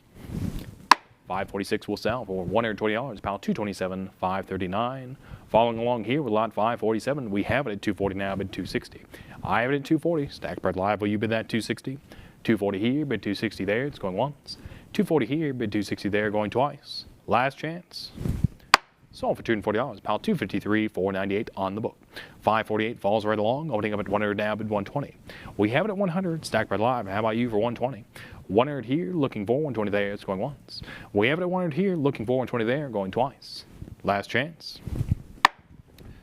546 will sell for $120, pal 227, 539. Following along here with lot 547, we have it at 240 now, bid 260. I have it at 240. Stack Pride Live, will you bid that 260? 240 here, bid 260 there, it's going once. 240 here, bid 260 there, going twice. Last chance. Sold for $240, pal 253, 498 on the book. 548 falls right along, opening up at 100 now, bid 120. We have it at 100, Stack Pride Live. How about you for 120? 100 here, looking for 120 there, it's going once. We have it at 100 here, looking for 120 there, going twice. Last chance.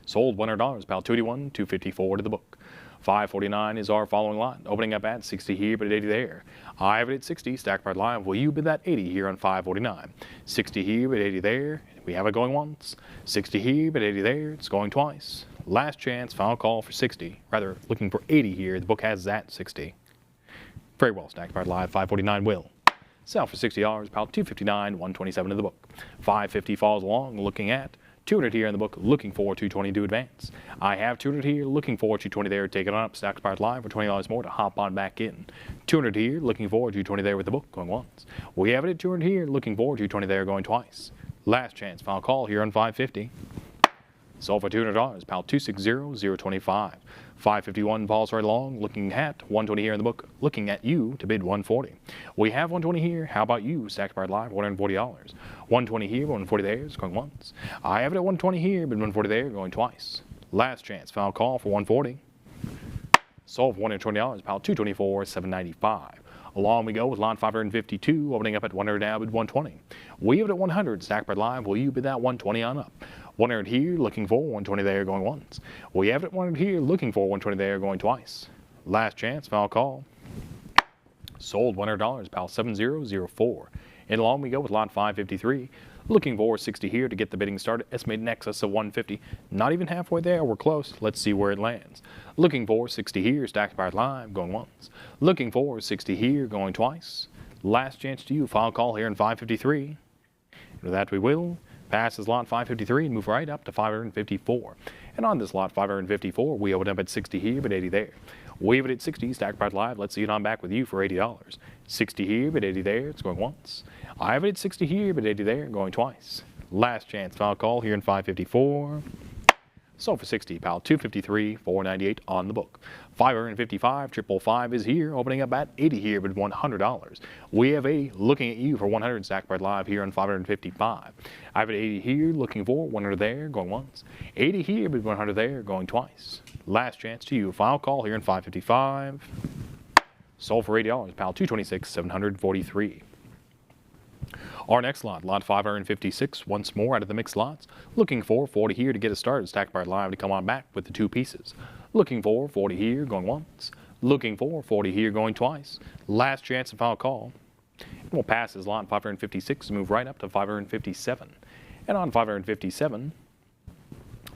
Sold $100, pal 281, 254 to the book. 549 is our following lot, opening up at 60 here, but at 80 there. I have it at 60, Stack Pride Live. Will you bid that 80 here on 549? 60 here, but 80 there. We have it going once. 60 here, but 80 there. It's going twice. Last chance, final call for 60. Rather, looking for 80 here. The book has that 60. Very well, Stack Pride Live. 549 will sell for $60, pal 259, 127 to the book. 550 falls along, looking at 200 here in the book, looking for 220 to advance. I have 200 here, looking for 220 there, taking on up, Stack Pride Live for $20 more to hop on back in. 200 here, looking for 220 there with the book, going once. We have it at 200 here, looking for 220 there, going twice. Last chance, final call here on 550. Sold for $200, pal 260, 025. 551 falls right along, looking at 120 here in the book, looking at you to bid 140. We have 120 here. How about you? Stacked Bar Live, $140. 120 here, 140 there. It's going once. I have it at 120 here, bid 140 there, going twice. Last chance, final call for 140. Sold for $120, pile 224, $795. Along we go with lot 552, opening up at 100 now, bid 120. We have it at 100, Stacked Bar Live. Will you bid that 120 on up? 100 here, looking for 120 there, going once. We have it at 100 here, looking for 120 there, going twice. Last chance, final call. Sold $100, pile 7004. And along we go with lot 553. Looking for 60 here to get the bidding started. Estimated in excess of 150. Not even halfway there. We're close. Let's see where it lands. Looking for 60 here. Stacked Bar Live, going once. Looking for 60 here, going twice. Last chance to you. Final call here in 553. And with that we will. Passes lot 553 and move right up to 554. And on this lot 554, we open up at 60 here, but 80 there. We have it at 60, Stacked Bar Live. Let's see it on back with you for $80. 60 here, but 80 there. It's going once. I have it at 60 here, but 80 there, going twice. Last chance, final call here in 554. Sold for 60, pal 253, 498 on the book. 555, 555 is here, opening up at 80 here, but $100. We have a looking at you for 100, Stacked Bar Live here on 555. I have it 80 here, looking for 100 there, going once. 80 here, but 100 there, going twice. Last chance to you, final call here in 555. Sold for $80, pal 226, 743. Our next lot, lot 556, once more out of the mixed lots. Looking for 40 here to get us started. Stacked Bar Live to come on back with the two pieces. Looking for 40 here, going once. Looking for 40 here, going twice. Last chance and final call. We'll pass this lot 556 and move right up to 557. And on 557,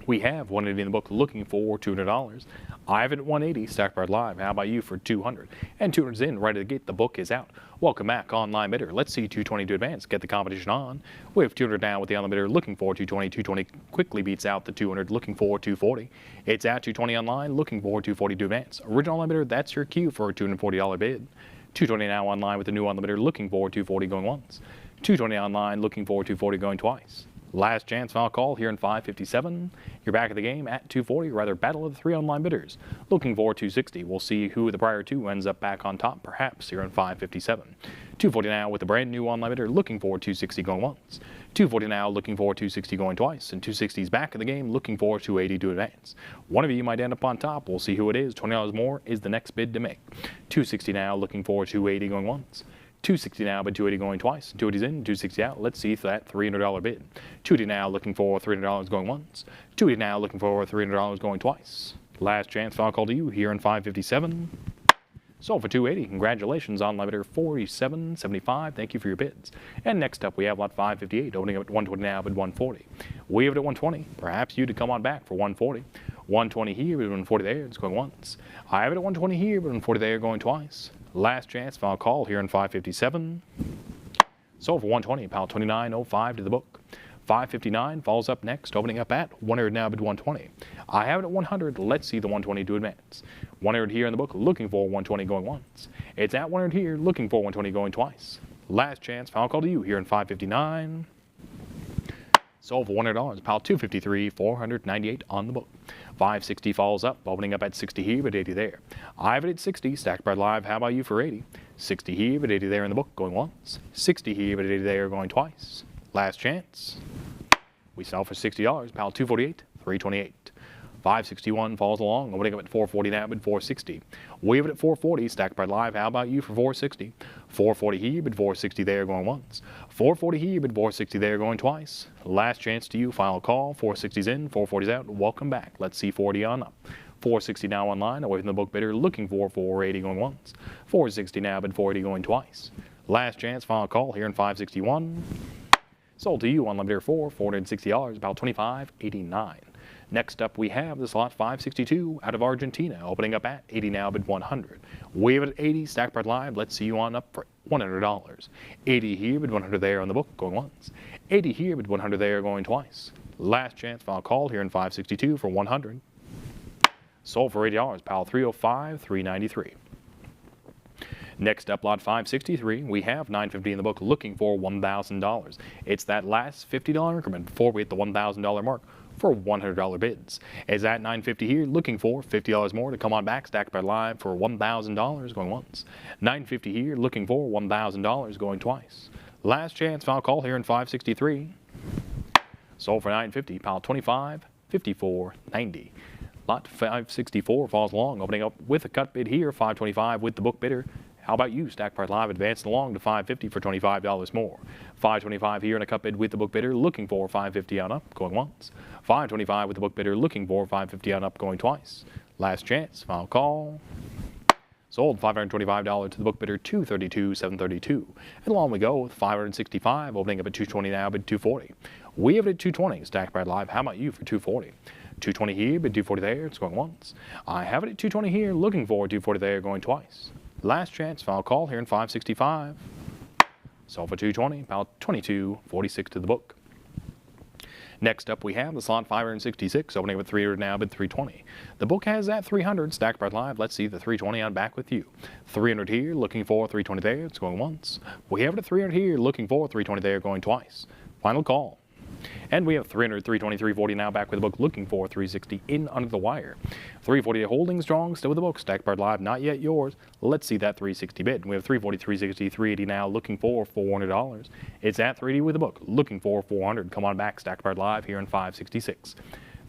we have 180 in the book, looking for $200. I have it at 180, Stacked Bar Live. How about you for 200? And 200's in, right at the gate. The book is out. Welcome back, online bidder. Let's see 220 to advance. Get the competition on. We have 200 down with the online bidder, looking for 220. 220 quickly beats out the 200, looking for 240. It's at 220 online, looking for 240 to advance. Original online bidder, that's your cue for a $240 bid. 220 now online with the new online bidder, looking for 240 going once. 220 online, looking for 240 going twice. Last chance, final call here in 557. You're back at the game at 240, rather battle of the three online bidders. Looking for 260. We'll see who the prior two ends up back on top, perhaps here in 557. 240 now with the brand new online bidder, looking for 260 going once. 240 now, looking for 260 going twice. And 260's back in the game, looking for 280 to advance. One of you might end up on top. We'll see who it is. $20 more is the next bid to make. 260 now, looking for 280 going once. 260 now, but 280 going twice. 280's in, 260 out. Let's see if that $300 bid. 280 now, looking for $300 going once. 280 now, looking for $300 going twice. Last chance, final call to you here in 557. Sold for 280. Congratulations, online bidder 4775. Thank you for your bids. And next up, we have lot 558, opening up at 120 now, bid 140. We have it at 120. Perhaps you to come on back for 140. 120 here, bid 140 there. It's going once. I have it at 120 here, bid 140 there, going twice. Last chance, final call here in 557. Sold for 120, pal 2905 to the book. 559 falls up next, opening up at 100 now, bid 120. I have it at 100. Let's see the 120 to advance. 100 here in the book, looking for 120 going once. It's at 100 here, looking for 120 going twice. Last chance, final call to you here in 559. Sold for $100, pile 253, 498 on the book. 560 falls up, opening up at 60 here, but 80 there. I have it at 60, Stacked Bar Live. How about you for 80? 60 here, but 80 there in the book, going once. 60 here, but 80 there, going twice. Last chance. We sell for $60, pile 248, 328. 561 falls along, opening up at 440 now, bid 460. We have it at 440, Stacked Bar Live. How about you for 460? 440 here, bid 460 there, going once. 440 here, bid 460 there, going twice. Last chance to you, final call. 460's in, 440's out. Welcome back. Let's see 40 on up. 460 now online, away from the book bidder, looking for 480 going once. 460 now, bid 480 going twice. Last chance, final call here in 561. Sold to you on bidder for $460, about $25.89. Next up, we have this lot 562 out of Argentina, opening up at 80 now, bid 100. We have it at 80, Stacked Bar Live. Let's see you on up for $100. 80 here, bid 100 there on the book, going once. 80 here, bid 100 there, going twice. Last chance, final call here in 562 for 100. Sold for $80, pal 305, 393. Next up, lot 563, we have 950 in the book, looking for $1,000. It's that last $50 increment before we hit the $1,000 mark. for $100 bids. It's at $950 here, looking for $50 more to come on back. Stacked by live for $1,000 going once. $950 here, looking for $1,000 going twice. Last chance, final call here in 563. Sold for $950, pile 25, 54, 90. Lot 564 falls along, opening up with a cut bid here, 525 with the book bidder. How about you? Stack price live advanced along to 550 for $25 more. 525 here in a cut bid with the book bidder, looking for 550 on up, going once. 525 with the book bidder, looking for 550 on up, going twice. Last chance, final call. Sold $525 to the book bidder, 232, 732. And along we go with 565, opening up at 220 now, bid 240. We have it at 220, stack price live. How about you for 240? 220 here, bid 240 there, it's going once. I have it at 220 here, looking for 240 there, going twice. Last chance, final call here in 565. Sold for 220, about 22.46 to the book. Next up we have the slot 566, opening with 300 now, bid 320. The book has that 300, stacked by live. Let's see the 320 on back with you. 300 here, looking for 320 there, it's going once. We have it at 300 here, looking for 320 there, going twice. Final call. And we have 300, 320, 340 now back with the book, looking for 360 in under the wire. 340 holding strong, still with the book, stacked part live, not yet yours. Let's see that 360 bid. We have 340, 360, 380 now, looking for $400. It's at 380 with the book, looking for 400. Come on back, stacked part live here in 566.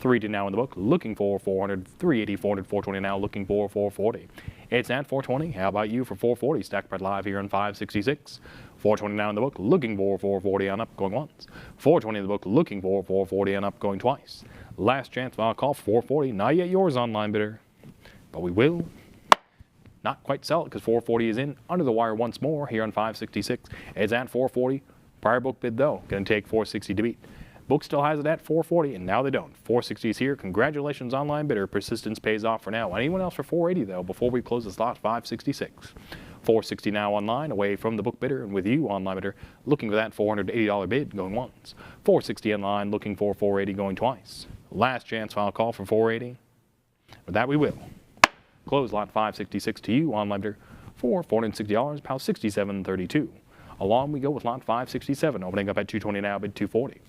380 now in the book, looking for 400, 380, 400, 420 now, looking for 440. It's at 420. How about you for 440? Stacked part live here in 566. 420 now in the book, looking for 440 on up, going once. 420 in the book, looking for 440 on up, going twice. Last chance, final call, 440. Not yet yours, online bidder, but we will not quite sell it because 440 is in under the wire once more here on 566. It's at 440. Prior book bid though, going to take 460 to beat. Book still has it at 440, and now they don't. 460 is here. Congratulations, online bidder. Persistence pays off for now. Anyone else for 480 though before we close the slot? 566. 460 now online, away from the book bidder, and with you, online bidder, looking for that $480 bid going once. 460 online, looking for 480 going twice. Last chance, final call for 480. With that, we will close lot 566 to you, online bidder, for $460, pound 67.32. Along we go with lot 567, opening up at 220 now, bid 240.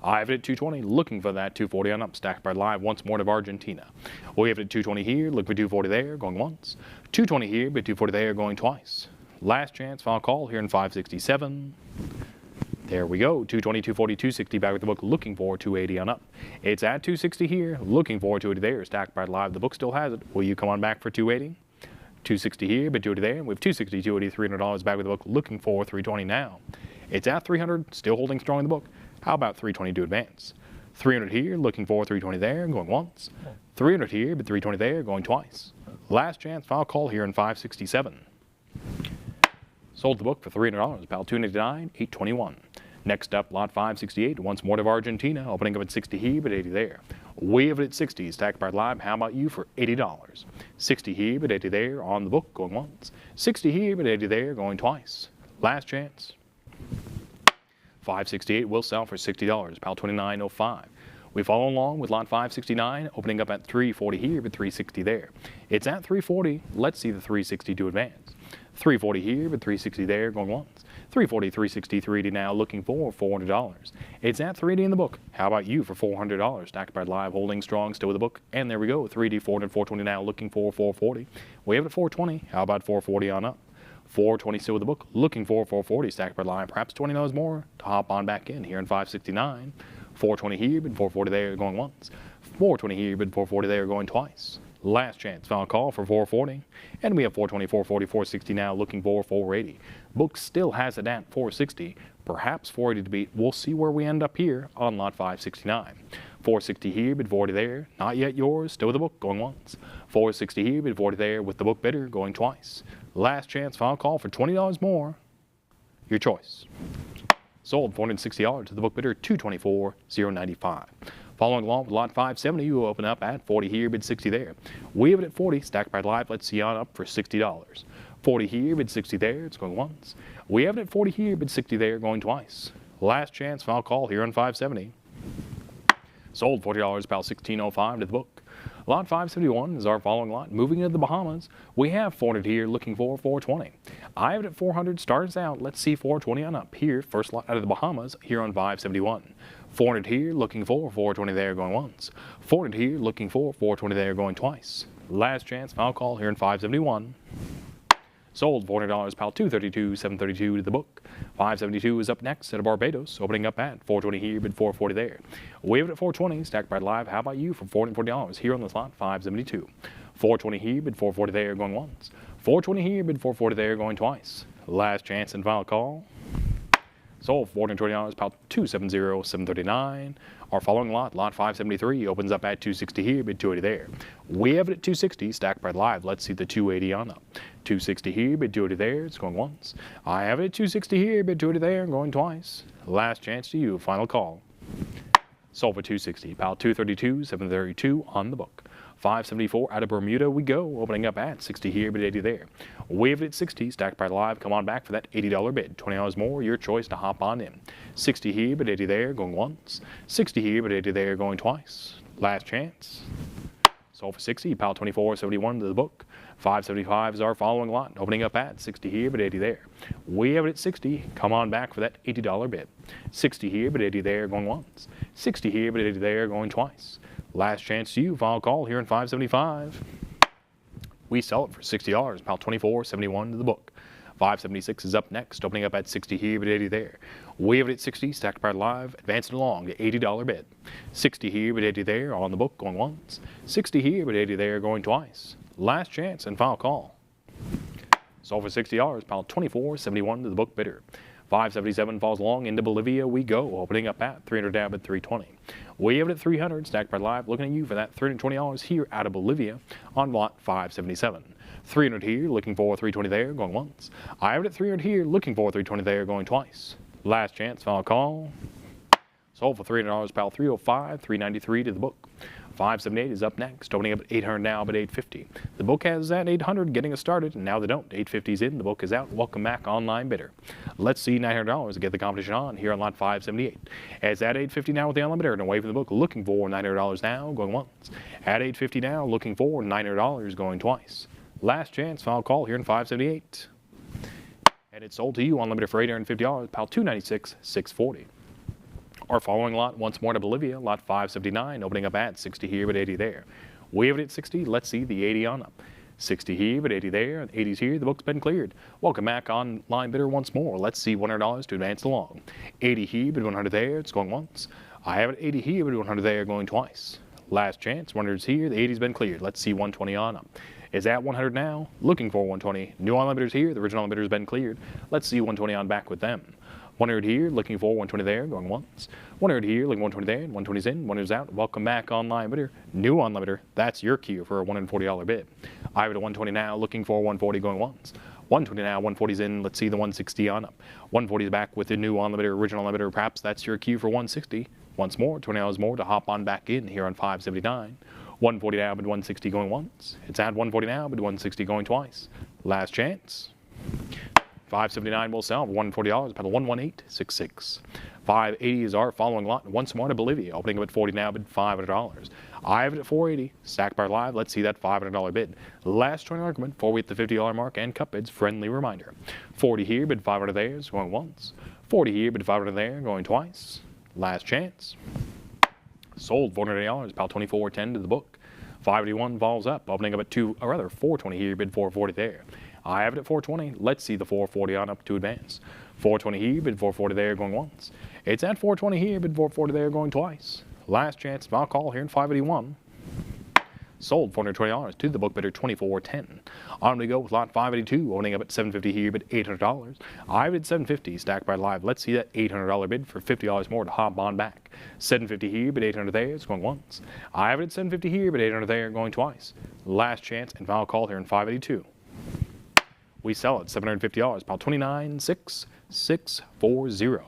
I have it at 220, looking for that 240 on up, stacked by live once more to Argentina. We have it at 220 here, look for 240 there, going once. 220 here, but 240 there, going twice. Last chance, final call here in 567. There we go, 220, 240, 260 back with the book, looking for 280 on up. It's at 260 here, looking for 280 there, stacked by live. The book still has it. Will you come on back for 280? 260 here, but 280 there. We have 260, 280, $300 back with the book, looking for 320 now. It's at 300, still holding strong in the book. How about 320 to advance? 300 here, looking for 320 there, going once. 300 here, but 320 there, going twice. Last chance, final call here in 567. Sold the book for $300, about $289, $821. Next up, lot 568, once more to Argentina, opening up at 60 here, but 80 there. We have it at 60, stacked by live. How about you for $80? 60 here, but 80 there, on the book, going once. 60 here, but 80 there, going twice. Last chance. 568 will sell for $60, about $29.05. We follow along with lot 569, opening up at 340 here, but 360 there. It's at 340. Let's see the 360 to advance. 340 here, but 360 there, going once. 340, 360, 380 now, looking for $400. It's at 380 in the book. How about you for $400? Stacked by live, holding strong, still with the book. And there we go, 380, 400, 420 now, looking for 440. We have it at 420. How about 440 on up? 420 still with the book, looking for 440, stacked by line, perhaps $20 more to hop on back in here in 569. 420 here, but 440 there, going once. 420 here, but 440 there, going twice. Last chance, final call for 440. And we have 420, 440, 460 now, looking for 480. Book still has it at 460, perhaps 480 to beat. We'll see where we end up here on lot 569. 460 here, bid 40 there, not yet yours, still with the book, going once. 460 here, bid 40 there, with the book bidder, going twice. Last chance, final call for $20 more. Your choice. Sold $460 to the book bidder, $224,095. Following along with lot 570, you will open up at 40 here, bid 60 there. We have it at 40, stacked by live. Let's see on up for $60. 40 here, bid 60 there, it's going once. We have it at 40 here, bid 60 there, going twice. Last chance, final call here on 570. Sold $40, about $16.05 to the book. Lot 571 is our following lot. Moving into the Bahamas, we have 400 here looking for 420. I have it at 400, starts out. Let's see 420 on up here. First lot out of the Bahamas here on 571. 400 here looking for 420 there going once. 400 here looking for 420 there going twice. Last chance, final call here in 571. Sold $400, pal 232, 732 to the book. 572 is up next out of Barbados, opening up at 420 here, bid 440 there. We have it at 420, stacked by live. How about you for $440 here on the slot 572? 420 here, bid 440 there, going once. 420 here, bid 440 there, going twice. Last chance and final call. Sold $420, pal 270, 739. Our following lot, lot 573, opens up at 260 here, bid 280 there. We have it at 260, stacked by live. Let's see the 280 on up. 260 here, bid 280 there, it's going once. I have it at 260 here, bid 280 there, going twice. Last chance to you, final call. Sold for 260, pal 232, 732 on the book. 574 out of Bermuda we go, opening up at 60 here, bid 80 there. We have it at 60, stacked by live. Come on back for that $80 bid. $20 more, your choice to hop on in. 60 here, bid 80 there, going once. 60 here, bid 80 there, going twice. Last chance. Sold for 60, pal 24.71 to the book. 575 is our following lot, opening up at 60 here, but 80 there. We have it at 60. Come on back for that $80 bid. 60 here, but 80 there, going once. 60 here, but 80 there, going twice. Last chance to you, final call here in 575. We sell it for $60, pal 24.71 to the book. 576 is up next, opening up at 60 here, but 80 there. We have it at 60, stacked by live, advancing along to $80 bid. 60 here, but 80 there, on the book, going once. 60 here, but 80 there, going twice. Last chance and final call. Sold for $60, pal 24.71 to the book bidder. 577 falls along into Bolivia we go, opening up at 300 down at 320. We have it at 300, stacked by live, looking at you for that $320 here out of Bolivia on lot 577. 300 here, looking for 320 there, going once. I have it at 300 here, looking for 320 there, going twice. Last chance, final call. Sold for $300, pal 305, 393 to the book. 578 is up next, opening up at 800 now, but 850. The book has that 800 getting us started, and now they don't. 850's in, the book is out. Welcome back, online bidder. Let's see $900 to get the competition on here on lot 578. It's at 850 now with the online bidder, and away from the book, looking for $900 now, going once. At 850 now, looking for $900, going twice. Last chance, final call here in 578. And it's sold to you on limiter for $850, pal 296, 640. Our following lot, once more to Bolivia, lot 579, opening up at 60 here, but 80 there. We have it at 60. Let's see the 80 on up. 60 here, but 80 there. 80's here. The book's been cleared. Welcome back, online bidder once more. Let's see $100 to advance along. 80 here, but 100 there. It's going once. I have it 80 here, but 100 there, going twice. Last chance. 100's here. The 80's been cleared. Let's see 120 on up. Is at 100 now. Looking for 120. New online bidder's here. The original bidder's been cleared. Let's see 120 on back with them. 100 here, looking for 120 there, going once. 100 here, looking 120 there, 120's in, 100's out. Welcome back, online bidder. New online bidder, that's your cue for a $140 bid. I have it at 120 now, looking for 140, going once. 120 now, 140's in, let's see the 160 on up. 140's back with the new online bidder, original online bidder, perhaps that's your cue for 160. Once more, $20 more to hop on back in here on 579. 140 now, but 160 going once. It's at 140 now, but 160 going twice. Last chance. 579 will sell for $140, pedal 11866. 580 is our following lot, once more to Bolivia, opening up at 40 now, bid $500. I have it at 480, stacked by live. Let's see that $500 bid. Last joint argument before we hit the $50 mark and cup bids. Friendly reminder: 40 here, bid 500 there, it's going once. 40 here, bid 500 there, going twice. Last chance. Sold $480, pal 24.10 to the book. 581 falls up, opening up at 420 here, bid 440 there. I have it at 420. Let's see the 440 on up to advance. 420 here, bid 440 there, going once. It's at 420 here, bid 440 there, going twice. Last chance, final call here in 581. Sold $420 to the book bidder 24.10. On we go with lot 582, opening up at 750 here, bid $800. I have it at 750, stacked by live. Let's see that $800 bid for $50 more to hop on back. 750 here, bid 800 there, it's going once. I have it at 750 here, bid 800 there, going twice. Last chance and final call here in 582. We sell it $750, about 29,640.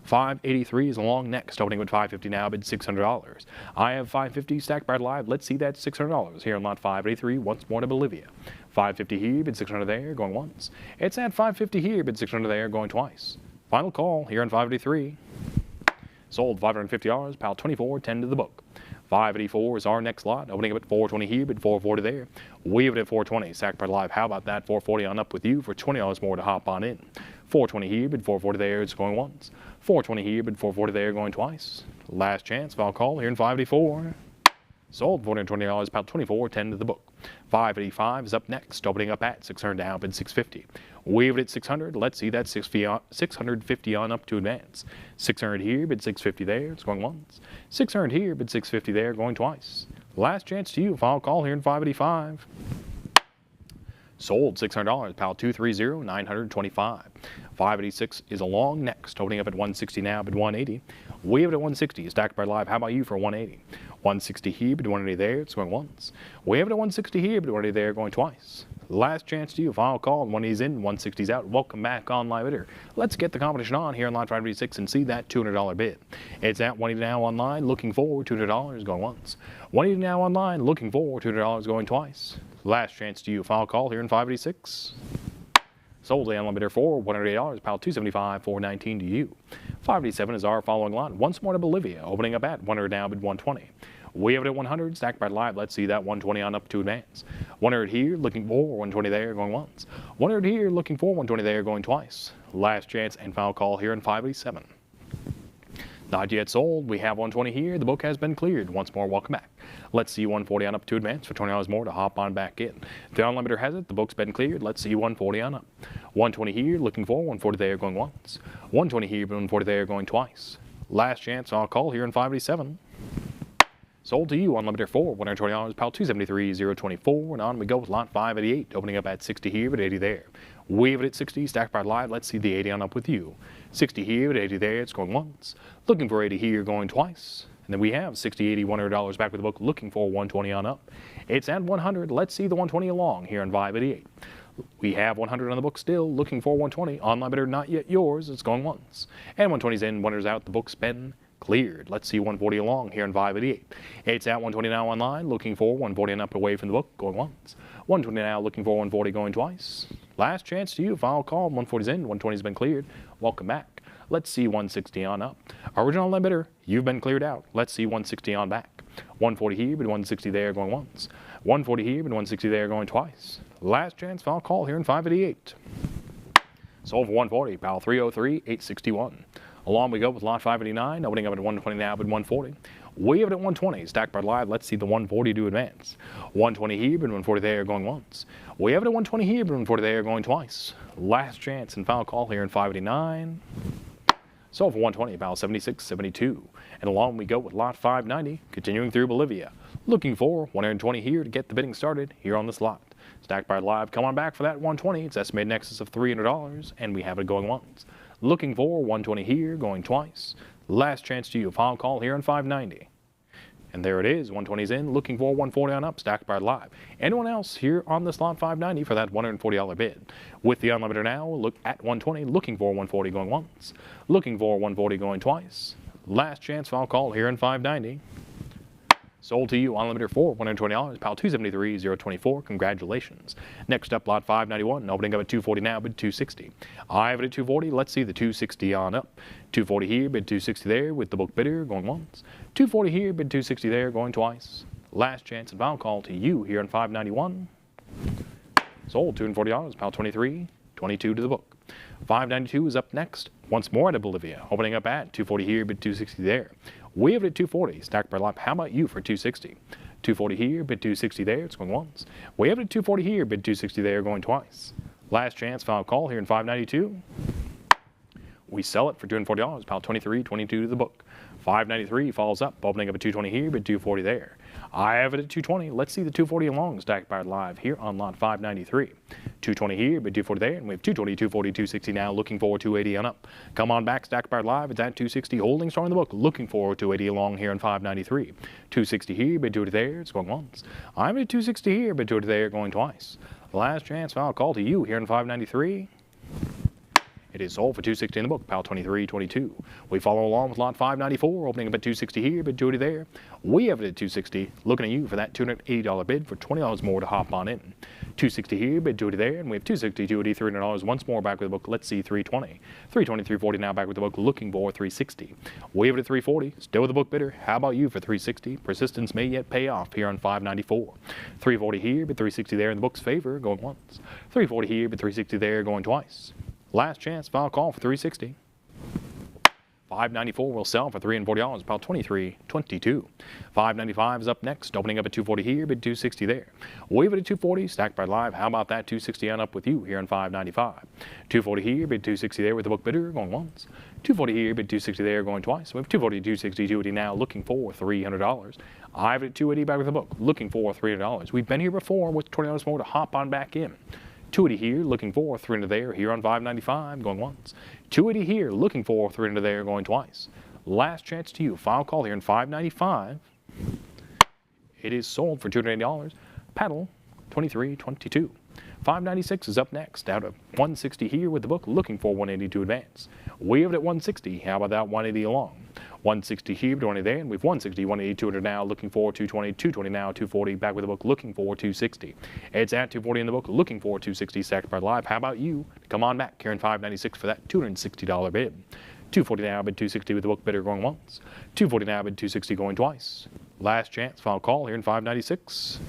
583 is along next, opening with 550 now, bid $600. I have 550 stacked by live. Let's see that $600 here on lot 583, once more to Bolivia. 550 here, bid 600 there, going once. It's at 550 here, bid 600 there, going twice. Final call here on 583. Sold $550, pal 24.10 to the book. 584 is our next lot, opening up at 420 here, bid 440 there. We have it at 420. Stack Bar Live, how about that? 440 on up with you for $20 more to hop on in. 420 here, bid 440 there, it's going once. 420 here, bid 440 there, going twice. Last chance, foul call here in 584. Sold $420, about 24.10 to the book. 585 is up next, opening up at 600 down, bid 650. We have it at 600. Let's see that 650 on up to advance. 600 here, bid 650 there, it's going once. 600 here, bid 650 there, going twice. Last chance to you, final call here in 585. Sold $600, pal 230, 925. 586 is along next, opening up at 160 now, bid 180. We have it at 160. Stacked Bar Live, how about you for 180? 160 here, bid 180 there, it's going once. We have it at 160 here, bid 180 there, going twice. Last chance to you, final call, and 180's in, 160's out. Welcome back on Live Bidder. Let's get the competition on here on Lot 586 and see that $200 bid. It's at 180 now online, looking forward, $200 going once. 180 now online, looking forward, $200 going twice. Last chance to you, final call here in 586. Sold the online bidder for $108, pal 275, 419 to you. 587 is our following lot. Once more to Bolivia, opening up at 100 now, bid 120. We have it at 100, Stacked Bar Live. Let's see that 120 on up to advance. 100 here, looking for 120 there, going once. 100 here, looking for 120 there, going twice. Last chance and final call here in 587. Not yet sold. We have 120 here. The book has been cleared. Once more, welcome back. Let's see 140 on up to advance for $20 more to hop on back in. The online bidder has it. The book's been cleared. Let's see 140 on up. 120 here, looking for 140 there, going once. 120 here, 140 there, going twice. Last chance, I'll call here in 587. Sold to you on limiter for $120, pal 273, 024, and on we go with lot 588, opening up at 60 here, but 80 there. We have it at 60, Stacked Bar Live. Let's see the 80 on up with you. 60 here, but 80 there, it's going once. Looking for 80 here, going twice. And then we have 60, 80, $100 back with the book, looking for 120 on up. It's at 100. Let's see the 120 along here in 588. We have 100 on the book still, looking for 120. Online bidder, not yet yours. It's going once. And 120's in, 100's out. The book's been cleared. Let's see 140 along here in 588. It's at 120 now online, looking for 140 and up away from the book, going once. 120 now, looking for 140, going twice. Last chance to you, final call. 140's in, 120's been cleared. Welcome back. Let's see 160 on up. Original online bidder, you've been cleared out. Let's see 160 on back. 140 here, but 160 there, going once. 140 here, but 160 there, going twice. Last chance, final call here in 588. Sold for 140, pal 303, 861. Along we go with lot 589, opening up at 120 now, but 140. We have it at 120, Stacked Bar Live. Let's see the 140 to advance. 120 here, but 140 there, going once. We have it at 120 here, but 140 there, going twice. Last chance and final call here in 589. Sold for 120, about 76, 72. And along we go with lot 590, continuing through Bolivia. Looking for 120 here to get the bidding started here on this lot. Stacked Bar Live, come on back for that 120. It's estimated in excess of $300, and we have it going once. Looking for 120 here, going twice. Last chance to you, final call here on 590. And there it is, 120's in, looking for 140 on up, Stacked Bar Live. Anyone else here on this lot 590 for that $140 bid? With the unlimited now, look at 120, looking for 140 going once. Looking for 140 going twice. Last chance, final call here in 590. Sold to you on limiter for $120, pal 273, 024. Congratulations. Next up, lot 591, opening up at 240 now, bid 260. I have it at 240. Let's see the 260 on up. 240 here, bid 260 there with the book bidder going once. 240 here, bid 260 there, going twice. Last chance and final call to you here on 591. Sold $240, pal 23, 22 to the book. 592 is up next. Once more to Bolivia, opening up at 240 here, bid 260 there. We have it at 240, Stacked Bar Live. How about you for 260? 240 here, bid 260 there, it's going once. We have it at 240 here, bid 260 there, going twice. Last chance, final call here in 592. We sell it for $240, pal 23, 22 to the book. 593 follows up, opening up at 220 here, bid 240 there. I have it at 220. Let's see the 240 along, Stacked Bar Live here on lot 593. 220 here, bid 240 there, and we have 220, 240, 260 now, looking for 280 on up. Come on back, Stacked Bar Live. It's at 260, holding strong in the book, looking for 280 along here on 593. 260 here, bid 280 there, it's going once. I'm at 260 here, bid 280 there, going twice. Last chance, final call to you here in 593. It is sold for $260 in the book, pile 23.22. We follow along with lot 594, opening up at $260 here, bid $280 there. We have it at $260, looking at you for that $280 bid for $20 more to hop on in. $260 here, bid $280 there, and we have $260, $280, $300 once more back with the book. Let's see $320. $320, $340 now back with the book, looking for $360. We have it at $340, still with the book bidder. How about you for $360? Persistence may yet pay off here on $594. $340 here, bid $360 there in the book's favor, going once. $340 here, bid $360 there, going twice. Last chance, final call for $360. $594 will sell for $340, pile 23.22. $595 is up next, opening up at $240 here, bid $260 there. Wave it at $240, stacked by live. How about that $260 on up with you here on $595? $240 here, bid $260 there with the book bidder, going once. $240 here, bid $260 there, going twice. We have $240, $260, $280 now, looking for $300. I have it at $280 back with the book, looking for $300. We've been here before with $20 more to hop on back in. $280 here, looking for $300 there, here on $595, going once. $280 here, looking for $300 there, going twice. Last chance to you, final call here on $595. It is sold for $280. Paddle, $23.22. $596 is up next, out of $160 here with the book, looking for $180 to advance. We have it at $160. How about that $180 along? $160 here, $220 there, and we've $160, $180, $200 now, looking for $220, $220 now, $240 back with the book, looking for $260. It's at $240 in the book, looking for $260, stacked by live. How about you? Come on back, here in $596 for that $260 bid. $240 now, bid $260 with the book bidder going once. $240 now, bid $260 going twice. Last chance, final call here in $596.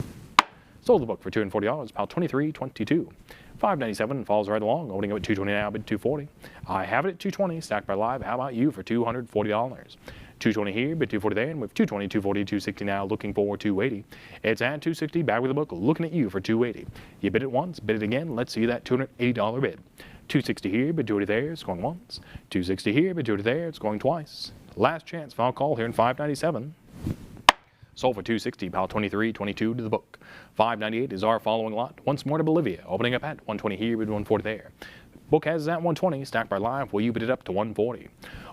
Sold the book for $240, pile 23.22. $597 falls right along, opening up at $220 now, bid $240. I have it at $220, stacked by live. How about you for $240? $220 here, bid $240 there, and with $220, $240, $260 now, looking for $280. It's at $260, back with the book, looking at you for $280. You bid it once, bid it again. Let's see that $280 bid. $260 here, bid $280 there, it's going once. $260 here, bid $280 there, it's going twice. Last chance, final call here in $597. Sold for $260, pile 23.22 to the book. $598 is our following lot. Once more to Bolivia, opening up at $120 here, bid $140 there. Book has that $120, stacked by live. Will you bid it up to $140?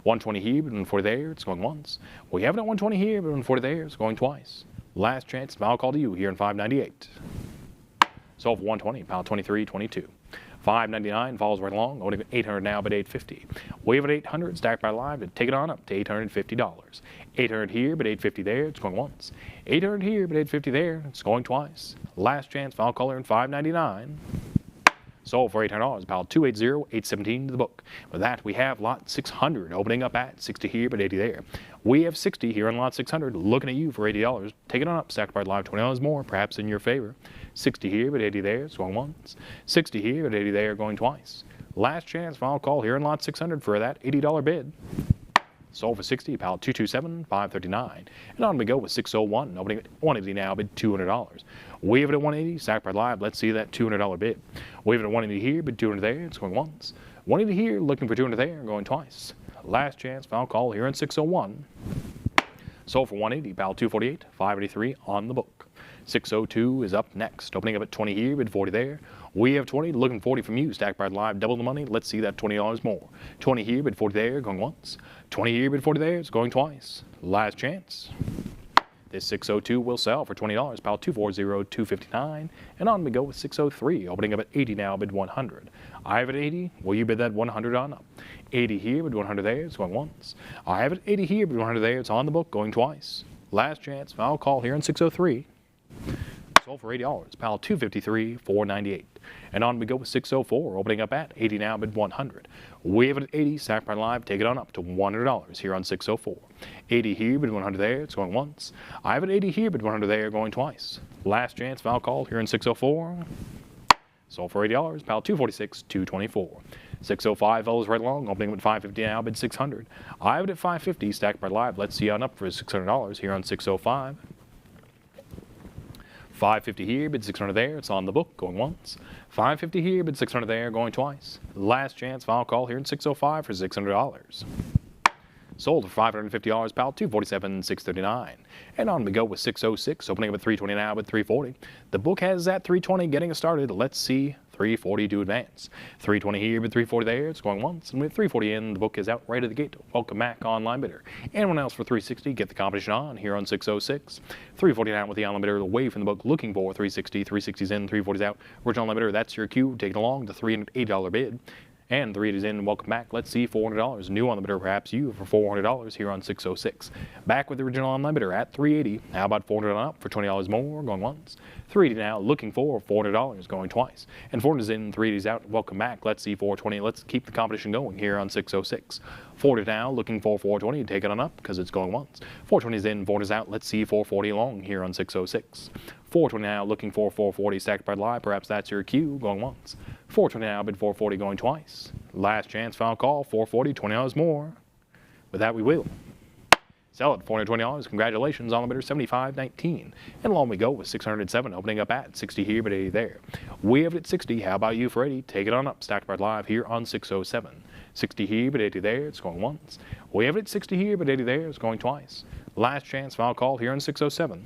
$120 here, bid $140 there, it's going once. We have it at $120 here, bid $140 there, it's going twice. Last chance, final call to you here in $598. Sold for $120, pile 23.22. $599 falls right along, only $800 now, but $850. We have it $800, stacked by live, to take it on up to $850. $800 here, but $850 there, it's going once. $800 here, but $850 there, it's going twice. Last chance, final caller in $599. Sold for $800, pile 280, 817 to the book. With that, we have lot 600, opening up at 60 here, but 80 there. We have 60 here on lot 600, looking at you for $80. Take it on up, stacked by live, $20 more, perhaps in your favor. 60 here, but 80 there, it's going once. 60 here, but 80 there, going twice. Last chance, final call here in lot 600 for that $80 bid. Sold for 60, pile 227, 539. And on we go with 601, opening at 180 now, bid $200. We have it at 180, stacked by live. Let's see that $200 bid. We have it at 180 here, bid $200 there, it's going once. 180 here, looking for $200 there, going twice. Last chance, final call here in 601. Sold for 180, pile 248, 583 on the book. 602 is up next, opening up at 20 here, bid 40 there. We have 20, looking 40 from you, stacked by live, double the money. Let's see that $20 more. 20 here, bid 40 there, going once. 20 here, bid 40 there, it's going twice. Last chance. This 602 will sell for $20, pile 240, 259. And on we go with 603, opening up at 80 now, bid 100. I have it at 80, will you bid that 100 on up? 80 here, bid 100 there, it's going once. I have it at 80 here, bid 100 there, it's on the book, going twice. Last chance, final call here in 603. Sold for $80, pile 253, 498. And on we go with 604, opening up at 80 now, bid 100. We have it at 80, stacked by live, take it on up to $100 here on 604. 80 here, bid 100 there, it's going once. I have it at 80 here, bid 100 there, going twice. Last chance, final call here in 604. Sold for $80, pile 246, 224. 605 follows right along, opening with 550 now, bid 600. I have it at 550, stacked by live. Let's see on up for $600 here on 605. 550 here, bid 600 there, it's on the book, going once. 550 here, bid 600 there, going twice. Last chance, final call here in 605 for $600. Sold for $550, pal, 247, 639. And on we go with 606, opening up at 320 now, but 340. The book has that 320 getting us started. Let's see 340 to advance. 320 here, but 340 there, it's going once. And with 340 in, the book is out right at the gate. Welcome back, online bidder. Anyone else for 360, get the competition on here on 606. 340 out with the online bidder away from the book, looking for 360. 360's in, 340's out. Original online bidder, that's your cue. Take it along, the $380 bid. And the read is in. Welcome back. Let's see $400. New on the bidder, perhaps you for $400 here on 606. Back with the original online bidder at $380. How about $400 on up for $20 more? Going once. $380 now. Looking for $400. Going twice. And $400 is in. $380 is out. Welcome back. Let's see $420. Let's keep the competition going here on 606. $400 now. Looking for $420. Take it on up because it's going once. $420 is in. $400 is out. Let's see $440 long here on 606. $420 now. Looking for $440. Stacked by live. Perhaps that's your cue. Going once. $420 now. Bid $440 going twice. Last chance, final call, $440, $20 more. With that, we will sell it, $420. Congratulations on the bidder, $75.19. And along we go with $607, opening up at 60 here, but 80 there. We have it at 60. How about you for 80? Take it on up. Stacked Bird Live here on 607. 60 here, but 80 there. It's going once. We have it at 60 here, but 80 there. It's going twice. Last chance, final call here on 607.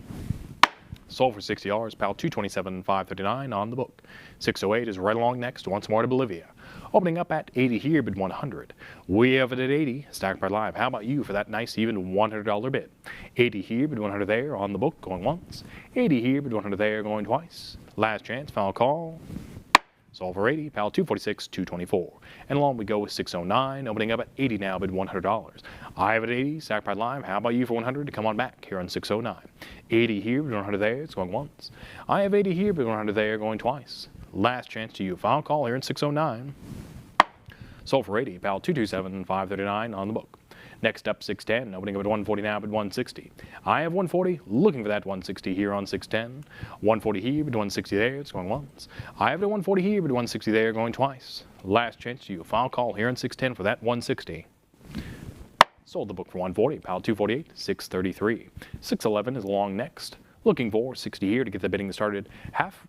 Sold for $60, pal, $227,539 on the book. 608 is right along next, once more to Bolivia. Opening up at 80 here, bid 100. We have it at 80, Stacked by Live. How about you for that nice even $100 bid? 80 here, bid 100 there on the book, going once. 80 here, bid 100 there, going twice. Last chance, final call. Sold for 80, pal, $246, $224. And along we go with 609, opening up at 80 now, bid $100. I have it at 80, Stacked by Live. How about you for 100 to come on back here on 609? 80 here, bid 100 there, it's going once. I have 80 here, bid 100 there, going twice. Last chance to you, final call here in 609. Sold for 80, pal, $227,539 on the book. Next up, 610, opening up at 140 now, bid 160. I have 140, looking for that 160 here on 610. 140 here, bid 160 there, it's going once. I have the 140 here, bid 160 there, going twice. Last chance to you, final call here on 610 for that 160. Sold the book for 140, pal, 248, 633. 611 is along next. Looking for 60 here to get the bidding started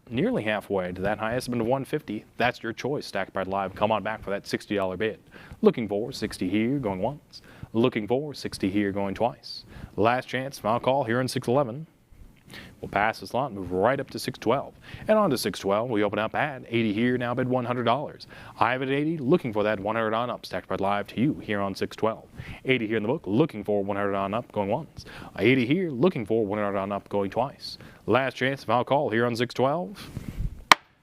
nearly halfway to that high estimate of 150. That's your choice, Stacked by Live. Come on back for that $60 bid. Looking for 60 here, going once. Looking for 60 here, going twice. Last chance, final call here in 611. We'll pass this lot and move right up to 612. And on to 612, we open up at 80 here, now bid $100. I have it at 80, looking for that 100 on up, Stacked by Live to you here on 612. 80 here in the book, looking for 100 on up, going once. 80 here, looking for 100 on up, going twice. Last chance, final call here on 612.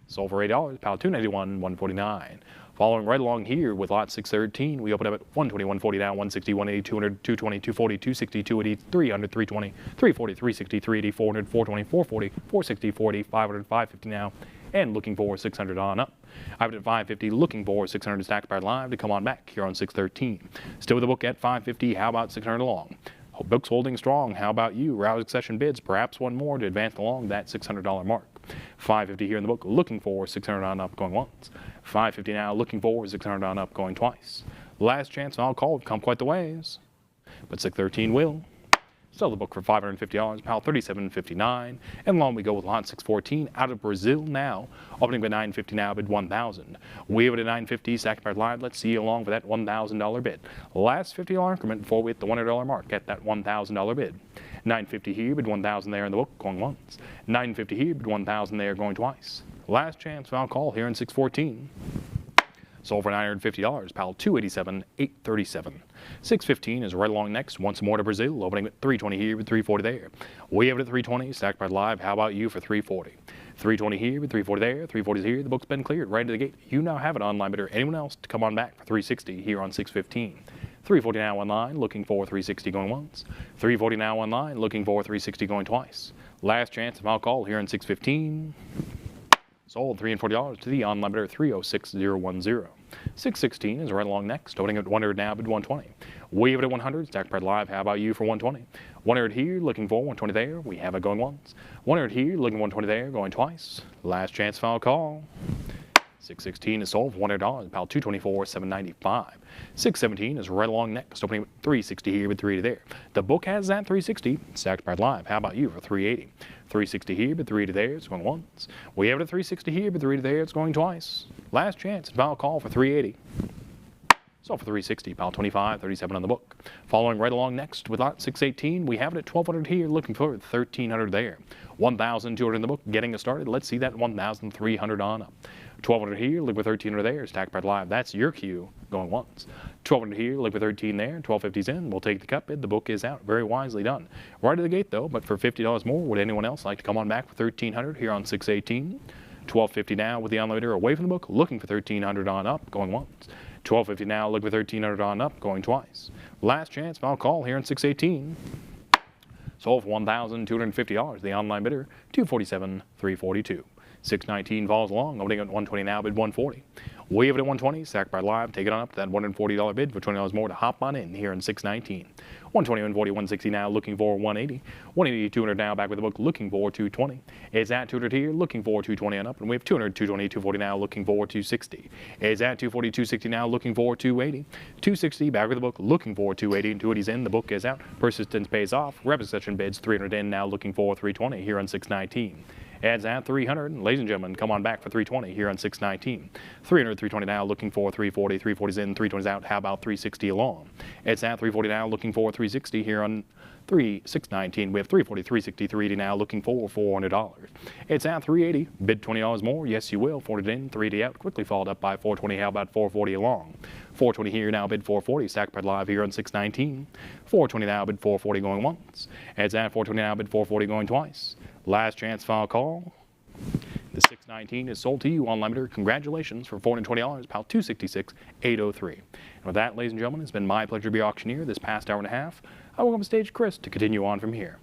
Sold for $8, pal, $291, $149. Following right along here with lot 613, we open up at 120, 140 down, 160, 180, 200, 220, 240, 260, 280, 300, 320, 340, 360, 380, 400, 420, 440, 460, 480, 500, 550 now, and looking for 600 on up. I have it at 550, looking for 600 Stacked by Live to come on back here on 613. Still with the book at 550, how about 600 along? Book's holding strong, how about you? Rousing session bids, perhaps one more to advance along that $600 mark. 550 here in the book, looking for 600 on up, going once. 550 now, looking for 600 on up, going twice. Last chance, and I'll call, we've come quite the ways. But 613 will. Sell the book for $550, pal, $37.59. And along we go with lot 614 out of Brazil now. Opening by $950 now, bid $1,000. We have it at $950, Stacked by Live. Let's see you along for that $1,000 bid. Last $50 increment before we hit the $100 mark at that $1,000 bid. $950 here, bid $1,000 there in the book, going once. $950 here, bid $1,000 there, going twice. Last chance, final call here in 614. Sold for $950, pal, $287, $837. 615 is right along next, once more to Brazil, opening at $320 here with $340 there. We have it at $320, Stacked by Live. How about you for $340? $320 here with $340 there, $340 is here. The book's been cleared right to the gate. You now have it online bidder. Anyone else to come on back for $360 here on 615. $340 now online, looking for $360 going once. $340 now online, looking for $360 going twice. Last chance of I'll call here in 615. Sold $340 to the online bidder 306010. 616 is right along next, opening at 100 now, bid 120. We have it at 100, Stacked by Live. How about you for 120? 100 here, looking for 120 there. We have it going once. 100 here, looking 120 there, going twice. Last chance final call. 616 is sold for $100, pal, $224, $795. 617 is right along next, opening at 360 here with 380 there. The book has that 360, Stacked by Live. How about you for 380? 360 here, but 380 there, it's going once. We have it at 360 here, but 380 there, it's going twice. Last chance, final call for 380. Sold for 360, pal, 25, 37 on the book. Following right along next with lot 618, we have it at 1200 here, looking for 1300 there. 1,200 in the book, getting us started. Let's see that 1,300 on up. 1,200 here, look with 1,300 there, Stacked by Live. That's your cue, going once. 1,200 here, look with 13 there, 1,250's in. We'll take the cut bid. The book is out. Very wisely done. Right to the gate, though, but for $50 more, would anyone else like to come on back for 1,300 here on 618? $12.50 now with the online bidder away from the book, looking for $1,300 on up, going once. $12.50 now, looking for $1,300 on up, going twice. Last chance, final call here in 618. Sold for $1,250. The online bidder, $247,342. 619 falls along, opening at 120 now, bid 140. We have it at 120, Stack Bar Live, take it on up to that $140 bid for $20 more to hop on in here in 619. 120, 140, 160 now, looking for 180. 180, 200 now, back with the book, looking for 220. It's at 200 here, looking for 220 on up, and we have 200, 220, 240 now, looking for 260. It's at 240, 260 now, looking for 280. 260, back with the book, looking for 280, and 280's in, the book is out. Persistence pays off, repossession bids 300 in, now looking for 320 here on 619. Adds at 300. Ladies and gentlemen, come on back for 320 here on 619. 300, 320 now, looking for 340. 340's in, 320's out. How about 360 along? It's at 340 now, looking for 360 here on 619. We have 340, 360, 380 now, looking for $400. It's at 380. Bid $20 more. Yes, you will. 40 in, 380 out. Quickly followed up by 420. How about 440 along? 420 here now, bid 440. Stack Bar Live here on 619. 420 now, bid 440 going once. It's at 420 now, bid 440 going twice. Last chance final call. The 619 is sold to you on limiter. Congratulations for $420, pal 266,803. And with that, ladies and gentlemen, it's been my pleasure to be auctioneer this past hour and a half. I welcome stage Chris to continue on from here.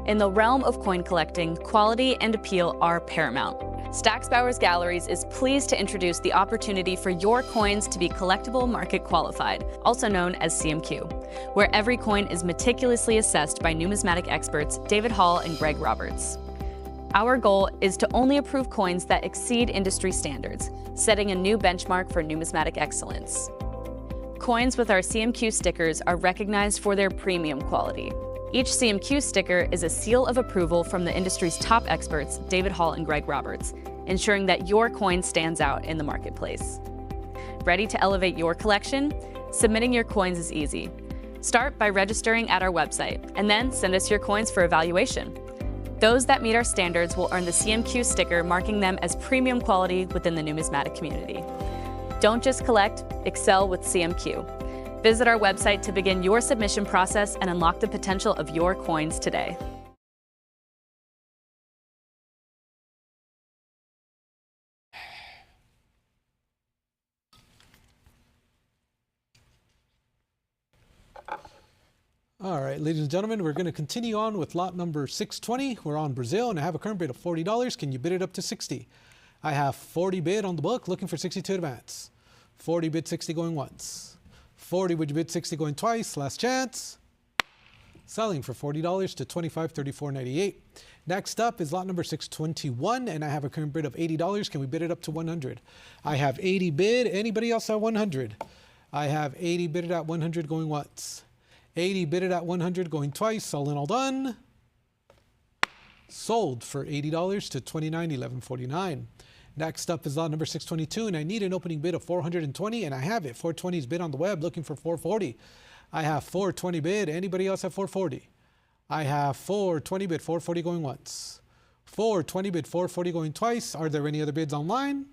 In the realm of coin collecting, quality and appeal are paramount. Stax Bowers Galleries is pleased to introduce the opportunity for your coins to be collectible market qualified, also known as CMQ, where every coin is meticulously assessed by numismatic experts David Hall and Greg Roberts. Our goal is to only approve coins that exceed industry standards, setting a new benchmark for numismatic excellence. Coins with our CMQ stickers are recognized for their premium quality. Each CMQ sticker is a seal of approval from the industry's top experts, David Hall and Greg Roberts, ensuring that your coin stands out in the marketplace. Ready to elevate your collection? Submitting your coins is easy. Start by registering at our website, and then send us your coins for evaluation. Those that meet our standards will earn the CMQ sticker, marking them as premium quality within the numismatic community. Don't just collect, excel with CMQ. Visit our website to begin your submission process and unlock the potential of your coins today.
All right, ladies and gentlemen, we're going to continue on with lot number 620. We're on Brazil, and I have a current bid of $40. Can you bid it up to 60? I have 40 bid on the book, looking for 60 to advance. 40 bid 60 going once. 40 would you bid 60 going twice. Last chance. Selling for $40 to $25.34.98. Next up is lot number 621, and I have a current bid of $80. Can we bid it up to 100? I have 80 bid. Anybody else at 100? I have 80 bidded at 100 going once. 80 bidded at 100 going twice. All in, all done. Sold for $80 to $29.11.49. Next up is lot number 622, and I need an opening bid of 420, and I have it. 420 is bid on the web, looking for 440. I have 420 bid. Anybody else have 440? I have 420 bid, 440 going once. 420 bid, 440 going twice. Are there any other bids online?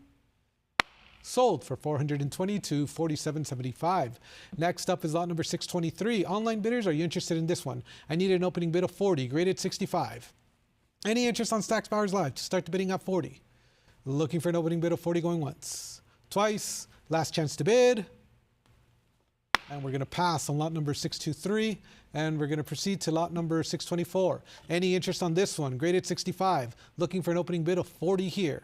Sold for $420 to $47.75. Next up is lot number 623. Online bidders, are you interested in this one? I need an opening bid of 40, graded 65. Any interest on Stax Bowers Live to start the bidding at 40? Looking for an opening bid of 40 going once. Twice. Last chance to bid. And we're going to pass on lot number 623, and we're going to proceed to lot number 624. Any interest on this one? Graded 65. Looking for an opening bid of 40 here.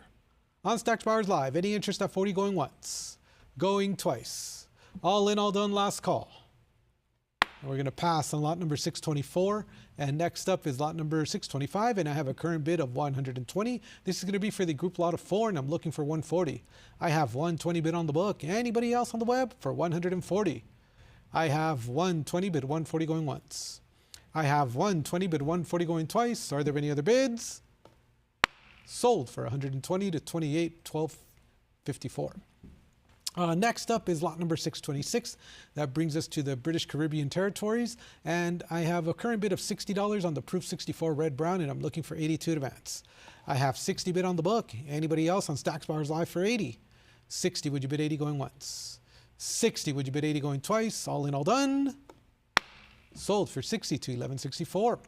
On Stax Bowers Live, any interest at 40 going once? Going twice. All in, all done, last call. We're going to pass on lot number 624. And next up is lot number 625. And I have a current bid of 120. This is going to be for the group lot of 4, and I'm looking for 140. I have 120 bid on the book. Anybody else on the web for 140? I have 120 bid 140 going once. I have 120 bid 140 going twice. Are there any other bids? Sold for 120 to 28, 12.54. Next up is lot number 626. That brings us to the British Caribbean territories. And I have a current bid of $60 on the Proof 64 Red Brown, and I'm looking for 82 to advance. I have 60 bid on the book. Anybody else on Stacks Bars Live for 80? 60, would you bid 80 going once? 60, would you bid 80 going twice? All in, all done. Sold for 60 to 11.64.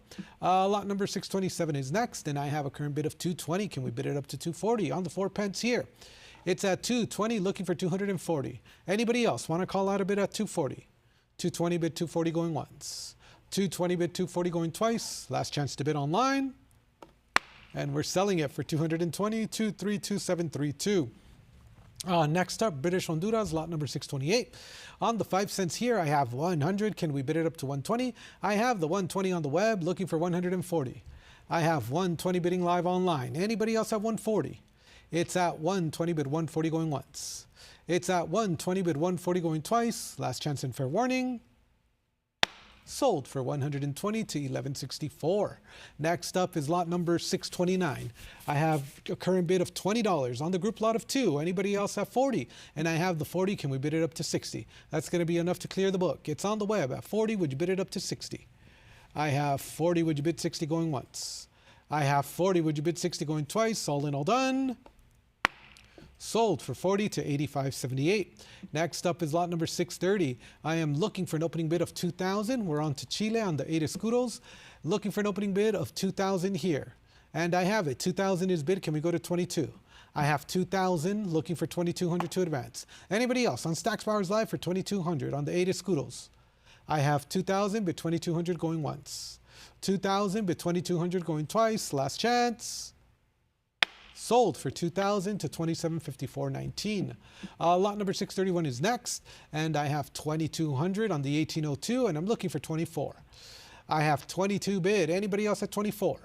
Lot number 627 is next, and I have a current bid of 220. Can we bid it up to 240 on the 4 pence here? It's at 220, looking for 240. Anybody else want to call out a bid at 240? 220 bid 240 going once. 220 bid 240 going twice. Last chance to bid online. And we're selling it for 220, 232732. Next up, British Honduras, lot number 628. On the 5 cents here, I have 100. Can we bid it up to 120? I have the 120 on the web, looking for 140. I have 120 bidding live online. Anybody else at 140? It's at 120 bid 140 going once. It's at 120 bid 140 going twice. Last chance and fair warning. Sold for 120 to 11.64. Next up is lot number 629. I have a current bid of $20 on the group lot of 2. Anybody else at 40? And I have the 40. Can we bid it up to 60? That's going to be enough to clear the book. It's on the web at 40. Would you bid it up to 60? I have 40. Would you bid 60 going once? I have 40. Would you bid 60 going twice? All in, all done. Sold for 40 to 85.78. Next up is lot number 630. I am looking for an opening bid of 2,000. We're on to Chile on the 8 escudos. Looking for an opening bid of 2,000 here. And I have it. 2,000 is bid. Can we go to 22? I have 2,000, looking for 2,200 to advance. Anybody else on Stacks Bars Live for 2,200 on the 8 escudos? I have 2,000 bid 2,200 going once. 2,000 bid 2,200 going twice. Last chance. Sold for 2,000 to 27.54.19. Lot number 631 is next, and I have 2,200 on the 1802, and I'm looking for 24. I have 22 bid. Anybody else at 24?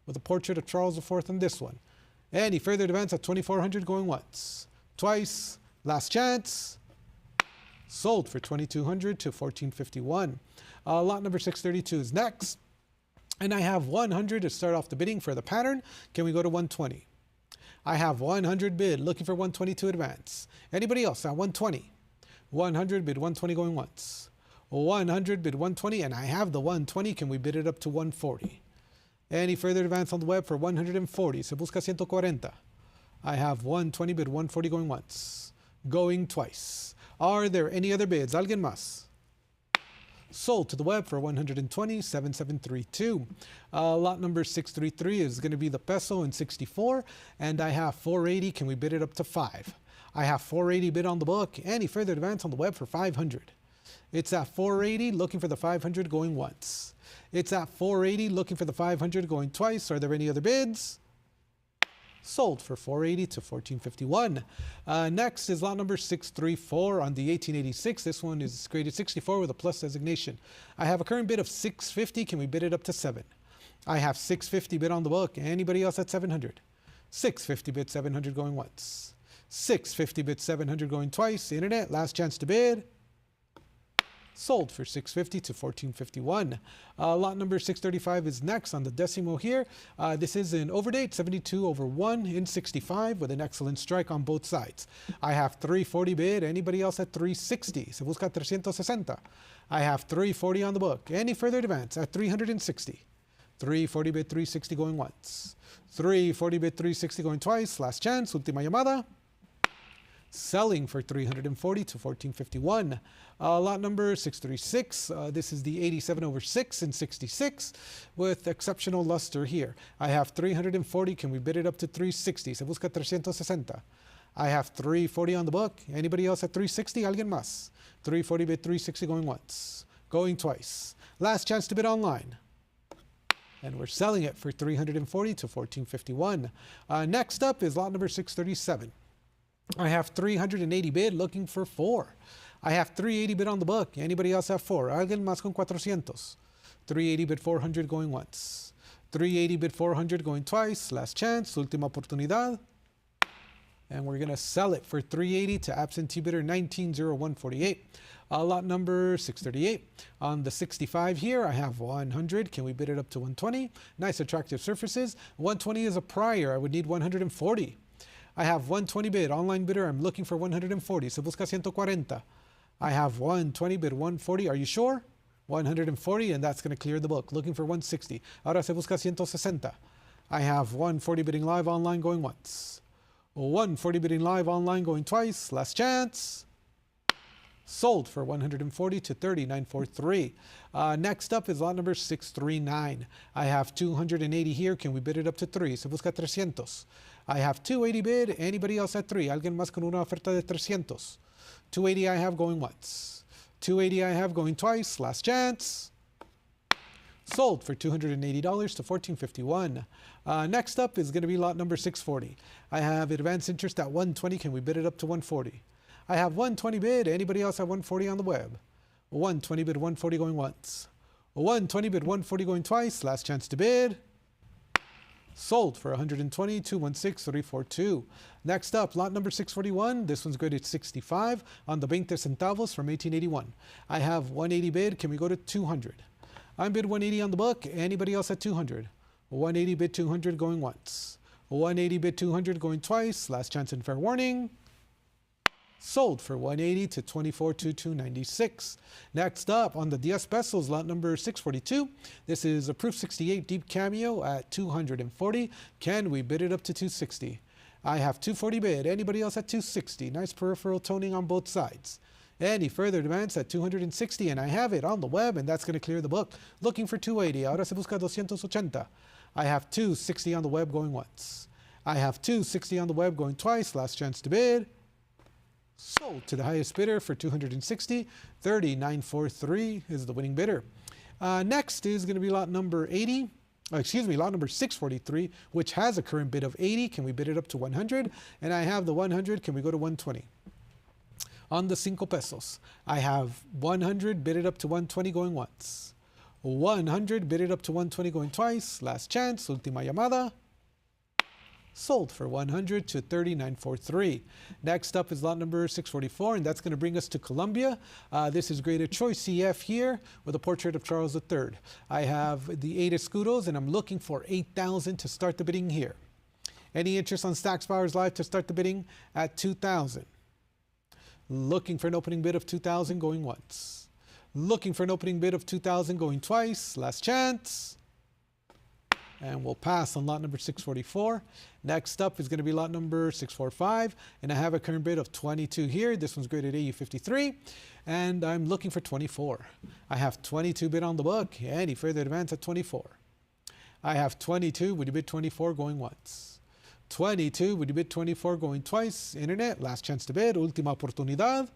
With a portrait of Charles IV on this one. Any further advance at 2,400 going once, twice. Last chance. Sold for 2,200 to 14.51. Lot number 632 is next, and I have 100 to start off the bidding for the pattern. Can we go to 120? I have 100 bid, looking for 120 to advance. Anybody else at 120? 100 bid 120 going once. 100 bid 120, and I have the 120. Can we bid it up to 140? Any further advance on the web for 140? Se busca 140. I have 120 bid 140 going once. Going twice. Are there any other bids? ¿Alguien más? Sold to the web for 120.7732. Lot number 633 is going to be the peso in 64, and I have 480. Can we bid it up to 5? I have 480 bid on the book. Any further advance on the web for 500? It's at 480, looking for the 500 going once. It's at 480, looking for the 500 going twice. Are there any other bids? Sold for 480 to 14.51. Next is lot number 634 on the 1886. This one is graded 64 with a plus designation. I have a current bid of 650. Can we bid it up to 7? I have 650 bid on the book. Anybody else at 700? 650 bid 700 going once. 650 bid 700 going twice. Internet, last chance to bid. Sold for 650 to 14.51. Lot number 635 is next on the decimo here. This is an overdate, 72/1 in 65 with an excellent strike on both sides. I have 340 bid. Anybody else at 360? Se busca 360. I have 340 on the book. Any further advance at 360? 340 bid 360 going once. 340 bid 360 going twice. Last chance, última llamada. Selling for 340 to 14.51. Lot number 636. This is the 87/6 in 66 with exceptional luster here. I have 340. Can we bid it up to 360? Se busca 360. I have 340 on the book. Anybody else at 360? ¿Alguien más? 340 bid 360 going once. Going twice. Last chance to bid online. And we're selling it for 340 to 14.51. Next up is lot number 637. I have 380 bid, looking for 4. I have 380 bid on the book. Anybody else have 4? Alguien más con 400. 380 bid 400 going once. 380 bid 400 going twice. Last chance, última oportunidad. And we're going to sell it for 380 to absentee bidder 190148. Lot number 638. On the 65 here, I have 100. Can we bid it up to 120? Nice attractive surfaces. 120 is a prior. I would need 140. I have 120 bid. Online bidder, I'm looking for 140. Se busca 140. I have 120 bid 140. Are you sure? 140, and that's going to clear the book. Looking for 160. Ahora se busca 160. I have 140 bidding live online going once. 140 bidding live online going twice. Last chance. Sold for 140 to 3943. Next up is lot number 639. I have 280 here. Can we bid it up to 3? Se busca 300. I have 280 bid. Anybody else at 3? Alguien más con una oferta de 300. 280 I have going once. 280 I have going twice. Last chance. Sold for $280 to $14.51. Next up is going to be lot number 640. I have advanced interest at 120. Can we bid it up to 140? I have 120 bid. Anybody else have 140 on the web? 120 bid 140 going once. 120 bid 140 going twice. Last chance to bid. Sold for $120 to $216.342. Next up, lot number 641. This one's graded 65 on the 20 centavos from 1881. I have 180 bid. Can we go to 200? I'm bid 180 on the book. Anybody else at 200? 180 bid 200 going once. 180 bid 200 going twice. Last chance and fair warning. Sold for 180 to $24,296. Next up on the 10 pesos, lot number 642. This is a proof 68 deep cameo at 240. Can we bid it up to 260? I have 240 bid. Anybody else at 260? Nice peripheral toning on both sides. Any further demands at 260, and I have it on the web, and that's going to clear the book. Looking for 280. Ahora se busca 280. I have 260 on the web going once. I have 260 on the web going twice. Last chance to bid. Sold to the highest bidder for 260. 3943 is the winning bidder. Next is going to be lot number 80. Lot number 643, which has a current bid of 80. Can we bid it up to 100? And I have the 100. Can we go to 120? On the 5 pesos, I have 100 bid it up to 120 going once. 100 bid it up to 120 going twice. Last chance, última llamada. Sold for 100 to 3943. Next up is lot number 644, and that's going to bring us to Colombia. This is graded Choice CF here with a portrait of Charles III. I have the 8 escudos, and I'm looking for 8,000 to start the bidding here. Any interest on Stacks Bowers Live to start the bidding at 2,000? Looking for an opening bid of 2,000 going once. Looking for an opening bid of 2,000 going twice. Last chance. And we'll pass on lot number 644. Next up is going to be lot number 645. And I have a current bid of 22 here. This one's graded AU53. And I'm looking for 24. I have 22 bid on the book. Any further advance at 24? I have 22. Would you bid 24 going once? 22. Would you bid 24 going twice? Internet. Last chance to bid. Última oportunidad.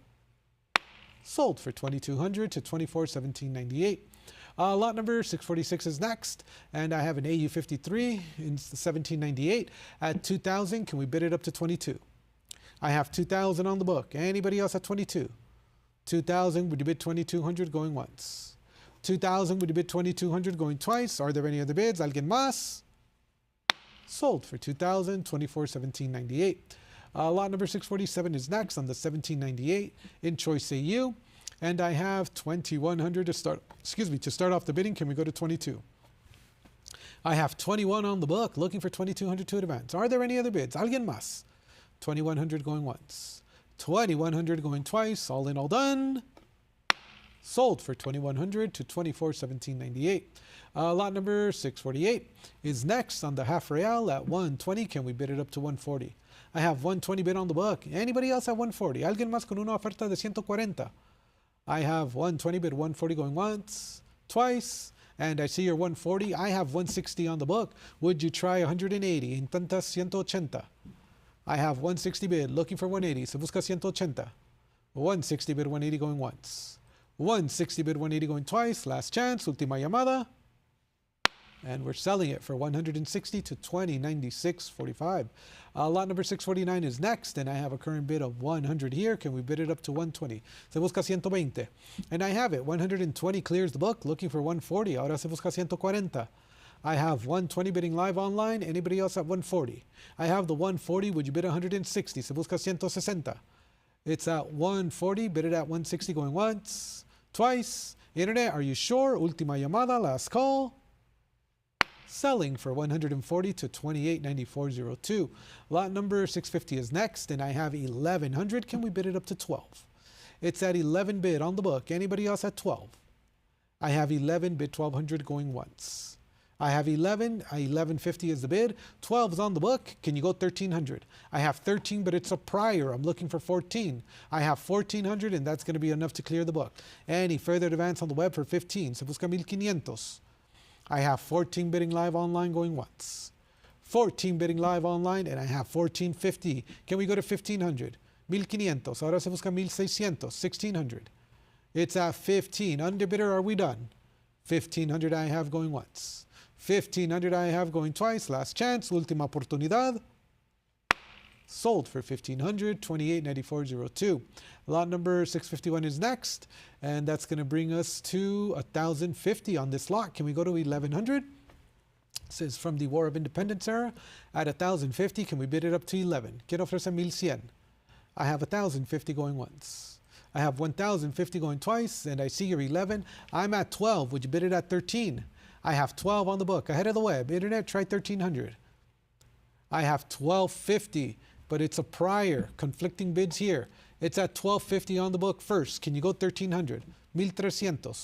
Sold for $2,200 to $24,1798. Lot number 646 is next, and I have an AU53 in 1798 at 2,000. Can we bid it up to 22? I have 2,000 on the book. Anybody else at 22? 2,000. Would you bid 2,200 going once? 2,000. Would you bid 2,200 going twice? Are there any other bids? Alguien más? Sold for 2,000, $24,1798. Lot number 647 is next on the 1798 in Choice AU. And I have 2,100 to start, to start off the bidding. Can we go to 22? I have 21 on the book, looking for 2,200 to advance. Are there any other bids? Alguien más? 2,100 going once. 2,100 going twice. All in, all done. Sold for 2,100 to $24,1798. Lot number 648 is next on the half real at 120. Can we bid it up to 140? I have 120 bid on the book. Anybody else at 140? Alguien más con una oferta de 140? I have 120 bid 140 going once, twice, and I see your 140. I have 160 on the book. Would you try 180? Intentas 180. I have 160 bid looking for 180. Se busca 180. 160 bid 180 going once. 160 bid 180 going twice. Last chance. Última llamada. And we're selling it for 160 to 2096.45. Lot number 649 is next, and I have a current bid of 100 here. Can we bid it up to 120? Se busca 120. And I have it. 120 clears the book, looking for 140. Ahora se busca 140. I have 120 bidding live online. Anybody else at 140? I have the 140. Would you bid 160? Se busca 160. It's at 140. Bid it at 160 going once, twice. Internet, are you sure? Última llamada, last call. Selling for 140 to 2894.02. Lot number 650 is next, and I have 1100. Can we bid it up to 12? It's at 11 bid on the book. Anybody else at 12? I have 11 bid 1200 going once. I have 11, 1150 is the bid. 12 is on the book. Can you go 1300? I have 13, but it's a prior. I'm looking for 14. I have 1400, and that's going to be enough to clear the book. Any further advance on the web for 15. Se busca 1500. I have 14 bidding live online going once. 14 bidding live online, and I have 1450. Can we go to 1500? 1500. Ahora se busca 1600. 1600. It's at 15. Underbidder, are we done? 1500 I have going once. 1500 I have going twice. Last chance. Última oportunidad. Sold for 1500, 2894.02. Lot number 651 is next, and that's going to bring us to 1050 on this lot. Can we go to 1100? This is from the War of Independence era. At 1050, can we bid it up to 11? Quiero ofrecer 1100. I have 1050 going once. I have 1050 going twice, and I see your 11. I'm at 12. Would you bid it at 13? I have 12 on the book. Ahead of the web. Internet, try 1300. I have 1250. But it's a prior, conflicting bids here. It's at 1250 on the book first. Can you go 1300? 1300.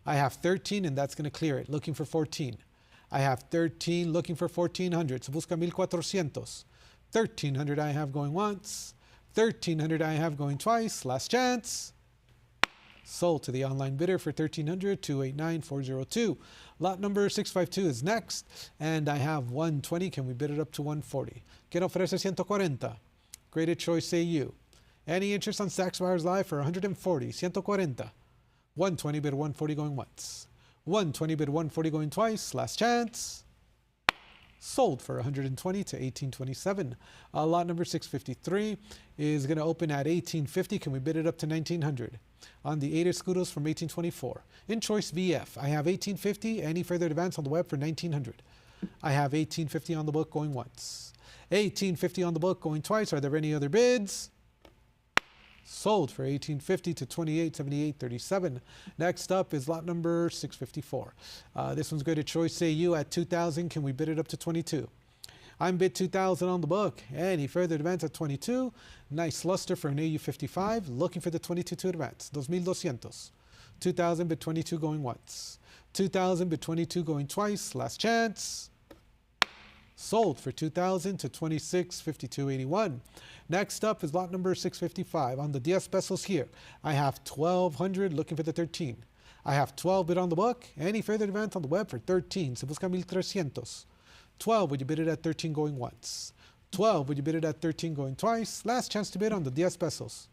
I have 13, and that's going to clear it. Looking for 14. I have 13, looking for 1400. Se busca 1400. 1300 I have going once. 1300 I have going twice. Last chance. Sold to the online bidder for 1300, 2894.02. Lot number 652 is next, and I have 120. Can we bid it up to 140? Quiero ofrecer 140. Graded choice AU. Any interest on Stacks Buyers Live for 140, 140. 120 bid 140 going once. 120 bid 140 going twice. Last chance. Sold for 120 to 1827. Lot number 653 is going to open at 1850. Can we bid it up to 1900? On the 8 escudos from 1824. In choice VF, I have 1850. Any further advance on the web for 1900? I have 1850 on the book going once. 1850 on the book going twice. Are there any other bids? Sold for 1850 to 2878.37. Next up is lot number 654. This one's graded choice AU at 2000. Can we bid it up to 22? I'm bid 2000 on the book. Any further advance at 22? Nice luster for an AU 55. Looking for the 22 to advance. 2200. 2000 bid 22 going once. 2000 bid 22 going twice. Last chance. Sold for 2000 to 2652.81. Next up is lot number 655. On the 10 pesos here, I have 1200 looking for the 13. I have 12 bid on the book. Any further advance on the web for 13. Se busca 1300. 12, would you bid it at 13 going once? 12, would you bid it at 13 going twice? Last chance to bid on the 10 pesos.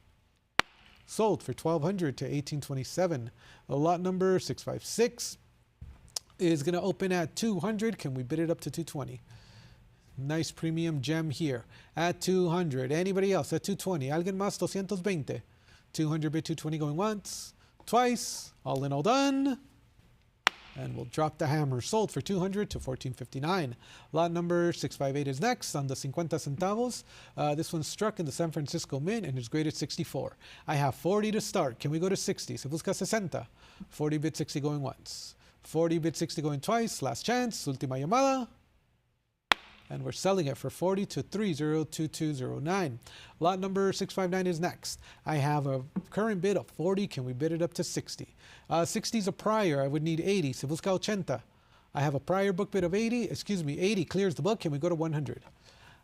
Sold for 1200 to 1827. Lot number 656 is going to open at 200. Can we bid it up to 220? Nice premium gem here at 200. Anybody else at 220? Alguien más 220. 200 bid 220 going once, twice, all in all done. And we'll drop the hammer. Sold for 200 to 1459. Lot number 658 is next on the 50 centavos. This one struck in the San Francisco Mint and is graded 64. I have 40 to start. Can we go to 60? Se busca 60. 40 bid 60 going once. 40 bid 60 going twice. Last chance. Última llamada. And we're selling it for 40 to 302209. Lot number 659 is next. I have a current bid of 40. Can we bid it up to 60? 60 is a prior. I would need 80. Se busca 80. I have a prior book bid of 80. Excuse me, 80 clears the book. Can we go to 100?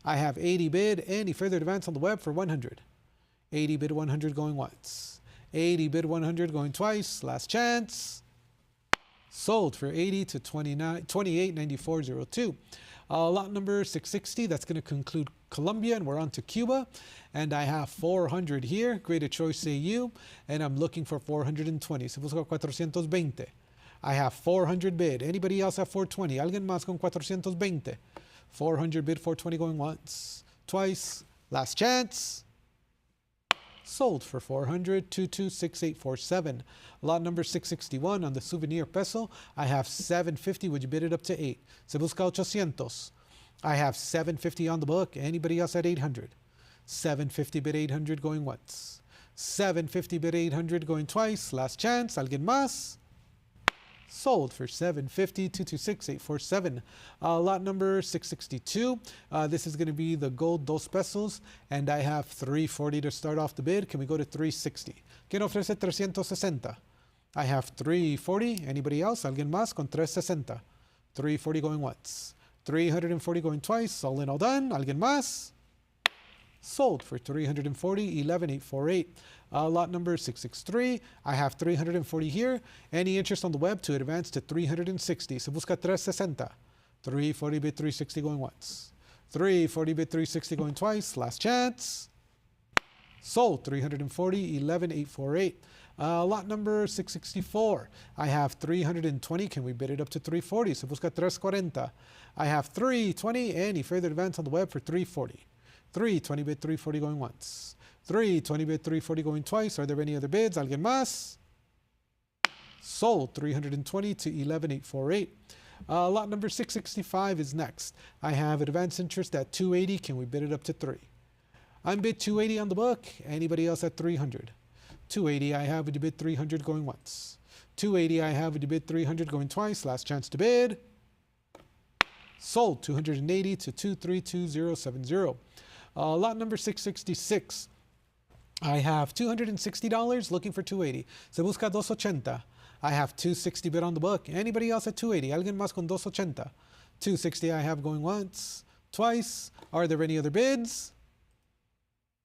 I have 80 bid. Any further advance on the web for 100? 80 bid 100 going once. 80 bid 100 going twice. Last chance. Sold for 80 to 2894.02. Lot number 660, that's going to conclude Colombia, and we're on to Cuba. And I have 400 here, graded choice AU, and I'm looking for 420. Se busca 420. I have 400 bid. Anybody else at 420? Alguien más con 420? 400 bid, 420 going once, twice. Last chance. Sold for 400, 226847. Lot number 661 on the souvenir peso. I have 750. Would you bid it up to 8? Se busca 800. I have 750 on the book. Anybody else at 800? 750 bid 800 going once. 750 bid 800 going twice. Last chance. Alguien más? Sold for 750, 226847. Lot number 662. This is going to be the gold 2 pesos, and I have 340 to start off the bid. Can we go to 360? ¿Quién ofrece 360? I have 340. Anybody else? Alguien más con 360. 340 going once. 340 going twice. All in, all done. Alguien más? Sold for 340, 11848. Lot number 663. I have 340 here. Any interest on the web to advance to 360? Se busca 360. 340 bid 360 going once. 340 bid 360 going twice. Last chance. Sold 340, 11848. Lot number 664. I have 320. Can we bid it up to 340? Se busca 340. I have 320. Any further advance on the web for 340? 320 bid 340 going once. 320 bid 340 going twice. Are there any other bids? Alguien más? Sold 320 to 11848. Lot number 665 is next. I have advance interest at 280. Can we bid it up to 3? I'm bid 280 on the book. Anybody else at 300? 280 I have with the bid 300 going once. 280 I have with the bid 300 going twice. Last chance to bid. Sold 280 to 232070. Lot number 666. I have $260 looking for 280. Se busca 280. I have 260 bid on the book. Anybody else at 280? Alguien más con 280. 260 I have going once, twice. Are there any other bids?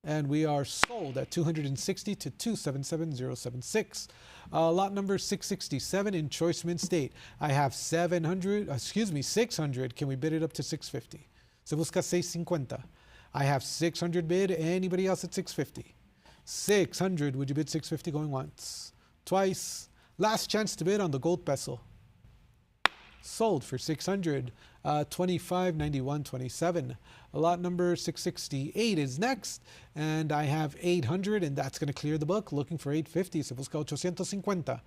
And we are sold at 260 to 277076. Lot number 667 in Choice Mint State. I have 600. Can we bid it up to 650? Se busca 650. I have 600 bid. Anybody else at 650? 600. Would you bid 650 going once, twice? Last chance to bid on the gold peso. Sold for 600, 2591.27. Lot number 668 is next, and I have 800, and that's going to clear the book. Looking for 850. Se busca 850.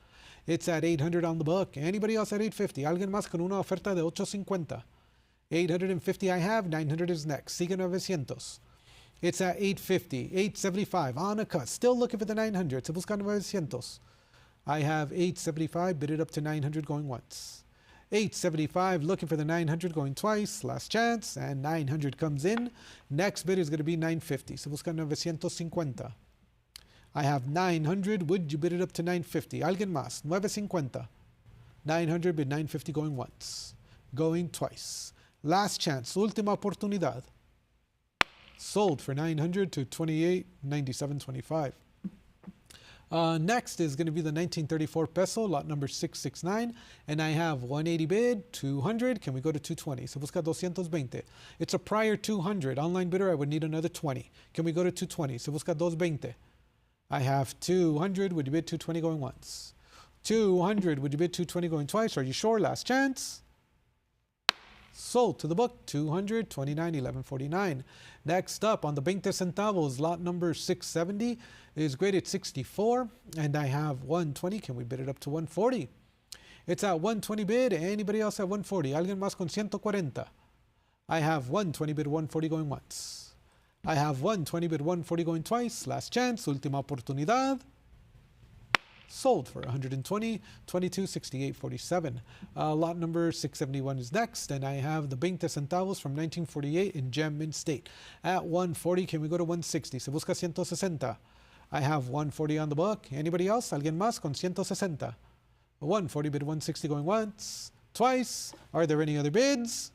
It's at 800 on the book. Anybody else at 850? Alguien más con una oferta de 850. 850 I have. 900 is next. Sigue 900. It's at 850, 875 on a cut. Still looking for the 900. Se busca 900. I have 875, bid it up to 900 going once. 875, looking for the 900 going twice. Last chance, and 900 comes in. Next bid is going to be 950. Se busca 950. I have 900. Would you bid it up to 950? Alguien más. 950. 900 bid 950 going once. Going twice. Last chance. Última oportunidad. Sold for 900 to 2897.25. Next is going to be the 1934 peso, lot number 669, and I have 180 bid, 200. Can we go to 220? Se busca 220. It's a prior 200. Online bidder, I would need another 20. Can we go to 220? Se busca 220. I have 200. Would you bid 220 going once? 200. Would you bid 220 going twice? Are you sure? Last chance. Sold to the book, 200, 29.1149. Next up on the 20 centavos, lot number 670 is graded 64, and I have 120. Can we bid it up to 140? It's at 120 bid. Anybody else at 140? Alguien más con 140? I have 120 bid, 140 going once. I have 120 bid, 140 going twice. Last chance, última oportunidad. Sold for 120, 2268.47. Lot number 671 is next, and I have the 20 centavos from 1948 in Gem Mint State. At 140, can we go to 160? Se busca 160. I have 140 on the book. Anybody else? Alguien más con 160. 140 bid 160 going once, twice. Are there any other bids?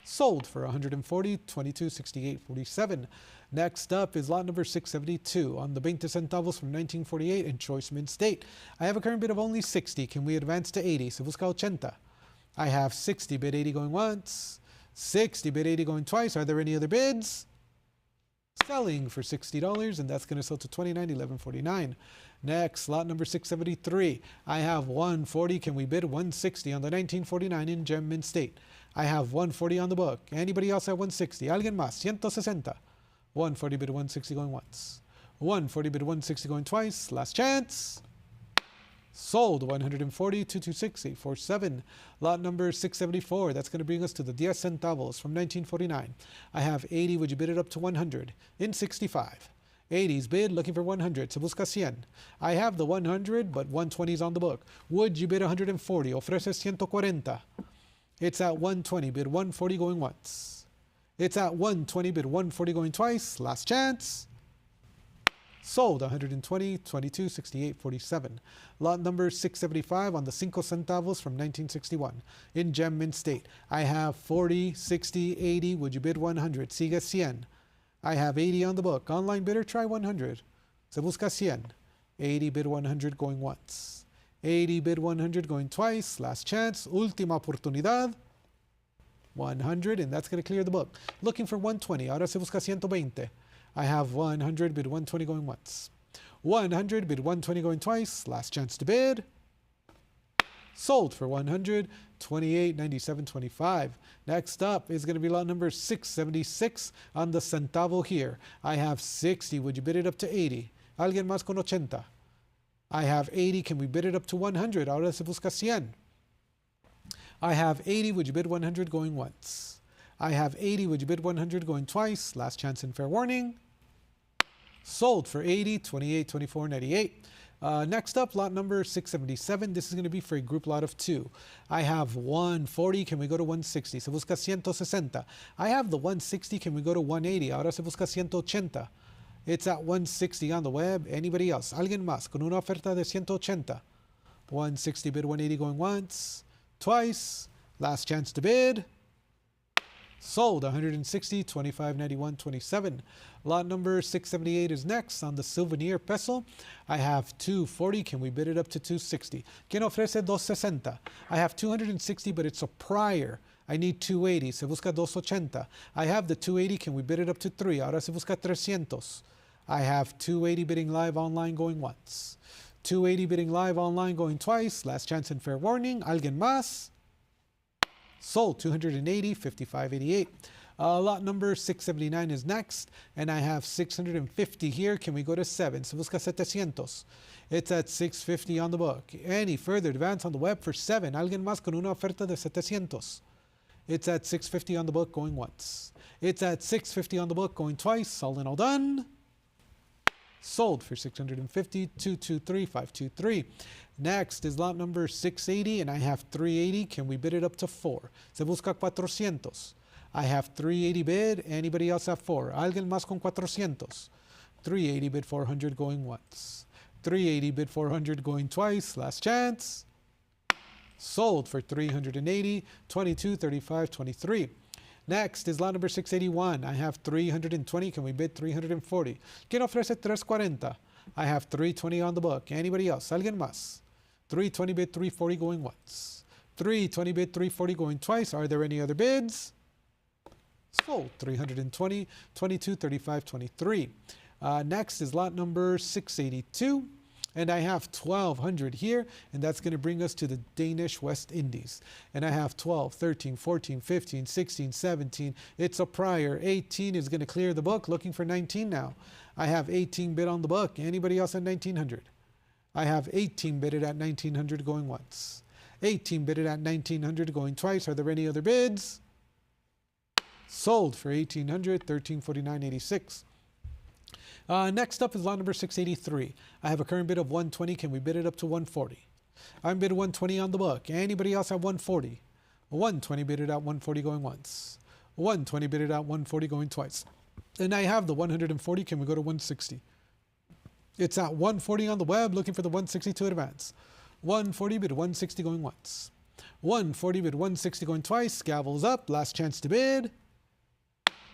Sold for 140, 2268.47. Next up is lot number 672 on the 20 centavos from 1948 in Choice Mint State. I have a current bid of only 60. Can we advance to 80? Se busca 80. I have 60 bid 80 going once, 60 bid 80 going twice. Are there any other bids? Selling for $60, and that's going to sell to $29.1149. Next, lot number 673. I have 140. Can we bid 160 on the 1949 in Gem Mint State? I have 140 on the book. Anybody else at 160? ¿Alguien más? 160. 140 bid 160 going once. 140 bid 160 going twice. Last chance. Sold 140, 226, 847. Lot number 674. That's going to bring us to the 10 centavos from 1949. I have 80. Would you bid it up to 100? In 65. 80's bid, looking for 100. Se busca 100. I have the 100, but 120 is on the book. Would you bid 140? Ofreces 140. It's at 120. Bid 140 going once. It's at 120. Bid 140 going twice. Last chance. Sold 120, 22, 68, 47. Lot number 675 on the 5 centavos from 1961 in Gem Mint State. I have 40, 60, 80. Would you bid 100? Sigue 100. I have 80 on the book. Online bidder, try 100. Se busca 100. 80 bid 100 going once. 80 bid 100 going twice. Last chance. Última oportunidad. 100, and that's going to clear the book. Looking for 120. Ahora se busca 120. I have 100 bid 120 going once. 100 bid 120 going twice. Last chance to bid. Sold for 100, 28, 97, 25. Next up is going to be lot number 676 on the centavo here. I have 60. Would you bid it up to 80? Alguien más con 80. I have 80. Can we bid it up to 100? Ahora se busca 100. I have 80. Would you bid 100 going once? I have 80. Would you bid 100 going twice? Last chance and fair warning. Sold for 80, 28, 24, 98. Next up, lot number 677. This is going to be for a group lot of 2. I have 140. Can we go to 160? Se busca 160. I have the 160. Can we go to 180? Ahora se busca 180. It's at 160 on the web. Anybody else? Alguien más con una oferta de 180. 160 bid 180 going once, twice. Last chance to bid. Sold 160, 25, 91, 27. Lot number 678 is next on the souvenir peso. I have 240. Can we bid it up to 260? ¿Quién ofrece 260? I have 260, but it's a prior. I need 280. Se busca 280. I have the 280. Can we bid it up to 3? Ahora se busca 300. I have 280 bidding live online going once. 280 bidding live online going twice. Last chance and fair warning. ¿Alguien más? Sold 280, 55, 88. Lot number 679 is next, and I have 650 here. Can we go to 7? Se busca 700. It's at 650 on the book. Any further advance on the web for 7? Alguien más con una oferta de 700. It's at 650 on the book going once. It's at 650 on the book going twice. All in all done. Sold for 650, 223, 523. Next is lot number 680, and I have 380. Can we bid it up to 4? Se busca 400. I have 380 bid. Anybody else have 4? Alguien más con 400. 380 bid 400 going once. 380 bid 400 going twice. Last chance. Sold for 380, 22, 35, 23. Next is lot number 681. I have 320. Can we bid 340? ¿Quién ofrece 340? I have 320 on the book. Anybody else? ¿Alguien más? 320 bid 340 going once. 320 bid 340 going twice. Are there any other bids? Sold 320, 22, 35, 23. Next is lot number 682. And I have 1,200 here, and that's going to bring us to the Danish West Indies. And I have 12, 13, 14, 15, 16, 17. It's a prior. 18 is going to clear the book, looking for 19 now. I have 18 bid on the book. Anybody else at 1,900? I have 18 bidded at 1,900 going once. 18 bidded at 1,900 going twice. Are there any other bids? Sold for 1,800, 1349.86. Next up is lot number 683. I have a current bid of 120. Can we bid it up to 140? I'm bid 120 on the book. Anybody else at 140? 120 bid it at 140 going once. 120 bid it at 140 going twice. And I have the 140. Can we go to 160? It's at 140 on the web, looking for the 160 to advance. 140 bid 160 going once. 140 bid 160 going twice. Gavel's up. Last chance to bid.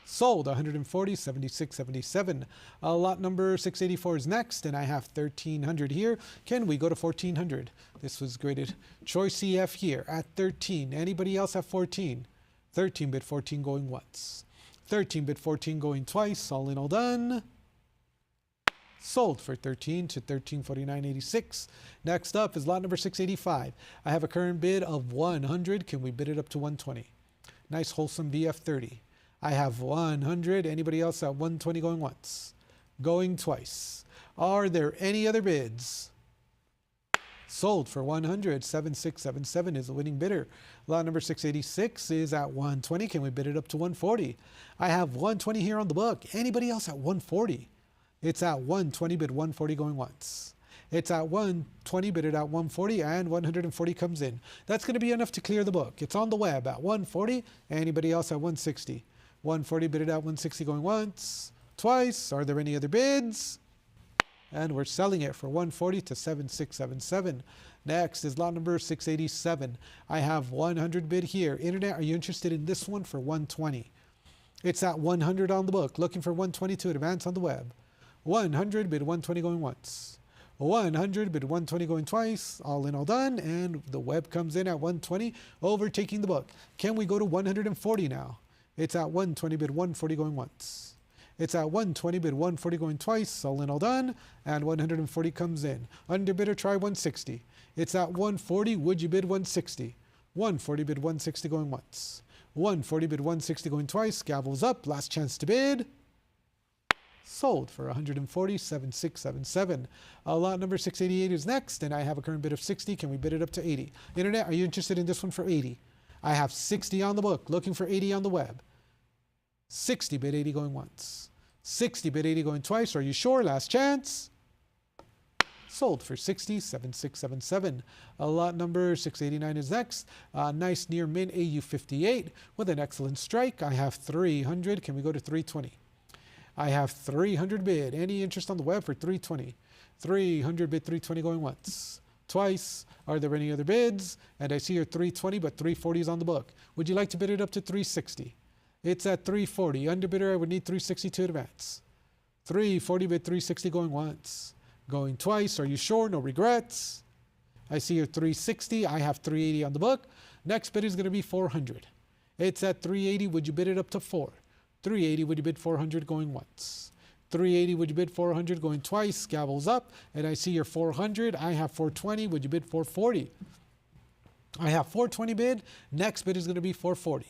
Sold 140, 76, 77. Lot number 684 is next, and I have 1,300 here. Can we go to 1,400? This was graded choice EF here at 13. Anybody else at 14? 13 bid 14 going once. 13 bid 14 going twice. All in all done. Sold for 13 to 1349.86. Next up is lot number 685. I have a current bid of 100. Can we bid it up to 120? Nice wholesome VF30. I have 100. Anybody else at 120 going once? Going twice. Are there any other bids? Sold for 100. 7677 is the winning bidder. Lot number 686 is at 120. Can we bid it up to 140? I have 120 here on the book. Anybody else at 140? It's at 120, bid 140 going once. It's at 120, bid it at 140, and 140 comes in. That's going to be enough to clear the book. It's on the web at 140. Anybody else at 160? 140, bid it at 160 going once, twice. Are there any other bids? And we're selling it for 140 to 7677. Next is lot number 687. I have 100 bid here. Internet, are you interested in this one for 120? It's at 100 on the book. Looking for 120 to advance on the web. 100, bid 120 going once. 100, bid 120 going twice. All in, all done. And the web comes in at 120, overtaking the book. Can we go to 140 now? It's at 120, bid 140 going once. It's at 120, bid 140 going twice. All in, all done. And 140 comes in. Underbidder, try 160. It's at 140. Would you bid 160? 140, bid 160 going once. 140, bid 160 going twice. Gavel's up. Last chance to bid. Sold for 140, 7677. Lot number 688 is next, and I have a current bid of 60. Can we bid it up to 80? Internet, are you interested in this one for 80? I have 60 on the book, looking for 80 on the web. 60, bid 80 going once. 60, bid 80 going twice. Are you sure? Last chance. Sold for 60, 7677. Lot number 689 is next. Nice near min AU58 with an excellent strike. I have 300. Can we go to 320? I have 300 bid. Any interest on the web for 320? 300 bid 320 going once. Twice. Are there any other bids? And I see your 320, but 340 is on the book. Would you like to bid it up to 360? It's at 340. Underbidder, I would need 360 to advance. 340 bid 360 going once. Going twice. Are you sure? No regrets. I see your 360. I have 380 on the book. Next bid is going to be 400. It's at 380. Would you bid it up to 4? 380, would you bid 400 going once? 380, would you bid 400 going twice? Gavel's up, and I see your 400. I have 420. Would you bid 440? I have 420 bid. Next bid is going to be 440.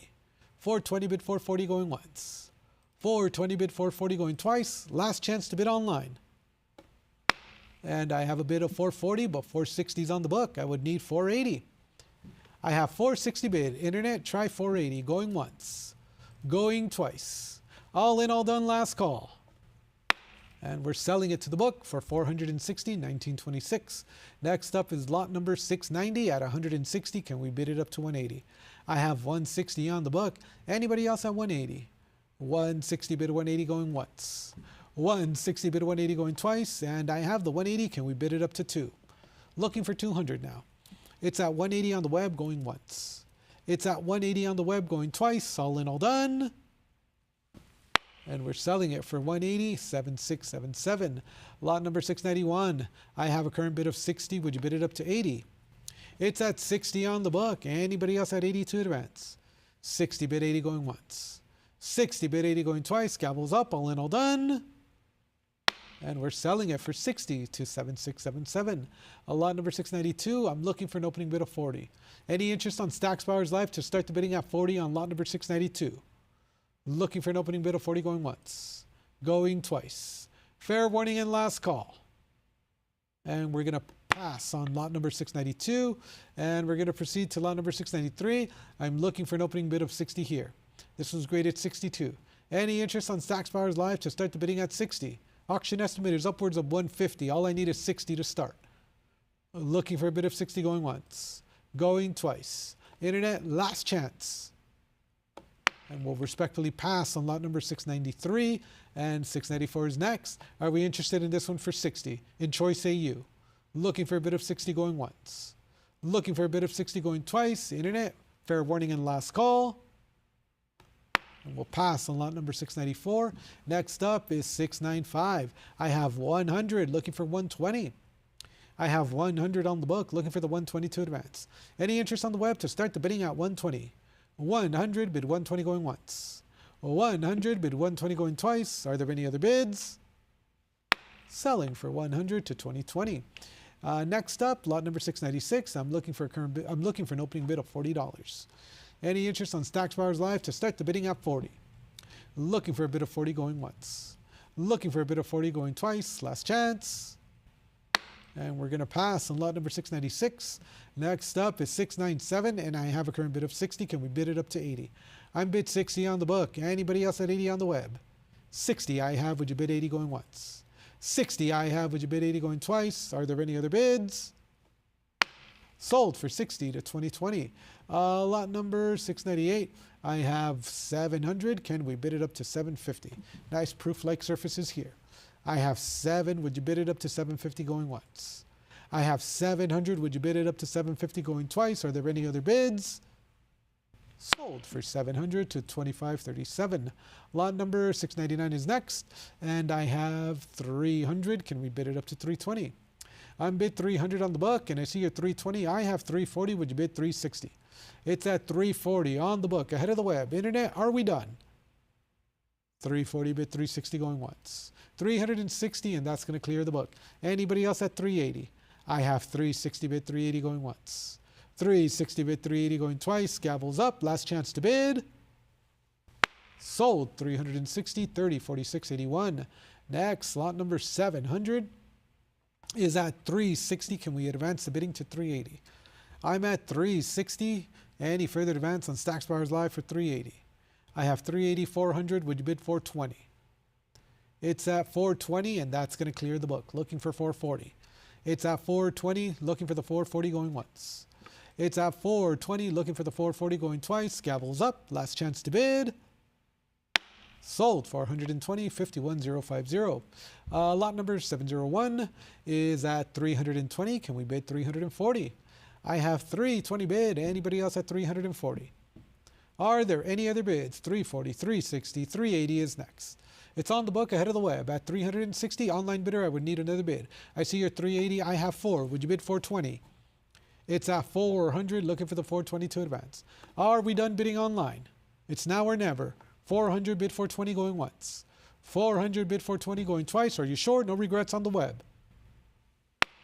420 bid 440 going once. 420 bid 440 going twice. Last chance to bid online. And I have a bid of 440, but 460 is on the book. I would need 480. I have 460 bid. Internet, try 480 going once. Going twice. All in, all done, last call. And we're selling it to the book for 460, 1926. Next up is lot number 690 at 160. Can we bid it up to 180? I have 160 on the book. Anybody else at 180? 160 bid 180 going once. 160 bid 180 going twice. And I have the 180. Can we bid it up to 2? Looking for 200 now. It's at 180 on the web going once. It's at 180 on the web going twice. All in, all done. And we're selling it for 180, 7677. Lot number 691. I have a current bid of 60. Would you bid it up to 80? It's at 60 on the book. Anybody else at 80 to advance? 60 bid 80 going once. 60 bid 80 going twice. Gavel's up. All in, all done. And we're selling it for 60 to 7677. Lot number 692. I'm looking for an opening bid of 40. Any interest on Stack's Bowers Live to start the bidding at 40 on lot number 692? Looking for an opening bid of 40 going once. Going twice. Fair warning and last call. And we're going to pass on lot number 692. And we're going to proceed to lot number 693. I'm looking for an opening bid of 60 here. This was graded 62. Any interest on Stack's Bowers Live to start the bidding at 60? Auction estimate is upwards of 150. All I need is 60 to start. Looking for a bid of 60 going once. Going twice. Internet, last chance. And we'll respectfully pass on lot number 693. And 694 is next. Are we interested in this one for 60? In choice AU. Looking for a bid of 60 going once. Looking for a bid of 60 going twice. Internet, fair warning and last call. And we'll pass on lot number 694. Next up is 695. I have 100, looking for 120. I have 100 on the book, looking for the 120 to advance. Any interest on the web to start the bidding at 120? 100, bid 120 going once. 100, bid 120 going twice. Are there any other bids? selling for 100 to 2020. Next up, lot number 696. I'm looking for an opening bid of $40. Any interest on Stacks Buyers Live to start the bidding at 40? Looking for a bid of 40 going once. Looking for a bid of 40 going twice. Last chance. And we're going to pass on lot number 696. Next up is 697, and I have a current bid of 60. Can we bid it up to 80? I'm bid 60 on the book. Anybody else at 80 on the web? 60 I have. Would you bid 80 going once? 60 I have. Would you bid 80 going twice? Are there any other bids? Sold for 60 to 2020. Lot number 698. I have 700. Can we bid it up to 750? Nice proof-like surfaces here. I have 7. Would you bid it up to 750 going once? I have 700. Would you bid it up to 750 going twice? Are there any other bids? Sold for 700 to 2537. Lot number 699 is next, and I have 300. Can we bid it up to 320? I'm bid 300 on the book, and I see your 320. I have 340. Would you bid 360? It's at 340 on the book, ahead of the web. Internet, are we done? 340 bid 360 going once. 360, and that's going to clear the book. Anybody else at 380? I have 360 bid 380 going once. 360 bid 380 going twice. Gavels up. Last chance to bid. Sold 360, 30, 46, 81. Next, lot number 700 is at 360. Can we advance the bidding to 380? I'm at 360. Any further advance on Stacks Buyers Live for 380? I have 380, 400. Would you bid 420? It's at 420, and that's going to clear the book. Looking for 440. It's at 420, looking for the 440 going once. It's at 420, looking for the 440 going twice. Gavels up. Last chance to bid. Sold 420, 51050. Lot number 701 is at 320. Can we bid 340? I have 320 bid. Anybody else at 340? Are there any other bids? 340, 360, 380 is next. It's on the book, ahead of the web. At 360, online bidder, I would need another bid. I see your 380. I have 4. Would you bid 420? It's at 400, looking for the 420 to advance. Are we done bidding online? It's now or never. 400 bid 420 going once. 400 bid 420 going twice. Are you sure? No regrets on the web.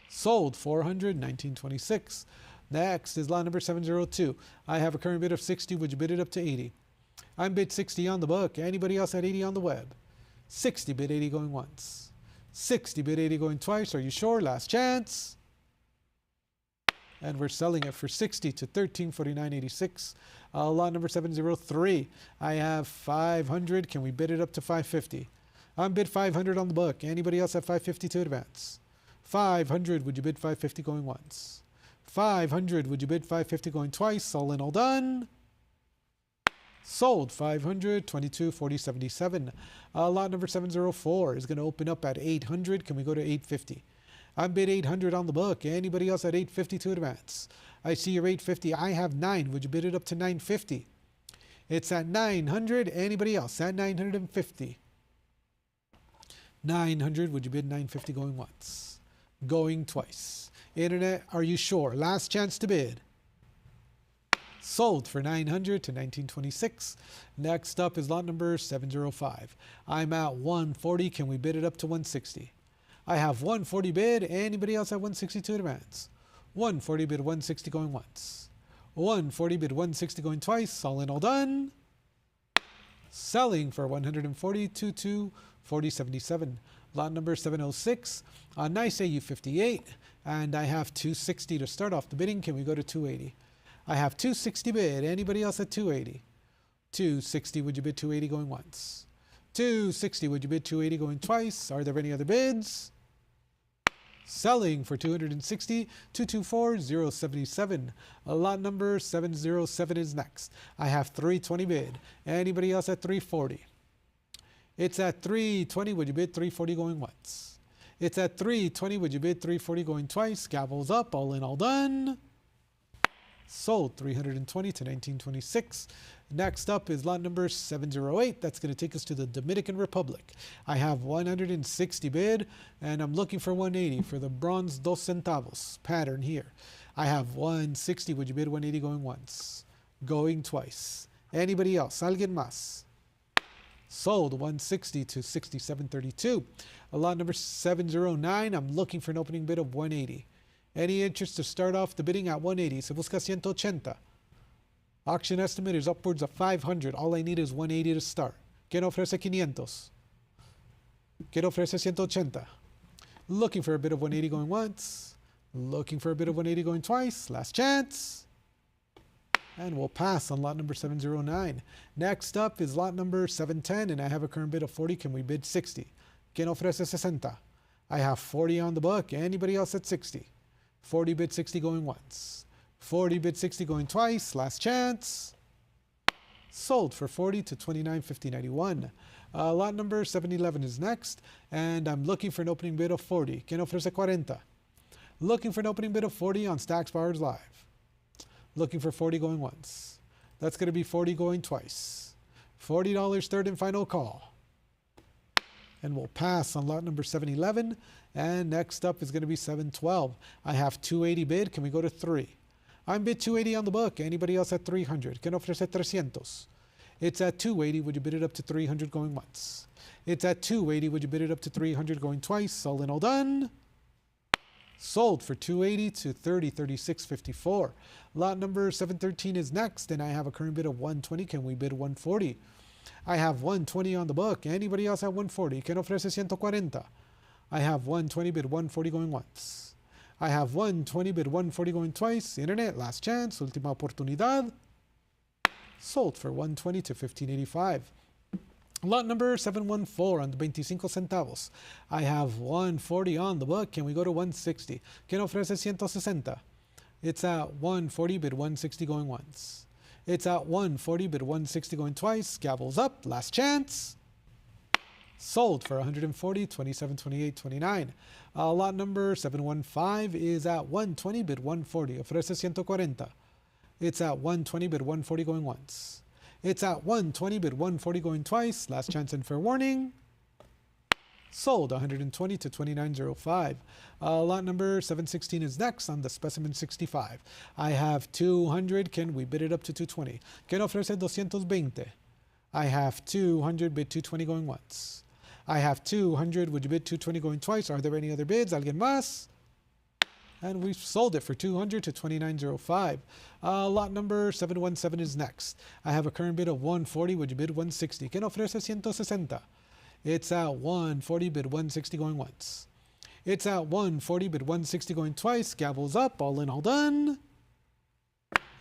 Sold 400, 1926. Next is lot number 702. I have a current bid of 60. Would you bid it up to 80? I'm bid 60 on the book. Anybody else at 80 on the web? 60 bid 80 going once. 60 bid 80 going twice. Are you sure? Last chance. And we're selling it for 60 to 1349.86. Lot number 703. I have 500. Can we bid it up to 550? I'm bid 500 on the book. Anybody else at 550 to advance? 500. Would you bid 550 going once? 500. Would you bid 550 going twice? All in, all done. Sold 500, 22, 40, 77. Lot number 704 is going to open up at 800. Can we go to 850? I'm bid 800 on the book. Anybody else at 850 to advance? I see your 850. I have 9. Would you bid it up to 950? It's at 900. Anybody else at 950? 900. Would you bid 950 going once? Going twice. Internet, are you sure? Last chance to bid. Sold for 900 to 1926. Next up is lot number 705. I'm at 140. Can we bid it up to 160? I have 140 bid. Anybody else at 160 to advance? 140 bid 160 going once. 140 bid 160 going twice. All in, all done. Selling for 140, 22, 40, 77. Lot number 706. A nice AU58. And I have 260 to start off the bidding. Can we go to 280? I have 260 bid. Anybody else at 280? 260. Would you bid 280 going once? 260. Would you bid 280 going twice? Are there any other bids? Selling for 260, 224, 077. Lot number 707 is next. I have 320 bid. Anybody else at 340? It's at 320. Would you bid 340 going once? It's at 320. Would you bid 340 going twice? Gavels up. All in, all done. Sold 320 to 1926. Next up is lot number 708. That's going to take us to the Dominican Republic. I have 160 bid, and I'm looking for 180 for the bronze 2 centavos pattern here. I have 160. Would you bid 180 going once? Going twice. Anybody else? Alguien más? Sold 160 to 67.32. Lot number 709, I'm looking for an opening bid of 180. Any interest to start off the bidding at 180? Se busca 180. Auction estimate is upwards of 500. All I need is 180 to start. ¿Quién ofrece 500? ¿Quién ofrece 180? Looking for a bid of 180 going once. Looking for a bid of 180 going twice. Last chance. And we'll pass on lot number 709. Next up is lot number 710, and I have a current bid of 40. Can we bid 60? ¿Quién ofrece 60? I have 40 on the book. Anybody else at 60? 40 bid 60 going once. 40 bid 60 going twice. Last chance. Sold for 40 to 29.50.91. Lot number 711 is next, and I'm looking for an opening bid of 40. ¿Quién ofrece 40? Looking for an opening bid of 40 on Stacks Bowers Live. Looking for 40 going once. That's going to be 40 going twice. $40 third and final call. And we'll pass on lot number 711. And next up is going to be 712. I have 280 bid. Can we go to 3? I'm bid 280 on the book. Anybody else at 300? ¿Quién ofrece 300? It's at 280. Would you bid it up to 300 going once? It's at 280. Would you bid it up to 300 going twice? All in, all done. Sold for 280 to 30.36.54. Lot number 713 is next, and I have a current bid of 120. Can we bid 140? I have 120 on the book. Anybody else at 140? ¿Quién ofrece 140? I have 120 bid 140 going once. I have 120 bid 140 going twice. Internet, last chance, última oportunidad. Sold for 120 to 15.85. Lot number 714 on the 25 centavos. I have 140 on the book. Can we go to 160? ¿Quién ofrece 160? It's at 140 bid 160 going once. It's at 140 bid 160 going twice. Gavels up. Last chance. Sold for 140, 27, 28, 29. Lot number 715 is at 120 bid 140. Ofrece 140. It's at 120 bid 140 going once. It's at 120 bid 140 going twice. Last chance and fair warning. Sold 120 to 29.05. Lot number 716 is next on the specimen 65. I have 200. Can we bid it up to 220? ¿Quién ofrece 220? I have 200 bid 220 going once. I have 200. Would you bid 220 going twice? Are there any other bids? ¿Alguien más? And we've sold it for 200 to 29.05. Lot number 717 is next. I have a current bid of 140. Would you bid 160? ¿Quién ofrece 160? It's at 140 bid 160 going once. It's at 140 bid 160 going twice. Gavels up. All in, all done.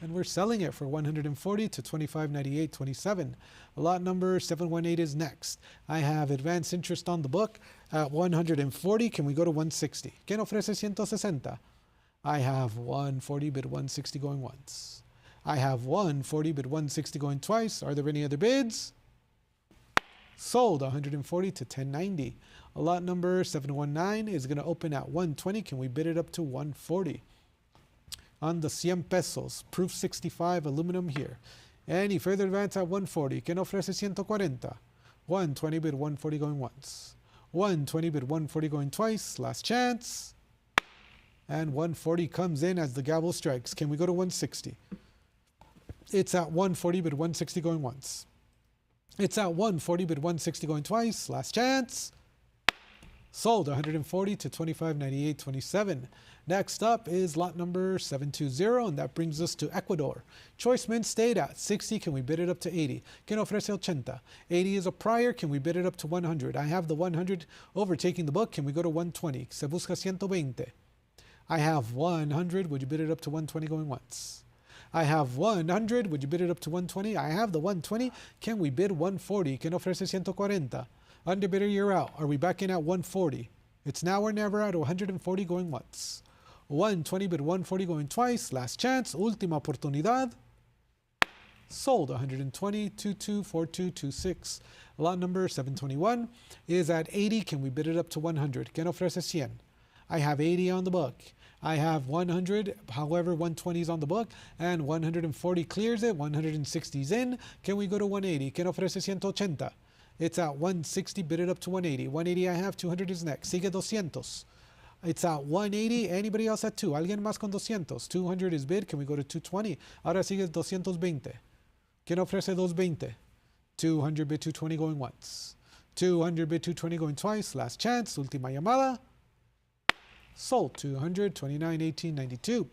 And we're selling it for 140 to 25.98.27. Lot number 718 is next. I have advanced interest on the book at 140. Can we go to 160? ¿Quién ofrece 160? I have 140 bid 160 going once. I have 140 bid 160 going twice. Are there any other bids? Sold 140 to 10.90. Lot number 719 is going to open at 120. Can we bid it up to 140? On the 100 pesos, proof 65 aluminum here. Any further advance at 140. ¿Quién ofrece 140? 120 bid 140 going once. 120 bid 140 going twice. Last chance. And 140 comes in as the gavel strikes. Can we go to 160? It's at 140 bid 160 going once. It's at 140 bid 160 going twice. Last chance. Sold 140 to 25.98.27. Next up is lot number 720, and that brings us to Ecuador. Choice mint stayed at 60. Can we bid it up to 80? ¿Quién ofrece 80? 80 is a prior. Can we bid it up to 100? I have the 100 overtaking the book. Can we go to 120? Se busca 120. I have 100. Would you bid it up to 120 going once? I have 100. Would you bid it up to 120? I have the 120. Can we bid 140? ¿Quién ofrece 140? Underbidder, you're out. Are we back in at 140? It's now or never at 140 going once. 120 bid 140 going twice. Last chance. Última oportunidad. Sold 120, 224226. Lot number 721 is at 80. Can we bid it up to 100? ¿Quién ofrece 100? I have 80 on the book. I have 100, however, 120 is on the book, and 140 clears it, 160 is in. Can we go to 180? ¿Quién ofrece 180? It's at 160, bid it up to 180. 180 I have, 200 is next. Sigue 200. It's at 180. Anybody else at 2? ¿Alguien más con 200? 200 is bid. Can we go to 220? Ahora sigue 220. ¿Quién ofrece 220? 200 bid 220 going once. 200 bid 220 going twice. Last chance. Última llamada. Sold. 229, 18, 92.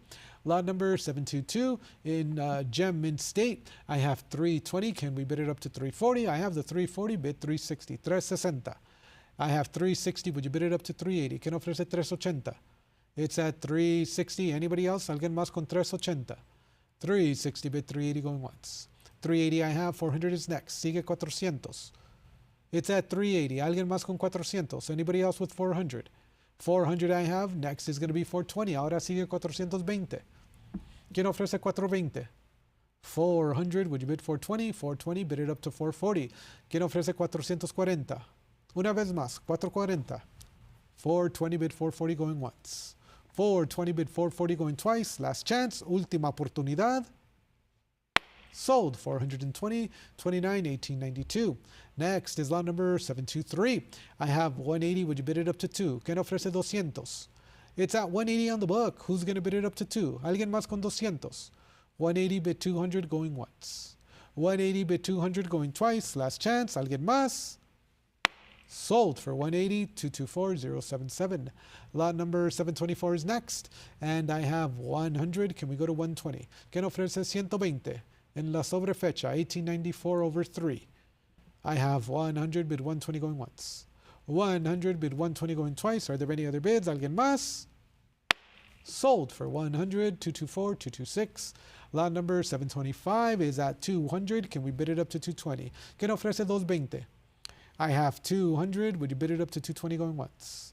Lot number 722 in Gem Mint State. I have 320. Can we bid it up to 340? I have the 340 bid 360. 360. I have 360. Would you bid it up to 380? ¿Quién ofrece 380? It's at 360. Anybody else? ¿Alguien más con 380? 360 bid 380 going once. 380 I have. 400 is next. Sigue 400. It's at 380. ¿Alguien más con 400? Anybody else with 400? 400 I have. Next is going to be 420. Ahora sigue 420. ¿Quién ofrece 420? 400. Would you bid 420? 420. Bid it up to 440. ¿Quién ofrece 440? Una vez más. 440. 420 bid 440 going once. 420 bid 440 going twice. Last chance. Última oportunidad. Sold. 420, 29, 1892. Next is lot number 723. I have 180. Would you bid it up to 2? ¿Quién ofrece 200? It's at 180 on the book. Who's going to bid it up to 2? ¿Alguien más con 200? 180 bid 200 going once. 180 bid 200 going twice. Last chance. ¿Alguien más? Sold for 180, 224077. Lot number 724 is next. And I have 100. Can we go to 120? ¿Quién ofrece 120? En la sobrefecha, 1894 over 3. I have 100 bid 120 going once. 100 bid 120 going twice. Are there any other bids? ¿Alguien más? Sold for 100, 224, 226. Lot number 725 is at 200. Can we bid it up to 220? ¿Quién ofrece 220? I have 200. Would you bid it up to 220 going once?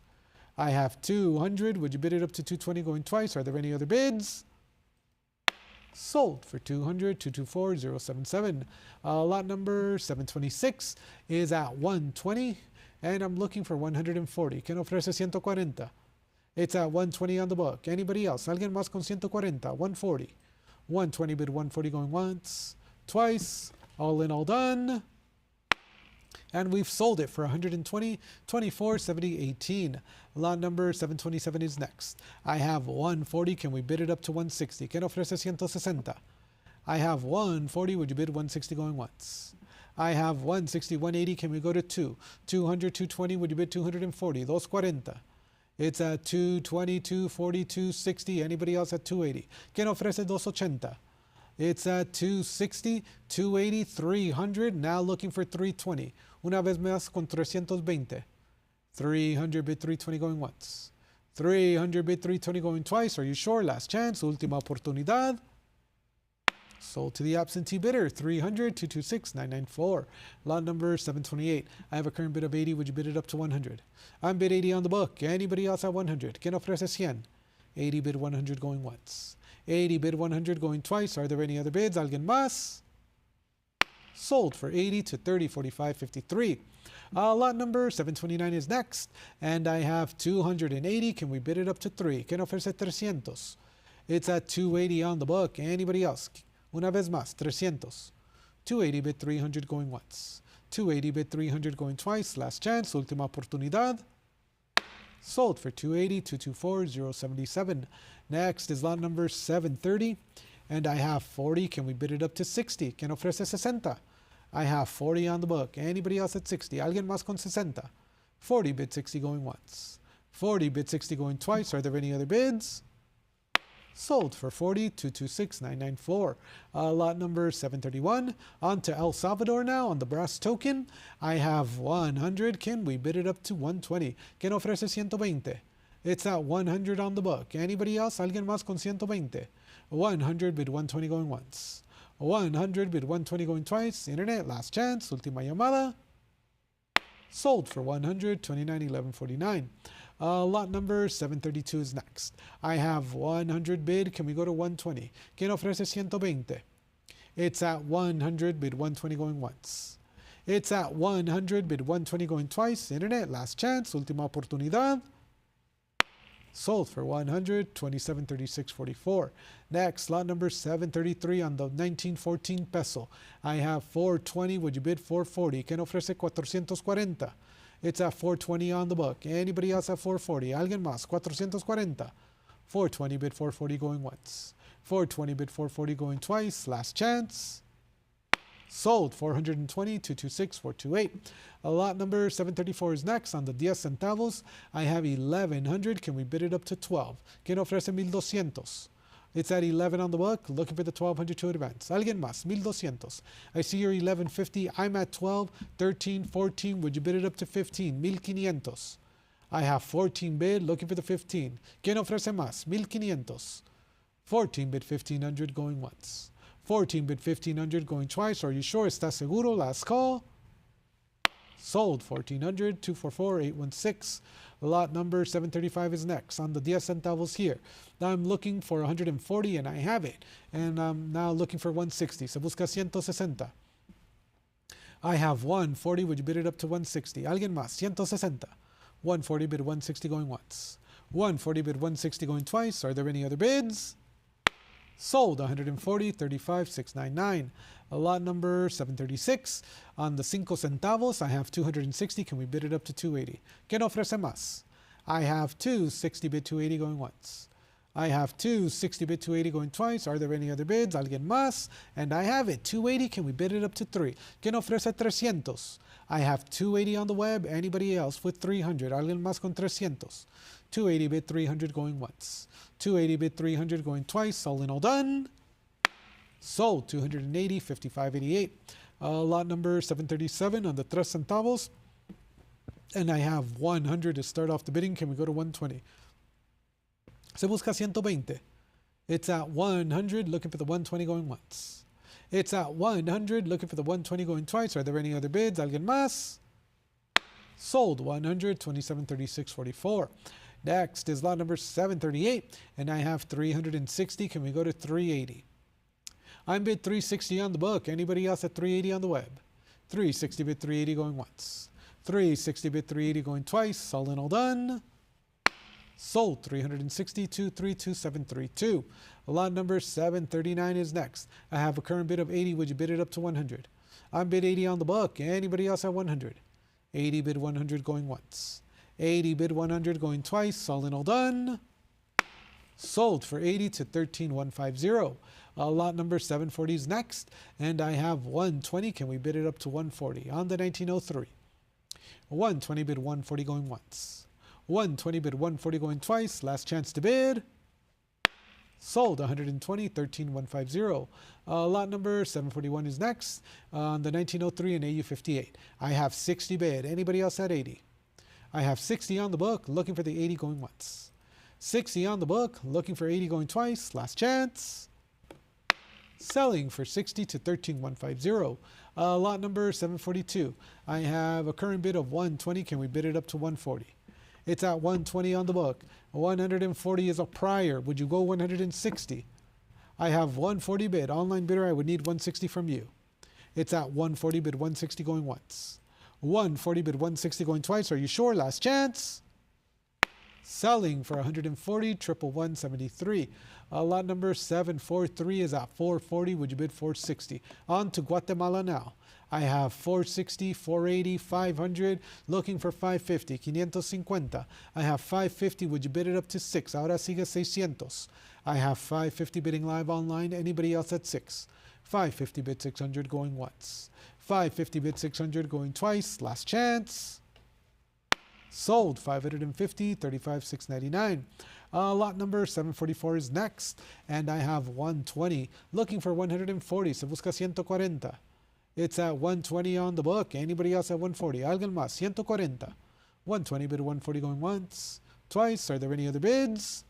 I have 200. Would you bid it up to 220 going twice? Are there any other bids? Sold for 200, 224, 077. Lot number 726 is at 120, and I'm looking for 140. ¿Quién ofrece 140? It's at 120 on the book. Anybody else? ¿Alguien más con 140? 140. 120 bid 140 going once, twice, all in, all done. And we've sold it for 120, 24, 70, 18. Lot number 727 is next. I have 140. Can we bid it up to 160? ¿Quién ofrece 160? I have 140. Would you bid 160 going once? I have 160, 180. Can we go to 2? 200, 220. Would you bid 240? 240. It's at 220, 240, 260. Anybody else at 280? ¿Quién ofrece 280? It's at 260, 280, 300. Now looking for 320. Una vez más con 320. 300 bid 320 going once. 300 bid 320 going twice. Are you sure? Last chance. Última oportunidad. Sold to the absentee bidder. 300, 226, 994. Lot number 728. I have a current bid of 80. Would you bid it up to 100? I'm bid 80 on the book. Anybody else at 100? ¿Quién ofrece 100? 80 bid 100 going once. 80 bid 100 going twice. Are there any other bids? ¿Alguien más? Sold for 80 to 30, 45, 53. Lot number 729 is next. And I have 280. Can we bid it up to 3? ¿Quién ofrece 300? It's at 280 on the book. Anybody else? Una vez más, 300. 280 bid 300 going once. 280 bid 300 going twice. Last chance. Última oportunidad. Sold for 280, 224, 077. Next is lot number 730. And I have 40. Can we bid it up to 60? ¿Quién ofrece 60? I have 40 on the book. Anybody else at 60? ¿Alguien más con 60? 40 bid 60 going once. 40 bid 60 going twice. Are there any other bids? Sold for 40, 226, 994. Lot number 731. On to El Salvador now on the brass token. I have 100. Can we bid it up to 120? ¿Quién ofrece 120? It's at 100 on the book. Anybody else? ¿Alguien más con 120? 100 bid 120 going once. 100 bid 120 going twice. Internet, last chance. Última llamada. Sold for 100, 29, 1149. Lot number 732 is next. I have 100 bid. Can we go to 120? ¿Quién ofrece 120? It's at 100 bid 120 going once. It's at 100 bid 120 going twice. Internet, last chance. Última oportunidad. Sold for 100, 27, 36, 44. Next, lot number 733 on the 1914 peso. I have 420. Would you bid 440? ¿Quién ofrece 440? It's at 420 on the book. Anybody else at 440? ¿Alguien más? 440. 420 bid 440 going once. 420 bid 440 going twice. Last chance. Sold 420, 226, 428. Lot number 734 is next. On the 10 centavos, I have 1100. Can we bid it up to 12? ¿Quién ofrece 1200? It's at 11 on the book, looking for the 1200 to advance. Alguien más, 1200. I see you're 1150. I'm at 12, 13, 14. Would you bid it up to 15? 1500. I have 14 bid, looking for the 15. ¿Quién ofrece más? 1500. 14 bid 1500 going once. 14 bid 1500 going twice. Are you sure? ¿Estás seguro? Last call. Sold 1400, 244, 816. Lot number 735 is next. On the 10 centavos here. Now I'm looking for 140 and I have it. And I'm now looking for 160. Se busca 160. I have 140. Would you bid it up to 160? Alguien más? 160. 140 bid 160 going once. 140 bid 160 going twice. Are there any other bids? Sold 140, 35, 699. Lot number 736. On the 5 centavos, I have 260. Can we bid it up to 280? ¿Quién ofrece más? I have 260 bid 280 going once. I have 260 bid 280 going twice. Are there any other bids? Alguien más? And I have it. 280. Can we bid it up to 3? ¿Quién ofrece 300? I have 280 on the web. Anybody else with 300? Alguien más con 300? 280 bid 300 going once. 280 bid 300 going twice. All in all done. Sold 280, 55.88. Lot number 737 on the 3 centavos. And I have 100 to start off the bidding. Can we go to 120? Se busca 120. It's at 100, looking for the 120 going once. It's at 100, looking for the 120 going twice. Are there any other bids? Alguien más? Sold 100, 27.36.44. Next is lot number 738, and I have 360. Can we go to 380? I'm bid 360 on the book. Anybody else at 380 on the web? 360 bid 380 going once. 360 bid 380 going twice. All in all done. Sold 362, 32732. Lot number 739 is next. I have a current bid of 80. Would you bid it up to 100? I'm bid 80 on the book. Anybody else at 100? 80 bid 100 going once. 80 bid 100 going twice. All in all done. Sold for 80 to 13150. Lot number 740 is next. And I have 120. Can we bid it up to 140? On the 1903. 120 bid 140 going once. 120 bid 140 going twice. Last chance to bid. Sold 120, 13150. Lot number 741 is next. On the 1903 and AU58. I have 60 bid. Anybody else at 80? I have 60 on the book, looking for the 80 going once. 60 on the book, looking for 80 going twice. Last chance. Selling for 60 to 13150. Lot number 742. I have a current bid of 120. Can we bid it up to 140? It's at 120 on the book. 140 is a prior. Would you go 160? I have 140 bid. Online bidder, I would need 160 from you. It's at 140 bid 160 going once. 140 bid 160 going twice. Are you sure? Last chance. Selling for 140, 11173. Lot number 743 is at 440. Would you bid 460? On to Guatemala now. I have 460, 480, 500, looking for 550, 550. I have 550. Would you bid it up to 6? Ahora sigue 600. I have 550 bidding live online. Anybody else at 6? 550 bid 600 going once. 550 bid 600 going twice. Last chance. Sold 550, 35,699. Lot number 744 is next, and I have 120. Looking for 140. Se busca 140. It's at 120 on the book. Anybody else at 140? Alguien más? 140. 120 bid 140 going once. Twice. Are there any other bids?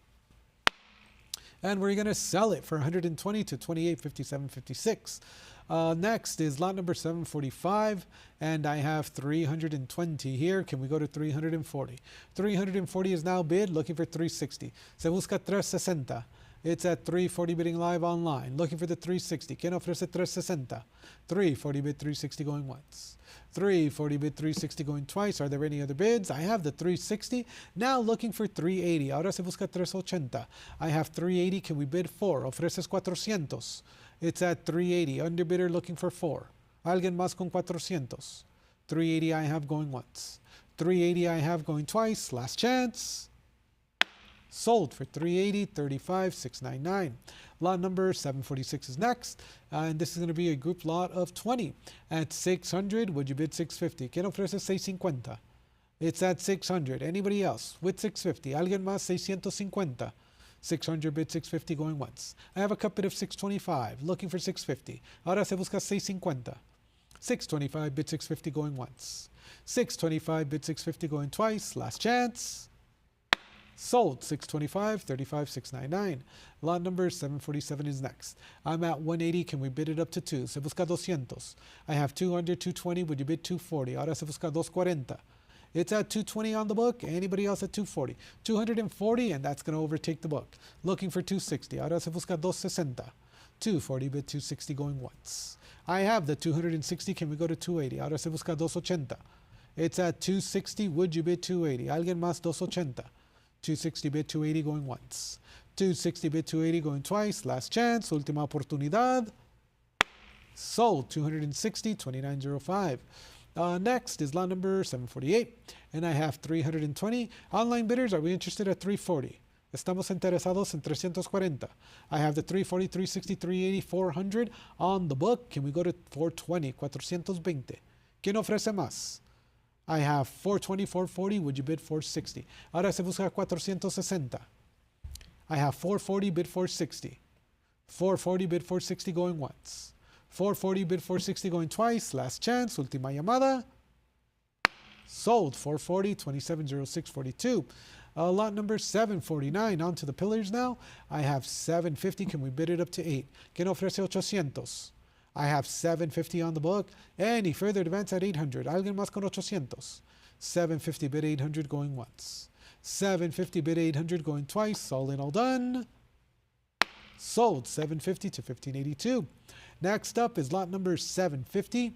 And we're going to sell it for 120 to 28.57.56. Next is lot number 745, and I have 320 here. Can we go to 340? 340 is now bid, looking for 360. Se busca 360. It's at 340 bidding live online, looking for the 360. ¿Quién ofrece 360? 340 bid 360 going once. 340 bid 360 going twice. Are there any other bids? I have the 360. Now looking for 380. Ahora se busca 380. I have 380. Can we bid 4? Ofreces 400. It's at 380. Underbidder looking for 4. Alguien más con 400. 380 I have going once. 380 I have going twice. Last chance. Sold for 380, 35, 699. Lot number 746 is next, and this is going to be a group lot of 20. At 600, would you bid 650? ¿Quién ofrece 650? It's at 600. Anybody else with 650? ¿Alguien más 650? 600 bid 650 going once. I have a cut bid of 625, looking for 650. Ahora se busca 650. 625 bid 650 going once. 625 bid 650 going twice. Last chance. Sold 625, 35, 699. Lot number 747 is next. I'm at 180. Can we bid it up to 2? Se busca 200. I have 200, 220. Would you bid 240? Ahora se busca 240. It's at 220 on the book. Anybody else at 240? 240, and that's going to overtake the book. Looking for 260. Ahora se busca 260. 240 bid 260 going once. I have the 260. Can we go to 280? Ahora se busca 280. It's at 260. Would you bid 280? Alguien más 280. 260 bid 280 going once. 260 bid 280 going twice. Last chance. Última oportunidad. Sold 260, 2905. Next is lot number 748, and I have 320. Online bidders, are we interested at 340? Estamos interesados en 340. I have the 340, 360, 380, 400 on the book. Can we go to 420, 420? ¿Quién ofrece más? I have 420, 440. Would you bid 460? Ahora se busca 460. I have 440, bid 460. 440, bid 460 going once. 440 bid 460 going twice. Last chance. Última llamada. Sold 440, 270642. Lot number 749. On to the pillars now. I have 750. Can we bid it up to 8? ¿Quién ofrece 800? I have 750 on the book. Any further advance at 800? ¿Alguien más con 800? 750 bid 800 going once. 750 bid 800 going twice. All in, all done. Sold 750 to 1582. Next up is lot number 750,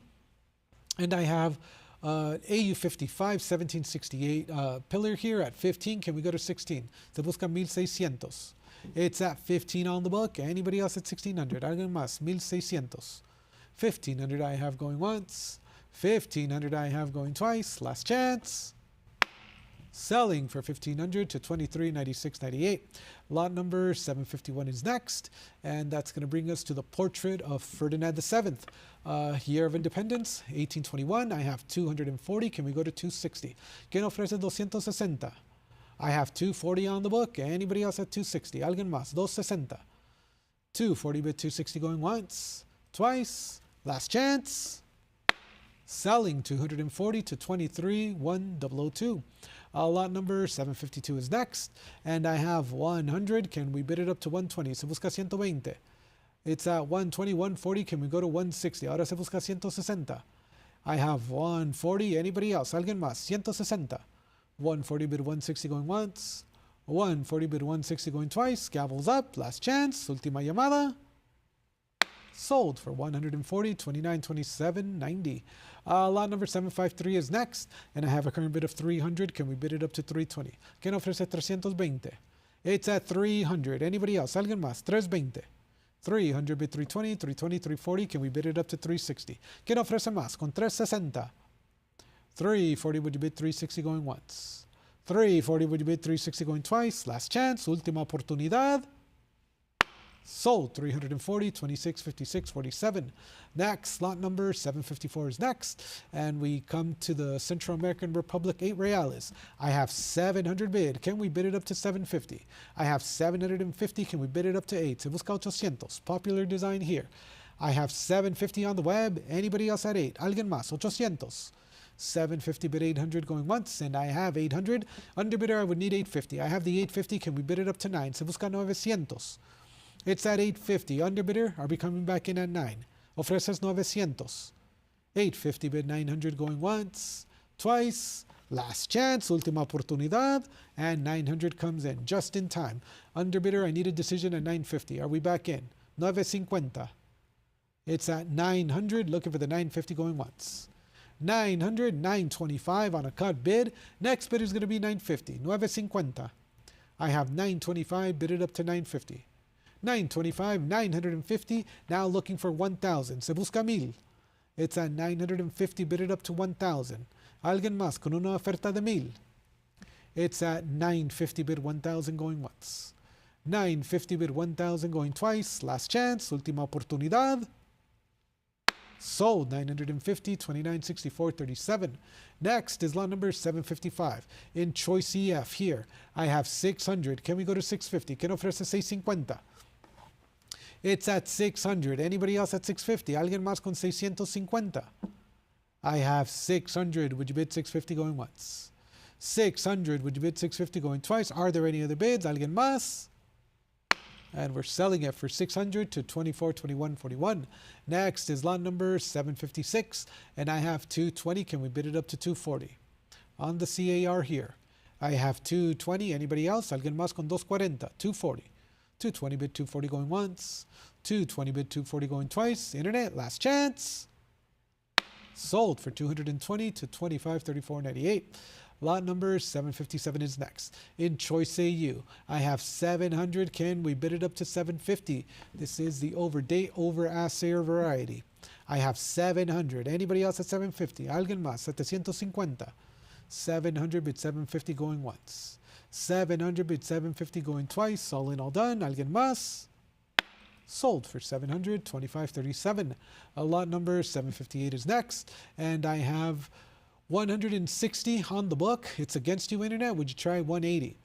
and I have AU55 1768 pillar here at 15. Can we go to 16? Se busca 1600. It's at 15 on the book. Anybody else at 1600? Alguien más? 1600. 1500 I have going once. 1500 I have going twice. Last chance. Selling for 1500 to 2396.98. Lot number 751 is next, and that's going to bring us to the portrait of Ferdinand VII. Year of Independence, 1821. I have 240. Can we go to 260? ¿Quién ofrece 260? I have 240 on the book. Anybody else at 260? Alguien más? 260. 240 bid 260 going once, twice. Last chance. Selling 240 to 231002. Lot number 752 is next, and I have 100. Can we bid it up to 120? Se busca 120. It's at 120, 140. Can we go to 160? Ahora se busca 160. I have 140. Anybody else? Alguien más? 160. 140 bid 160 going once. 140 bid 160 going twice. Gavels up. Last chance. Última llamada. Sold for 140, 29, 27, 90. Lot number 753 is next, and I have a current bid of 300. Can we bid it up to 320? ¿Quién ofrece 320? It's at 300. Anybody else? Alguien más? 320. 300 bid 320, 320, 340. Can we bid it up to 360? ¿Quién ofrece más? Con 360. 340 would you bid 360 going once. 340 would you bid 360 going twice. Last chance. Última oportunidad. Sold 340, 26, 56, 47. Next, lot number 754 is next, and we come to the Central American Republic 8 reales. I have 700 bid. Can we bid it up to 750? I have 750. Can we bid it up to 8? Se busca 800. Popular design here. I have 750 on the web. Anybody else at 8? Alguien más? 800. 750 bid 800 going once, and I have 800. Underbidder, I would need 850. I have the 850. Can we bid it up to 9? Se busca 900. It's at 850. Underbidder, are we coming back in at 9? Ofreces 900. 850 bid 900 going once, twice. Last chance, última oportunidad, and 900 comes in just in time. Underbidder, I need a decision at 950. Are we back in? 950. It's at 900, looking for the 950 going once. 900, 925 on a cut bid. Next bid is going to be 950. 950. I have 925, bid it up to 950. 925, 950, now looking for 1,000. Se busca 1,000. It's at 950, bid it up to 1,000. Alguien más con una oferta de 1,000. It's at 950 bid 1,000 going once. 950 bid 1,000 going twice. Last chance, última oportunidad. Sold 950, 2964, 37. Next is lot number 755. In choice EF here, I have 600. Can we go to 650? ¿Quién ofrece 650? It's at 600. Anybody else at 650? ¿Alguien más con 650? I have 600. Would you bid 650 going once? 600. Would you bid 650 going twice? Are there any other bids? ¿Alguien más? And we're selling it for 600 to 2421.41. Next is lot number 756, and I have 220. Can we bid it up to 240? On the CAR here, I have 220. Anybody else? ¿Alguien más con 240? 240. 220 bid 240 going once. 220 bid 240 going twice. Internet, last chance. Sold for 220 to 2534.98. Lot number 757 is next. In choice AU, I have 700. Can we bid it up to 750? This is the over date, over assayer variety. I have 700. Anybody else at 750? ¿Alguien más? 750. 700 bid 750 going once. 700 bid 750 going twice. All in, all done. ¿Alguien más? Sold for 700, 2537. Lot number 758 is next. And I have 160 on the book. It's against you, Internet. Would you try 180?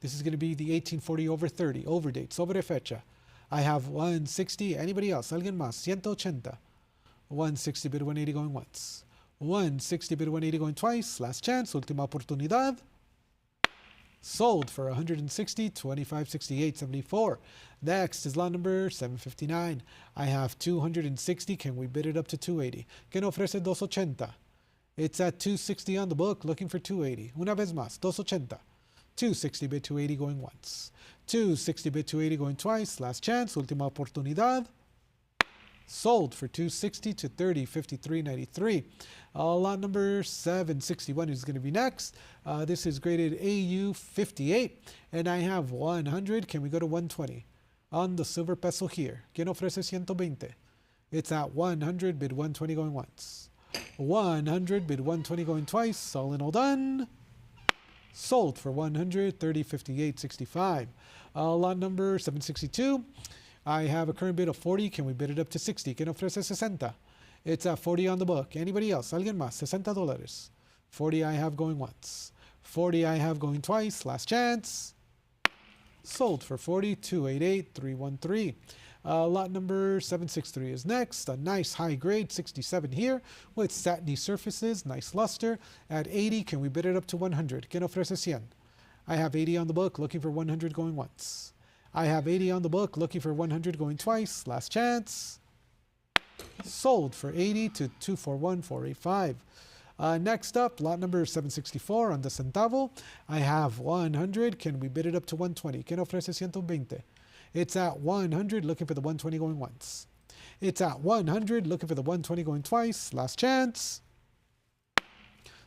This is going to be the 1840 over 30, over date, sobre fecha. I have 160. Anybody else? ¿Alguien más? 180. 160 bid 180 going once. 160 bid 180 going twice. Last chance, última oportunidad. Sold for 160, 2568, 74. Next is lot number 759. I have 260. Can we bid it up to 280? ¿Quién ofrece 280? It's at 260 on the book, looking for 280. Una vez más, 280. 260 bid 280 going once. 260 bid 280 going twice. Last chance, última oportunidad. Sold for 260 to 3053.93. Lot number 761 is going to be next. This is graded AU 58, and I have 100. Can we go to 120? On the silver peso here. ¿Quién ofrece 120? It's at 100, bid 120 going once. 100, bid 120 going twice. All in, all done. Sold for 100, 3058.65. Lot number 762. I have a current bid of 40. Can we bid it up to 60? ¿Quién ofrece 60? It's at 40 on the book. Anybody else? ¿Alguien más? $60. 40 I have going once. 40 I have going twice. Last chance. Sold for 40, 288.313. Lot number 763 is next. A nice high grade 67 here with satiny surfaces, nice luster. At 80, can we bid it up to 100? ¿Quién ofrece 100? I have 80 on the book, looking for 100 going once. I have 80 on the book, looking for 100 going twice. Last chance. Sold for 80 to 241.485. Next up, lot number 764 on the centavo. I have 100. Can we bid it up to 120? ¿Quién ofrece 120? It's at 100, looking for the 120 going once. It's at 100, looking for the 120 going twice. Last chance.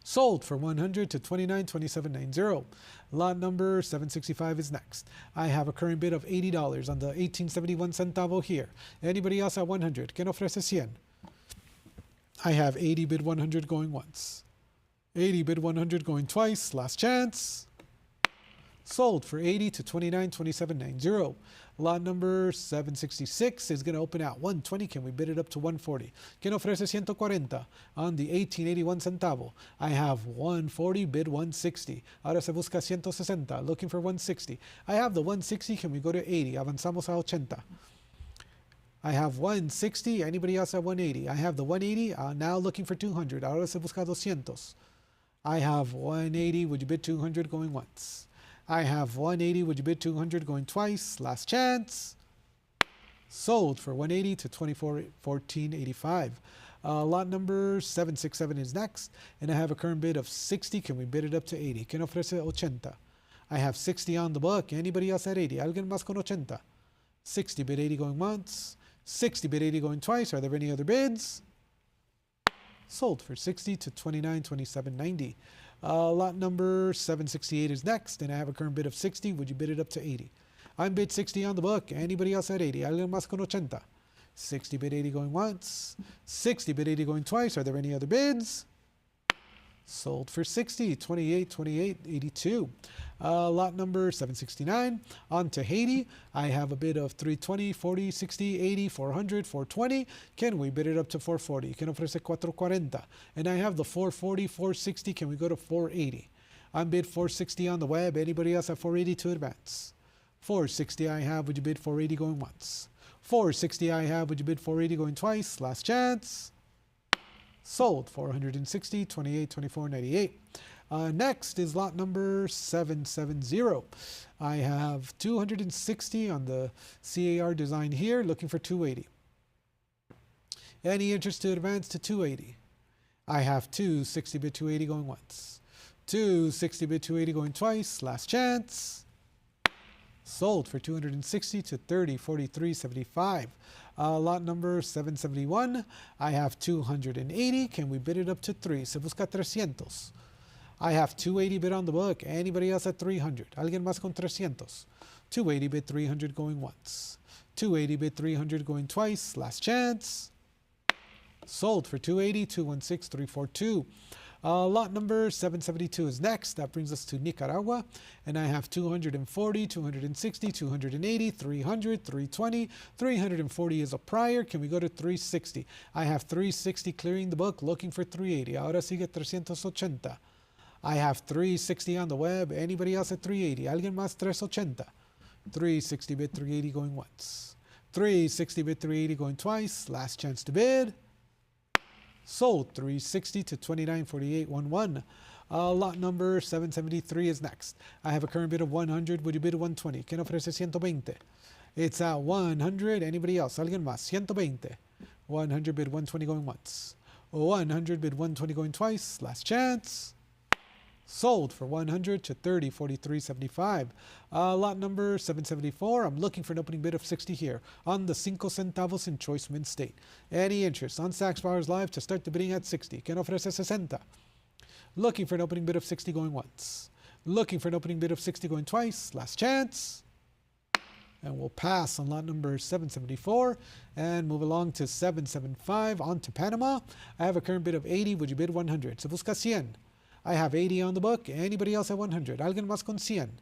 Sold for 100 to 2927.90. Lot number 765 is next. I have a current bid of $80 on the 1871 centavo here. Anybody else at 100? ¿Quién ofrece 100? I have 80 bid 100 going once. 80 bid 100 going twice. Last chance. Sold for 80 to 2927.90. Lot number 766 is going to open at 120. Can we bid it up to 140? ¿Quién ofrece 140? On the 1881 centavo. I have 140, bid 160. Ahora se busca 160, looking for 160. I have the 160. Can we go to 80? Avanzamos a 80. I have 160. Anybody else at 180? I have the 180. Now looking for 200. Ahora se busca 200. I have 180. Would you bid 200 going once? I have 180. Would you bid 200 going twice? Last chance. Sold for 180 to 2414.85. Lot number 767 is next, and I have a current bid of 60. Can we bid it up to 80? ¿Quién ofrece 80? I have 60 on the book. Anybody else at 80? ¿Alguien más con 80? 60 bid 80 going once. 60 bid 80 going twice. Are there any other bids? Sold for 60 to 2927.90. Lot number 768 is next, and I have a current bid of 60. Would you bid it up to 80? I'm bid 60 on the book. Anybody else at 80? ¿Alguien más con 80? 60 bid 80 going once. 60 bid 80 going twice. Are there any other bids? Sold for 60, 28, 28, 82. Lot number 769. On to Haiti. I have a bid of 320, 40, 60, 80, 400, 420. Can we bid it up to 440? Can ofrece 440. And I have the 440, 460. Can we go to 480? I'm bid 460 on the web. Anybody else at 480 to advance? 460 I have. Would you bid 480 going once? 460 I have. Would you bid 480 going twice? Last chance. Sold 460, 28, 24, 98. Next is lot number 770. I have 260 on the CAR design here, looking for 280. Any interest to advance to 280? I have 260 bid 280 going once. 260 bid 280 going twice. Last chance. Sold for 260 to 30, 43, 75. Lot number 771. I have 280. Can we bid it up to 3? Se busca 300. I have 280 bid on the book. Anybody else at 300? Alguien más con 300? 280 bid 300 going once. 280 bid 300 going twice. Last chance. Sold for 280, 216, 342. Lot number 772 is next. That brings us to Nicaragua. And I have 240, 260, 280, 300, 320, 340 is a prior. Can we go to 360? I have 360 clearing the book, looking for 380. Ahora sigue 380. I have 360 on the web. Anybody else at 380? Alguien más 380? 360 bid 380 going once. 360 bid 380 going twice. Last chance to bid. Sold 360 to 29.4811. Lot number 773 is next. I have a current bid of 100. Would you bid 120? ¿Quién ofrece 120? It's at 100. Anybody else? Alguien más? 120. 100 bid 120 going once. 100 bid 120 going twice. Last chance. Sold for 100 to 30, 43, 75. Lot number 774. I'm looking for an opening bid of 60 here on the 5 centavos in Choice Mint State. Any interest on Stacks Bowers Live to start the bidding at 60? ¿Quién ofrece 60? Looking for an opening bid of 60 going once. Looking for an opening bid of 60 going twice. Last chance. And we'll pass on lot number 774 and move along to 775 on to Panama. I have a current bid of 80. Would you bid 100? Se busca 100. I have 80 on the book. Anybody else at 100? Alguien más con 100.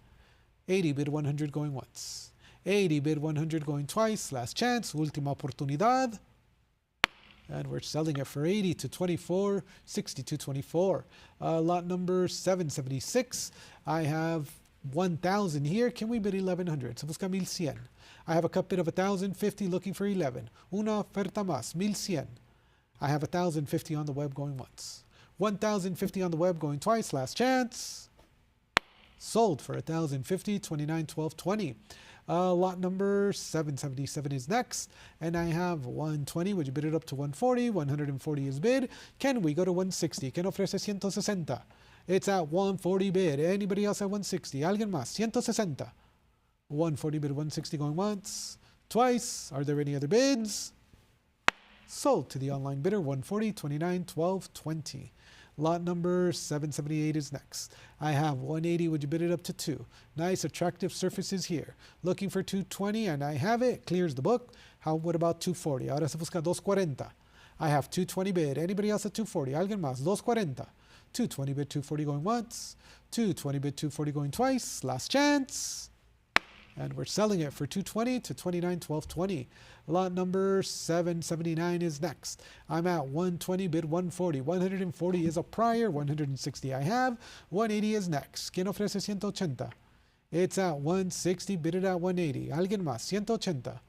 80 bid 100 going once. 80 bid 100 going twice. Last chance. Última oportunidad. And we're selling it for 80 to 24, 62.24. Lot number 776. I have 1,000 here. Can we bid 1,100? Se busca 1,100. I have a cut bid of 1,050 looking for 11. Una oferta más. 1,100. I have 1,050 on the web going once. 1,050 on the web going twice. Last chance. Sold for 1,050, 29, 12, 20. Lot number 777 is next. And I have 120. Would you bid it up to 140? 140 is bid. Can we go to 160? ¿Quién ofrece 160? It's at 140 bid. Anybody else at 160? Alguien más? 160. 140 bid, 160 going once. Twice. Are there any other bids? Sold to the online bidder, 140, 29, 12, 20. Lot number 778 is next. I have 180. Would you bid it up to 2? Nice, attractive surfaces here. Looking for 220, and I have it. Clears the book. What about 240? Ahora se busca 240. I have 220 bid. Anybody else at 240? Alguien más? 240. 220 bid, 240 going once. 220 bid, 240 going twice. Last chance. And we're selling it for 220 to 29, 12, 20. Lot number 779 is next. I'm at 120, bid 140. 140 is a prior, 160 I have. 180 is next. ¿Quién ofrece 180? It's at 160, bid it at 180. Alguien más, 180.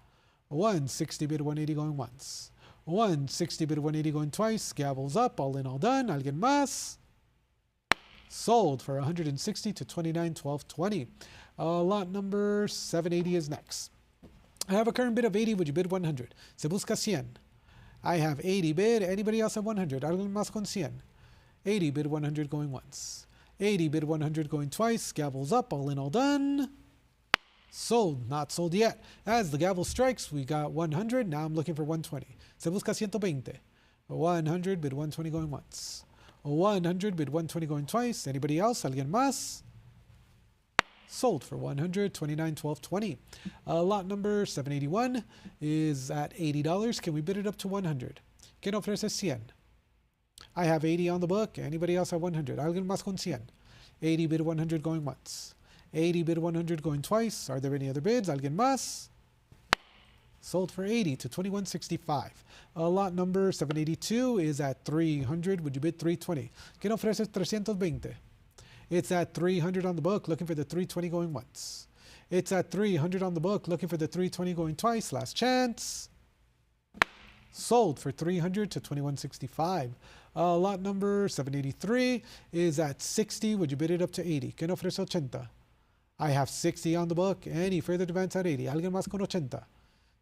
160 bid 180 going once. 160 bid 180 going twice. Gavels up, all in, all done. Alguien más. Sold for 160 to 29, 12, 20. Lot number 780 is next. I have a current bid of 80. Would you bid 100? Se busca 100. I have 80 bid. Anybody else at 100? Alguien más con 100. 80 bid 100 going once. 80 bid 100 going twice. Gavels up, all in, all done. Sold, not sold yet. As the gavel strikes, we got 100. Now I'm looking for 120. Se busca 120. 100 bid 120 going once. 100 bid 120 going twice. Anybody else? Alguien más? Sold for 100, 29, 12, 20. Lot number 781 is at $80. Can we bid it up to 100? ¿Quién ofrece 100? I have 80 on the book. Anybody else at 100? Alguien más con 100? 80 bid 100 going once. 80 bid 100 going twice. Are there any other bids? Alguien más? Sold for 80 to 2165. Lot number 782 is at 300. Would you bid 320? ¿Quién ofrece 320? It's at 300 on the book, looking for the 320 going once. It's at 300 on the book, looking for the 320 going twice. Last chance. Sold for 300 to 2165. Lot number 783 is at 60. Would you bid it up to 80? ¿Quién ofrece 80? I have 60 on the book. Any further demands at 80? ¿Alguien más con 80?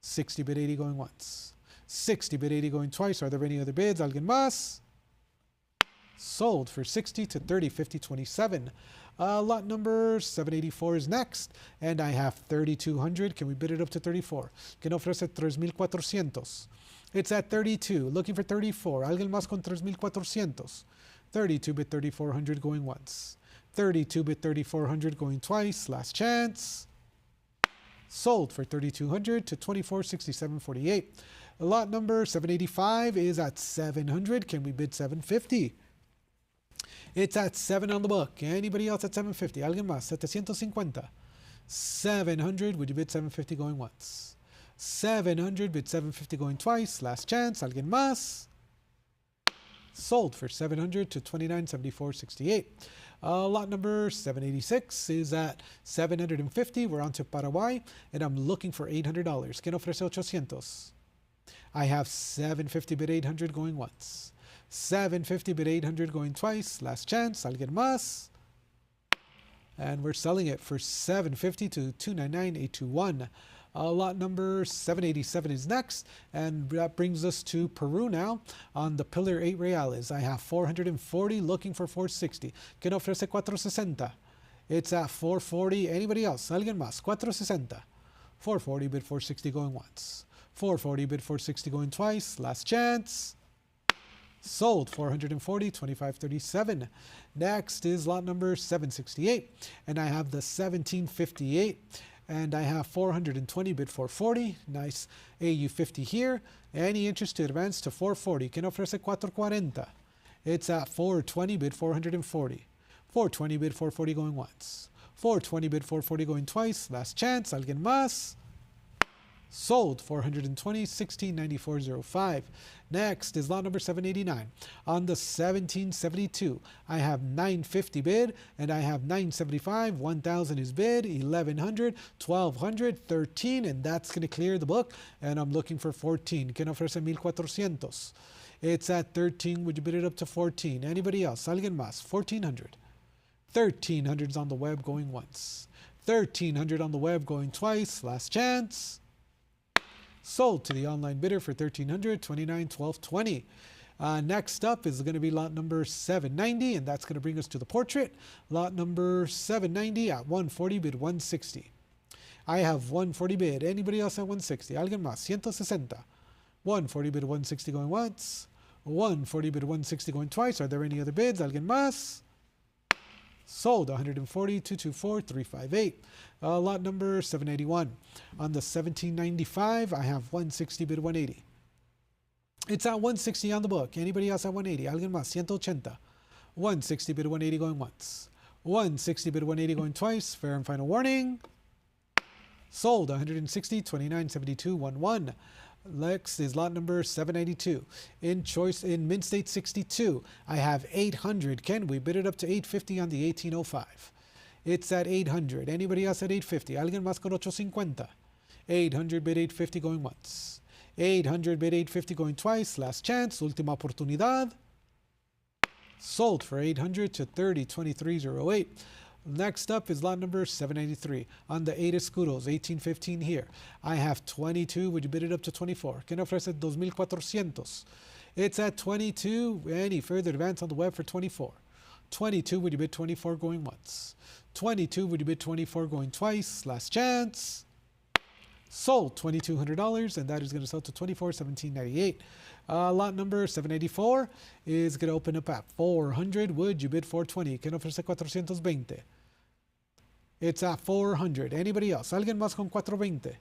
60 bid 80 going once. 60 bid 80 going twice. Are there any other bids? ¿Alguien más? Sold for 60 to 30, 50, 27. Lot number 784 is next. And I have 3,200. Can we bid it up to 34? ¿Quién ofrece 3,400? It's at 32. Looking for 34. ¿Alguien más con 3,400? 32 bid 3,400 going once. 32 bid 3,400 going twice. Last chance. Sold for 3,200 to 2467.48. Lot number 785 is at 700. Can we bid 750? It's at 7 on the book. Anybody else at 750? ¿Alguien más? 750. 700. Would you bid 750 going once? 700 bid 750 going twice. Last chance. ¿Alguien más? Sold for 700 to 2974.68. Lot number 786 is at 750. We're on to Paraguay, and I'm looking for $800. ¿Quién ofrece 800? I have 750 bid 800 going once. 750 bid 800 going twice. Last chance. ¿Alguien más? And we're selling it for 750 to 299,821. Lot number 787 is next, and that brings us to Peru now on the pillar 8 reales. I have 440, looking for 460. ¿Quién ofrece 460? It's at 440. Anybody else? ¿Alguien más? 460. 440 bid 460 going once. 440 bid 460 going twice. Last chance. Sold 440, 2537. Next is lot number 768, and I have the 1758. And I have 420 bid 440. Nice AU50 here. Any interest to advance to 440? ¿Quién ofrece 440? It's at 420 bid 440. 420 bid 440 going once. 420 bid 440 going twice. Last chance. ¿Alguien más? Sold 420, 1694.05. Next is lot number 789. On the 1772, I have 950 bid, and I have 975. 1,000 is bid, 1,100, 1,200, 13, and that's going to clear the book. And I'm looking for 14. ¿Quién ofrece 1,400? It's at 13. Would you bid it up to 14? Anybody else? ¿Alguien más? 1,400. 1,300 is on the web going once. 1,300 on the web going twice. Last chance. Sold to the online bidder for 1,300, 29,1220. Next up is going to be lot number 790, and that's going to bring us to the portrait. Lot number 790 at 140 bid 160. I have 140 bid. Anybody else at 160? ¿Alguien más? 160. 140 bid 160 going once. 140 bid 160 going twice. Are there any other bids? ¿Alguien más? Sold 140, 224, 358. Lot number 781. On the 1795, I have 160 bid 180. It's at 160 on the book. Anybody else at 180? ¿Alguien más? 180. 160 bid 180 going once. 160 bid 180 going twice. Fair and final warning. Sold 160, 2972, 11. Next is lot number 792. In Mint State 62, I have 800. Can we bid it up to 850 on the 1805? It's at 800. Anybody else at 850? ¿Alguien más con 850? 800 bid 850 going once. 800 bid 850 going twice. Last chance. Última oportunidad. Sold for 800 to 3023.08. Next up is lot number 793 on the 8 escudos, 1815 here. I have 22. Would you bid it up to 24? ¿Quién ofrece 2,400? It's at 22. Any further advance on the web for 24? 22. Would you bid 24 going once? 22. Would you bid 24 going twice? Last chance. Sold $2,200, and that is going to sell to 2417.98. Lot number 784 is going to open up at 400. Would you bid 420? ¿Quién ofrece 420? It's at 400. Anybody else? ¿Alguien más con 420?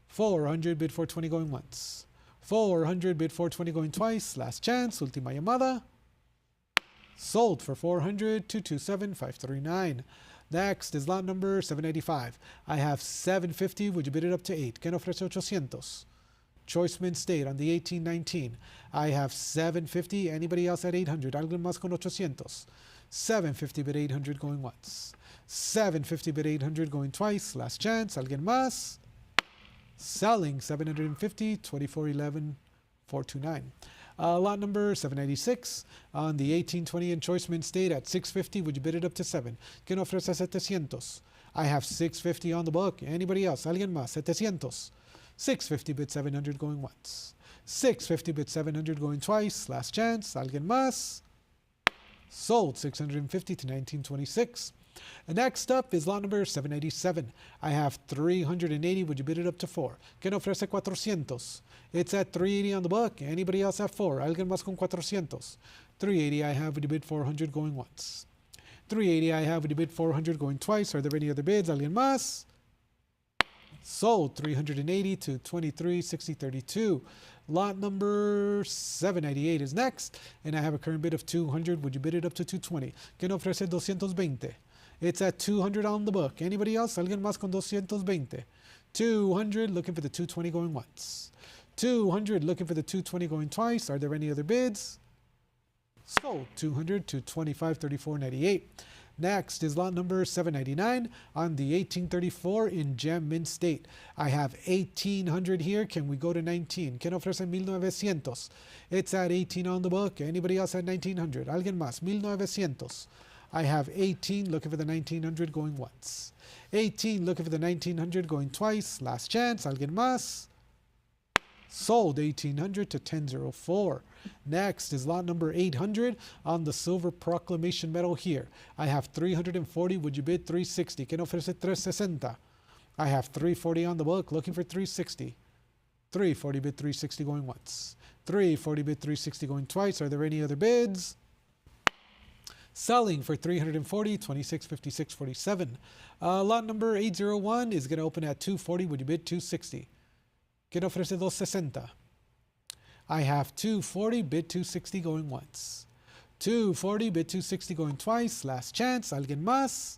400 bid 420 going once. 400 bid 420 going twice. Last chance. Última llamada. Sold for 400, 227, 539. Next is lot number 785. I have 750. Would you bid it up to 8? ¿Quién ofrece 800? Choice Mint State on the 1819. I have 750. Anybody else at 800? ¿Alguien más con 800? 750 bid 800 going once. 750 bid 800 going twice. Last chance. ¿Alguien más? Selling 750, 2411, 429. Lot number 796 on the 1820 in Choice Mint State at 650. Would you bid it up to 7? ¿Quién ofrece 700? I have 650 on the book. Anybody else? ¿Alguien más? 700. 650 bid 700 going once. 650 bid 700 going twice. Last chance. ¿Alguien más? Sold 650 to 1926. Next up is lot number 787. I have 380. Would you bid it up to 4? ¿Quién ofrece 400? It's at 380 on the book. Anybody else at 4? ¿Alguien más con 400? 380 I have. Would you bid 400 going once? 380 I have. Would you bid 400 going twice? Are there any other bids? ¿Alguien más? Sold 380 to 2360.32. Lot number 798 is next, and I have a current bid of 200. Would you bid it up to 220? ¿Quién ofrece 220? It's at 200 on the book. Anybody else? ¿Alguien más con 220? 200, looking for the 220 going once. 200, looking for the 220 going twice. Are there any other bids? Sold 200 to 2534.98. Next is lot number 799 on the 1834 in Gem Mint State. I have 1800 here. Can we go to 19? ¿Quién ofrece 1900? It's at 18 on the book. Anybody else at 1900? ¿Alguien más? 1900. I have 18 looking for the 1900 going once. 18 looking for the 1900 going twice. Last chance. ¿Alguien más? Sold 1800 to 1004. Next is lot number 800 on the silver proclamation medal here. I have 340. Would you bid 360? ¿Quién ofrece 360? I have 340 on the book looking for 360. 340 bid 360 going once. 340 bid 360 going twice. Are there any other bids? Selling for 340, 2656.47. Lot number 801 is going to open at 240. Would you bid 260? ¿Quién ofrece 260? I have 240, bid 260 going once. 240, bid 260 going twice. Last chance. ¿Alguien más?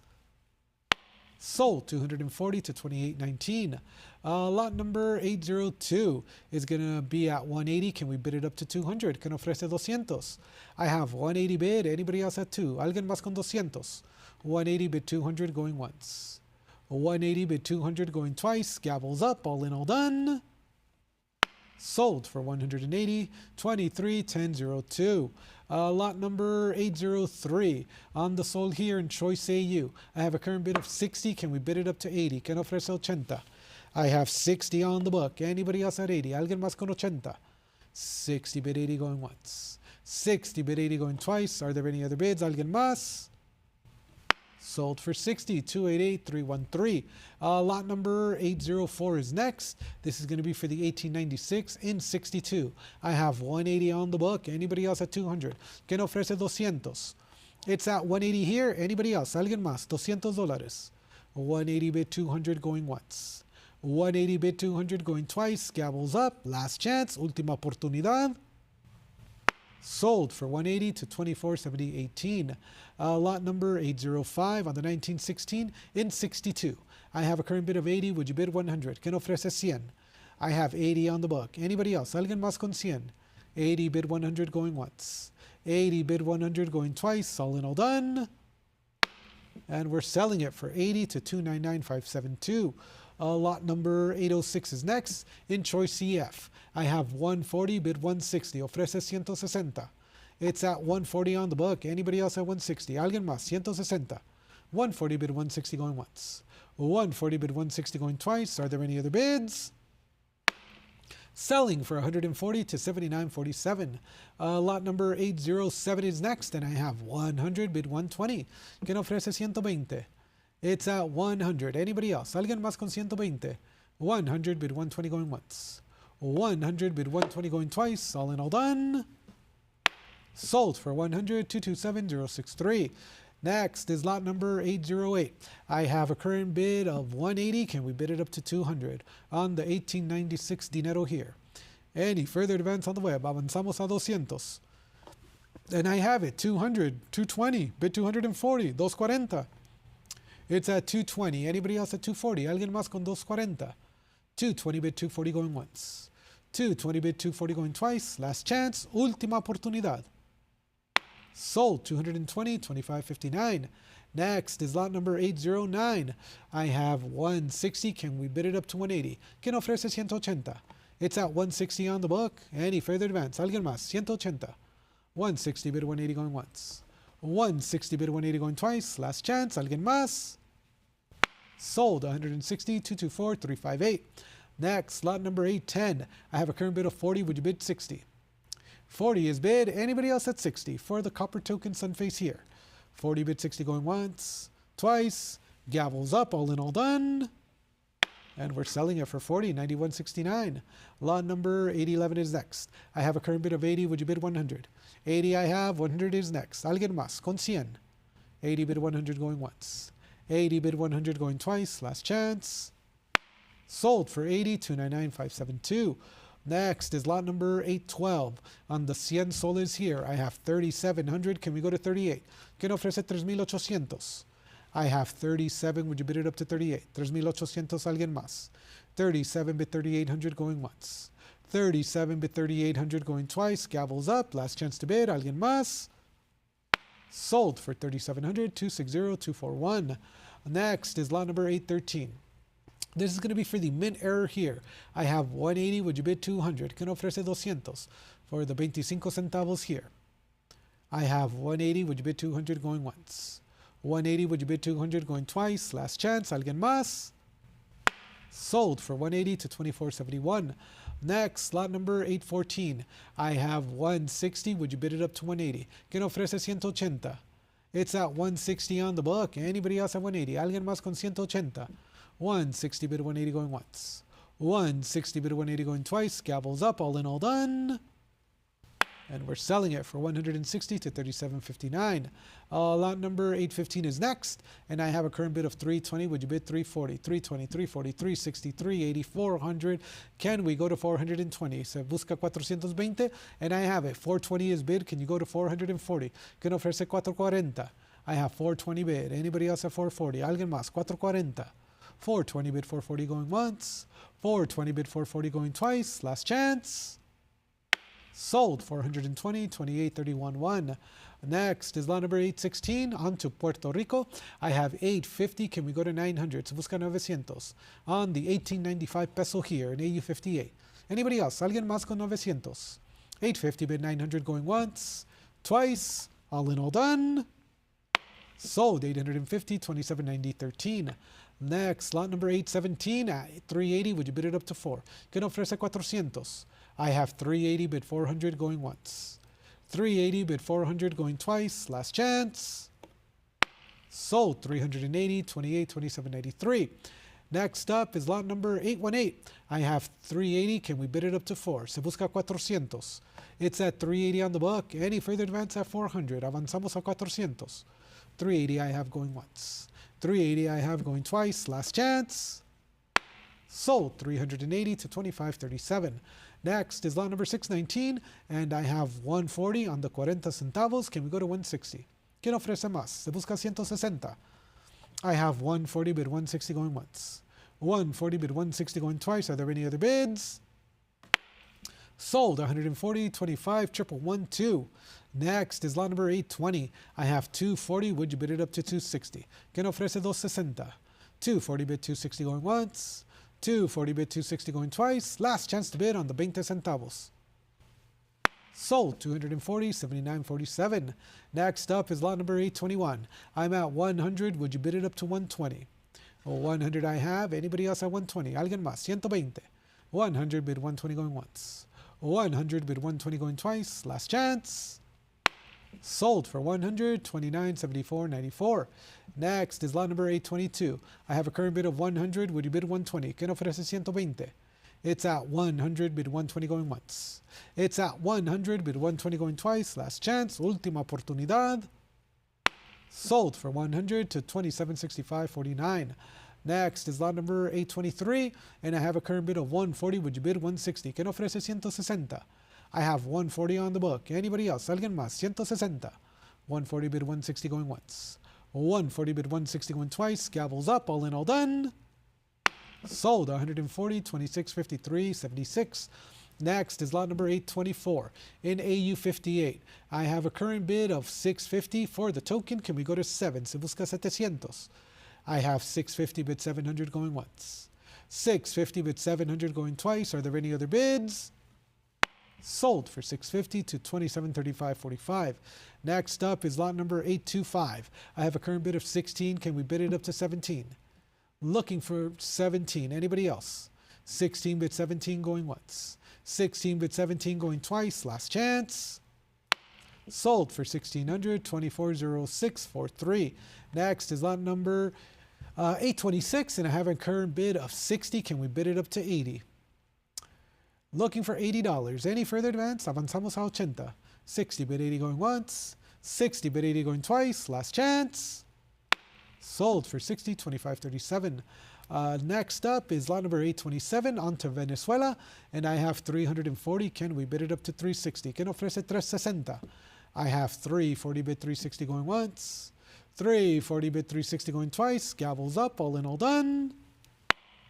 Sold 240 to 2819. Lot number 802 is going to be at 180. Can we bid it up to 200? ¿Quién ofrece 200? I have 180 bid. Anybody else at 2? ¿Alguien más con 200? 180 bid 200 going once. 180 bid 200 going twice. Gavels up. All in, all done. Sold for 180, 2310.02. Lot number 803 on the sold here in Choice AU. I have a current bid of 60. Can we bid it up to 80? ¿Quién ofrece 80? I have 60 on the book. Anybody else at 80? ¿Alguien más con 80? 60 bid 80 going once. 60 bid 80 going twice. Are there any other bids? ¿Alguien más? Sold for 60, 288,313. Lot number 804 is next. This is going to be for the 1896 in 62. I have 180 on the book. Anybody else at 200? ¿Quién ofrece 200? It's at 180 here. Anybody else? ¿Alguien más? $200. 180 bid 200 going once. 180 bid 200 going twice. Gavels up. Last chance. Última oportunidad. Sold for 180 to 2470.18. Lot number 805 on the 1916 in 62. I have a current bid of 80. Would you bid 100? ¿Quién ofrece 100? I have 80 on the book. Anybody else? ¿Alguien más con 100? 80 bid 100 going once. 80 bid 100 going twice. All in, all done. And we're selling it for 80 to 299,572. Lot number 806 is next in Choice CF. I have 140 bid 160. Ofrece 160. It's at 140 on the book. Anybody else at 160? ¿Alguien más? 160. 140 bid 160 going once. 140 bid 160 going twice. Are there any other bids? Selling for 140 to 79.47. Lot number 807 is next, and I have 100 bid 120. ¿Quién ofrece 120? It's at 100. Anybody else? ¿Alguien más con 120? 100 bid 120 going once. 100 bid 120 going twice. All in, all done. Sold for 100, 227,063. Next is lot number 808. I have a current bid of 180. Can we bid it up to 200 on the 1896 dinero here? Any further advance on the web? Avanzamos a 200. And I have it, 200, 220, bid 240, 240. It's at 220. Anybody else at 240? Alguien más con 240? 220 bid 240 going once. 220 bid 240 going twice. Last chance. Última oportunidad. Sold 220, 25.59. Next is lot number 809. I have 160. Can we bid it up to 180? ¿Quién ofrece 180? It's at 160 on the book. Any further advance? Alguien más? 180. 160 bid 180 going once. 160 bid 180 going twice. Last chance. Alguien más? Sold 160, 224, 358. Next, lot number 810. I have a current bid of 40. Would you bid 60? 40 is bid. Anybody else at 60 for the copper token sun face here? 40 bid 60 going once, twice. Gavels up, all in, all done. And we're selling it for 40, 91.69. Lot number 811 is next. I have a current bid of 80. Would you bid 100? 80 I have. 100 is next. Alguien más con 100. 80 bid 100 going once. 80 bid 100 going twice. Last chance. Sold for 80, 299,572. Next is lot number 812. On the 100 soles here, I have 3,700. Can we go to 38? ¿Quién ofrece 3,800? I have 37. Would you bid it up to 38? 3,800. Alguien más. 37 bid 3,800 going once. 37 bid 3,800 going twice. Gavels up. Last chance to bid. Alguien más. Sold for 3,700. 260, 241. Next is lot number 813. This is going to be for the mint error here. I have 180. Would you bid 200? ¿Quién ofrece 200? For the 25 centavos here. I have 180. Would you bid 200 going once? 180. Would you bid 200 going twice? Last chance. Alguien más? Sold for 180 to 24.71. Next, lot number 814. I have 160. Would you bid it up to 180? ¿Quién ofrece 180? It's at 160 on the book. Anybody else at 180? Alguien más con 180? 160 bid 180 going once. 160 bid 180 going twice. Gavels up, all in, all done. And we're selling it for 160 to 37.59. Lot number 815 is next. And I have a current bid of 320. Would you bid 340? 320, 340, 360, 380, 400. Can we go to 420? Se busca 420. And I have it. 420 is bid. Can you go to 440? ¿Quién ofrece 440? I have 420 bid. Anybody else at 440? Alguien más? 440. 420 bid 440 going once. 420 bid 440 going twice. Last chance. Sold 420, 28.31.1. Next is lot number 816. On to Puerto Rico. I have 850. Can we go to 900? Se busca 900. On the 1895 peso here in AU58. Anybody else? Alguien más con 900? 850 bid 900 going once. Twice. All in, all done. Sold 850, 27.90, 13. Next, lot number 817, 380, would you bid it up to 4? ¿Quién ofrece 400? I have 380, bid 400 going once. 380, bid 400 going twice. Last chance. Sold 380, 28, 27.93. Next up is lot number 818. I have 380, can we bid it up to 4? Se busca 400. It's at 380 on the book. Any further advance at 400? Avanzamos a 400. 380 I have going once. 380 I have going twice. Last chance. Sold 380 to 25.37. Next is lot number 619, and I have 140 on the 40 centavos. Can we go to 160? ¿Quién ofrece más? Se busca 160. I have 140 bid 160 going once. 140 bid 160 going twice. Are there any other bids? Sold 140, 25, 112. Next is lot number 820. I have 240. Would you bid it up to 260? ¿Quién ofrece 260? 240 bid 260 going once. 240 bid 260 going twice. Last chance to bid on the 20 centavos. Sold 240, 79.47. Next up is lot number 821. I'm at 100. Would you bid it up to 120? 100 I have. Anybody else at 120? Alguien más? 120. 100 bid 120 going once. 100 bid 120 going twice. Last chance. Sold for 100, 29.74.94. Next is lot number 822. I have a current bid of 100. Would you bid 120? ¿Quién ofrece 120? It's at 100, bid 120 going once. It's at 100, bid 120 going twice. Last chance, última oportunidad. Sold for 100 to 27.65.49. Next is lot number 823, and I have a current bid of 140. Would you bid 160? ¿Quién ofrece 160? I have 140 on the book. Anybody else? Alguien más? 160. 140 bid 160 going once. 140 bid 160 going twice. Gavels up. All in, all done. Sold. 140, 26, 53, 76. Next is lot number 824 in AU58. I have a current bid of 650 for the token. Can we go to 7? Se busca 700. I have 650 bid 700 going once. 650 bid 700 going twice. Are there any other bids? Sold for 650 to 2735.45. Next up is lot number 825. I have a current bid of 16. Can we bid it up to 17? Looking for 17. Anybody else? 16 bid 17 going once. 16 bid 17 going twice. Last chance. Sold for 1600, 2406.43. Next is lot number 826, and I have a current bid of 60. Can we bid it up to 80? Looking for $80. Any further advance? Avanzamos a 80. 60 bid 80 going once. 60 bid 80 going twice. Last chance. Sold for 60, 25.37. Next up is lot number 827 onto Venezuela, and I have 340. Can we bid it up to 360? ¿Quién ofrece 360? I have 340 bid 360 going once. 340 bid 360 going twice. Gavels up. All in, all done.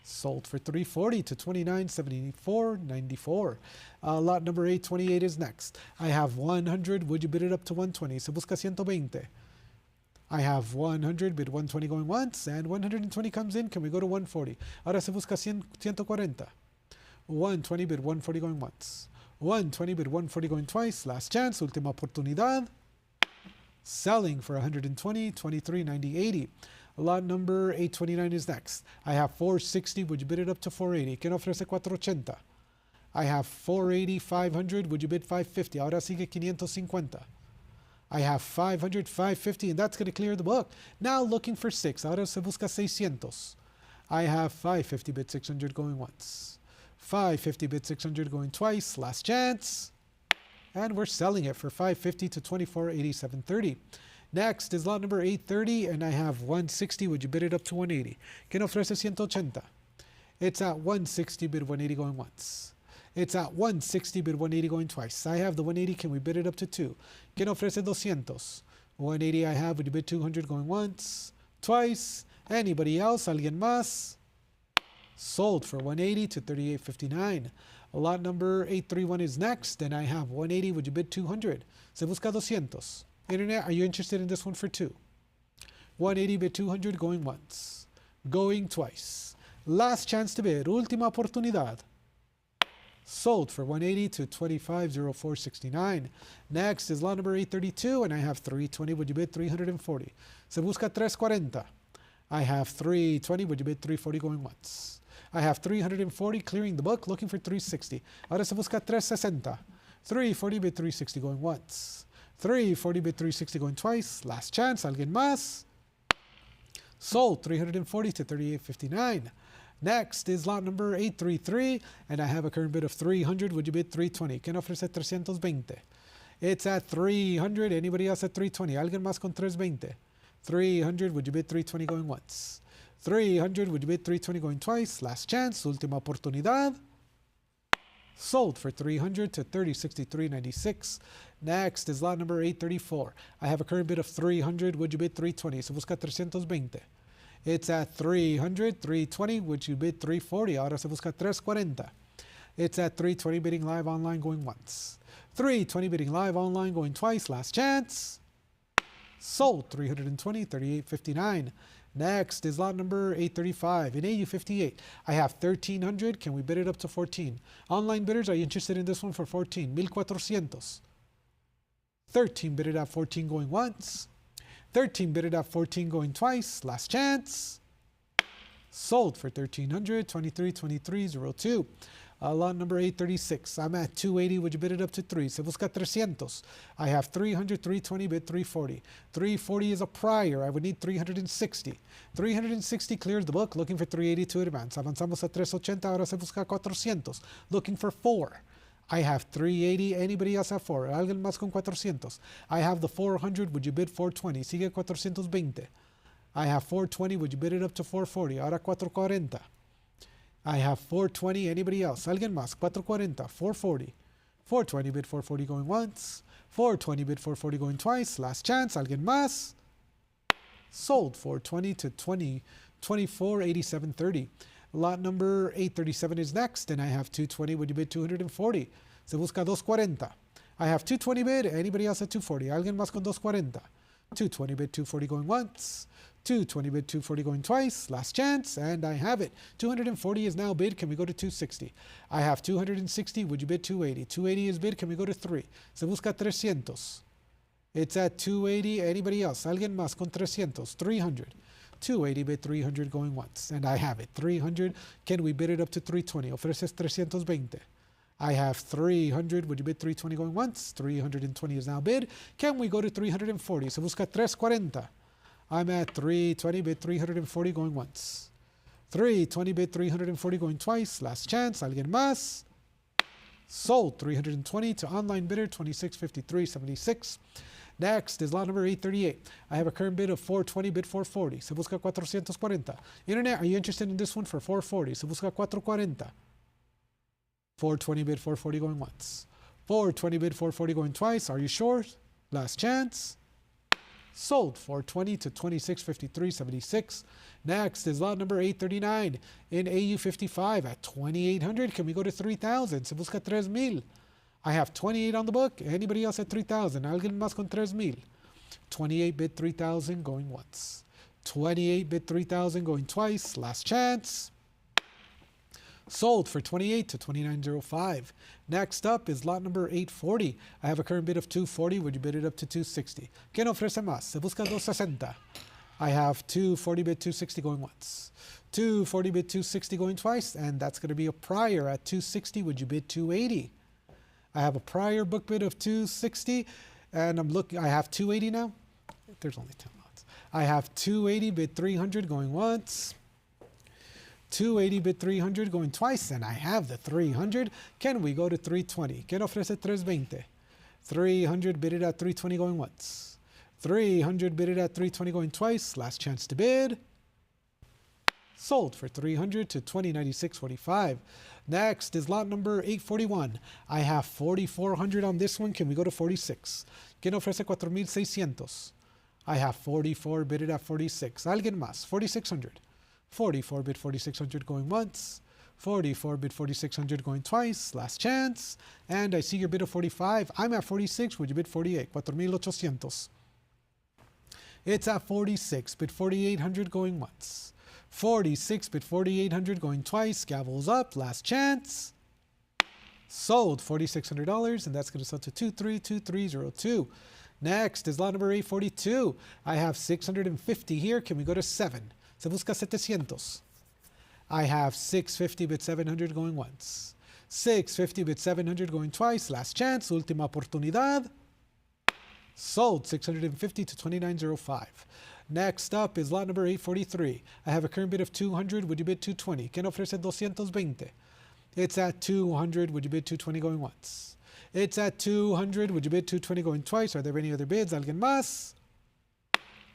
Sold for 340 to 29.74.94. Lot number 828 is next. I have 100. Would you bid it up to 120? Se busca 120. I have 100, bid 120 going once, and 120 comes in. Can we go to 140? Ahora se busca 140. 120, bid 140 going once. 120, bid 140 going twice. Last chance, última oportunidad. Selling for 120, 23.90.80. Lot number 829 is next. I have 460. Would you bid it up to 480? ¿Quién ofrece 480? I have 480, 500. Would you bid 550? Ahora sigue 550. I have 500, 550, and that's going to clear the book. Now looking for 6. Ahora se busca 600. I have 550 bid 600 going once. 550 bid 600 going twice. Last chance. And we're selling it for 550 to 24.87.30. Next is lot number 830, and I have 160. Would you bid it up to 180? ¿Quién ofrece 180? It's at 160 bid 180 going once. It's at 160 bid 180 going twice. I have the 180. Can we bid it up to 2? ¿Quién ofrece 200? 180 I have. Would you bid 200 going once? Twice? Anybody else? ¿Alguien más? Sold for 180 to 38.59. Lot number 831 is next, and I have 180. Would you bid 200? Se busca 200. Internet, are you interested in this one for 2? 180 bid 200 going once. Going twice. Last chance to bid. Última oportunidad. Sold for 180 to 25.04.69. Next is lot number 832, and I have 320. Would you bid 340? Se busca 340. I have 320. Would you bid 340 going once? I have 340 clearing the book, looking for 360. Ahora se busca 360. 340 bid 360 going once. 340 bid 360 going twice. Last chance. ¿Alguien más? Sold 340 to 38.59. Next is lot number 833, and I have a current bid of 300. Would you bid 320? ¿Quién ofrece 320? It's at 300. Anybody else at 320? ¿Alguien más con 320? 300. Would you bid 320 going once? 300. Would you bid 320 going twice? Last chance. Última oportunidad. Sold for 300 to 30.63.96. Next is lot number 834. I have a current bid of 300. Would you bid 320? Se busca 320. It's at 300, 320. Would you bid 340? Ahora se busca 340. It's at 320 bidding live online going once. 320 bidding live online going twice. Last chance. Sold 320, 38.59. Next is lot number 835 in AU58. I have 1300. Can we bid it up to 14? Online bidders, are you interested in this one for 14? 1400. 13 bid it at 14 going once. 13 bid it at 14 going twice. Last chance. Sold for 1300, 23.23.02. Lot number 836. I'm at 280. Would you bid it up to 3? Se busca 300. I have 300, 320, bid 340. 340 is a prior. I would need 360. 360 cleared the book, looking for 380 to advance. Avanzamos a 380. Ahora se busca 400. Looking for 4. I have 380. Anybody else have 4? Alguien más con 400. I have the 400. Would you bid 420? Sigue 420. I have 420. Would you bid it up to 440? Ahora 440. I have 420. Anybody else? Alguien más? 440. 440. 420 bid 440 going once. 420 bid 440 going twice. Last chance. Alguien más. Sold 420 to 24.8730. Lot number 837 is next, and I have 220. Would you bid 240? Se busca 240. I have 220 bid. Anybody else at 240? Alguien más con 240. 220 bid 240 going once. 220 bid 240 going twice. Last chance, and I have it. 240 is now bid. Can we go to 260? I have 260. Would you bid 280? 280 is bid. Can we go to 3? Se busca 300. It's at 280. Anybody else? Alguien más con 300. 300. 280 bid 300 going once, and I have it. 300. Can we bid it up to 320? Ofreces 320. I have 300. Would you bid 320 going once? 320 is now bid. Can we go to 340? Se busca 340. I'm at 320 bid 340 going once. 320 bid 340 going twice. Last chance. Alguien más. Sold 320 to online bidder 2653.76. Next is lot number 838. I have a current bid of 420 bid 440. Se busca 440. Internet, are you interested in this one for 440? Se busca 440. 420 bid 440 going once. 420 bid 440 going twice. Are you sure? Last chance. Sold 420 to 2653.76. Next is lot number 839 in AU55 at 2,800. Can we go to 3,000? Se busca 3,000. I have 28 on the book. Anybody else at 3,000? Alguien más con 3,000. 28 bid 3,000 going once. 28 bid 3,000 going twice. Last chance. Sold for 28 to 29.05. Next up is lot number 840. I have a current bid of 240. Would you bid it up to 260? ¿Quién ofrece más? Se busca 260. I have 240 bid 260 going once. 240 bid 260 going twice, and that's going to be a prior at 260. Would you bid 280? I have a prior book bid of 260, and I have 280 now. There's only 10 lots. I have 280 bid 300 going once. 280 bid 300 going twice, and I have the 300. Can we go to 320? ¿Quién ofrece 320? 300 bid it at 320 going once. 300 bid it at 320 going twice. Last chance to bid. Sold for 300 to 2096.45. Next is lot number 841. I have 4,400 on this one. Can we go to 46? ¿Quién ofrece 4,600? I have 44 bid it at 46. Alguien más? 4,600. 44 bid 4,600 going once. 44 bid 4,600 going twice. Last chance. And I see your bid of 45. I'm at 46. Would you bid 48? 4,800. It's at 46 bid 4,800 going once. 46 bid 4,800 going twice. Gavels up. Last chance. Sold $4,600, and that's going to sell to 232302. Next is lot number 842. I have 650 here. Can we go to 7? Se busca 700. I have 650 bid 700 going once. 650 bid 700 going twice. Last chance. Última oportunidad. Sold 650 to 2905. Next up is lot number 843. I have a current bid of 200. Would you bid 220? ¿Quién ofrece 220? It's at 200. Would you bid 220 going once? It's at 200. Would you bid 220 going twice? Are there any other bids? ¿Alguien más?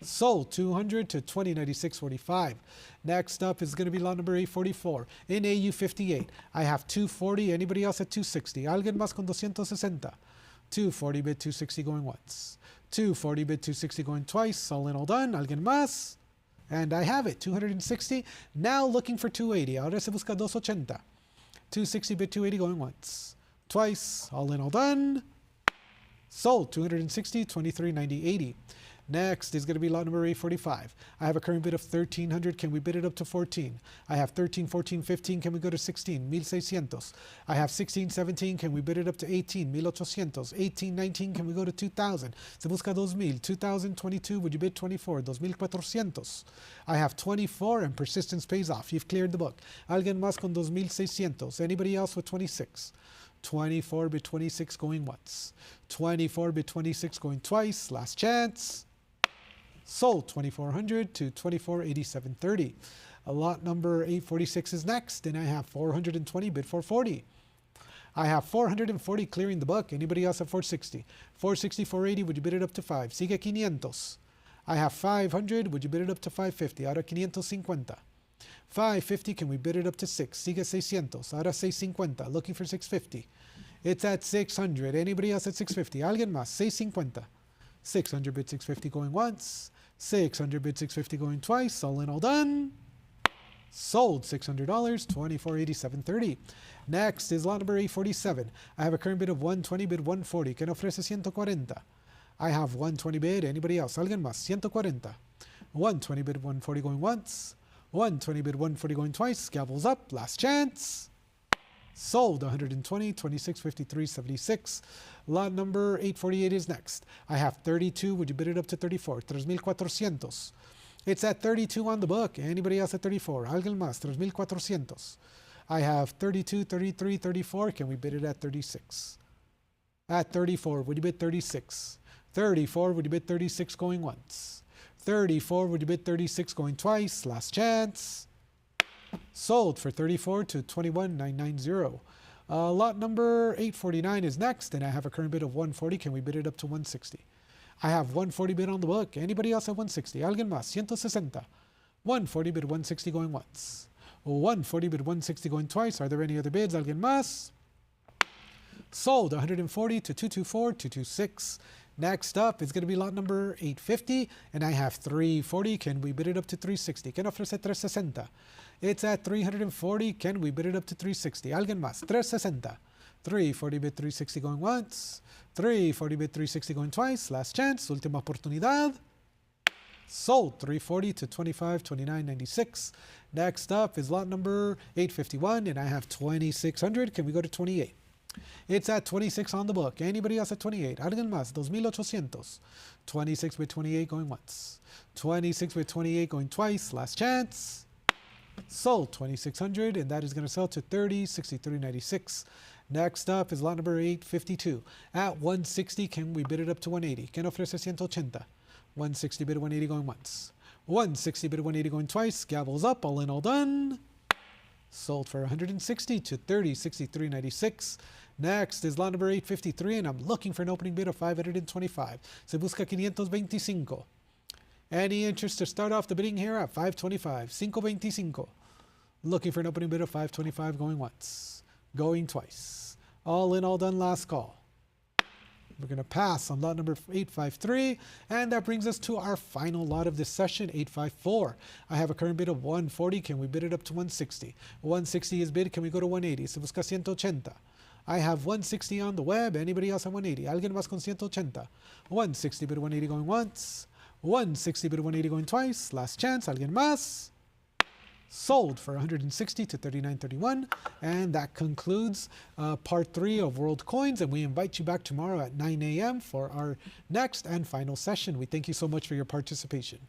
Sold 200 to 2096.45. Next up is going to be lot number 844 in AU58. I have 240. Anybody else at 260? ¿Alguien más con 260? 240 bid 260 going once. 240 bid 260 going twice. All in, all done. ¿Alguien más? And I have it. 260. Now looking for 280. Ahora se busca 280. 260 bid 280 going once. Twice. All in, all done. Sold 260, 2390.80. Next is going to be lot number 845. I have a current bid of 1,300. Can we bid it up to 14? I have 13, 14, 15. Can we go to 16? 1,600. I have 16, 17. Can we bid it up to 18? 1,800. 18, 19. Can we go to 2,000? Se busca 2,000. 2,022. Would you bid 24? 2,400. I have 24, and persistence pays off. You've cleared the book. Alguien más con 2,600. Anybody else with 26? 24 bid 26 going once. 24 bid 26 going twice. Last chance. Sold 2,400 to 2487.30. Lot number 846 is next, and I have 420 bid 440. I have 440 clearing the book. Anybody else at 460? 460, 480. Would you bid it up to 5? Sigue 500. I have 500. Would you bid it up to 550? Ahora 550. 550. Can we bid it up to 6? Sigue 600. Ahora 650. Looking for 650. It's at 600. Anybody else at 650? Alguien más? 650. 600 bid 650 going once. 600 bid 650 going twice. All in, all done. Sold $600, $24.8730. Next is lot number 847. I have a current bid of 120, bid 140. ¿Quién ofrece 140? I have 120 bid. Anybody else? Alguien más? 140. 120 bid 140 going once. 120 bid 140 going twice. Gavels up. Last chance. Sold 120, 26.53.76. Lot number 848 is next. I have 32. Would you bid it up to 34? 3,400. It's at 32 on the book. Anybody else at 34? Alguien más? 3,400. I have 32, 33, 34. Can we bid it at 36? At 34, would you bid 36? 34, would you bid 36 going once? 34, would you bid 36 going twice? Last chance. Sold for 34 to 21,990. Lot number 849 is next, and I have a current bid of 140. Can we bid it up to 160? I have 140 bid on the book. Anybody else at 160? Alguien más? 160. 140 bid 160 going once. 140 bid 160 going twice. Are there any other bids? Alguien más? Sold 140 to 224, 226. Next up is going to be lot number 850, and I have 340. Can we bid it up to 360? ¿Quién ofrece 360? It's at 340. Can we bid it up to 360? Alguien más? 360. 340 bid 360 going once. 340 bid 360 going twice. Last chance. Última oportunidad. Sold 340 to 25.29.96. Next up is lot number 851, and I have 2,600. Can we go to 28? It's at 26 on the book. Anybody else at 28? Alguien más? 2,800. 26 with 28 going once. 26 with 28 going twice. Last chance. Sold 2,600, and that is going to sell to 30.63.96. Next up is lot number 852. At 160, can we bid it up to 180? ¿Quién ofrece 180? 160 bid 180 going once. 160 bid 180 going twice. Gavels up. All in, all done. Sold for 160 to 30.63.96. Next is lot number 853, and I'm looking for an opening bid of 525. Se busca 525. Any interest to start off the bidding here at 525. 525. Looking for an opening bid of 525 going once. Going twice. All in, all done. Last call. We're going to pass on lot number 853, and that brings us to our final lot of this session, 854. I have a current bid of 140. Can we bid it up to 160? 160 is bid. Can we go to 180? Se busca 180. I have 160 on the web. Anybody else at 180? Alguien más con 180. 160 bid 180 going once. 160 bid 180 going twice. Last chance. Alguien más? Sold for 160 to 39.31, and that concludes part 3 of World Coins, and we invite you back tomorrow at 9 a.m. for our next and final session. We thank you so much for your participation.